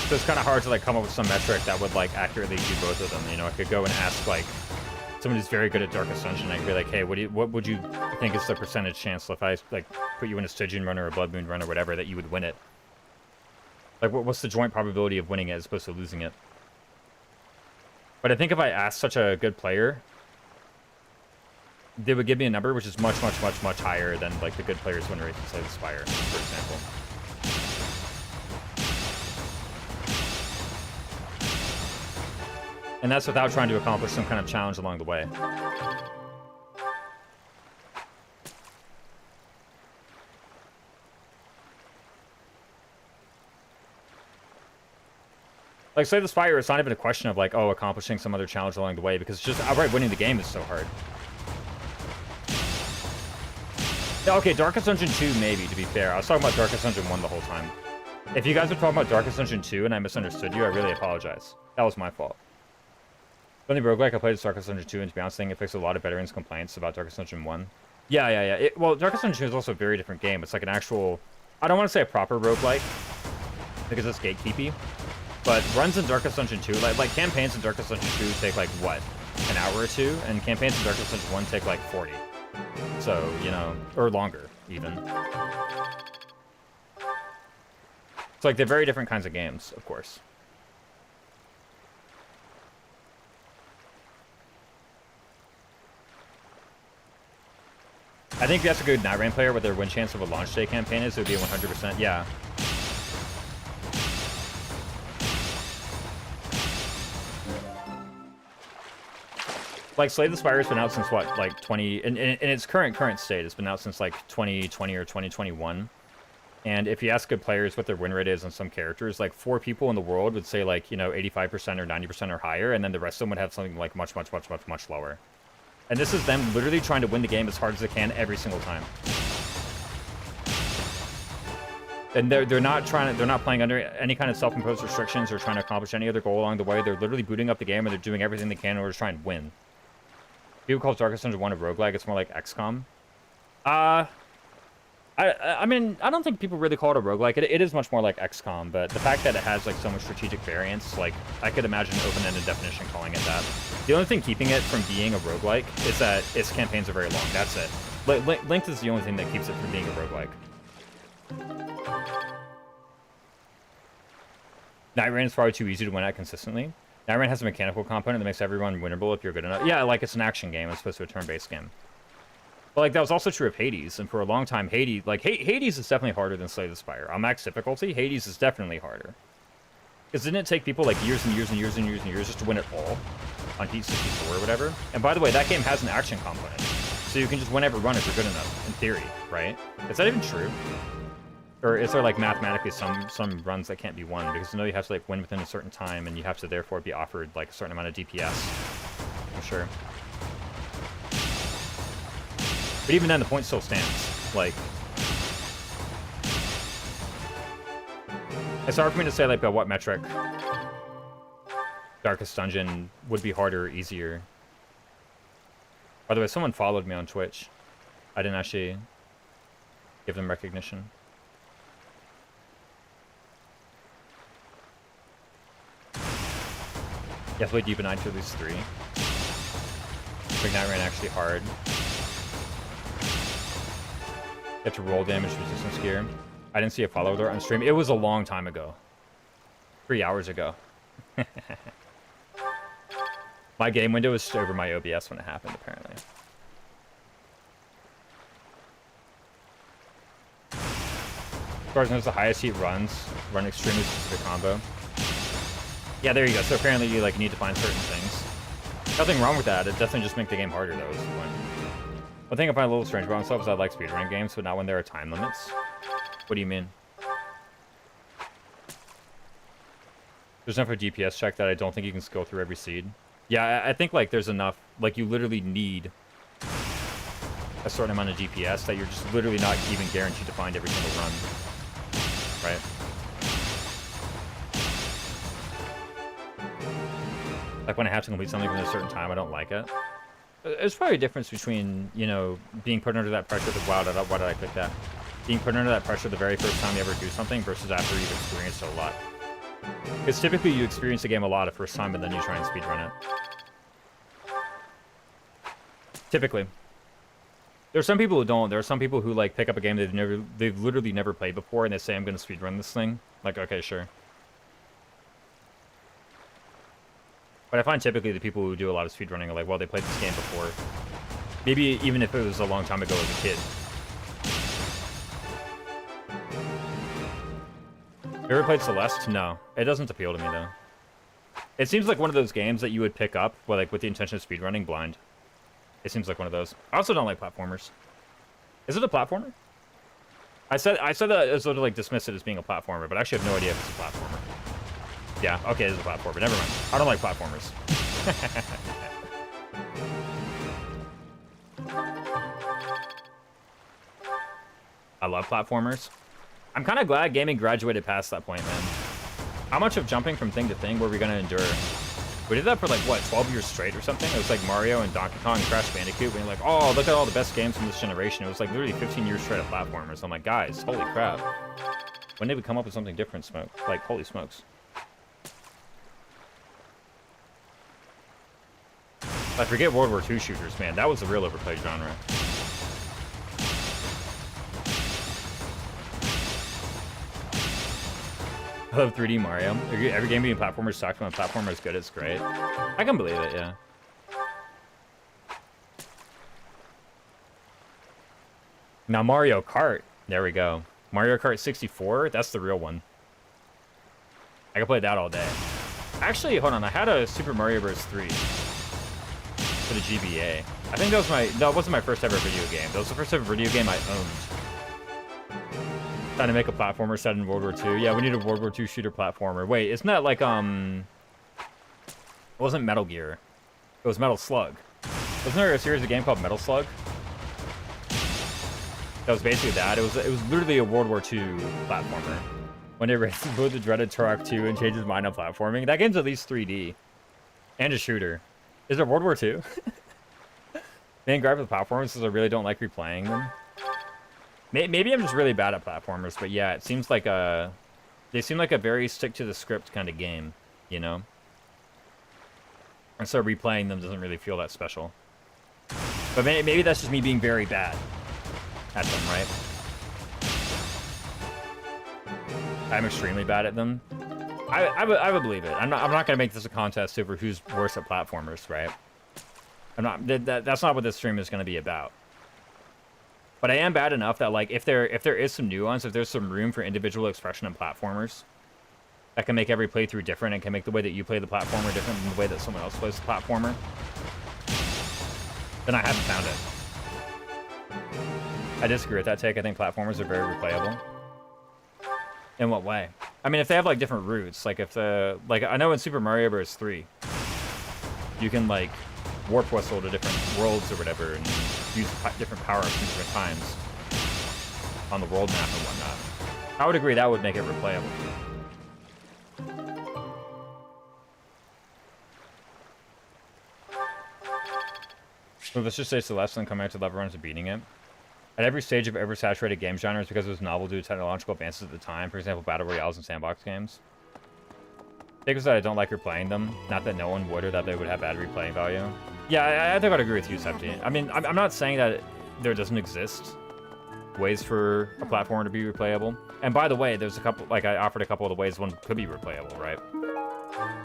So it's kind of hard to, like, come up with some metric that would, like, accurately do both of them. You know, I could go and ask, like, someone who's very good at Darkest Dungeon, I could be like, hey, what would you think is the percentage chance if I, like, put you in a Stygian run or a Blood Moon run or whatever that you would win it? Like, what's the joint probability of winning it as opposed to losing it? But I think if I asked such a good player, they would give me a number which is much, much, much, much higher than, like, the good players' win rates in Slay the Spire, for example. And that's without trying to accomplish some kind of challenge along the way. Like, Slay the Spire, it's not even a question of, like, oh, accomplishing some other challenge along the way, because just outright winning the game is so hard. Yeah, okay, Darkest Dungeon 2, maybe, to be fair. I was talking about Darkest Dungeon 1 the whole time. If you guys were talking about Darkest Dungeon 2 and I misunderstood you, I really apologize. That was my fault. The only roguelike I played is Darkest Dungeon 2, and to be honest, I think it fixed a lot of veterans' complaints about Darkest Dungeon 1. Yeah. Well, Darkest Dungeon 2 is also a very different game. It's like an actual... I don't want to say a proper roguelike, because it's gatekeepy. But runs in Darkest Dungeon 2, like campaigns in Darkest Dungeon 2 take, like, what? An hour or two? And campaigns in Darkest Dungeon 1 take, like, 40. So, you know, or longer, even. It's like, they're very different kinds of games, of course. I think if you ask a good Night Rain player what their win chance of a launch day campaign is, it would be 100%. Yeah. Like, Slay the Spire has been out since, what, like, in its current state, it's been out since, like, 2020 or 2021. And if you ask good players what their win rate is on some characters, like 4 people in the world would say like, you know, 85% or 90% or higher, and then the rest of them would have something like much lower. And this is them literally trying to win the game as hard as they can every single time. And they're not playing under any kind of self-imposed restrictions or trying to accomplish any other goal along the way. They're literally booting up the game and they're doing everything they can in order to try and win. People call Darkest Dungeon 1 a roguelike. It's more like XCOM. I mean, I don't think people really call it a roguelike. It is much more like XCOM, but the fact that it has like so much strategic variance, like I could imagine an open-ended definition calling it that. The only thing keeping it from being a roguelike is that its campaigns are very long. That's it. Linked is the only thing that keeps it from being a roguelike. Night Rain is probably too easy to win at consistently. Night Rain has a mechanical component that makes everyone winnable if you're good enough. Yeah, like it's an action game as opposed to a turn-based game. But like that was also true of Hades, and for a long time, Hades is definitely harder than Slay the Spire. On max difficulty, Hades is definitely harder. Because didn't it take people like years and years and years and years and years just to win it all on Heat 64 or whatever? And by the way, that game has an action component, so you can just win every run if you're good enough, in theory, right? Is that even true? Or is there like mathematically some runs that can't be won? Because you know you have to like win within a certain time, and you have to therefore be offered like a certain amount of DPS. I'm sure. But even then, the point still stands. Like, it's hard for me to say, like, by what metric Darkest Dungeon would be harder or easier. By the way, someone followed me on Twitch. I didn't actually give them recognition. You have to play Deep and Night to at least 3. Big Night Rain actually hard. You have to roll damage resistance gear. I didn't see a follow there on stream. It was a long time ago. 3 hours ago. My game window was over my OBS when it happened, apparently. As far as knows, the highest heat run extremely specific combo. Yeah, there you go. So apparently you like need to find certain things. Nothing wrong with that. It definitely just makes the game harder, though, is the point. One thing I find a little strange about myself is I like speedrun games, but not when there are time limits. What do you mean? There's enough of a DPS check that I don't think you can skill through every seed. Yeah, I think like there's enough, like you literally need a certain amount of DPS that you're just literally not even guaranteed to find every single run. Right? Like when I have to complete something within a certain time, I don't like it. There's probably a difference between, you know, being put under that pressure of, wow, why did I click that? Being put under that pressure the very first time you ever do something versus after you've experienced it a lot. Because typically you experience a game a lot the first time and then you try and speedrun it. Typically. There are some people who don't. There are some people who like pick up a game they've literally never played before and they say, I'm going to speedrun this thing. Like, okay, sure. But I find typically the people who do a lot of speedrunning are like, well, they played this game before. Maybe even if it was a long time ago as a kid. You ever played Celeste? No. It doesn't appeal to me, though. It seems like one of those games that you would pick up well, like with the intention of speedrunning blind. It seems like one of those. I also don't like platformers. Is it a platformer? I said that as though to like dismiss it as being a platformer, but I actually have no idea if it's a platformer. Yeah, okay, it is a platformer, never mind. I don't like platformers. I love platformers. I'm kind of glad gaming graduated past that point, man. How much of jumping from thing to thing were we going to endure? We did that for like, what, 12 years straight or something? It was like Mario and Donkey Kong and Crash Bandicoot. We were like, oh, look at all the best games from this generation. It was like literally 15 years straight of platformers. I'm like, guys, holy crap. When did we come up with something different, Smoke? Like, holy smokes. I forget World War II shooters, man. That was the real overplayed genre. I love 3D Mario. Every game being platformers sucks. When a platformer is good, it's great. I can believe it, yeah. Now Mario Kart. There we go. Mario Kart 64. That's the real one. I can play that all day. Actually, hold on. I had a Super Mario Bros. 3 for the GBA. I think that wasn't my first ever video game. That was the first ever video game I owned. Trying to make a platformer set in World War II. Yeah, we need a World War II shooter platformer. Wait, isn't that like, it wasn't Metal Gear. It was Metal Slug. Wasn't there a series of game called Metal Slug? That was basically that. It was literally a World War II platformer. When they reboot the dreaded Turok 2 and change his mind on platforming. That game's at least 3D. And a shooter. Is it World War II? Man, grab the platformers because I really don't like replaying them. Maybe I'm just really bad at platformers, but yeah, it seems like they seem like a very stick to the script kind of game, you know? And so replaying them doesn't really feel that special. But maybe that's just me being very bad at them, right? I'm extremely bad at them. I would believe it. I'm not gonna make this a contest over who's worse at platformers, right? I'm not. That's not what this stream is gonna be about. But I am bad enough that like if there is some nuance, if there's some room for individual expression in platformers, that can make every playthrough different and can make the way that you play the platformer different than the way that someone else plays the platformer, then I haven't found it. I disagree with that take. I think platformers are very replayable. In what way? I mean, if they have like different routes, like if like I know in Super Mario Bros. 3, you can like warp whistle to different worlds or whatever and use different power-ups in different times on the world map and whatnot. I would agree that would make it replayable. So let's just say Celeste and come back to level runs of beating it. At every stage of oversaturated game genres because it was novel due to technological advances at the time, for example, battle royales and sandbox games. Take is that I don't like replaying them, not that no one would or that they would have bad replaying value. Yeah, I think I'd agree with you, Septi. I mean, I'm not saying that there doesn't exist ways for a platform to be replayable. And by the way, there's a couple, like I offered a couple of the ways one could be replayable, right?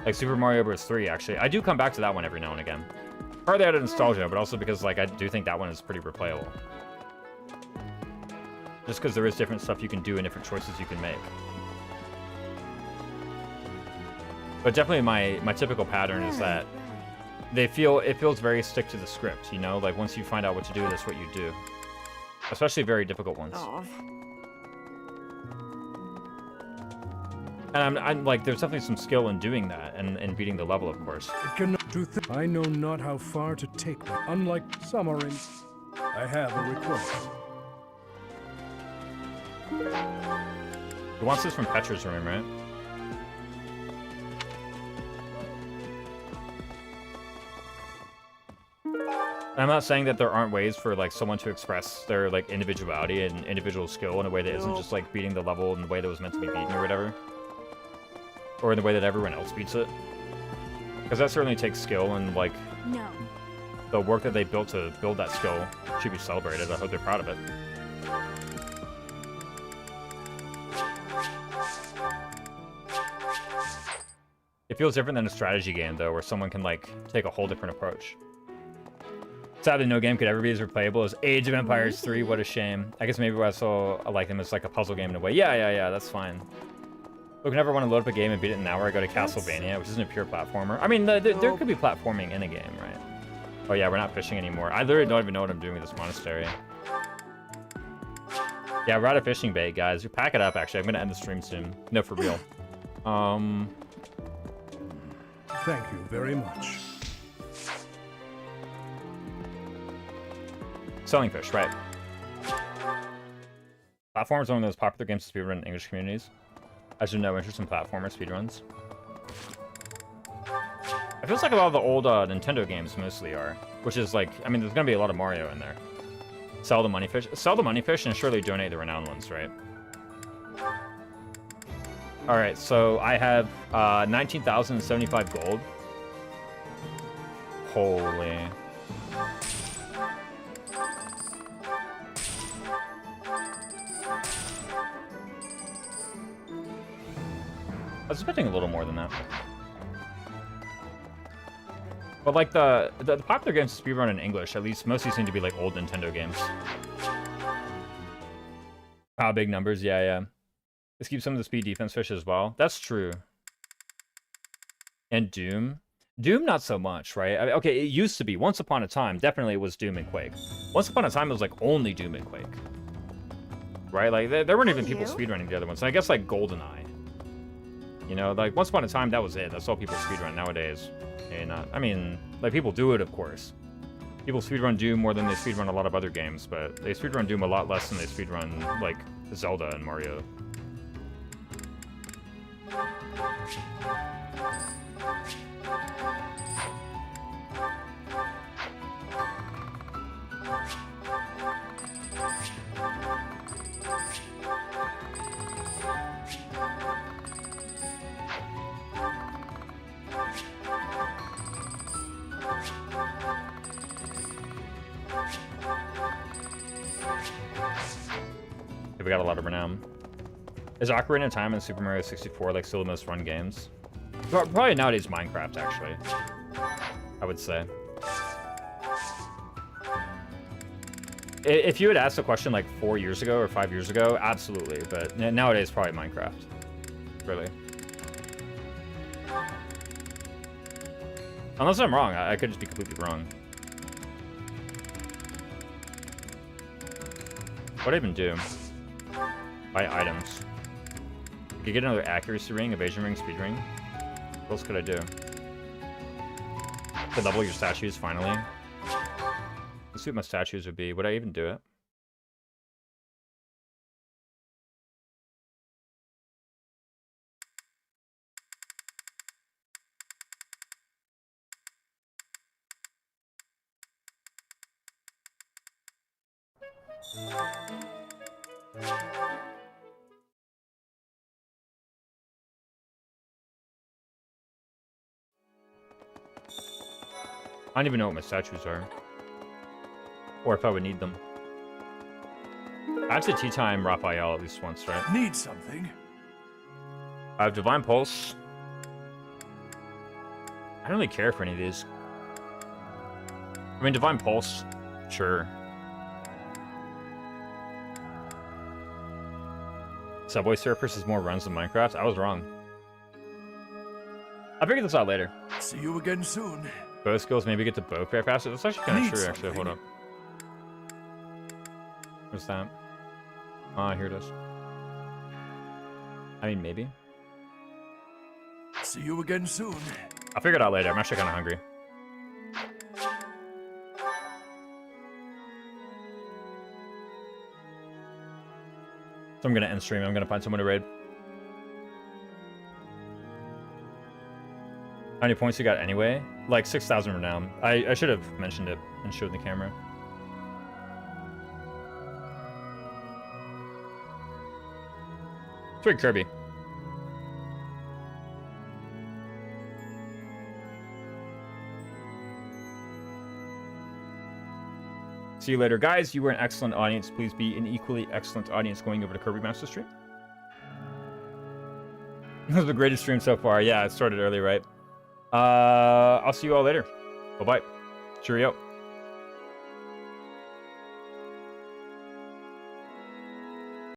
Like Super Mario Bros. 3, actually. I do come back to that one every now and again. Partly out of nostalgia, but also because like I do think that one is pretty replayable. Just because there is different stuff you can do and different choices you can make. But definitely my typical pattern is that it feels very stick to the script, you know? Like once you find out what to do, that's what you do. Especially very difficult ones. And I'm like, there's definitely some skill in doing that and beating the level, of course. I know not how far to take me. Unlike Summarin, I have a request. He wants this from Petra's room, right? I'm not saying that there aren't ways for like someone to express their like individuality and individual skill in a way that isn't just like beating the level in the way that was meant to be beaten or whatever. Or in the way that everyone else beats it. Because that certainly takes skill and like the work that they built to build that skill should be celebrated. I hope they're proud of it. It feels different than a strategy game though, where someone can like take a whole different approach. Sadly, no game could ever be as replayable as Age of Empires 3. What a shame. I guess maybe I saw like them as like a puzzle game in a way. Yeah, that's fine. Look, whenever I want to load up a game and beat it in an hour, I go to Castlevania, which isn't a pure platformer. I mean, there could be platforming in a game, right? Oh yeah, we're not fishing anymore. I literally don't even know what I'm doing with this monastery. Yeah, we're out of fishing bait, guys. We pack it up, actually. I'm going to end the stream soon. No, for real. Thank you very much. Selling fish, right. Platformers are one of those popular games to speedrun in English communities. I should no interest in platformer speedruns. It feels like a lot of the old Nintendo games mostly are. Which is like, I mean, there's going to be a lot of Mario in there. Sell the money fish. Sell the money fish and surely donate the renowned ones, right? Alright, so I have 19,075 gold. Holy. I was expecting a little more than that. But like the popular games to speedrun in English, at least mostly seem to be like old Nintendo games. How big numbers? Yeah. Let's keep some of the speed defense fish as well. That's true. And Doom? Doom, not so much, right? I mean, okay, it used to be. Once upon a time, definitely it was Doom and Quake. Once upon a time, it was like only Doom and Quake. right? Like, there weren't even Thank people you. speedrunning the other ones. I guess, like, GoldenEye. You know, like, once upon a time, that was it. That's all people speedrun nowadays. And, I mean, like, people do it, of course. People speedrun Doom more than they speedrun a lot of other games, but they speedrun Doom a lot less than they speedrun, like, Zelda and Mario. We got a lot of renown. Is Ocarina of Time and Super Mario 64 like still the most run games? Probably nowadays Minecraft, actually. I would say. If you had asked the question like 4 years ago or 5 years ago, absolutely. But nowadays, probably Minecraft. Really. Unless I'm wrong. I could just be completely wrong. What'd I even do? Buy items. You could get another accuracy ring, evasion ring, speed ring. What else could I do? To level your statues, finally. Let's see what my statues would be. Would I even do it? I don't even know what my statues are. Or if I would need them. I have to tea time Raphael at least once, right? Need something? I have Divine Pulse. I don't really care for any of these. I mean, Divine Pulse, sure. Subway Surfers has more runs than Minecraft? I was wrong. I'll figure this out later. See you again soon. Bow skills, maybe get to bow very faster. That's actually kind of Need true, actually. Hold something. up. What's that? Ah, here it is. I mean, maybe. See you again soon. I'll figure it out later. I'm actually kind of hungry. So I'm going to end stream. I'm going to find someone to raid. How many points you got anyway? Like 6,000 renown. I should have mentioned it and showed the camera. It's very Kirby. See you later. Guys, you were an excellent audience. Please be an equally excellent audience going over to Kirby Master Stream. This was the greatest stream so far. Yeah, it started early, right? I'll see you all later. Bye-bye. Cheerio.